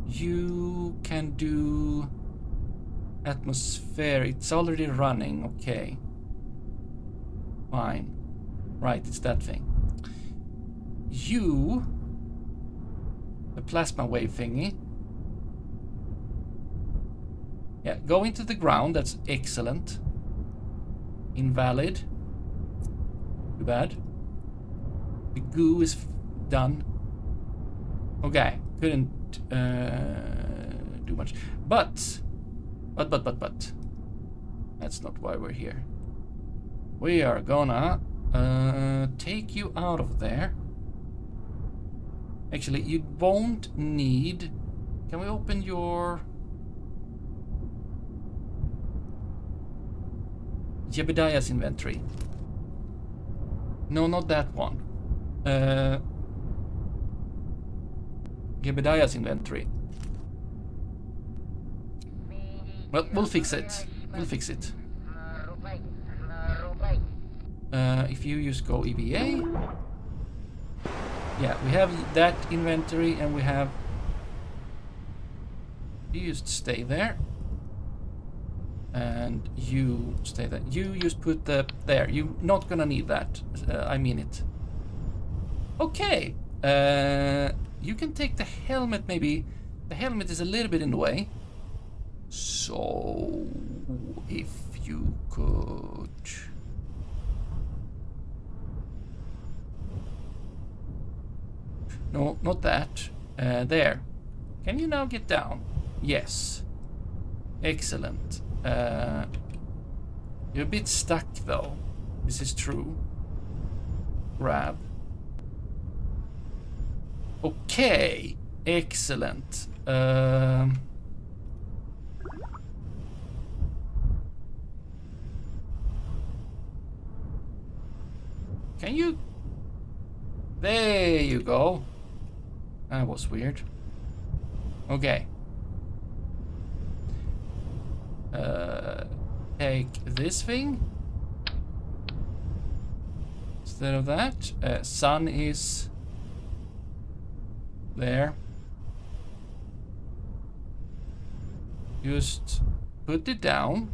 Speaker 1: You can do atmosphere. It's already running. Okay. Fine. Right, it's that thing. You, the plasma wave thingy. Yeah, go into the ground. That's excellent. Invalid. Too bad. The goo is done. Okay, couldn't do much. But. That's not why we're here. We are gonna take you out of there. Actually, you won't need... Can we open your... Jebediah's inventory? No, not that one. Jebediah's inventory. Well, we'll fix it. We'll fix it. If you just go EVA. Yeah, we have that inventory and we have... You just stay there. And you stay there. You just put the... There, you're not gonna need that. I mean it. Okay. You can take the helmet maybe. The helmet is a little bit in the way. So... If you could... No, not that. There. Can you now get down? Yes. Excellent. You're a bit stuck though. This is true. Grab. Okay. Excellent. Can you... There you go. That was weird. Okay. Take this thing. Instead of that, sun is there. Just put it down.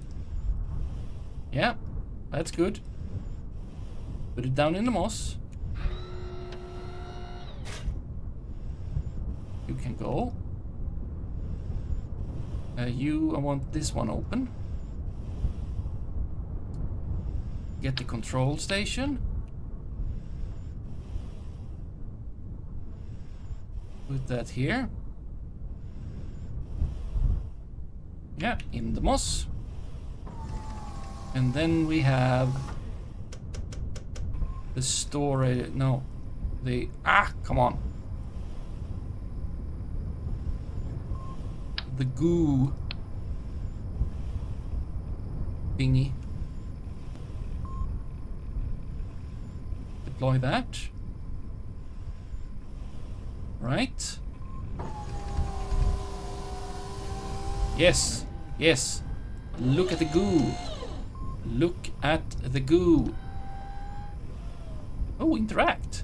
Speaker 1: Yeah, that's good. Put it down in the moss. You can go. I want this one open. Get the control station. Put that here. Yeah, in the moss. And then we have the storage. No, the come on. The goo thingy. Deploy that. Right. Yes. Yes. Look at the goo. Look at the goo. Oh, interact.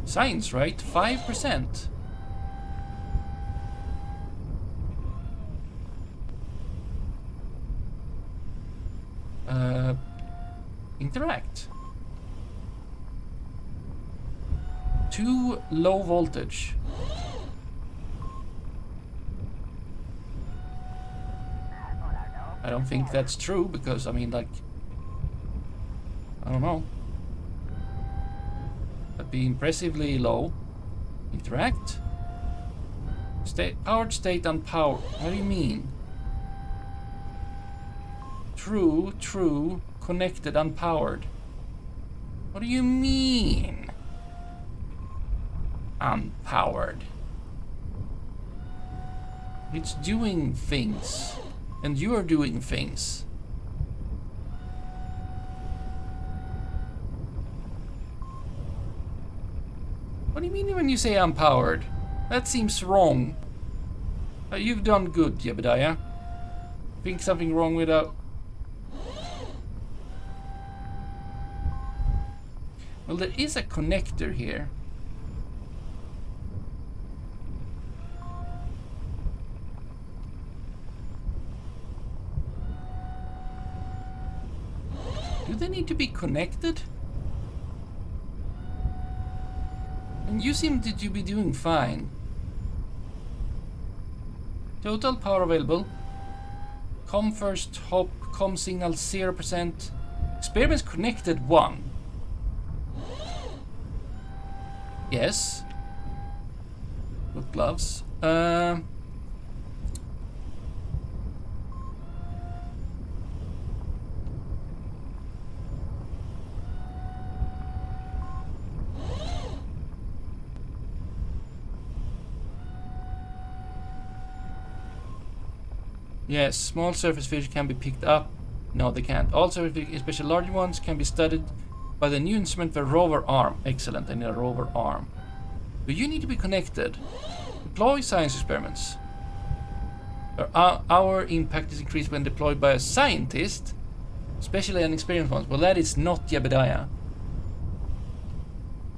Speaker 1: Science, right? 5%. Interact. Too low voltage. I don't think that's true because, I mean, like, I don't know. That'd be impressively low. Interact. Powered state unpowered. What do you mean? True, true, connected, unpowered. What do you mean? Unpowered. It's doing things. And you are doing things. What do you mean when you say unpowered? That seems wrong. You've done good, Jebediah. Think something wrong with that? Well, there is a connector here. Do they need to be connected? And you seem to be doing fine. Total power available. Com first, hop, com signal 0%. Experiments connected 1. Yes. With gloves. Yes, small surface fish can be picked up. No, they can't. All surface fish, especially large ones, can be studied by the new instrument, the rover arm. Excellent, I need a rover arm. But you need to be connected. Deploy science experiments. Our impact is increased when deployed by a scientist, especially an experienced one. Well, that is not Jebediah.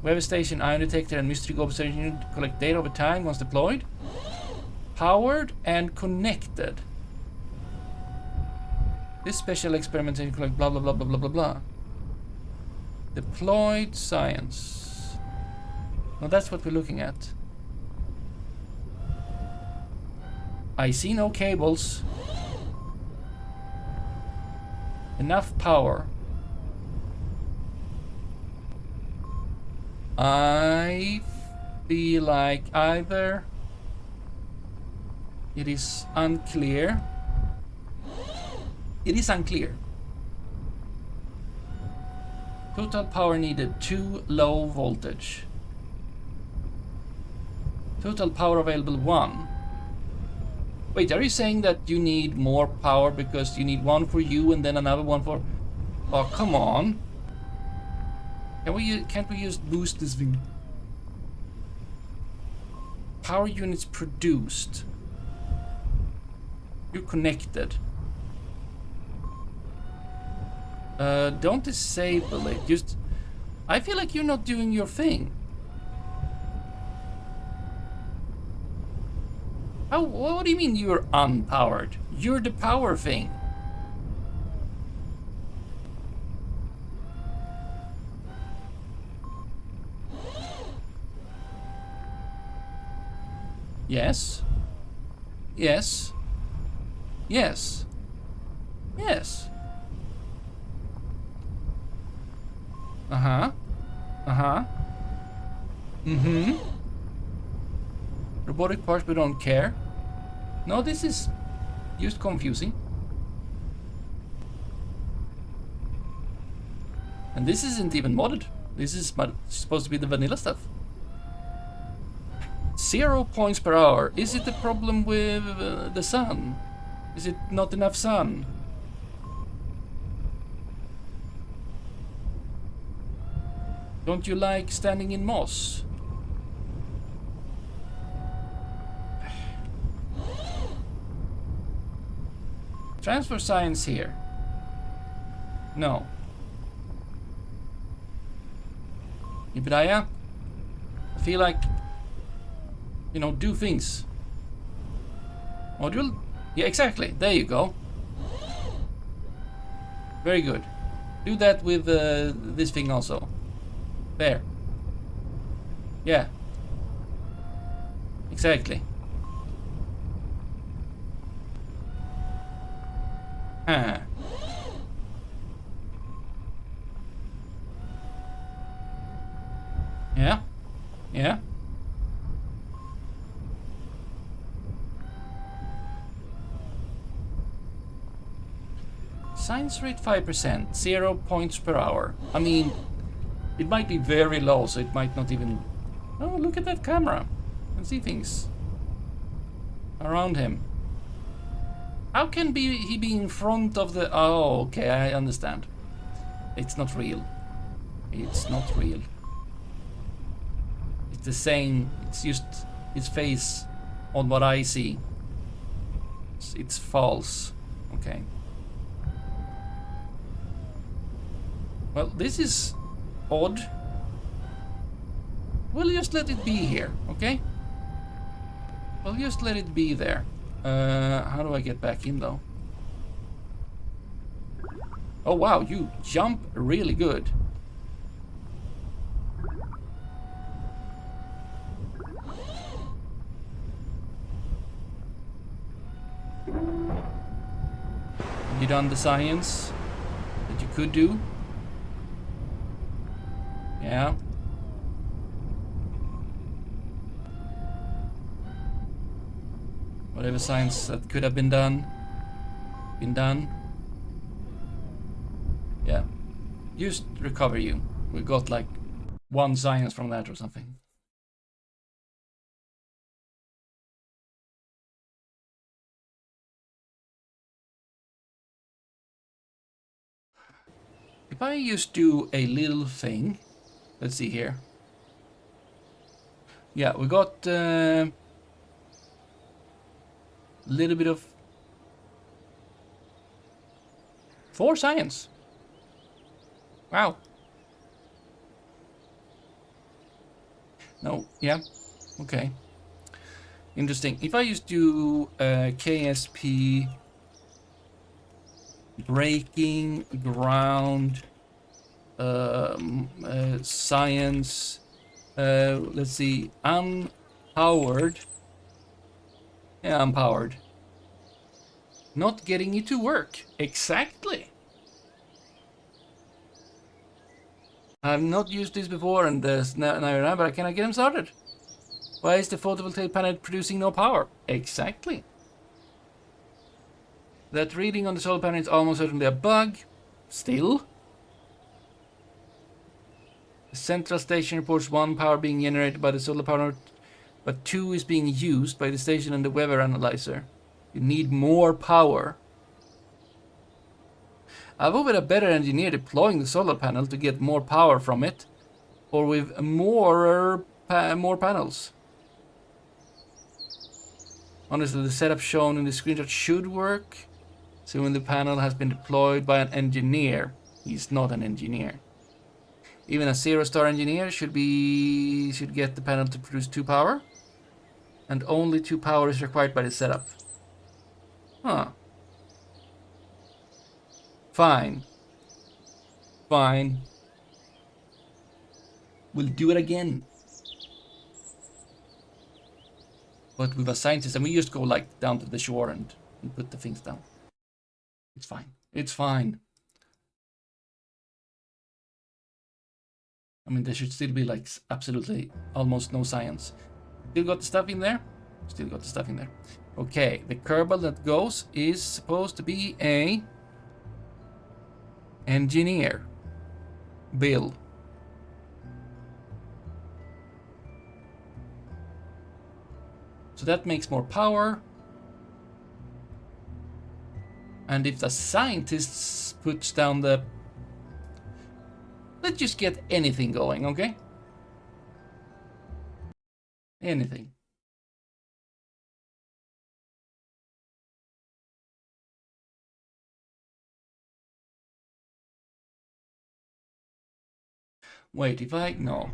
Speaker 1: Weather station, ion detector, and mystery globe station unit collect data over time once deployed. Powered and connected. This special experimentation collect blah blah blah blah blah blah blah. Deployed science. Well, that's what we're looking at. I see no cables. Enough power. I feel like either it is unclear. It is unclear. Total power needed, too low voltage. Total power available 1. Wait, are you saying that you need more power because you need one for you and then another one for... Oh, come on. Can't we just boost this thing? Power units produced. You're connected. Don't disable it. Just... I feel like you're not doing your thing. What do you mean you're unpowered? You're the power thing. Yes. Yes. Yes. Yes. Uh-huh. Uh-huh. Mm-hmm. Robotic parts we don't care. No, this is just confusing. And this isn't even modded. This is supposed to be the vanilla stuff. 0 points per hour. Is it a problem with the sun? Is it not enough sun? Don't you like standing in moss? Transfer science here. No. Jebediah, I feel like, you know, do things. Module? Yeah, exactly. There you go. Very good. Do that with this thing also. There. Yeah. Exactly. Huh. Yeah. Yeah. Science rate 5%, 0 points per hour. I mean, it might be very low, so it might not even... Oh, look at that camera. I can see things around him. How can he be in front of the... Oh, okay, I understand. It's not real. It's not real. It's the same. It's just his face on what I see. It's false. Okay. Well, this is odd. We'll just let it be here, okay? We'll just let it be there. How do I get back in, though? Oh, wow, you jump really good. You done the science that you could do? Yeah. Whatever science that could have been done. Yeah. Just recover you. We got like 1 science from that or something. If I just do a little thing, let's see here. Yeah, we got a little bit of 4 science. Wow. No, yeah, okay. Interesting. If I just do KSP breaking ground science, let's see, unpowered. Yeah, unpowered. Not getting it to work. Exactly. I've not used this before, and now, but I cannot get them started. Why is the photovoltaic panel producing no power? Exactly. That reading on the solar panel is almost certainly a bug. Still. The central station reports 1 power being generated by the solar panel, but 2 is being used by the station and the weather analyzer. You need more power. I've over a better engineer deploying the solar panel to get more power from it, or with more panels. Honestly, the setup shown in the screenshot should work. So when the panel has been deployed by an engineer, he's not an engineer. Even a 0-star engineer should get the panel to produce 2 power, and only 2 power is required by the setup. Huh. Fine. Fine. We'll do it again. But with a scientist, and we just go like down to the shore and put the things down. It's fine. It's fine. I mean, there should still be like absolutely almost no science. Still got the stuff in there? Still got the stuff in there. Okay, the Kerbal that goes is supposed to be a engineer. Bill. So that makes more power. And if the scientist puts down the... Let's just get anything going, okay? Anything. Wait, if I... No.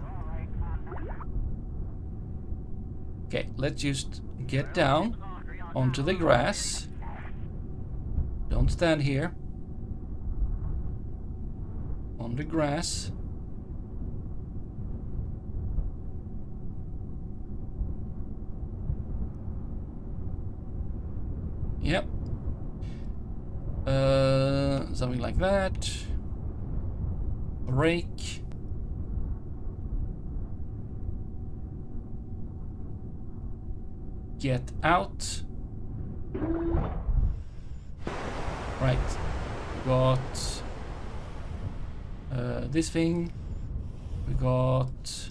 Speaker 1: Okay, let's just get down onto the grass. Don't stand here. on the grass. Yep. Something like that. Break. Get out. Right. We got this thing. We got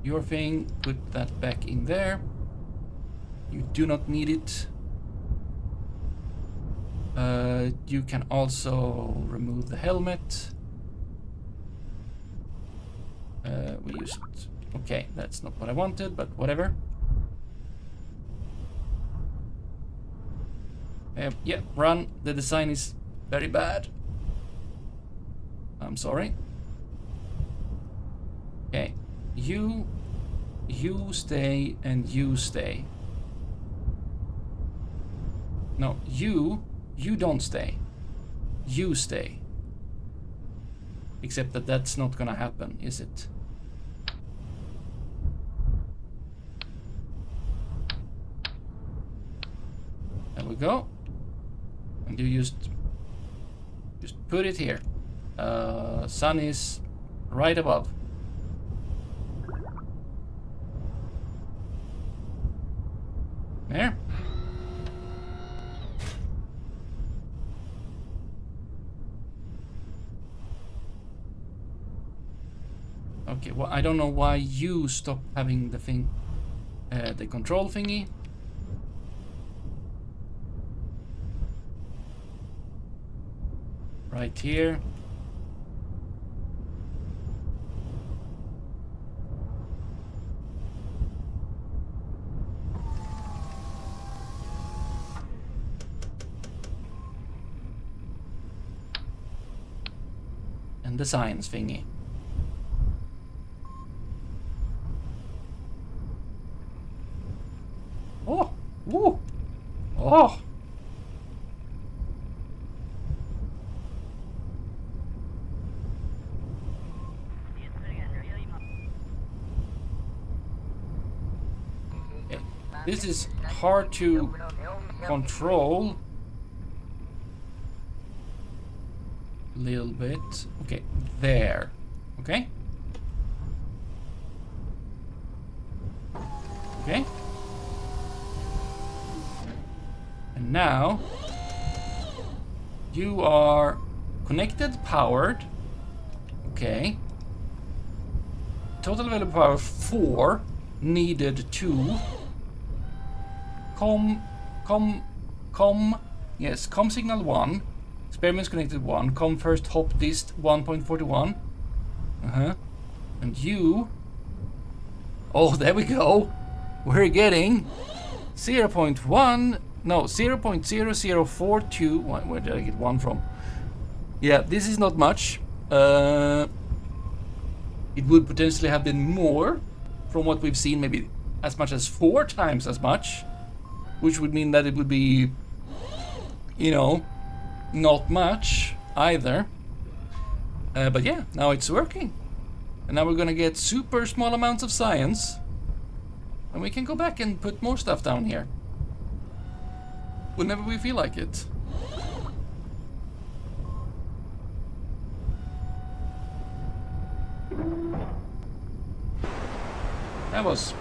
Speaker 1: your thing. Put that back in there. You do not need it. You can also remove the helmet. We used... Okay, that's not what I wanted, but whatever. Yeah, run. The design is very bad. I'm sorry. Okay, you stay and you stay. No, you don't stay. You stay. Except that that's not gonna happen, is it? There we go. And you just put it here. Sun is right above. There. Okay, well, I don't know why you stopped having the thing, the control thingy. Right here. And the science thingy. Oh, woo, oh. This is hard to control a little bit. Okay, there. Okay. Okay. And now you are connected, powered. Okay. Total available power 4, needed 2. Yes, com signal 1, experiments connected 1, com first hop dist 1.41. And you, oh, there we go. We're getting 0.1, no, 0.0042. Where did I get 1 from? Yeah, this is not much. It would potentially have been more from what we've seen, maybe as much as 4 times as much. Which would mean that it would be, you know, not much either. But yeah, now it's working. And now we're gonna get super small amounts of science. And we can go back and put more stuff down here. Whenever we feel like it. That was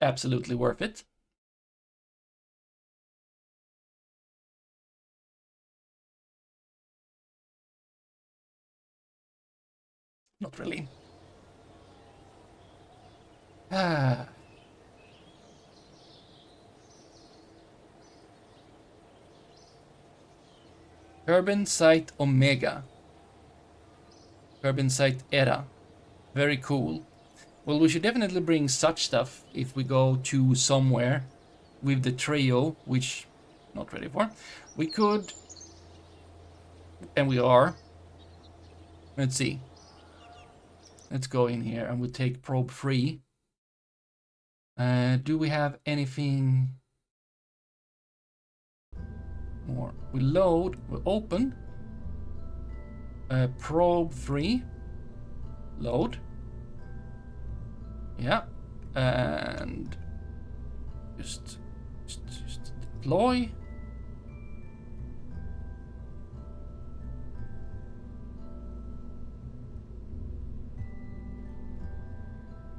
Speaker 1: absolutely worth it. Not really. Urban Site Omega. Urban Site Era. Very cool. Well, we should definitely bring such stuff if we go to somewhere with the trio, which not ready for. We could, and we are. Let's see. Let's go in here and we'll take probe 3. Do we have anything more? We load, we open. Probe 3. Load. Yeah. And just deploy.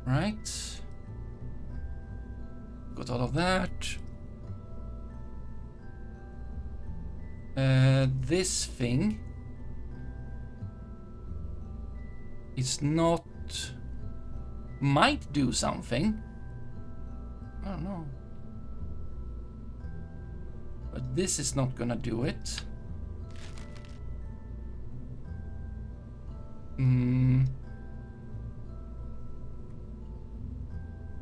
Speaker 1: Right. Got all of that. This thing is not... might do something. I don't know. But this is not gonna do it. And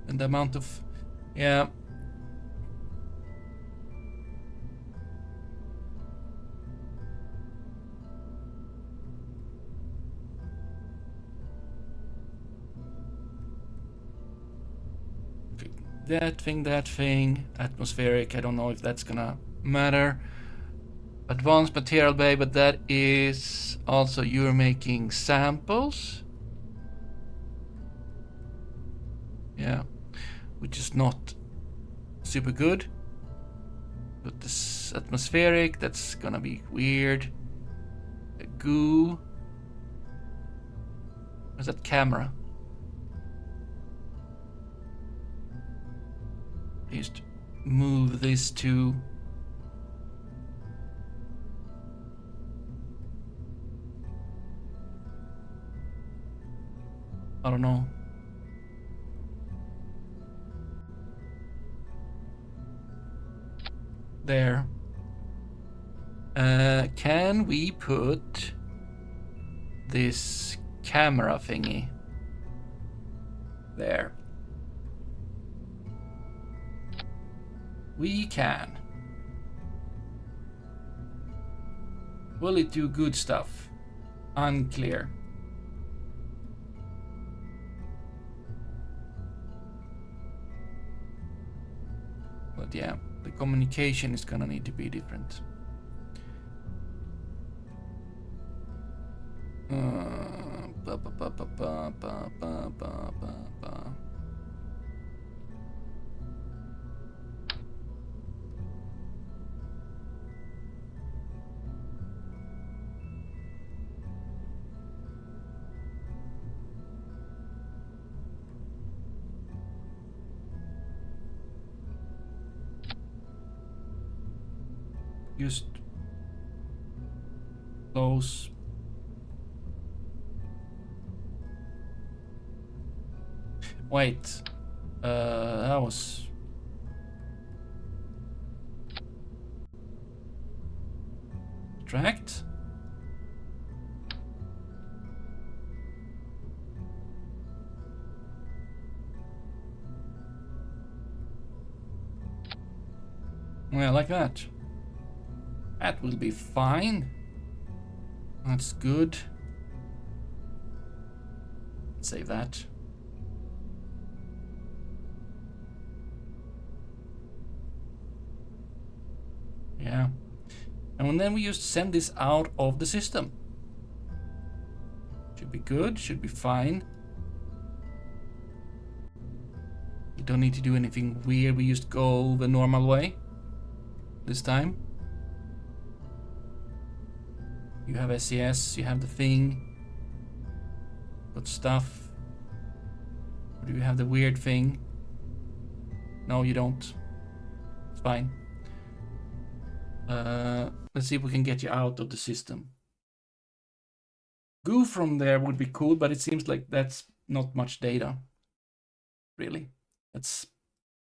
Speaker 1: the amount of... yeah. That thing, atmospheric, I don't know if that's gonna matter. Advanced material bay, but that is also you're making samples. Yeah, which is not super good. But this atmospheric, that's gonna be weird. Goo. Where's that camera? Just move this to... I don't know. There. Can we put this camera thingy there? We can. Will it do good stuff? Unclear. But yeah, the communication is gonna need to be different. Just close. Wait, that was... Subtract? Yeah, like that. That will be fine. That's good. Save that. Yeah. And then we just send this out of the system. Should be good, should be fine. You don't need to do anything weird, we just go the normal way this time. You have SES, you have the thing. Got stuff. Or do you have the weird thing? No, you don't. It's fine. Let's see if we can get you out of the system. Goo from there would be cool, but it seems like that's not much data. Really. That's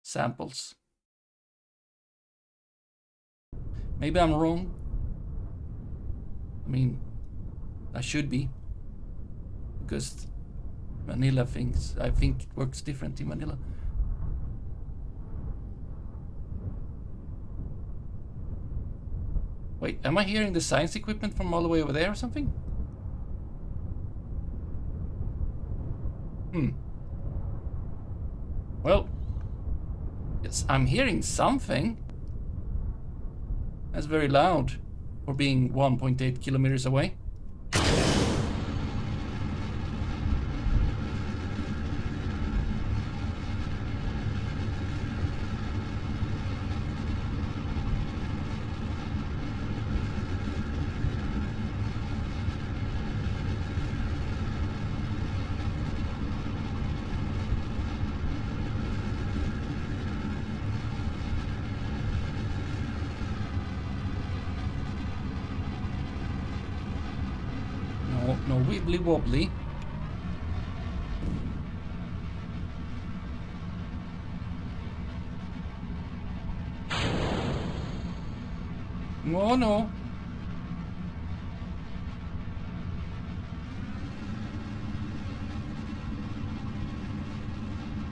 Speaker 1: samples. Maybe I'm wrong. I mean, I should be. Because vanilla things, I think it works different in vanilla. Wait, am I hearing the science equipment from all the way over there or something? Well, yes, I'm hearing something. That's very loud for being 1.8 kilometers away. wibbly wobbly. Oh no.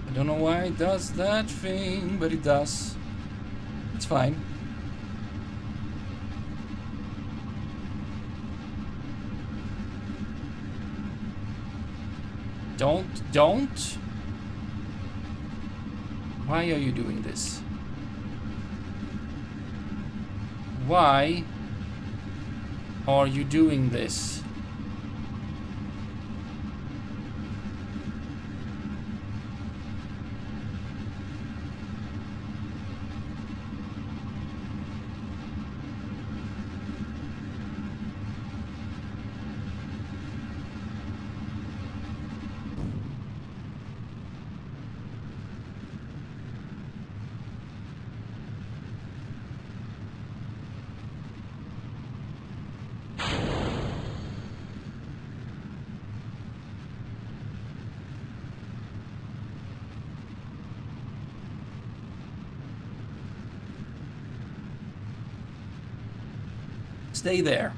Speaker 1: I don't know why it does that thing, but it does. It's fine. Don't. Why are you doing this? Why are you doing this? Stay there.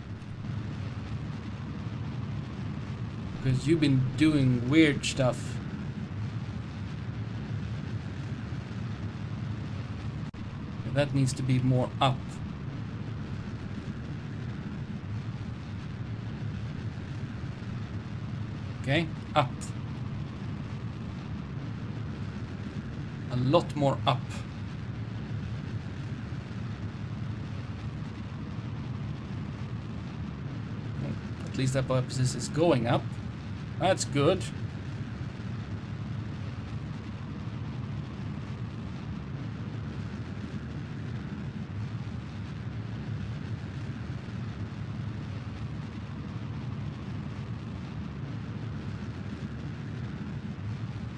Speaker 1: Because you've been doing weird stuff. That needs to be more up. Okay, up. A lot more up. At least that hypothesis is going up. That's good.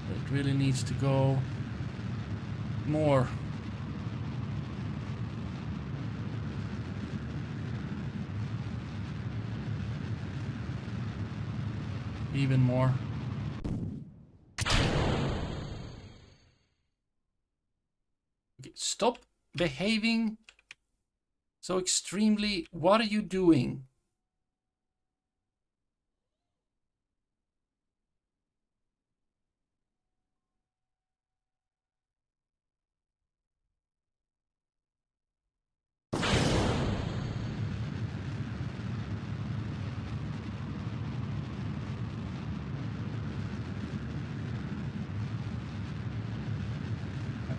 Speaker 1: It really needs to go more. Even more. Okay, stop behaving so extremely. What are you doing?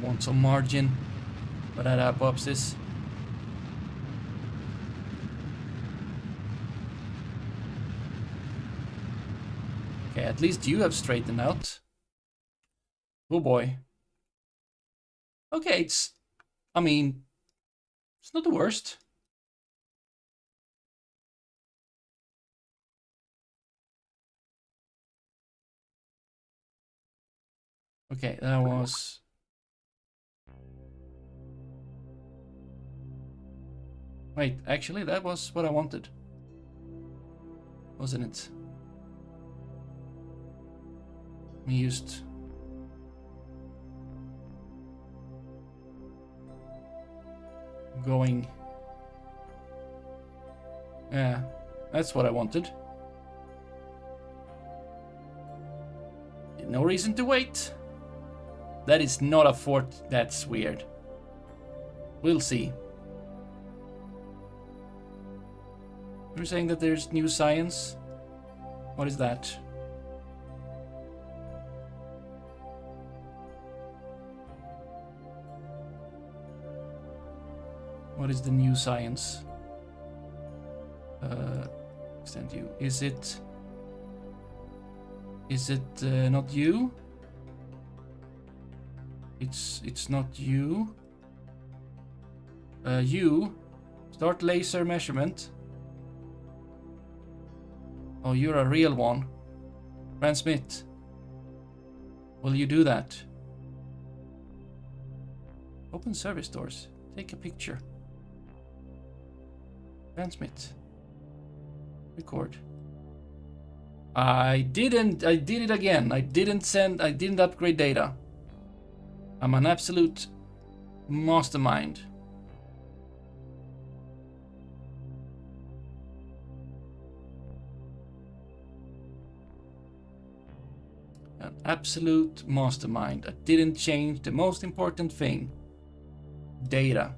Speaker 1: Want some margin for that hypothesis. Okay, at least you have straightened out. Oh boy. Okay, I mean, it's not the worst. Okay, that was... Wait, actually, that was what I wanted. Wasn't it? We used... going... Yeah, that's what I wanted. No reason to wait. That is not a fort. That's weird. We'll see. You're saying that there's new science? What is that? What is the new science? Extend you. Is it not you? It's not you. You start laser measurement. Oh, you're a real one. Transmit. Will you do that? Open service doors. Take a picture. Transmit. Record. I did it again. I didn't upgrade data. I'm an absolute mastermind. An absolute mastermind. I didn't change the most important thing. Data.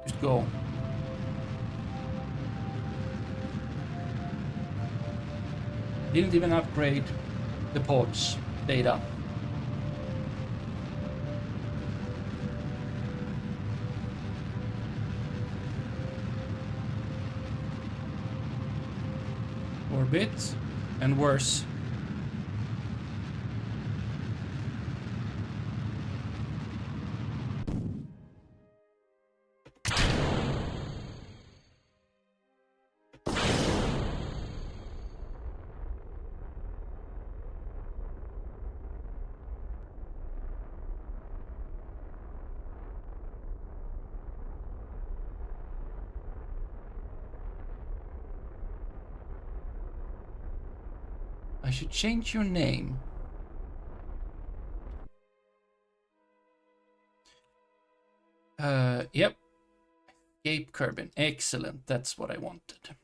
Speaker 1: Just go. Didn't even upgrade the ports data. Orbit and worse. I should change your name. Yep. Escape Kerbin. Excellent. That's what I wanted.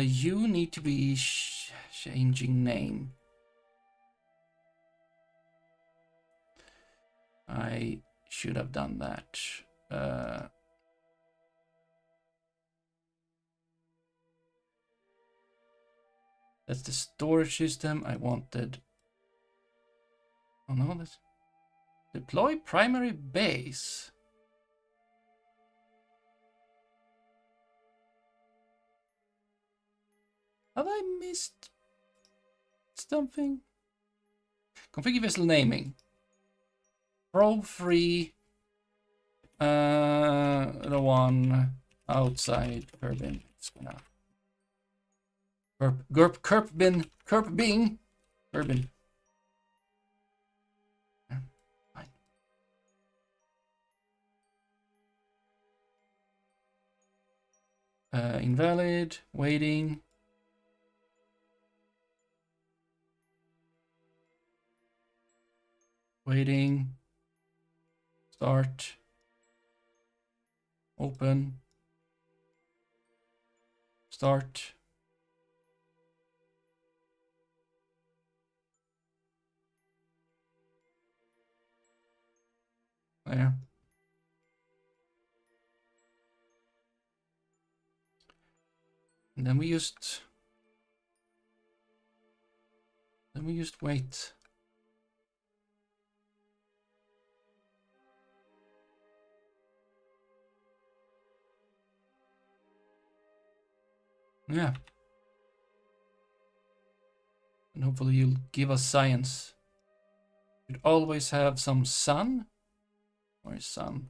Speaker 1: You need to be changing name. I should have done that. That's the storage system I wanted. Oh no, that's deploy primary base. Have I missed something? Configure vessel naming. Probe free. The one outside Kerbin. It's gonna. Kerbin. Kerbin. Fine. Invalid. Waiting. Waiting. Start. Open. Start. There. And then we just wait. Yeah. And hopefully you'll give us science. Should always have some sun. Where is sun?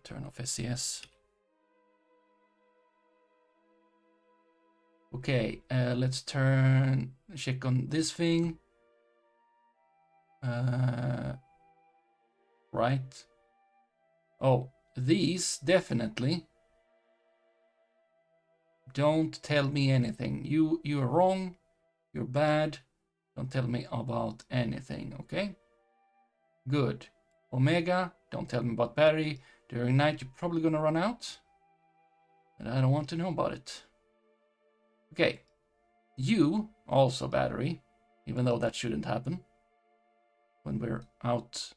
Speaker 1: Turn off SES. Okay, let's check on this thing. Right. Oh, these definitely don't tell me anything. You're wrong. You're bad. Don't tell me about anything, okay? Good. Omega, don't tell me about battery. During night, you're probably gonna run out. And I don't want to know about it. Okay. You, also battery, even though that shouldn't happen when we're out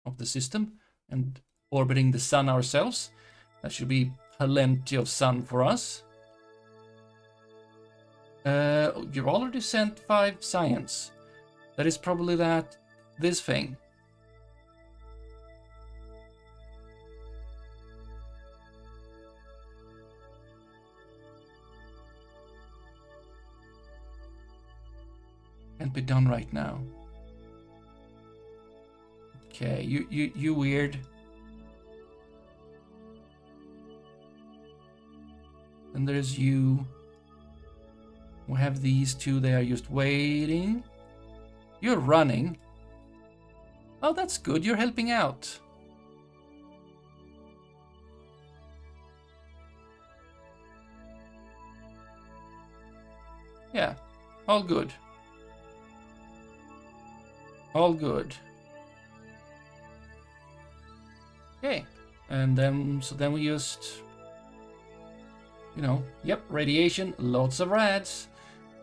Speaker 1: of the system and orbiting the sun ourselves. That should be plenty of sun for us. You already sent 5 science. That is probably this thing. Can't be done right now. Okay, you weird. And there's you. We have these two, they are just waiting. You're running. Oh, that's good, you're helping out. Yeah, all good. All good. Okay, and then, so then we just, you know, yep, radiation, lots of rads.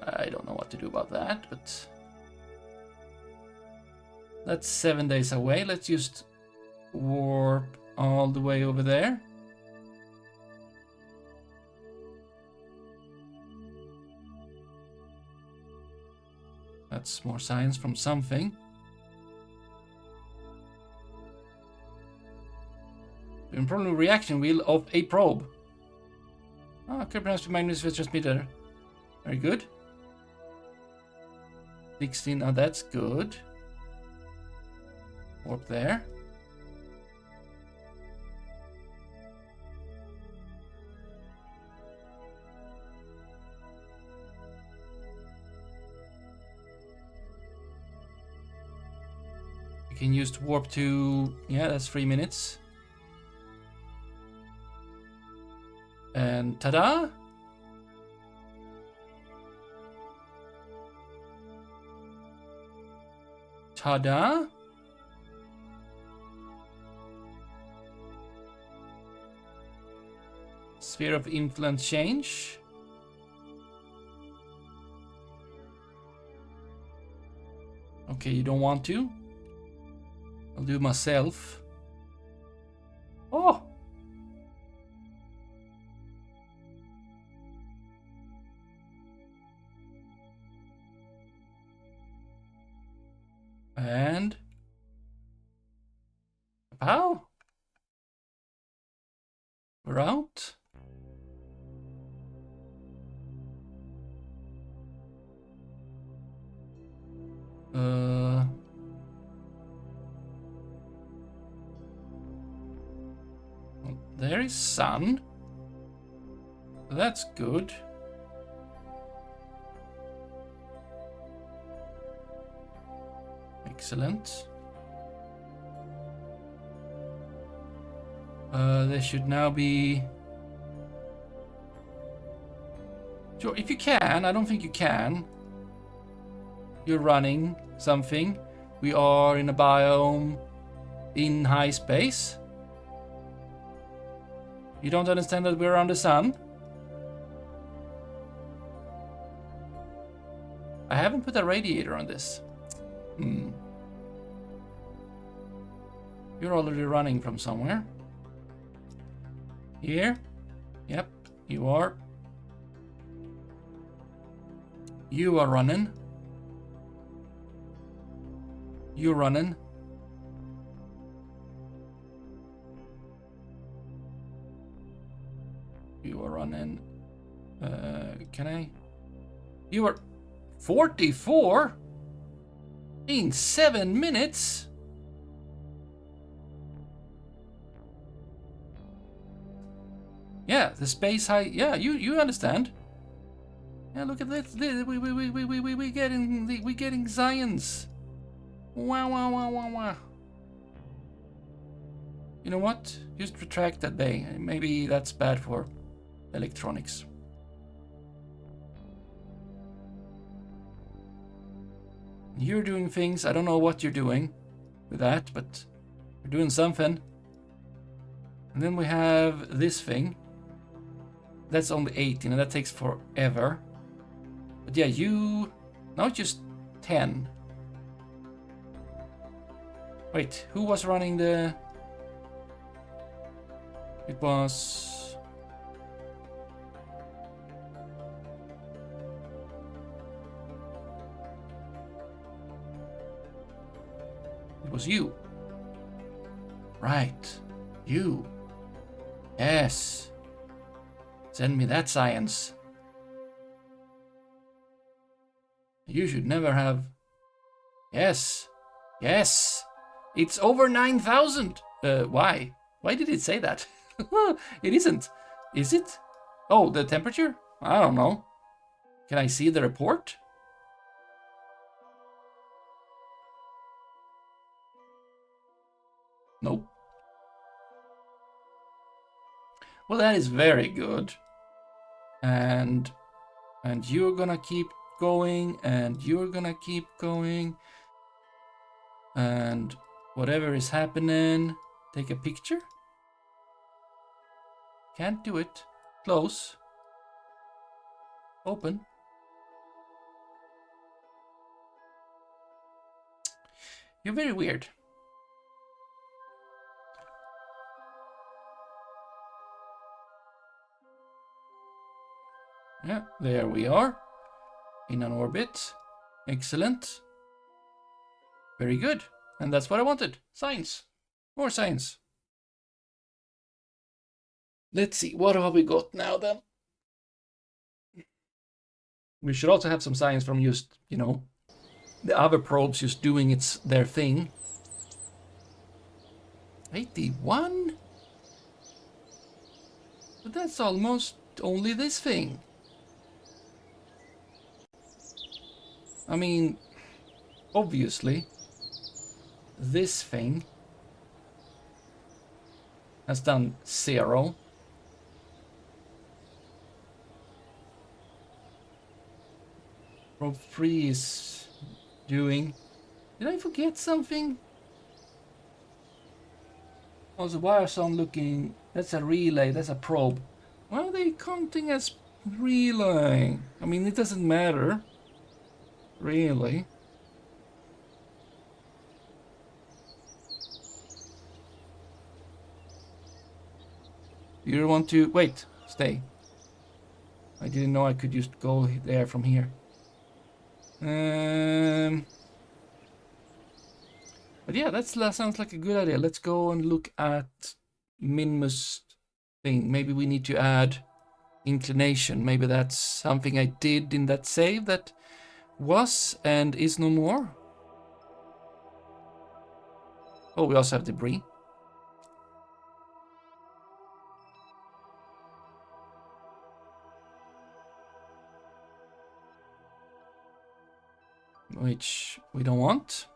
Speaker 1: I don't know what to do about that, but that's 7 days away. Let's just warp all the way over there. That's more science from something. Improbable reaction wheel of a probe. Ah, Kerbalism-Config-Default transmitter. Very good. 16, oh, that's good. Warp there. You can use warp to, yeah, that's 3 minutes. And ta-da! Ta-da! Sphere of influence change. Okay, you don't want to? I'll do it myself. Oh! And pow! We're out. Well, there is sun. That's good. Excellent. There should now be... Sure, if you can, I don't think you can. You're running something. We are in a biome in high space. You don't understand that we're on the sun? I haven't put a radiator on this. You're already running from somewhere. Here? Yep, you are. You are running. You're running. You are running. Can I? You are 44 in 7 minutes. Yeah, the space high. Yeah, you understand. Yeah, look at this. We getting science. Wow. You know what? Just retract that bay. Maybe that's bad for electronics. You're doing things. I don't know what you're doing with that, but you're doing something. And then we have this thing. That's only 18, and that takes forever. But yeah, you... Now it's just 10. Wait, who was running the... It was... It was you. Right. You. Yes. Send me that science. You should never have... Yes. Yes. It's over 9,000. Why? Why did it say that? It isn't. Is it? Oh, the temperature? I don't know. Can I see the report? Nope. Well, that is very good. And you're gonna keep going, and you're gonna keep going. And whatever is happening, take a picture. Can't do it. Close. Open. You're very weird. Yeah, there we are. In an orbit. Excellent. Very good. And that's what I wanted. Science. More science. Let's see, what have we got now then? We should also have some science from just, you know, the other probes just doing their thing. 81? But that's almost only this thing. I mean, obviously, this thing has done 0. Probe 3 is doing... Did I forget something? Also, why are some looking... That's a relay, that's a probe. Why are they counting as relay? I mean, it doesn't matter. Really. You want to... Wait, stay. I didn't know I could just go there from here. But yeah, that sounds like a good idea. Let's go and look at Minmus thing. Maybe we need to add inclination. Maybe that's something I did in that save that was and is no more. Oh, we also have debris. Which we don't want.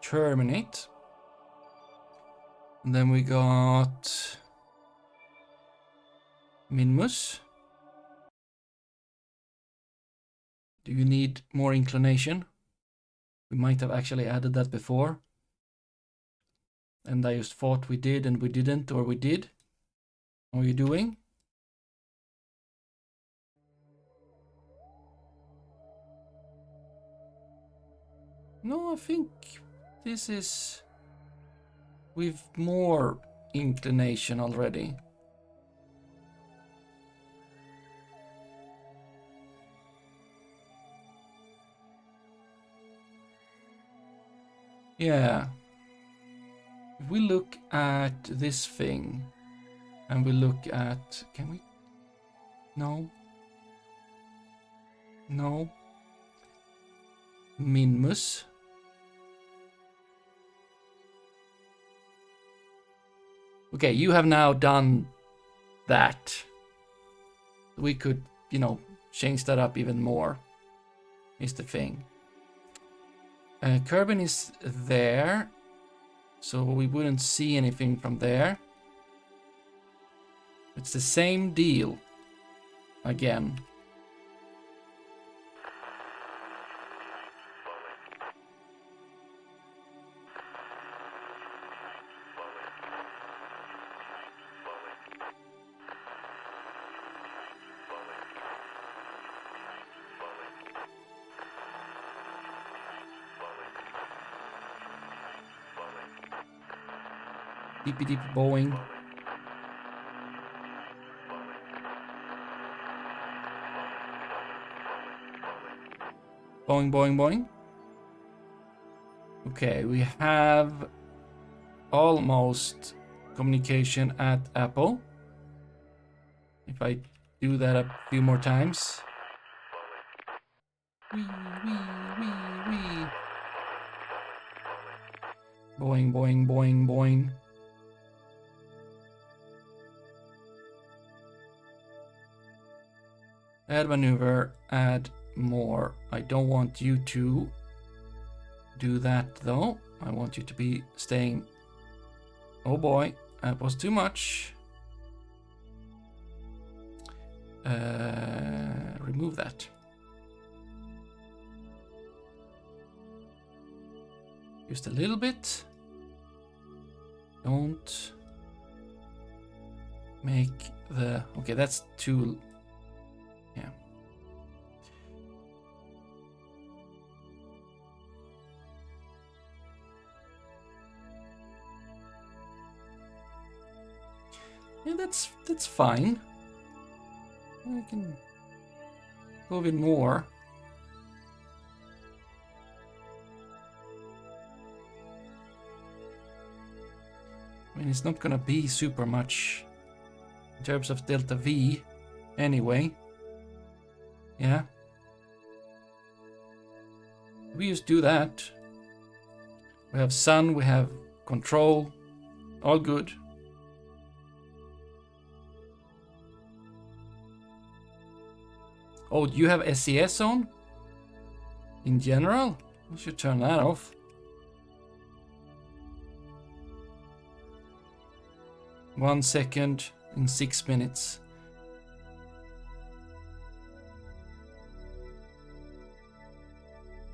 Speaker 1: Terminate. And then we got Minmus. Do you need more inclination? We might have actually added that before. And I just thought we did and we didn't, or we did. What are you doing? No, I think this is with more inclination already. Yeah. If we look at this thing and we look at... Can we? No. No. Minmus. Okay, you have now done that. We could, you know, change that up even more, is the thing. Kerbin is there, so we wouldn't see anything from there. It's the same deal again. Deep bowing. Boing, boing, boing. Okay, we have almost communication at Apple. If I do that a few more times. Wee, wee, wee, wee. Boing, boing, boing, boing. Add maneuver, add more. I don't want you to do that though. I want you to be staying. Oh boy, that was too much. Remove that. Just a little bit. Don't make the... Okay, that's too... Yeah. Yeah, that's fine. I can go a bit more. I mean, it's not gonna be super much in terms of delta V anyway. Yeah. We just do that. We have sun, we have control, all good. Oh, do you have SES on? In general? We should turn that off. One second in 6 minutes.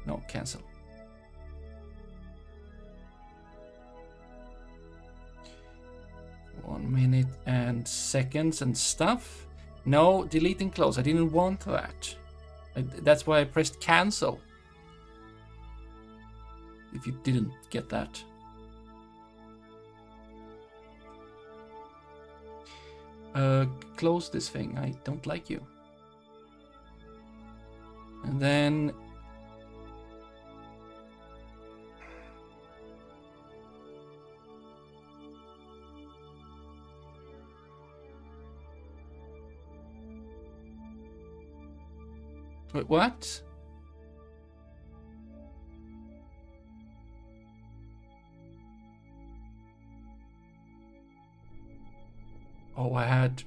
Speaker 1: No, cancel. One minute and seconds and stuff. No, delete and close. I didn't want that. That's why I pressed cancel. If you didn't get that. Close this thing. I don't like you. And then... Wait, what? Oh, I had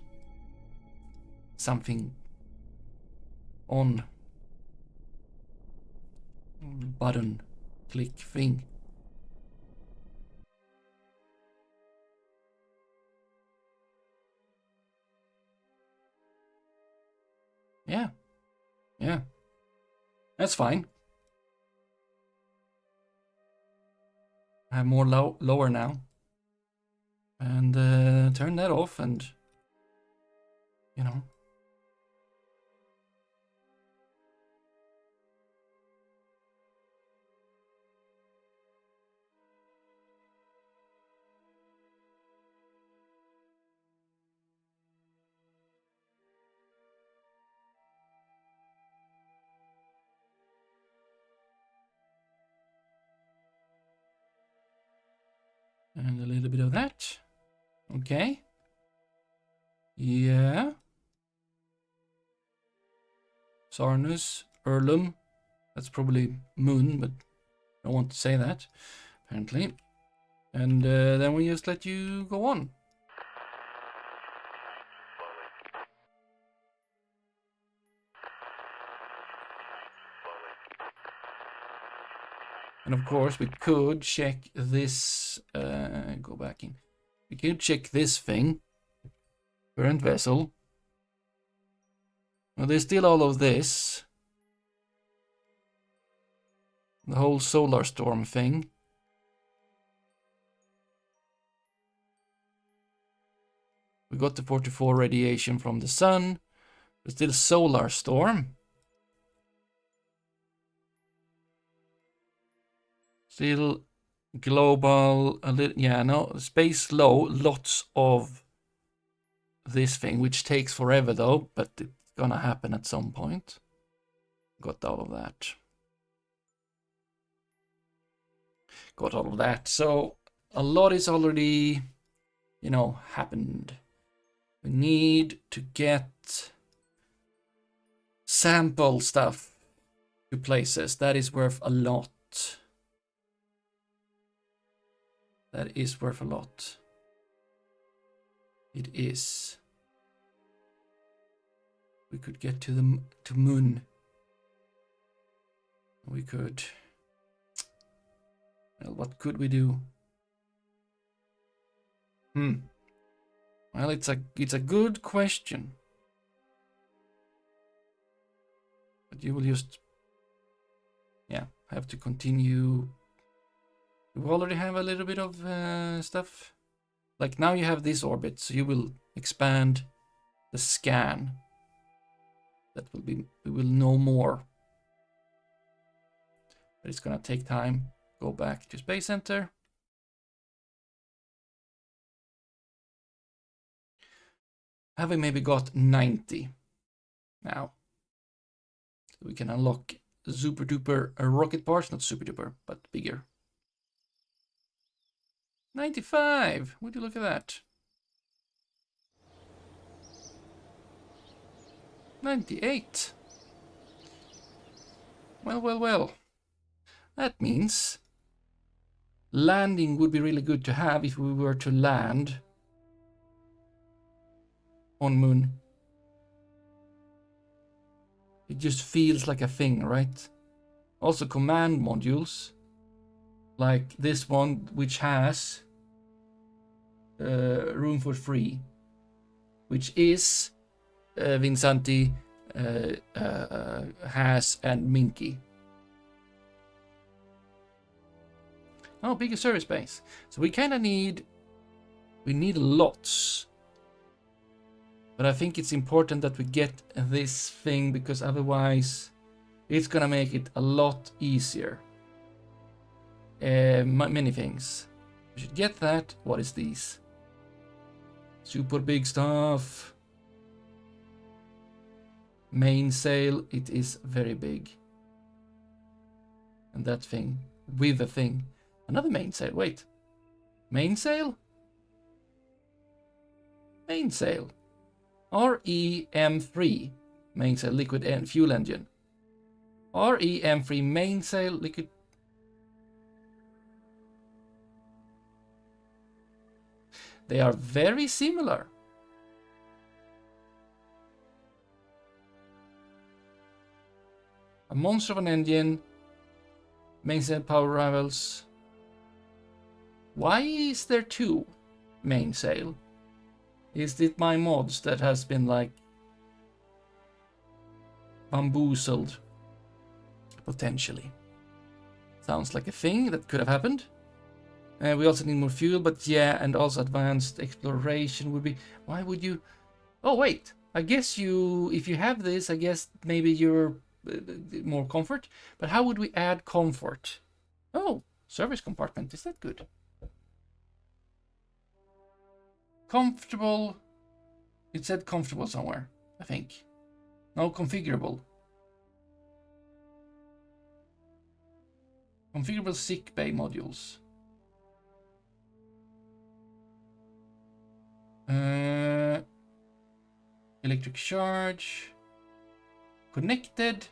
Speaker 1: something on button click thing. Yeah. Yeah. That's fine. I have more lower now. And turn that off and, you know. And a little bit of that. Okay. Yeah. Sarnus, Erlum. That's probably moon, but I don't want to say that, apparently. And then we just let you go on. And of course, we could check this, go back in. We could check this thing, current vessel. Well, there's still all of this. The whole solar storm thing. We got the 44 radiation from the sun. There's still solar storm. Still global, a little, yeah, no, space low, lots of this thing, which takes forever though, but it's gonna happen at some point. Got all of that. Got all of that. So a lot is already, you know, happened. We need to get sample stuff. to places. That is worth a lot. That is worth a lot. It is. We could get to the moon. We could. Well, what could we do? Well, it's a good question. But you will just, yeah, have to continue. You already have a little bit of stuff. Like now you have this orbit, so you will expand the scan. That will be, we will know more. But it's gonna take time. Go back to Space Center. Have we maybe got 90 now? So we can unlock super duper rocket parts, not super duper, but bigger. 95. Would you look at that? 98. Well. That means landing would be really good to have if we were to land on moon. It just feels like a thing, right? Also command modules like this one, which has room for free, which is Vinsanti, Has, and Minky. Oh, bigger service base. So we kind of need lots. But I think it's important that we get this thing, because otherwise it's gonna make it a lot easier. Many things. We should get that. What is these? Super big stuff. Mainsail. It is very big. And that thing. With the thing. Another mainsail. Wait. Mainsail? Mainsail. REM3. Mainsail liquid and fuel engine. REM3 mainsail liquid. They are very similar. A monster of an engine. Mainsail power rivals. Why is there two mainsail? Is it my mods that has been like bamboozled? Potentially. Sounds like a thing that could have happened. We also need more fuel, but yeah, and also advanced exploration would be... Why would you... Oh, wait. I guess you... If you have this, I guess maybe you're more comfort. But how would we add comfort? Oh, service compartment. Is that good? Comfortable. It said comfortable somewhere, I think. No, configurable. Configurable sick bay modules. Electric charge. Connected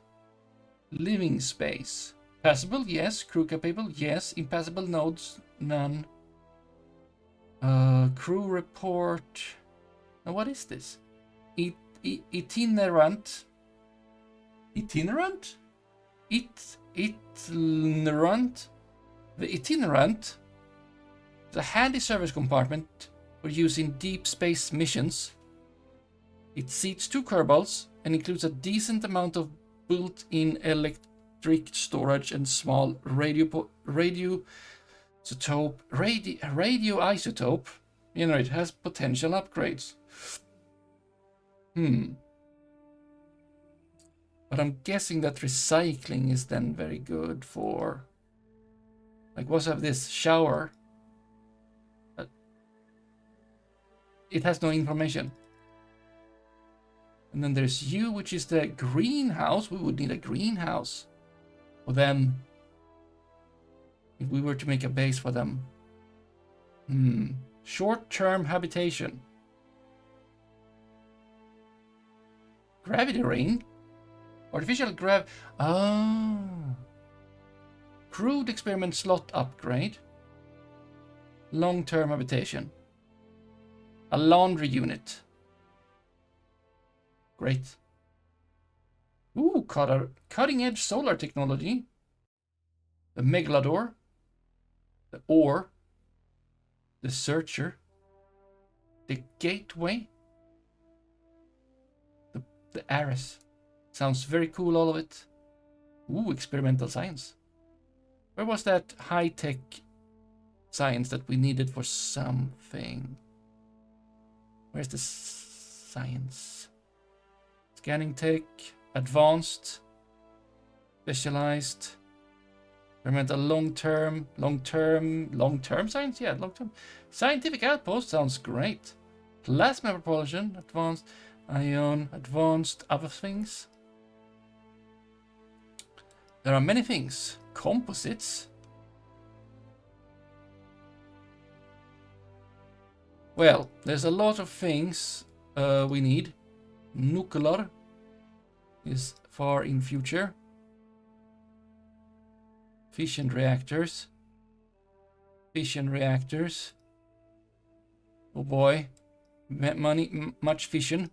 Speaker 1: living space. Passable, yes. Crew capable, yes. Impassable nodes, none. Crew report. Now what is this? Itinerant. Itinerant? Itinerant. The itinerant is a handy service compartment for use in deep space missions. It seats 2 Kerbals and includes a decent amount of built-in electric storage and small radioisotope. You know, it has potential upgrades. But I'm guessing that recycling is then very good for... Like, what's have this? Shower. It has no information. And then there's you, which is the greenhouse. We would need a greenhouse for them. If we were to make a base for them. Short-term habitation. Gravity ring. Artificial grav... Ah. Crude experiment slot upgrade. Long-term habitation. A laundry unit. Great. Ooh, cutting-edge solar technology. The Megalodor. The Ore. The Searcher. The Gateway. The Ares. Sounds very cool, all of it. Ooh, experimental science. Where was that high-tech science that we needed for something? Where's the science? Scanning tech, advanced, specialized, experimental long-term science? Yeah, long-term. Scientific outpost sounds great. Plasma propulsion, advanced, ion, advanced, other things. There are many things. Composites. Well, there's a lot of things we need. Nuclear is far in future. Fission reactors. Fission reactors. Oh boy. Much fission.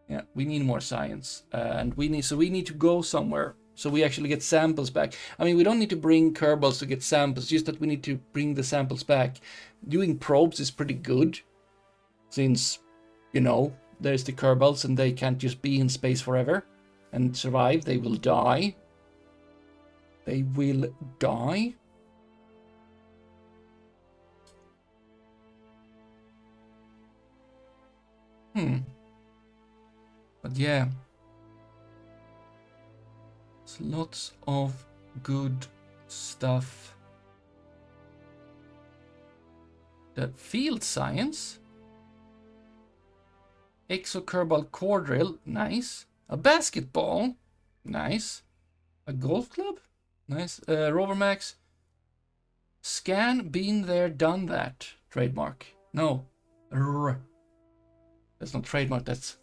Speaker 1: Yeah, we need more science. And we need to go somewhere. So we actually get samples back. I mean, we don't need to bring Kerbals to get samples, just that we need to bring the samples back. Doing probes is pretty good, since, you know, there's the Kerbals and they can't just be in space forever and survive. They will die. They will die. But yeah. Lots of good stuff. The field science. Exo-Kerbal core drill, nice. A basketball, nice. A golf club, nice. Rover Max. Scan, been there, done that. Trademark. No. That's not trademark, that's...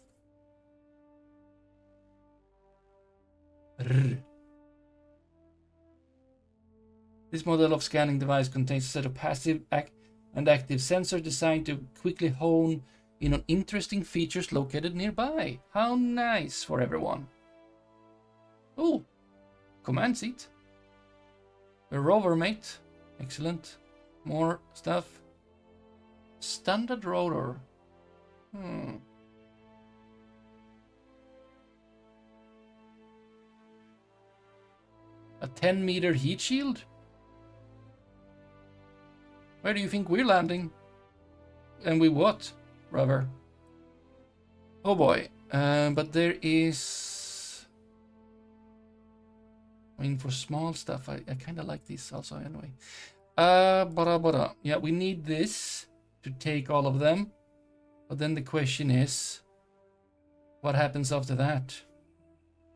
Speaker 1: This model of scanning device contains a set of passive and active sensors designed to quickly hone in on interesting features located nearby. How nice for everyone. Oh, command seat. A rover mate. Excellent. More stuff. Standard rotor. A 10-meter heat shield? Where do you think we're landing? And we what, Rover? Oh boy. But there is... I mean, for small stuff, I kind of like this also anyway. Yeah, we need this to take all of them. But then the question is, what happens after that?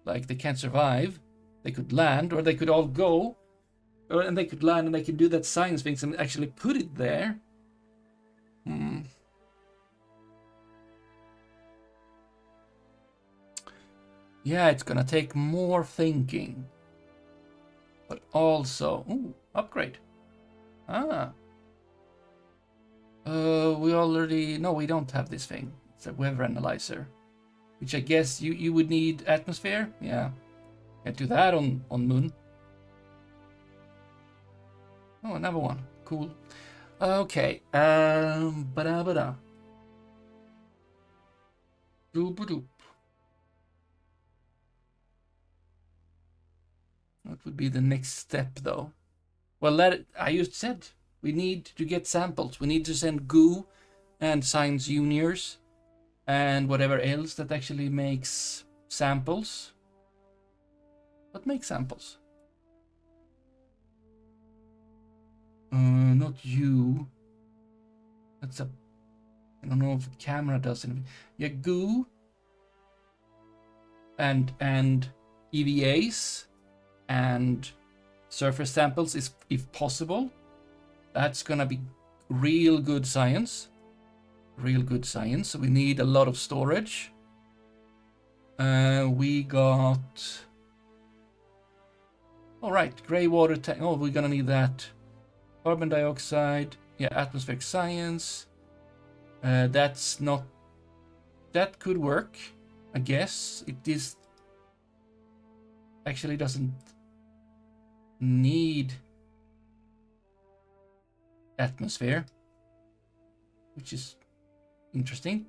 Speaker 1: Like, they can't survive. They could land, or they could all go, and they could land, and they could do that science things and actually put it there. Yeah, it's gonna take more thinking. But also, ooh, upgrade. We already, no, we don't have this thing. It's a weather analyzer, which I guess you would need atmosphere. Yeah. Can't do that on Moon. Oh, another one. Cool. Okay. Ba-da-ba-da. Doop-a-doop. What would be the next step, though? Well, I just said we need to get samples. We need to send goo and science juniors and whatever else that actually makes samples. What makes samples? Not you. That's a... I don't know if the camera does anything. Yeah, goo. And EVAs. And surface samples, is, if possible. That's gonna be real good science. Real good science. So we need a lot of storage. We got... Alright, gray water tank. Oh, we're gonna need that. Carbon dioxide. Yeah, atmospheric science. That's not... That could work, I guess. It is... Actually doesn't need atmosphere, which is interesting.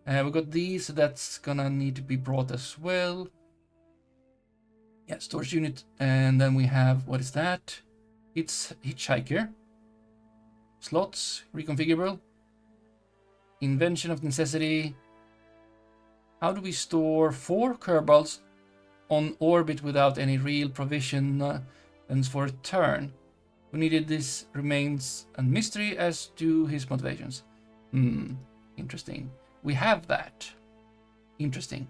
Speaker 1: We got these, so that's gonna need to be brought as well. Yeah, storage unit, and then we have, what is that? It's Hitchhiker. Slots, reconfigurable. Invention of necessity. How do we store 4 Kerbals on orbit without any real provision for a turn? Who needed this remains a mystery, as do his motivations. Interesting. We have that. Interesting.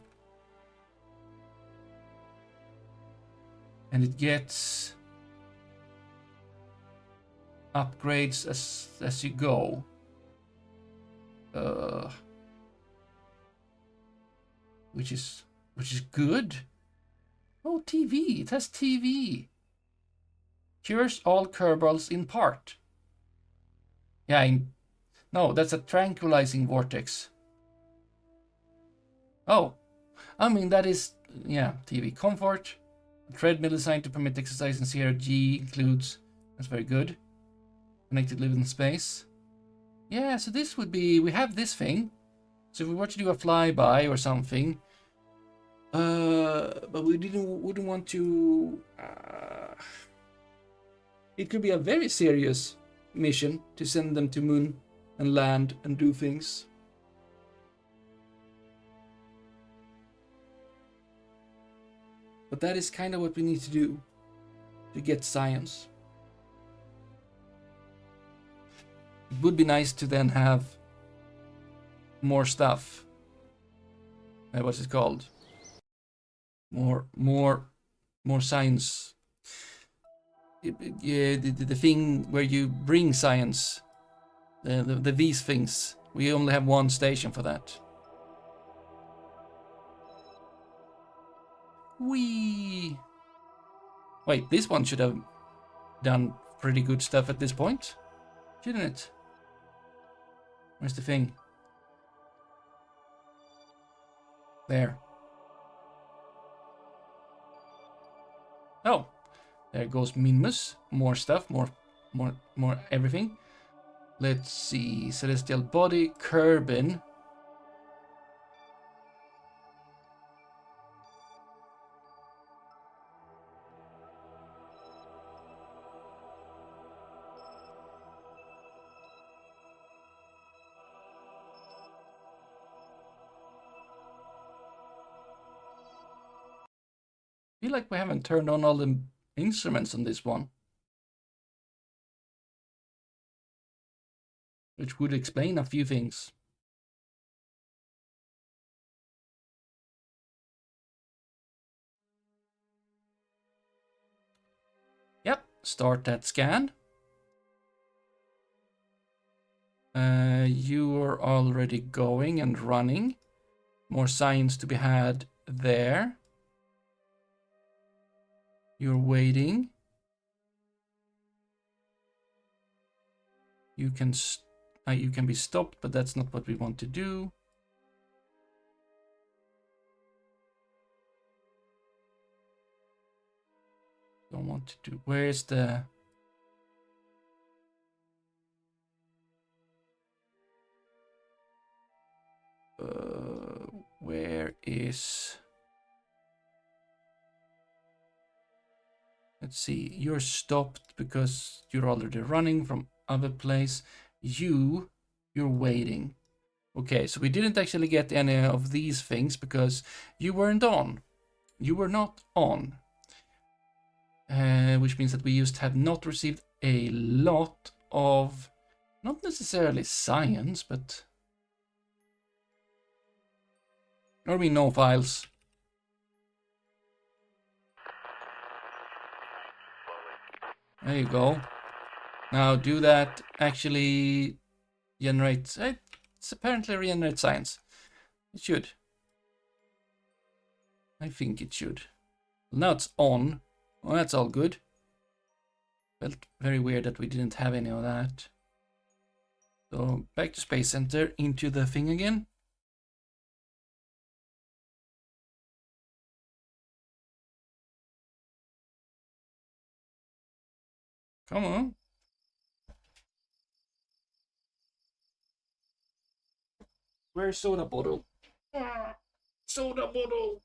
Speaker 1: And it gets upgrades as you go. Which is good. Oh, TV. It has TV. Cures all Kerbals in part. Yeah, no, that's a tranquilizing vortex. Oh, I mean, that is, yeah, TV. Comfort. A treadmill designed to permit exercise in CRG includes, that's very good. ConnectedLivingSpace. Yeah, so this would be, we have this thing. So if we were to do a flyby or something, but we wouldn't want to, it could be a very serious mission to send them to moon and land and do things. But that is kind of what we need to do to get science. It would be nice to then have more stuff. What's it called? More science. Yeah, the thing where you bring science. These things. We only have one station for that. Wait, this one should have done pretty good stuff at this point, shouldn't it? Where's the thing? There. Oh, there goes Minmus. More stuff, more everything. Let's see. Celestial body, Kerbin. I feel like we haven't turned on all the instruments on this one, which would explain a few things. Yep, start that scan. You are already going and running. More science to be had there. You're waiting. You can be stopped, but that's not what we want to do. Don't want to do. Where's the? Where is? Let's see. You're stopped because you're already running from other place. You're waiting. Okay, so we didn't actually get any of these things because you weren't on. You were not on. Which means that we just have not received a lot of, not necessarily science, but, or we know files. There you go. Now do that actually generate, it's apparently regenerate science. It should. I think it should. Now it's on. Well, that's all good. Felt very weird that we didn't have any of that. So back to Space Center, into the thing again. Come on. Where's soda bottle? Soda bottle.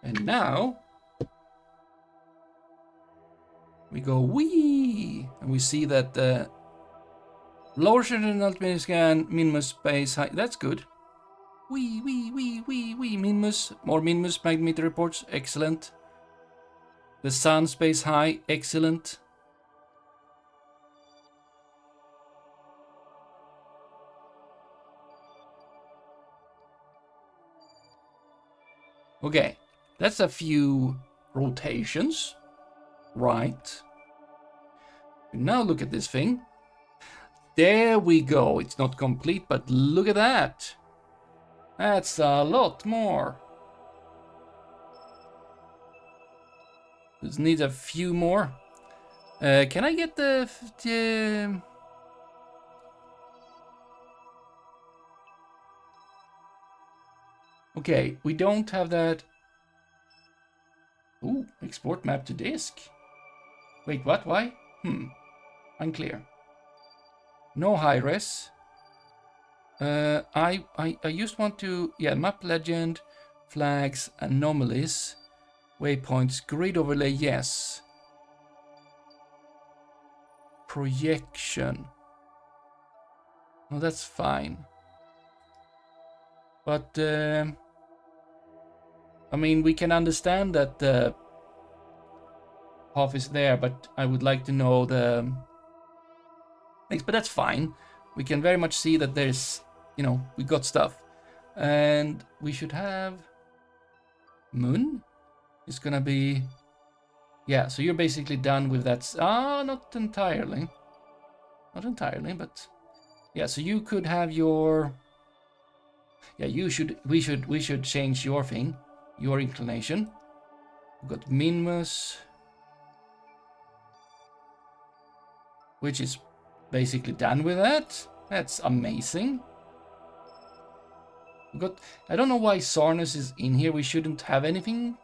Speaker 1: And now we go wee, and we see that the lower than ultimate scan, minimus space high. That's good. Wee, minimus. More minimus magnetometer reports. Excellent. The sun space high. Excellent. Okay, that's a few rotations. Right. Now look at this thing. There we go. It's not complete, but look at that. That's a lot more. Just needs a few more. Can I get the okay, we don't have that. Ooh, export map to disk. Wait, what? Why? Unclear. No high res. I just want to, yeah, map legend, flags, anomalies, waypoints, grid overlay, yes. Projection. No, that's fine. But I mean, we can understand that the path is there, but I would like to know the things. But that's fine. We can very much see that there's, you know, we got stuff, and we should have moon. It's gonna be, yeah. So you're basically done with that. Not entirely, but yeah. So you could have your, yeah. We should change your thing, your inclination. We've got minimus, which is basically done with that. That's amazing. We got, I don't know why Sarnus is in here. We shouldn't have anything.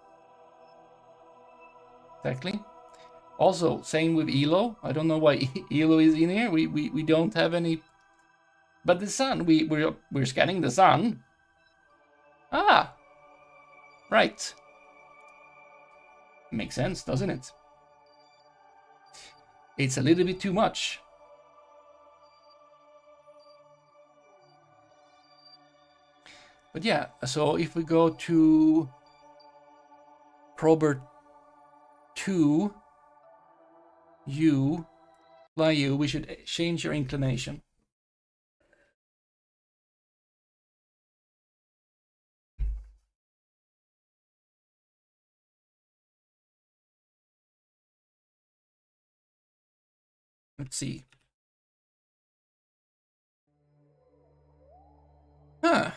Speaker 1: Exactly. Also, same with Elo. I don't know why Elo is in here. We don't have any. But the sun, we're scanning the sun. Ah, right. Makes sense, doesn't it? It's a little bit too much. But yeah, so if we go to Prober 2, fly you, we should change your inclination. Let's see. Huh.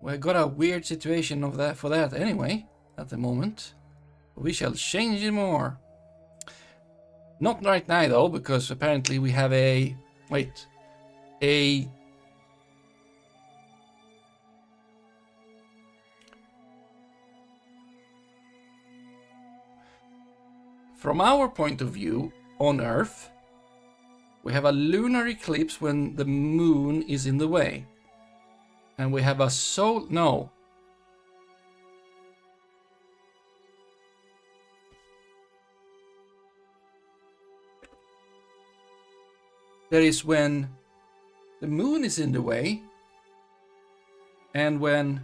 Speaker 1: We got a weird situation of that for that anyway, at the moment. We shall change it more. Not right now though, because apparently we have a... Wait. From our point of view, on Earth, we have a lunar eclipse when the moon is in the way. And we have a no. That is when the moon is in the way and when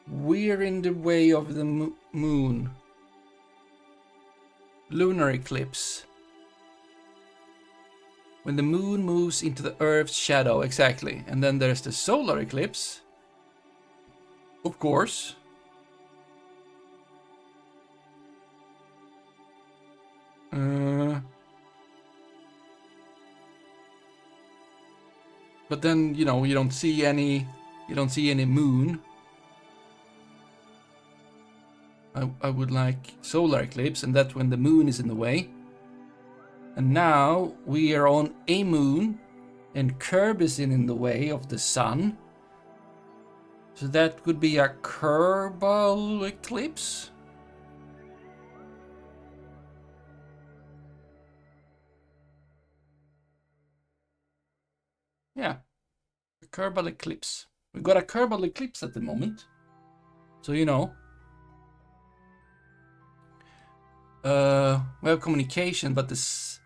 Speaker 1: we're in the way of the moon. Lunar eclipse. When the moon moves into the Earth's shadow, exactly. And then there's the solar eclipse. of course. But then, you know, you don't see any moon. I would like solar eclipse, and that's when the moon is in the way. And now we are on a moon, and Kerb is in the way of the sun. So that could be a Kerbal eclipse. Yeah, a Kerbal eclipse. We got a Kerbal eclipse at the moment. So, you know. We have communication, but this...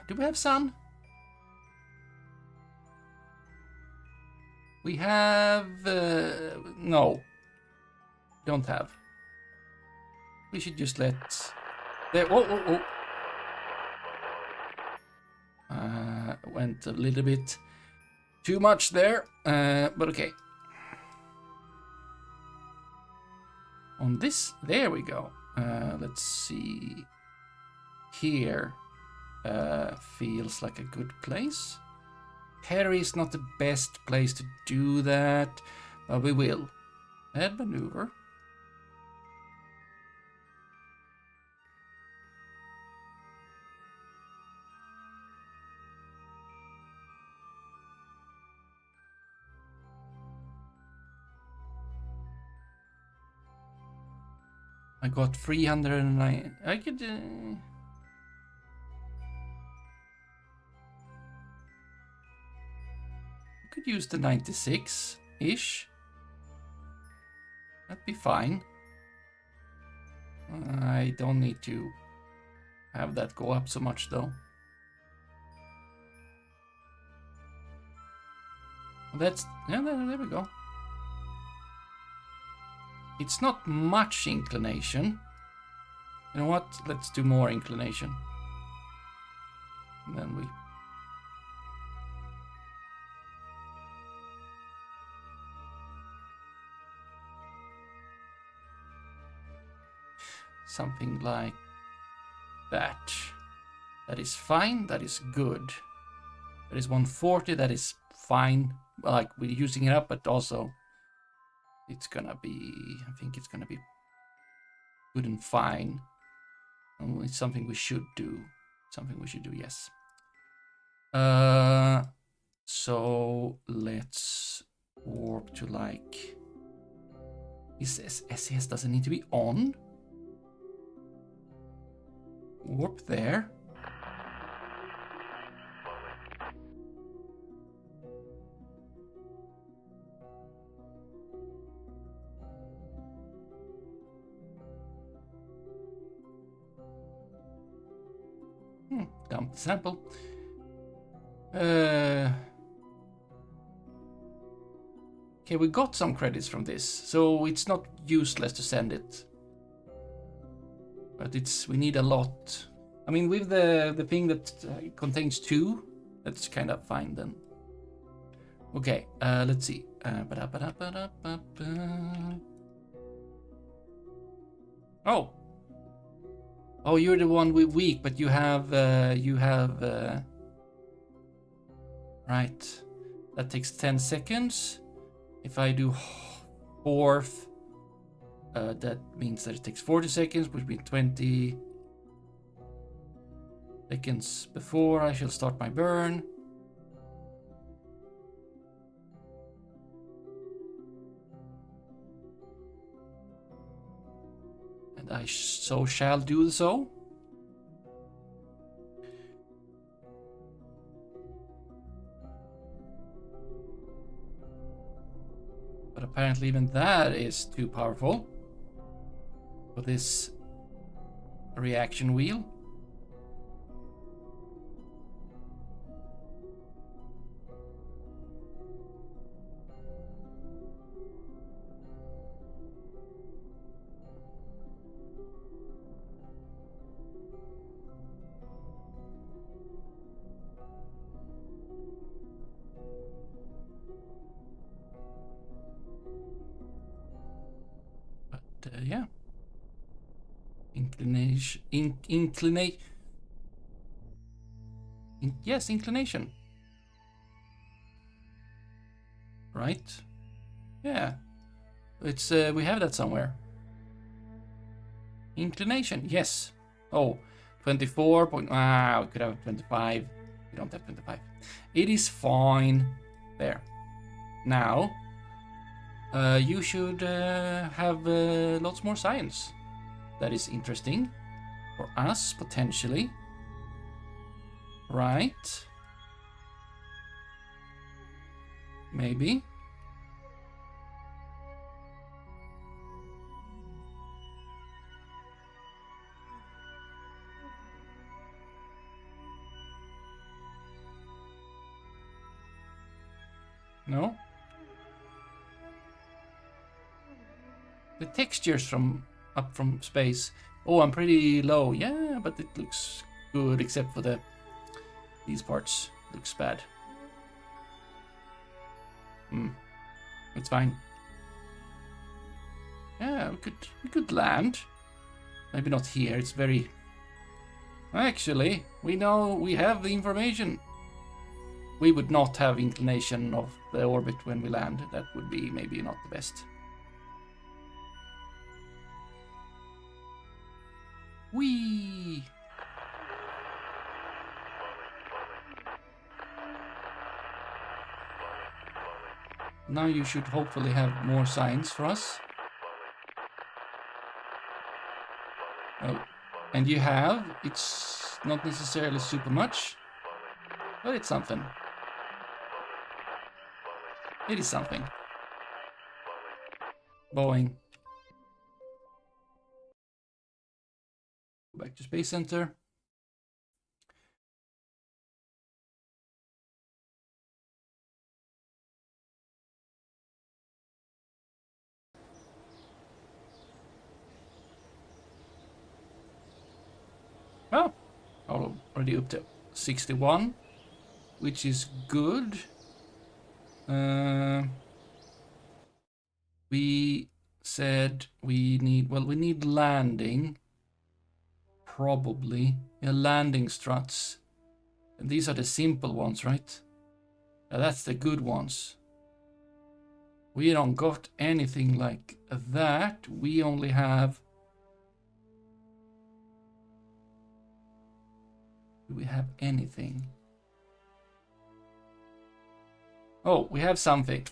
Speaker 1: Do we have sun? We have... no. Don't have. We should just let... There... Oh. Went a little bit too much there, but okay. On this, there we go. Let's see. Here feels like a good place. Perry is not the best place to do that, but we will. Head maneuver. I got 309. I could... could use the 96-ish. That'd be fine. I don't need to have that go up so much though. That's... yeah, there we go. It's not much inclination. You know what? Let's do more inclination. And then we... something like that. That is fine. That is good. That is 140. That is fine. Like, we're using it up, but also it's gonna be... I think it's gonna be good and fine. And it's something we should do. Something we should do, yes. So let's warp to like... This SES doesn't need to be on. Warp there. Dump the sample. Okay, we got some credits from this, so it's not useless to send it. But we need a lot. I mean, with the thing that contains 2, that's kind of fine then. Okay, let's see. Oh, you're the one with weak, but you have right. That takes 10 seconds. If I do 4th, that means that it takes 40 seconds, which means 20 seconds before I shall start my burn. And I so shall do so. But apparently even that is too powerful for this reaction wheel. Yeah. Inclination. Yes, inclination. Right? Yeah. It's we have that somewhere. Inclination, yes. Oh, 24 point. Ah, we could have 25. We don't have 25. It is fine. There. Now, you should have lots more science. That is interesting for us potentially. Right? Maybe. No? The textures from up from space. Oh, I'm pretty low. Yeah, but it looks good except for these parts. Looks bad. It's fine. Yeah, we could land. Maybe not here. It's very. Actually, we know we have the information. We would not have inclination of the orbit when we land. That would be maybe not the best. Whee! Now you should hopefully have more signs for us. Oh, and you have. It's not necessarily super much, but it's something. It is something. Boeing. Go back to Space Center. Oh, already up to 61, which is good. We said we need landing. Probably. Yeah, landing struts. And these are the simple ones, right? That's the good ones. We don't got anything like that. We only have... Do we have anything? Oh, we have something.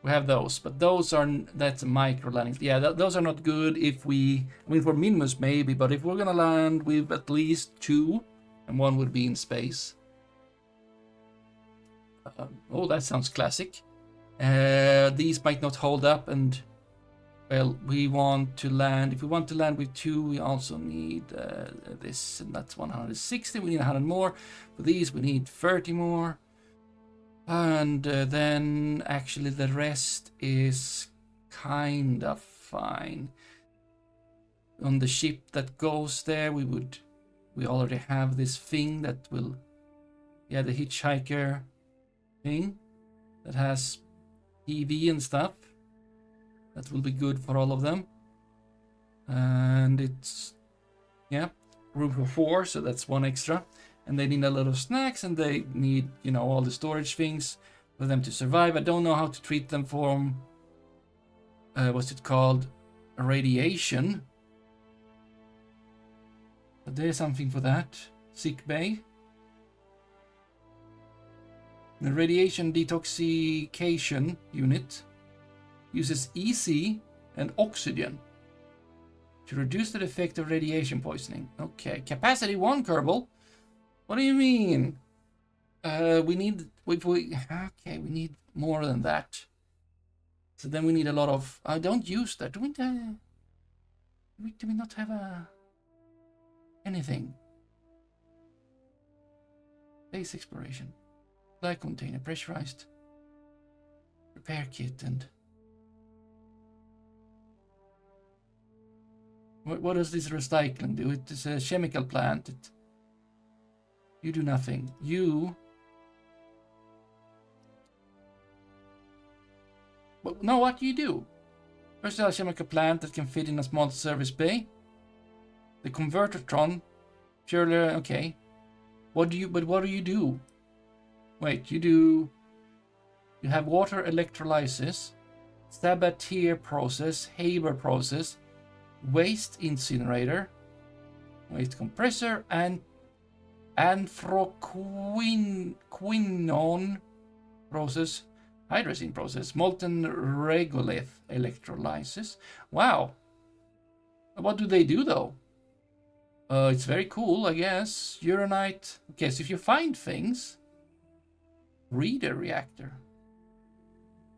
Speaker 1: We have those, but those are... That's micro landings. Yeah, those are not good if we... I mean, for Minimus maybe, but if we're gonna land with at least 2, and 1 would be in space. Oh, that sounds classic. These might not hold up, and... Well, we want to land... If we want to land with 2, we also need this, and that's 160. We need 100 more. For these, we need 30 more. And then actually the rest is kind of fine. On the ship that goes there, we already have this thing that will... Yeah, the hitchhiker thing that has TV and stuff. That will be good for all of them. And it's... Yeah, room for 4, so that's 1 extra. And they need a lot of snacks, and they need, you know, all the storage things for them to survive. I don't know how to treat them from... what's it called? Radiation. But there's something for that. Sick bay. The radiation detoxification unit uses EC and oxygen to reduce the effect of radiation poisoning. Okay, capacity 1, Kerbal. What do you mean? We need... Okay, we need more than that. So then we need a lot of... don't use that. Do we not have anything? Base exploration. Light container, pressurized. Repair kit and... What does this recycling do? It is a chemical plant. You do nothing. You... Well, no, what do you do? Versatile chemical plant that can fit in a small service bay. The Convertertron. Purely, okay. What do you do? Wait, you have water electrolysis, Sabatier process, Haber process, waste incinerator, waste compressor, and anthraquinone process, hydrazine process, molten regolith electrolysis. Wow. What do they do though? It's very cool, I guess. Uranite. Okay, so if you find things, reader reactor.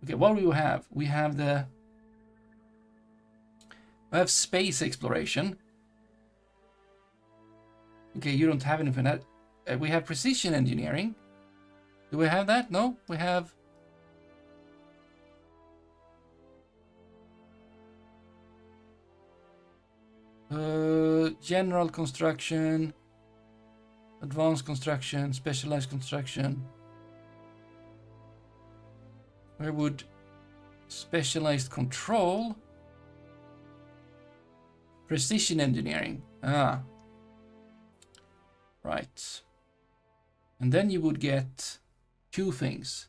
Speaker 1: Okay, what do we have? We have space exploration. Okay, you don't have anything that. We have precision engineering. Do we have that? No, we have. General construction, advanced construction, specialized construction. Where would specialized control, precision engineering? Ah, right. And then you would get two things: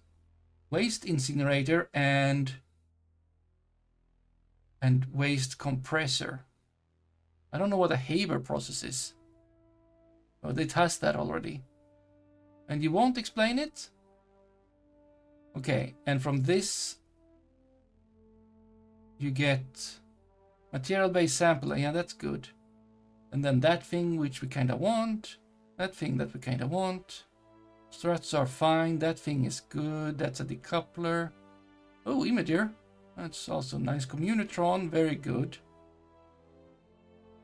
Speaker 1: waste incinerator and waste compressor. I don't know what a Haber process is. Oh, they test that already. And you won't explain it? Okay, and from this you get material-based sampling. Yeah, that's good. And then that thing which we kind of want. That thing that we kind of want. Struts are fine. That thing is good. That's a decoupler. Oh, imager. That's also nice. Communitron, very good.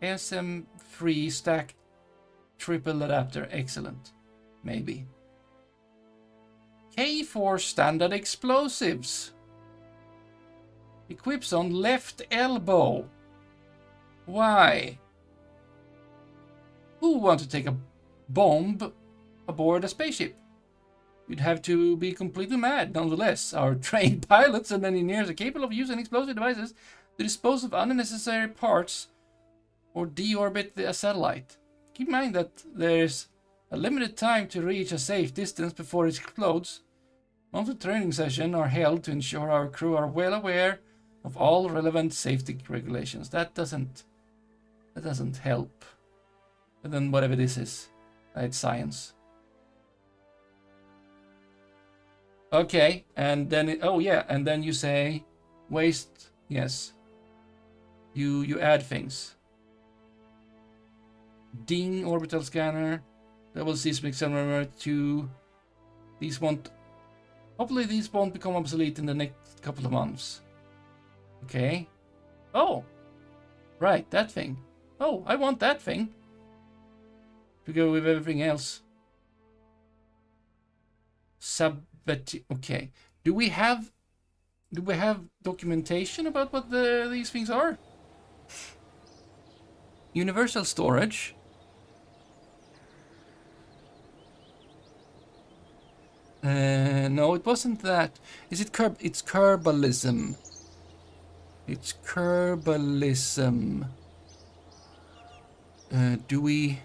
Speaker 1: SM3 stack triple adapter, excellent. Maybe. K4 standard explosives. Equips on left elbow. Why? Who want to take a bomb aboard a spaceship? You'd have to be completely mad. Nonetheless, our trained pilots and engineers are capable of using explosive devices to dispose of unnecessary parts or deorbit a satellite. Keep in mind that there's a limited time to reach a safe distance before it explodes. Monthly training sessions are held to ensure our crew are well aware of all relevant safety regulations. That doesn't help. And then whatever this is, it's science. Okay, and then and then you say waste. Yes, you add things. Ding orbital scanner, double seismic accelerometer 2. Hopefully these won't become obsolete in the next couple of months. Okay. Oh, right, that thing. Oh, I want that thing to go with everything else. Okay. Do we have documentation about what these things are? Universal storage. No, it wasn't that. Is it It's Kerbalism. It's Kerbalism. Do we...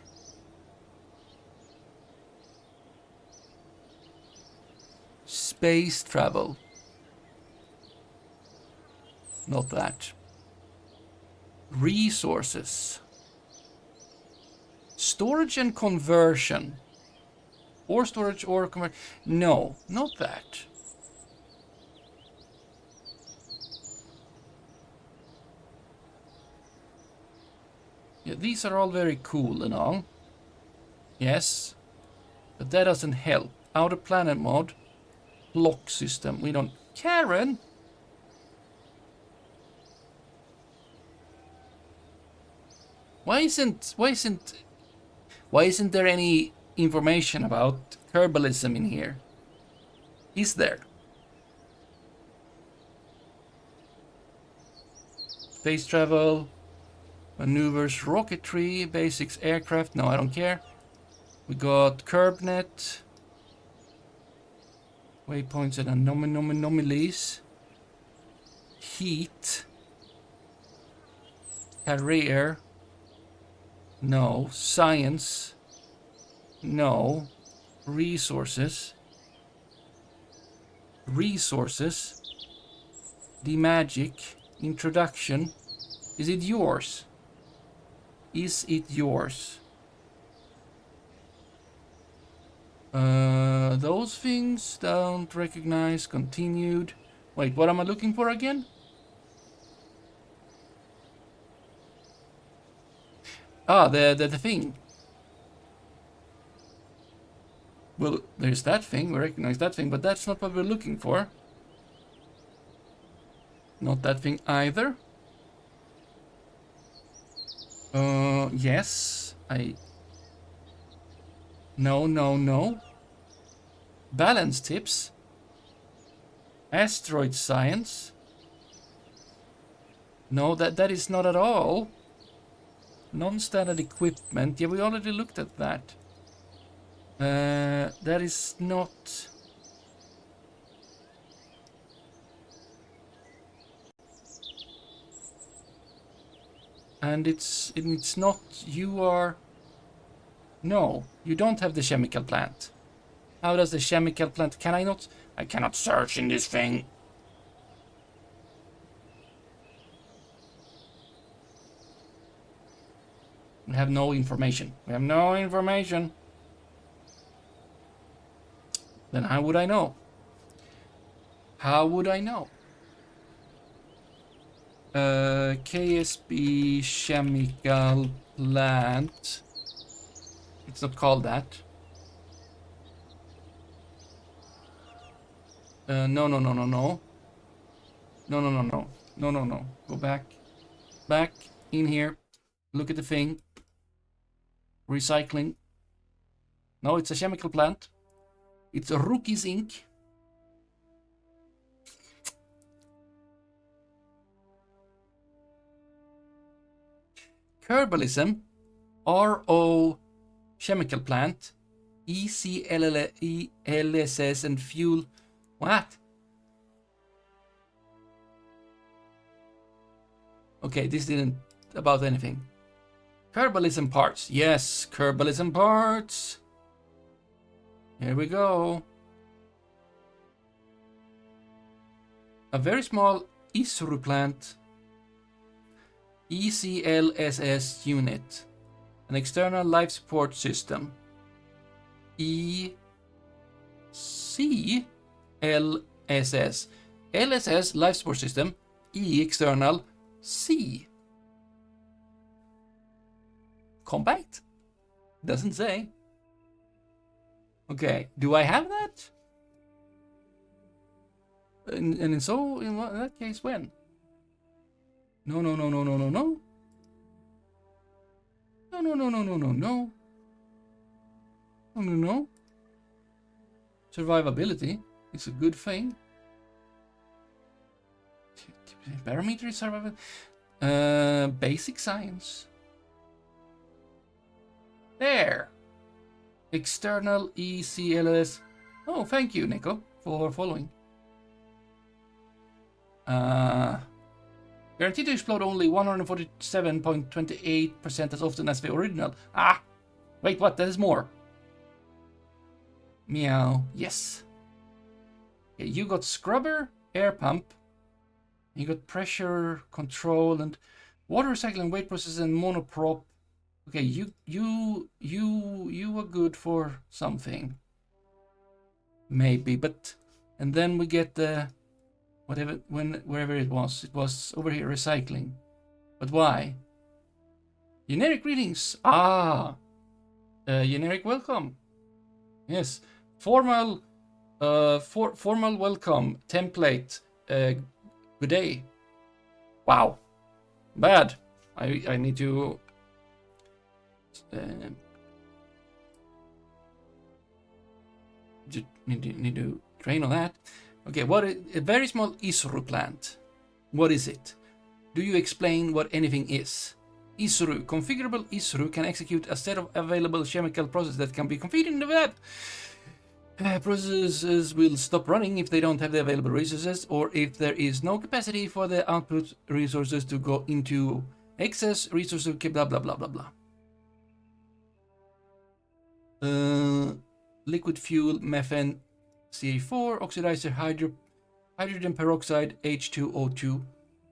Speaker 1: Space travel. Not that. Resources. Storage and conversion. Or storage or conversion. No, not that. Yeah, these are all very cool and all. Yes. But that doesn't help. Outer planet mode. Block system. We don't... Karen! Why isn't there any information about Kerbalism in here? Is there? Space travel, maneuvers, rocketry, basics, aircraft. No, I don't care. We got KerbNet, waypoints and anomalies, heat, Career. No. Science. No. Resources. Resources. DMagic. Introduction. Is it yours? Is it yours? Those things don't recognize. Continued. Wait, what am I looking for again? Ah, the thing. Well, there's that thing. We recognize that thing, but that's not what we're looking for. Not that thing either. Yes. No. Balance tips. Asteroid science. No, that is not at all. Non-standard equipment. Yeah, we already looked at that. That is not... And it's not... You are... No, you don't have the chemical plant. How does the chemical plant... Can I not... I cannot search in this thing. We have no information. We have no information. Then how would I know? How would I know? KSP chemical plant. It's not called that. No. Go back. Back in here. Look at the thing. Recycling. No, it's a chemical plant. It's a Rookie's Inc. Kerbalism. RO chemical plant. ECLSS and fuel. What? Okay, this didn't about anything. Kerbalism parts. Yes, Kerbalism parts. Here we go. A very small ISRU plant. ECLSS unit. An external life support system. ECLSS. LSS life support system. E external. C. Compact? Doesn't say. Okay, do I have that? And so, in that case, when? No. No. Survivability is a good thing. Parameter is survival. Basic science. There. External ECLS. Oh, thank you, Nico, for following. Guaranteed to explode only 147.28% as often as the original. Ah! Wait, what? That is more. Meow. Yes. Okay, you got scrubber, air pump. You got pressure control and water recycling, weight process, and monoprop. Okay, you were good for something. Maybe, but and then we get the wherever it was over here, recycling. But why? Generic greetings. Ah, generic welcome. Yes, formal welcome template. Good day. Wow, bad. I need to. Need to train on that. Okay, what is a very small ISRU plant? What is it? Do you explain what anything is? ISRU. Configurable ISRU can execute a set of available chemical processes that can be configured in the web. Processes will stop running if they don't have the available resources, or if there is no capacity for the output resources to go into Excess resource, okay, blah, blah, blah, blah, blah. Liquid fuel, methane, CA4, oxidizer, hydrogen peroxide, H2O2,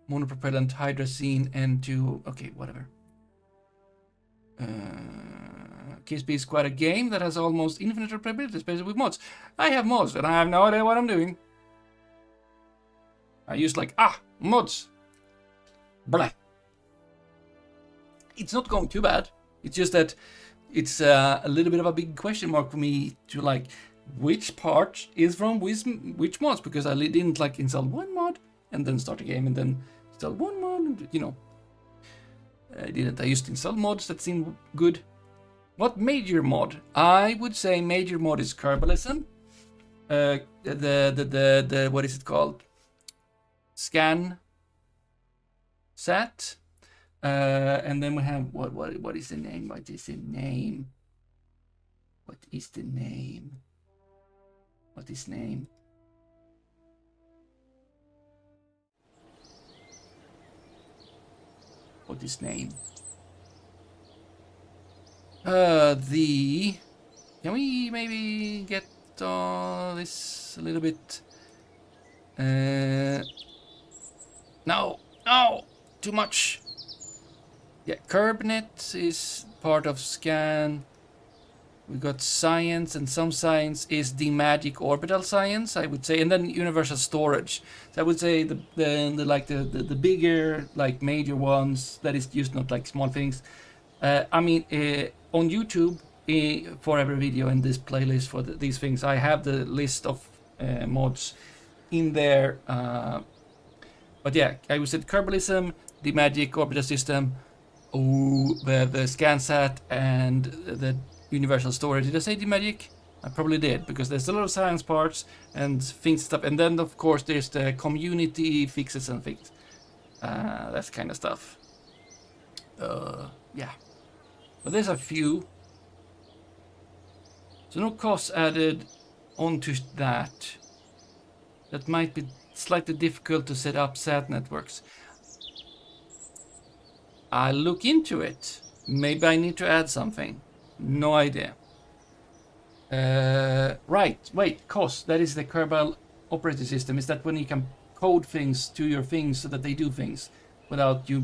Speaker 1: monopropellant, hydrazine, N2, okay, whatever. KSP is quite a game that has almost infinite replayability, especially with mods. I have mods, and I have no idea what I'm doing. I use like, mods. Blah. It's not going too bad. It's just that it's a little bit of a big question mark for me to like, which part is from which mods, because I didn't like install one mod and then start a game and then install one mod, and, you know. I didn't. I used to install mods that seemed good. What major mod? I would say major mod is Kerbalism. The what is it called? Scan Sat. And then we have what is the name? What is the name? What is the name? What is name? What is name? Can we maybe get this a little bit? No, too much. Yeah, KerbNet is part of Scan. We got science, and some science is DMagicOrbitalScience, I would say, and then universal storage. So I would say the bigger, like, major ones that is just not like small things. I mean, on YouTube, for every video in this playlist for these things, I have the list of mods in there. But yeah, I would say Kerbalism, the Magic Orbital System, the ScanSat, and the universal storage. Did I say the Magic? I probably did, because there's a lot of science parts and things stuff. And then, of course, there's the CommunityFixes and things. That kind of stuff. Yeah. But there's a few. So no costs added onto that. That might be slightly difficult to set up SAT networks. I'll look into it. Maybe I need to add something. No idea. Right, wait, cost. That is the Kerbal operating system. Is that when you can code things to your things so that they do things without you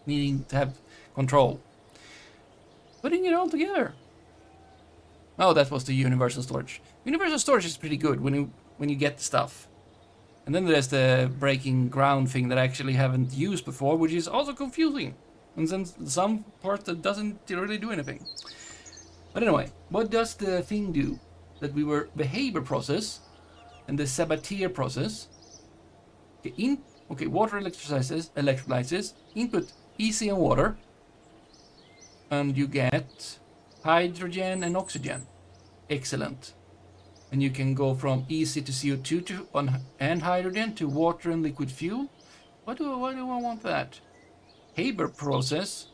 Speaker 1: needing to have control? Putting it all together. Oh, that was the universal storage. Universal storage is pretty good when you get the stuff. And then there's the breaking ground thing that I actually haven't used before, which is also confusing. And then some part that doesn't really do anything. But anyway, what does the thing do? That we were behavior process and the Sabatier process. Okay, water electrolyzes, input EC and water, and you get hydrogen and oxygen. Excellent. And you can go from EC to CO2 and hydrogen to water and liquid fuel. Why do I want that? Haber process.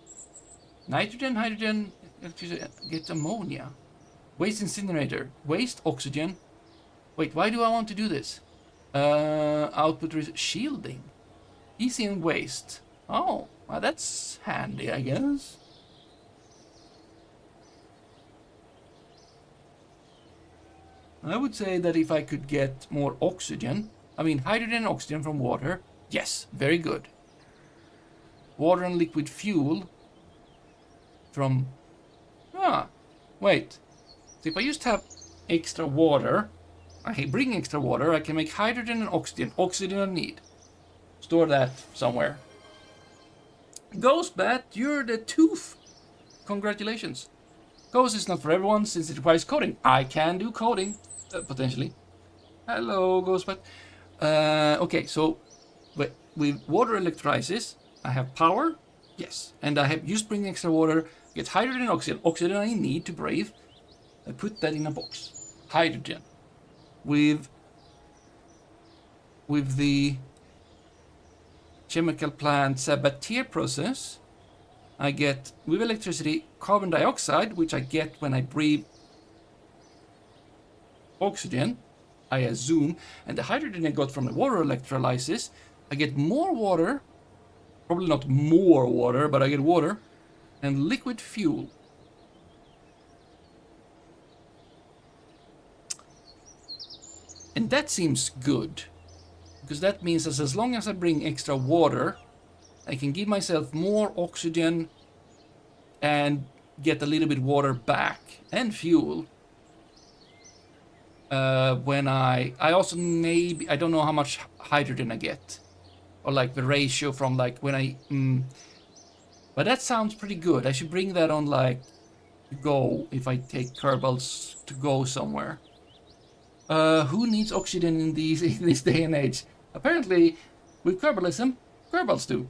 Speaker 1: Nitrogen, hydrogen, get ammonia. Waste incinerator. Waste oxygen. Wait, why do I want to do this? Output shielding. EC and waste. Oh, well, that's handy, I guess. I would say that if I could get more oxygen, hydrogen and oxygen from water, yes, very good. Water and liquid fuel from, wait. So if I just have extra water, I bring extra water, I can make hydrogen and oxygen. Oxygen I need. Store that somewhere. Ghostbat, you're the tooth. Congratulations. Ghost is not for everyone since it requires coding. I can do coding, potentially. Hello, Ghostbat. Okay, so with water electrolysis, I have power, yes, and I have just bring extra water, get hydrogen and oxygen. Oxygen I need to breathe. I put that in a box. Hydrogen. With the chemical plant Sabatier process, I get, with electricity, carbon dioxide, which I get when I breathe oxygen, I assume, and the hydrogen I got from the water electrolysis, I get more water Probably not more water, but I get water. And liquid fuel. And that seems good. Because that means that as long as I bring extra water, I can give myself more oxygen and get a little bit water back and fuel. When I also maybe, I don't know how much hydrogen I get. Or like the ratio from like when I, but that sounds pretty good. I should bring that on like to go if I take Kerbals to go somewhere. Who needs oxygen in this day and age? Apparently, with Kerbalism, Kerbals do.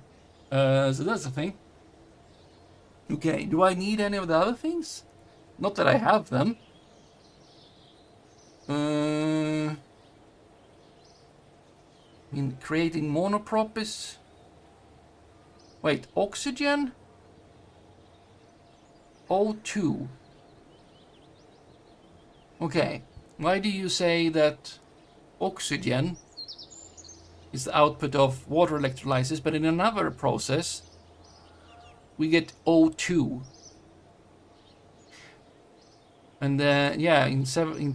Speaker 1: So that's the thing. Okay, do I need any of the other things? Not that I have them. I mean, creating monoprop is... Wait, oxygen? O2. Okay, why do you say that oxygen is the output of water electrolysis, but in another process we get O2? And yeah, in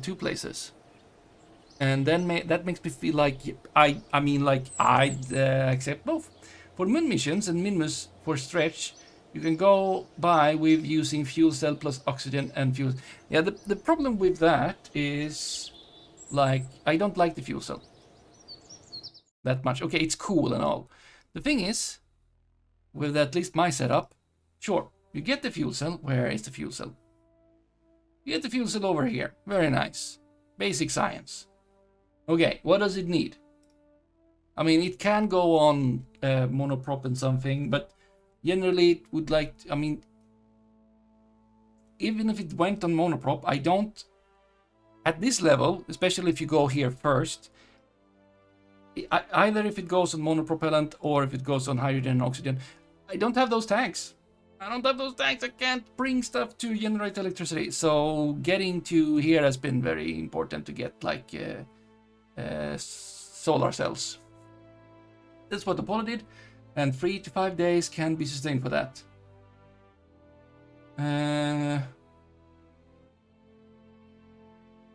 Speaker 1: 2 places. And then that makes me feel like I accept both. For moon missions and Minmus for stretch, you can go by with using fuel cell plus oxygen and fuel. Yeah, the problem with that is, like, I don't like the fuel cell that much. Okay, it's cool and all. The thing is, with at least my setup, sure, you get the fuel cell. Where is the fuel cell? You get the fuel cell over here. Very nice. Basic science. Okay, what does it need? I mean, it can go on monoprop and something, but generally it would like, I mean, even if it went on monoprop, I don't, at this level, especially if you go here first, either if it goes on monopropellant or if it goes on hydrogen and oxygen, I don't have those tanks. I can't bring stuff to generate electricity. So getting to here has been very important to get like solar cells. That's what Apollo did, and 3 to 5 days can be sustained for that.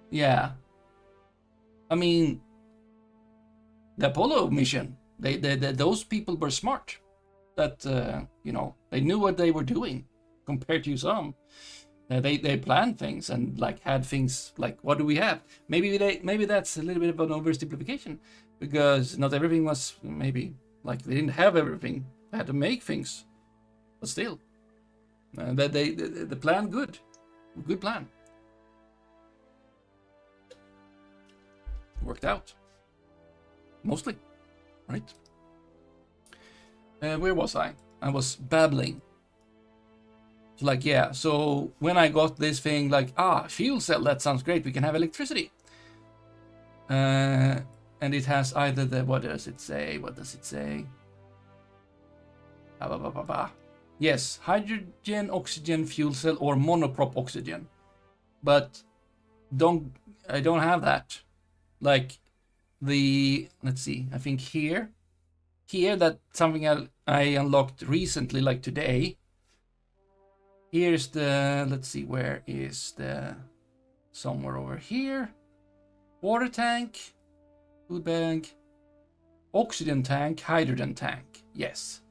Speaker 1: Yeah. I mean, the Apollo mission, those people were smart. That you know, they knew what they were doing compared to some. They planned things and like had things like, what do we have? Maybe that's a little bit of an oversimplification, because not everything was, maybe like they didn't have everything. They had to make things, but still, the plan good plan. Worked out mostly, right? Where was I? I was babbling. So like, yeah, so when I got this thing, like, fuel cell, that sounds great, we can have electricity. And it has either the, what does it say? Yes, hydrogen, oxygen, fuel cell, or monoprop oxygen. But I don't have that. Like let's see, I think here, that's something I unlocked recently, like today. Here's the, let's see, where is the, somewhere over here. Water tank, food bank, oxygen tank, hydrogen tank. Yes,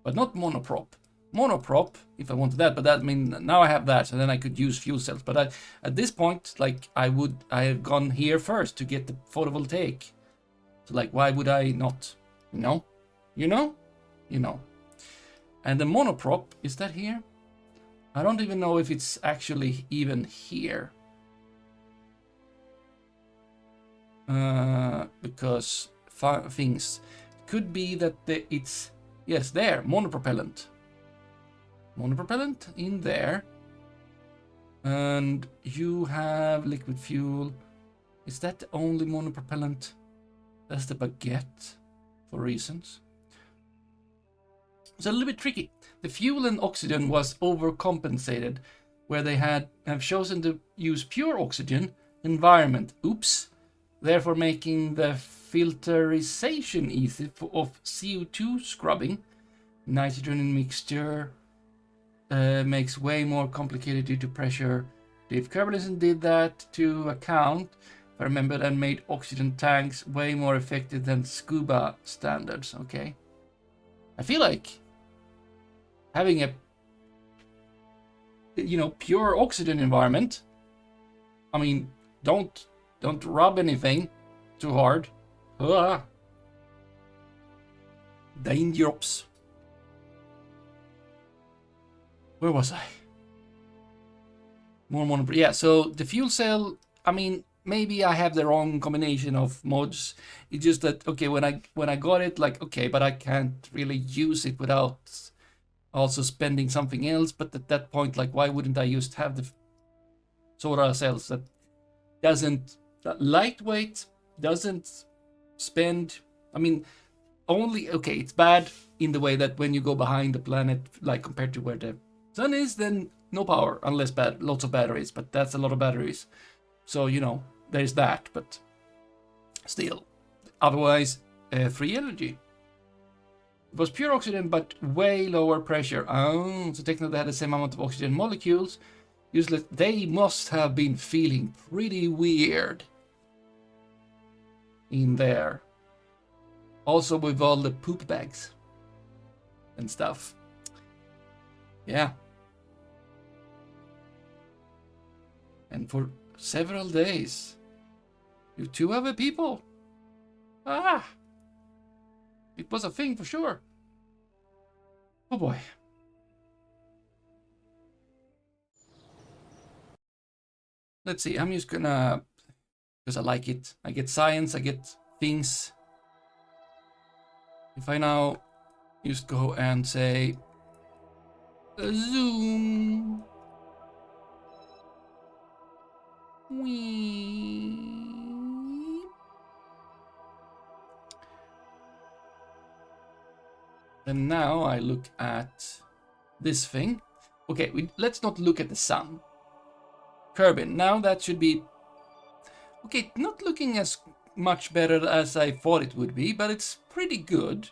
Speaker 1: but not monoprop. Monoprop, if I wanted that, but that, I mean, now I have that, so then I could use fuel cells. But at this point, like, I have gone here first to get the photovoltaic. So like, why would I not? You know? And the monoprop, is that here? I don't even know if it's actually even here. Because things could be that it's, yes, there, monopropellant in there, and you have liquid fuel. Is that the only monopropellant? That's the baguette, for reasons. It's a little bit tricky. The fuel and oxygen was overcompensated, where they have chosen to use pure oxygen environment. Oops. Therefore making the filterization easy of CO2 scrubbing, Nitrogen in mixture makes way more complicated due to pressure. If Kerbalism did that to account, if I remember, and made oxygen tanks way more effective than scuba standards. Okay. I feel like having a pure oxygen environment. I mean, don't rub anything too hard. Dangerous. Where was I? More mono. Yeah, so the fuel cell, I mean, maybe I have the wrong combination of mods. It's just that, okay, when I got it, like, okay, but I can't really use it without also spending something else. But at that point, like, why wouldn't I just have the solar cells that lightweight, doesn't spend, I mean, only, okay, it's bad in the way that when you go behind the planet, like compared to where the sun is, then no power unless lots of batteries, but that's a lot of batteries. So, there's that, but still, otherwise, free energy. It was pure oxygen, but way lower pressure. Oh, so technically they had the same amount of oxygen molecules. Useless. They must have been feeling pretty weird in there. Also with all the poop bags and stuff. Yeah. And for several days, you 2 other people. Ah! It was a thing for sure. Oh boy. Let's see, I'm just gonna, because I like it. I get science, I get things. If I now just go and say, zoom. Whee. And now I look at this thing. Okay, let's not look at the sun. Kerbin, now that should be... Okay, not looking as much better as I thought it would be, but it's pretty good.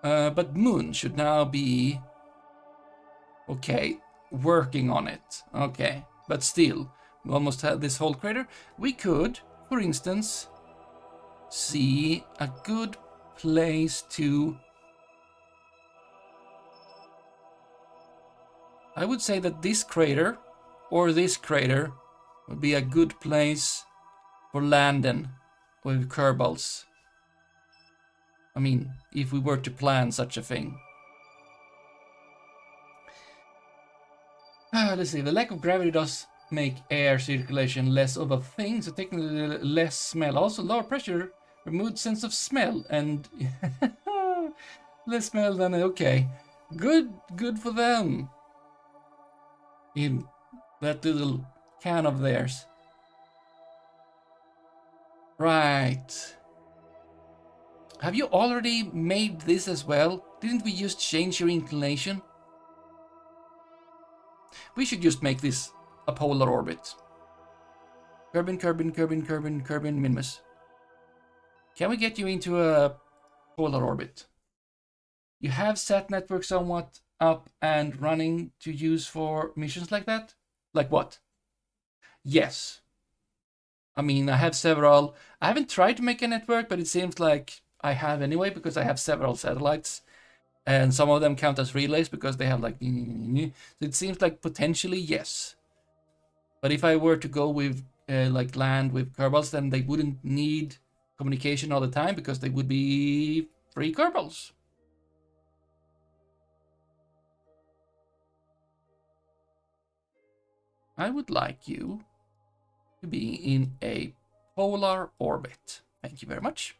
Speaker 1: But moon should now be... Okay, working on it. Okay, but still, we almost had this whole crater. We could, for instance, see a good place to... I would say that this crater or this crater would be a good place for landing with Kerbals. I mean, if we were to plan such a thing. Let's see, the lack of gravity does make air circulation less of a thing, so technically less smell. Also, lower pressure removes sense of smell and less smell than okay. Good for them. In that little can of theirs. Right. Have you already made this as well? Didn't we just change your inclination? We should just make this a polar orbit. Kerbin, Minimus. Can we get you into a polar orbit? You have sat network somewhat up and running to use for missions like that? Like what? Yes. I mean, I have several. I haven't tried to make a network, but it seems like I have anyway because I have several satellites. And some of them count as relays because they have like... So it seems like potentially yes. But if I were to go with like land with Kerbals, then they wouldn't need communication all the time because they would be free Kerbals. I would like you to be in a polar orbit. Thank you very much.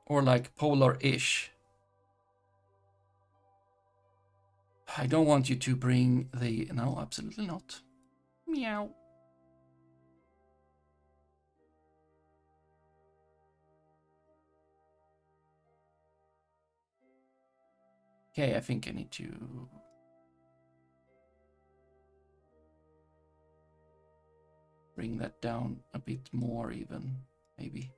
Speaker 1: Or like polar-ish. I don't want you to bring the... No, absolutely not. Meow. Okay, I think I need to... bring that down a bit more even, maybe.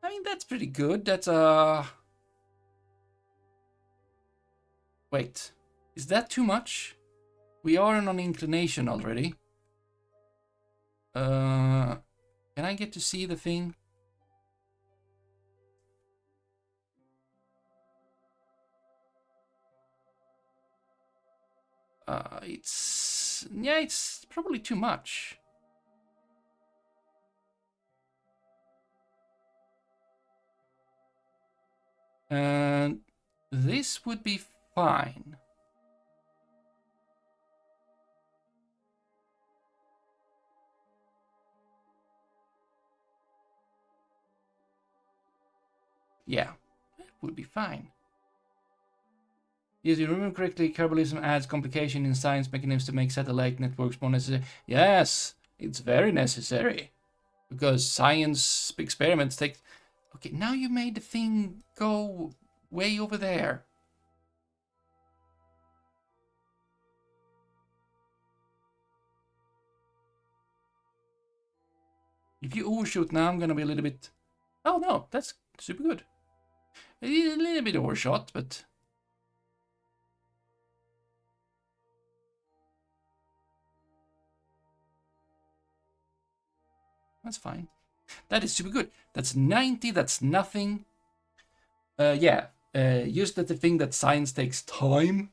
Speaker 1: I mean, that's pretty good. That's Wait, is that too much? We are on an inclination already. Can I get to see the thing? It's probably too much. And this would be fine. Yeah, it would be fine. Yes, you remember correctly, Kerbalism adds complication in science mechanisms to make satellite networks more necessary. Yes, it's very necessary. Because science experiments take... Okay, now you made the thing go way over there. If you overshoot now, I'm gonna be a little bit... Oh no, that's super good. A little bit overshot, but... That's fine. That is super good. That's 90, that's nothing. Just that the thing that science takes time.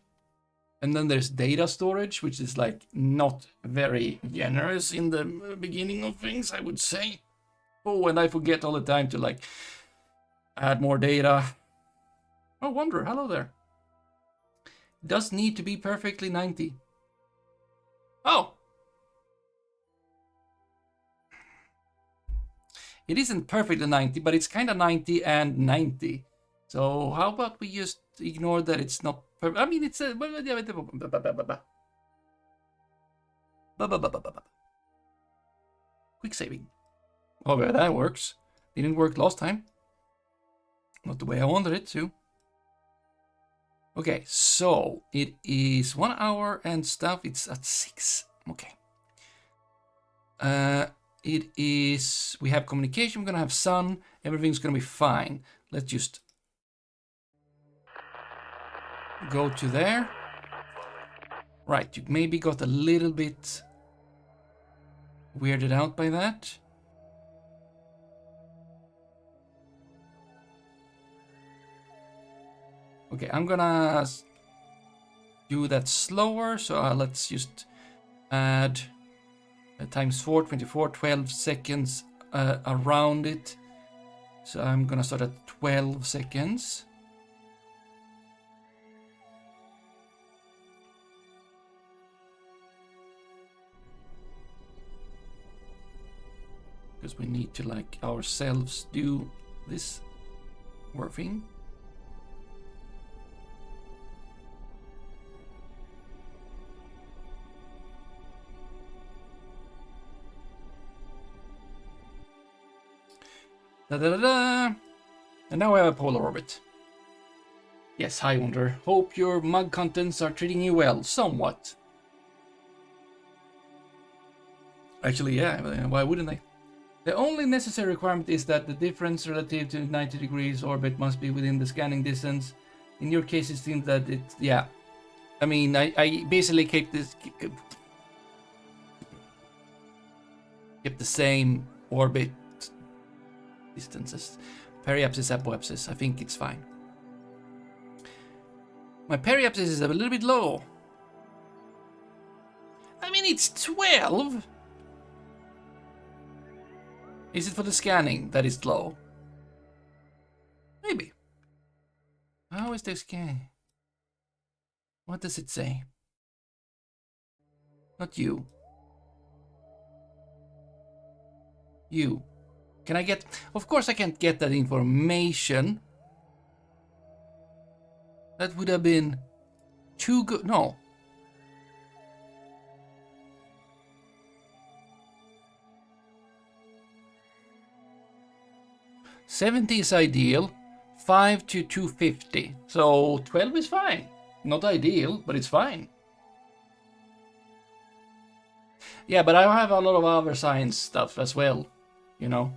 Speaker 1: And then there's data storage, which is like not very generous in the beginning of things, I would say. Oh, and I forget all the time to like add more data. Oh, Wanderer, hello there. Does need to be perfectly 90. Oh! It isn't perfectly 90, but it's kind of 90 and 90. So how about we just ignore that it's not perfect? I mean, it's a... Quick saving. Oh, well, that works. Didn't work last time. Not the way I wanted it to. Okay, so it is 1 hour and stuff. It's at 6. Okay. It is... We have communication. We're going to have sun. Everything's going to be fine. Let's just... go to there. Right, you maybe got a little bit weirded out by that. Okay, I'm gonna do that slower, so let's just add times 4, 24, 12 seconds around it. So I'm gonna start at 12 seconds. Because we need to like ourselves do this warping. Da da da da! And now we have a polar orbit. Yes, hi Wonder. Hope your mug contents are treating you well, somewhat. Actually, yeah, why wouldn't they? The only necessary requirement is that the difference relative to 90 degrees orbit must be within the scanning distance. In your case, it seems that it's... Yeah. I mean, I basically kept the same orbit distances. Periapsis, apoapsis. I think it's fine. My periapsis is a little bit low. I mean, it's 12. Is it for the scanning that is low? Maybe. How is the scanning? What does it say? Not you. You. Can I get... Of course I can't get that information. That would have been too good. No. $70 is ideal. 5 to 250. So 12 is fine. Not ideal, but it's fine. Yeah, but I have a lot of other science stuff as well, you know.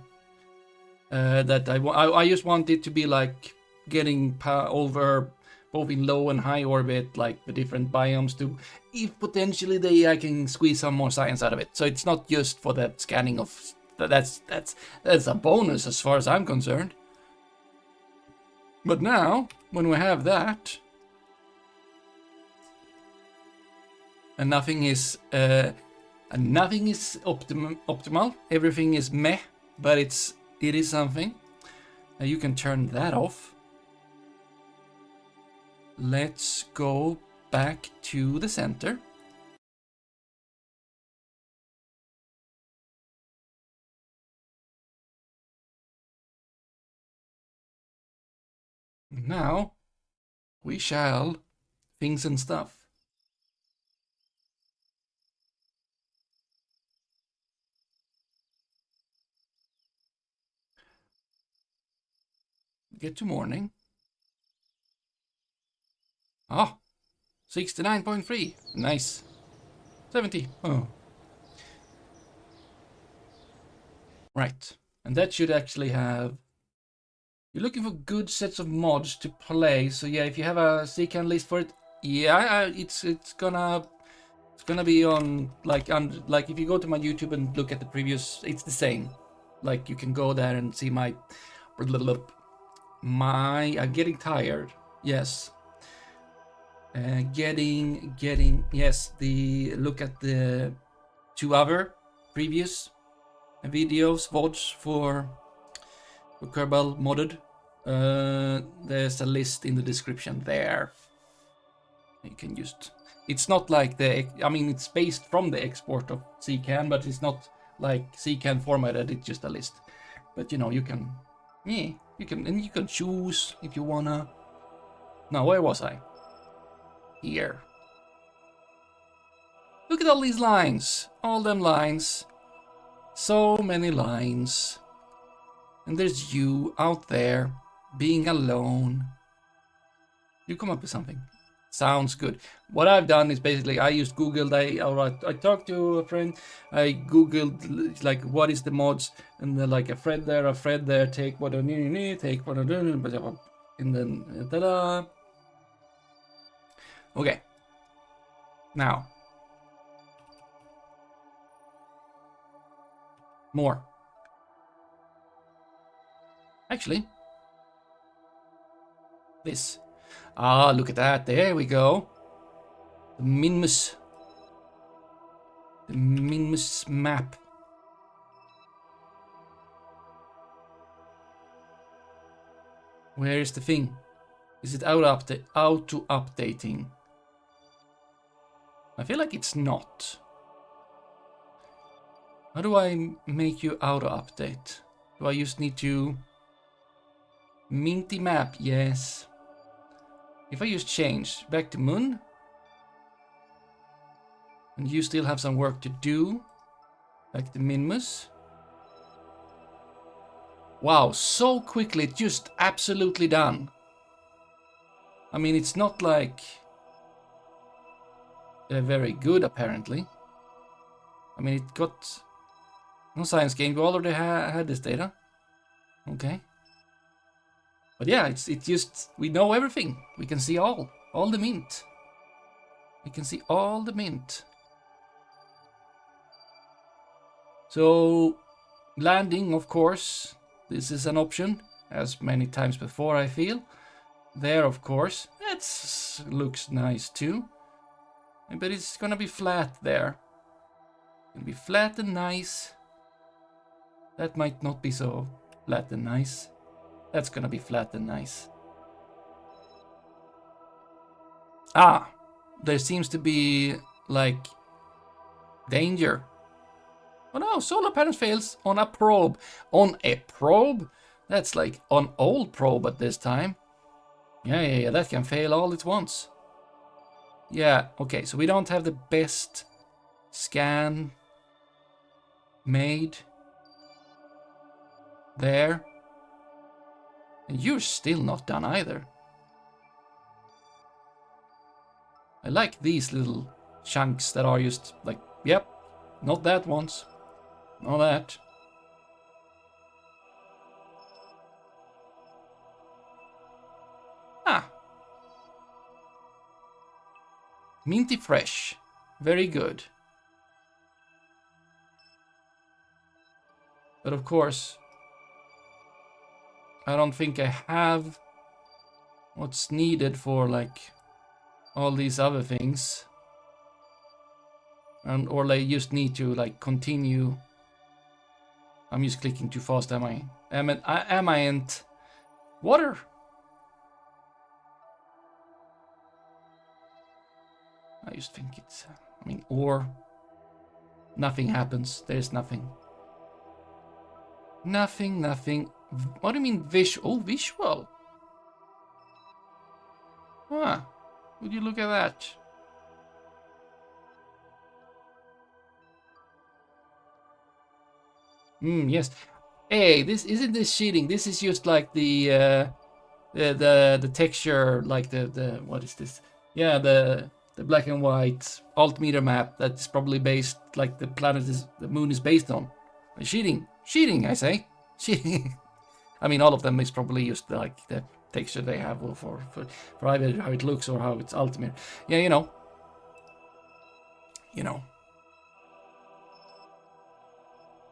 Speaker 1: That I just want it to be like getting over both in low and high orbit, like the different biomes, to if potentially I can squeeze some more science out of it. So it's not just for the scanning of that's a bonus as far as I'm concerned. But now when we have that, and nothing is optimal, everything is meh, but it is something. You can turn that off. Let's go back to the center. Now we shall things and stuff. Get to morning. Ah, 69.3. Nice. 70. Oh. Right. And that should actually have... You're looking for good sets of mods to play. So yeah, if you have a CKAN list for it, yeah, it's gonna be on like if you go to my YouTube and look at the previous, it's the same. Like you can go there and see my I'm getting tired. Yes. Yes, the look at the 2 other previous videos, VODs for Kerbal modded. There's a list in the description there. You can just, it's not like it's based from the export of CKAN, but it's not like CKAN formatted, it's just a list. But you know, you can choose if you wanna. Now, where was I? Here. Look at all these lines. All them lines. So many lines. And there's you out there, being alone. You come up with something. Sounds good. What I've done is basically I used Google. I talked to a friend. I Googled like what is the mods, and then like a thread there. Take what I need. Take what I do. And then ta-da. Okay. Now. More. Actually. This. Ah, look at that. There we go. The Minmus. The Minmus map. Where is the thing? Is it auto-updating? I feel like it's not. How do I make you auto-update? Do I just need to... Minty map, yes. If I just change back to Moon, and you still have some work to do, like the Minmus. Wow, so quickly, just absolutely done. I mean, it's not like they're very good, apparently. I mean, it got no science game. We already had this data. Okay. But yeah, it's just, we know everything. We can see all the mint. We can see all the mint. So, landing, of course, this is an option, as many times before, I feel. There, of course, that looks nice too. But it's gonna be flat there. It'll be flat and nice. That might not be so flat and nice. That's gonna be flat and nice. Ah, there seems to be, like, danger. Oh no, solar panels fails on a probe. On a probe? That's like an old probe at this time. Yeah, that can fail all at once. Yeah, okay, so we don't have the best scan made there. And you're still not done either. I like these little chunks that are just like, yep, Not that once. Not that. Ah. Minty fresh. Very good. But of course, I don't think I have what's needed for like all these other things. Or I just need to like continue. I'm just clicking too fast, am I? Am I ain't water? I just think it's, or nothing happens. There's nothing. Nothing. What do you mean visual? Oh, visual. Ah, would you look at that? Yes. Hey, this isn't this cheating. This is just like the texture, like the what is this? Yeah, the black and white altimeter map that's probably based, like the moon is based on. Cheating, I say. Cheating. I mean, all of them is probably just like the texture they have for either how it looks or how it's altimeter. Yeah, you know.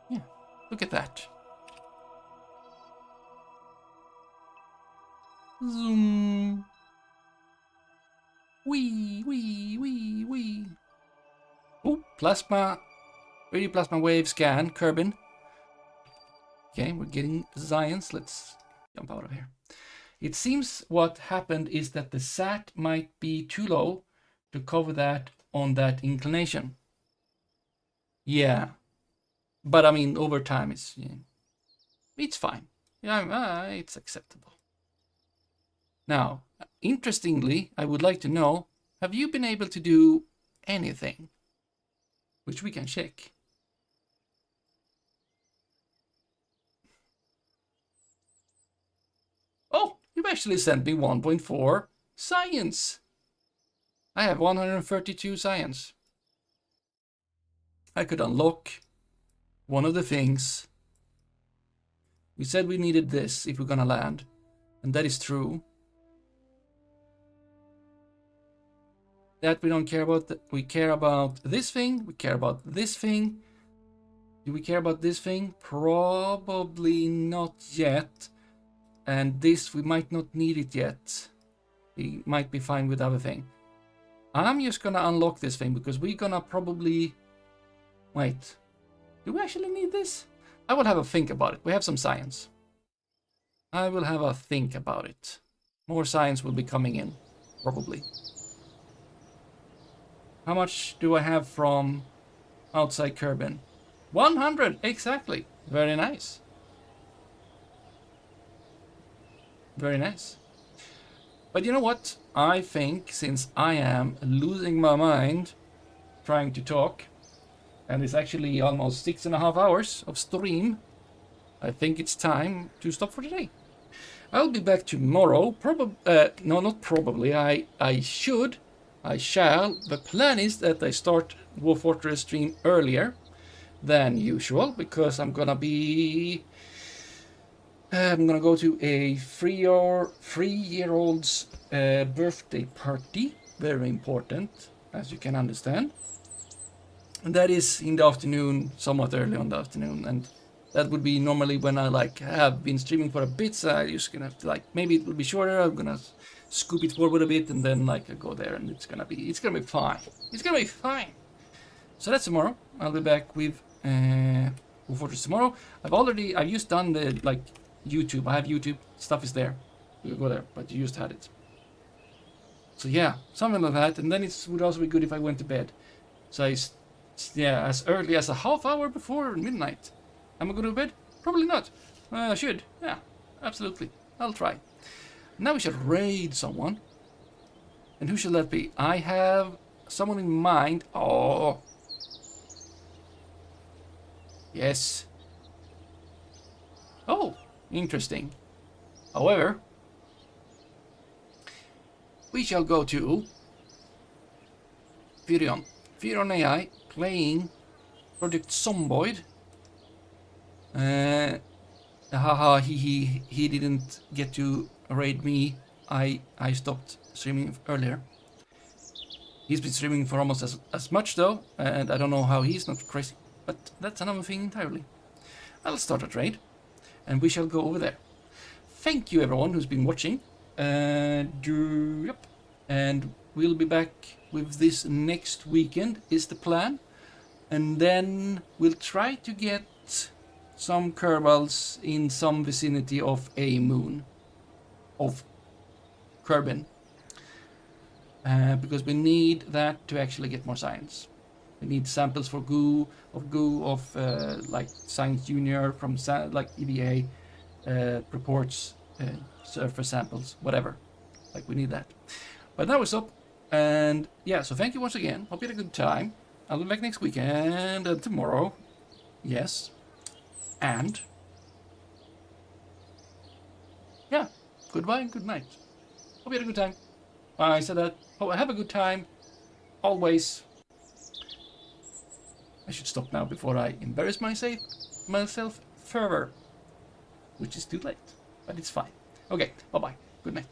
Speaker 1: Yeah, look at that. Zoom. Wee. Oh, plasma. Radio plasma wave scan. Kerbin. Okay, we're getting science. Let's jump out of here. It seems what happened is that the sat might be too low to cover that on that inclination. Yeah. But I mean, over time, it's fine. Yeah, it's acceptable. Now, interestingly, I would like to know, have you been able to do anything? Which we can check. Oh, you've actually sent me 1.4 science. I have 132 science. I could unlock one of the things. We said we needed this if we're gonna land, and that is true. That we don't care about. We care about this thing. We care about this thing. Do we care about this thing? Probably not yet. And this, we might not need it yet. We might be fine with other thing. I'm just gonna unlock this thing because we're gonna probably... Wait. Do we actually need this? I will have a think about it. We have some science. I will have a think about it. More science will be coming in. Probably. How much do I have from outside Kerbin? 100! Exactly. Very nice. Very nice. But you know what? I think since I am losing my mind trying to talk, and it's actually almost 6.5 hours of stream, I think it's time to stop for today. I'll be back tomorrow. No, not probably. I shall. The plan is that I start Dwarf Fortress stream earlier than usual because I'm gonna go to a 3-year-old's birthday party. Very important, as you can understand. And that is in the afternoon, somewhat early on the afternoon, and that would be normally when I have been streaming for a bit. So I'm just gonna have to maybe it will be shorter. I'm gonna scoop it forward a bit and then I go there, and it's gonna be fine. It's gonna be fine. So that's tomorrow. I'll be back with Dwarf Fortress tomorrow. I've just done the YouTube. I have YouTube. Stuff is there. We'll go there, but you just had it. So yeah, something like that. And then it would also be good if I went to bed. So as early as a half hour before midnight. Am I going to bed? Probably not. I should. Yeah, absolutely. I'll try. Now we should raid someone. And who should that be? I have someone in mind. Oh. Yes. Oh. Interesting. However, we shall go to Virion AI playing Project Zomboid. Haha, he didn't get to raid me. I stopped streaming earlier. He's been streaming for almost as much though, and I don't know how he's not crazy, but that's another thing entirely. I'll start a trade, and we shall go over there. Thank you everyone who's been watching. Yep. And we'll be back with this next weekend is the plan, and then we'll try to get some Kerbals in some vicinity of a moon of Kerbin. Because we need that to actually get more science. We need samples for goo of like Science Junior from like EVA, reports, surface samples, whatever. Like we need that. But now it's up, and yeah. So thank you once again. Hope you had a good time. I'll be back next weekend and tomorrow. Yes, and yeah. Goodbye and good night. Hope you had a good time. I said that. Oh, have a good time. Always. I should stop now before I embarrass myself further. Which is too late. But it's fine. Okay, bye-bye. Good night.